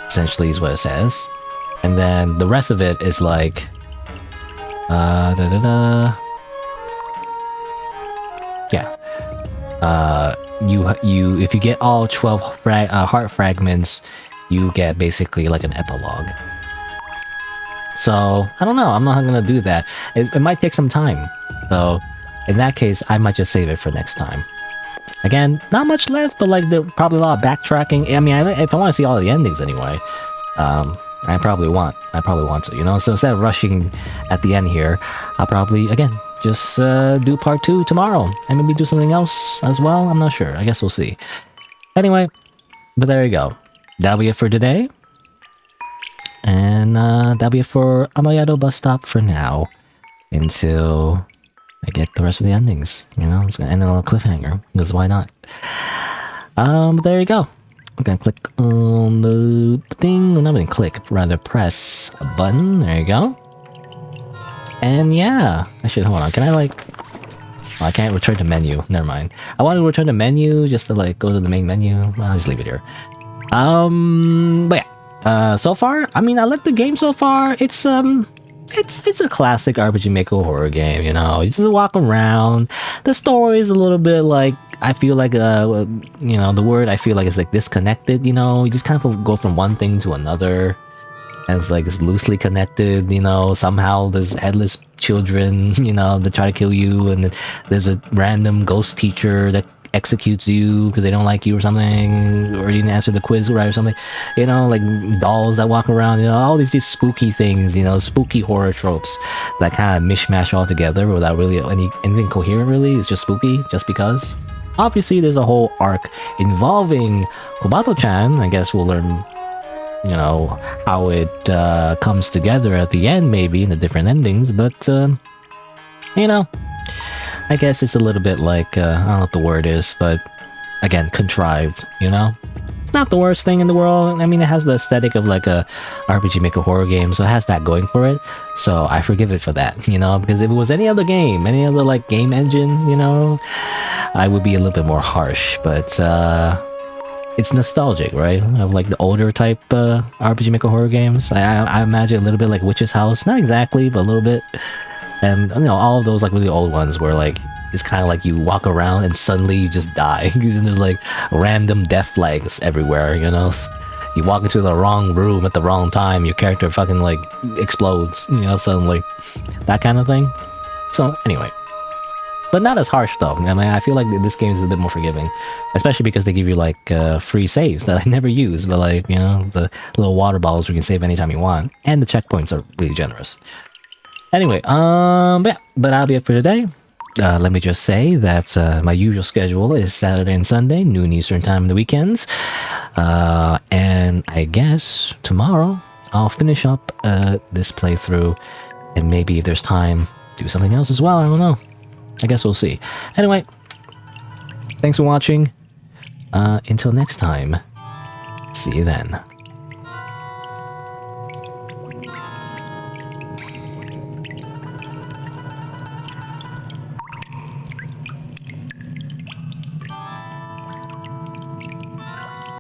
Essentially is what it says. And then the rest of it is like, yeah. If you get all 12 heart fragments, you get basically like an epilogue. So I don't know. I'm not gonna do that. It might take some time. So in that case, I might just save it for next time. Again, not much left, but like there's probably a lot of backtracking. I mean, if I want to see all the endings anyway. I probably want to, you know, so instead of rushing at the end here, I'll probably, again, just do part 2 tomorrow, and maybe do something else as well. I'm not sure. I guess we'll see. Anyway, but there you go. That'll be it for today. And that'll be it for Amayado Bus Stop for now, until I get the rest of the endings, you know. I'm just gonna end it on a cliffhanger, because why not? But there you go. I'm gonna click on the thing. I'm not gonna click, rather press a button. There you go. And yeah, hold on. Can I like... Oh, I can't return to menu. Never mind. I want to return to menu just to like go to the main menu. Well, I'll just leave it here. But yeah. So far, I mean, I like the game so far. It's a classic RPG Maker horror game, you know. You just walk around. The story is a little bit like, I feel like, you know, the word I feel like is like disconnected, you know. You just kind of go from one thing to another. And it's like it's loosely connected, you know. Somehow there's headless children, you know, that try to kill you. And then there's a random ghost teacher that executes you because they don't like you or something, or you didn't answer the quiz right or something, you know, like dolls that walk around, you know, all these spooky things, you know, spooky horror tropes that kind of mishmash all together without really anything coherent. Really, it's just spooky just because. Obviously there's a whole arc involving Kobato-chan. I guess we'll learn, you know, how it comes together at the end, maybe in the different endings, but you know, I guess it's a little bit like, I don't know what the word is, but again, contrived, you know? It's not the worst thing in the world. I mean, it has the aesthetic of like a RPG Maker horror game, so it has that going for it. So I forgive it for that, you know? Because if it was any other game, any other like game engine, you know, I would be a little bit more harsh, but it's nostalgic, right? Of like the older type RPG Maker horror games. I imagine a little bit like Witch's House. Not exactly, but a little bit. And, you know, all of those, like, really old ones where, like, it's kind of like you walk around and suddenly you just die. And there's, like, random death flags everywhere, you know? you walk into the wrong room at the wrong time, your character fucking like explodes, you know, suddenly. That kind of thing. So anyway. But not as harsh though. I mean, I feel like this game is a bit more forgiving, especially because they give you like free saves that I never use, but like, you know, the little water bottles where you can save anytime you want, and the checkpoints are really generous. Anyway, yeah, but that'll be it for today. Let me just say that my usual schedule is Saturday and Sunday, noon Eastern time on the weekends, and I guess tomorrow I'll finish up this playthrough, and maybe if there's time, do something else as well. I don't know. I guess we'll see. Anyway, thanks for watching. Until next time, see you then.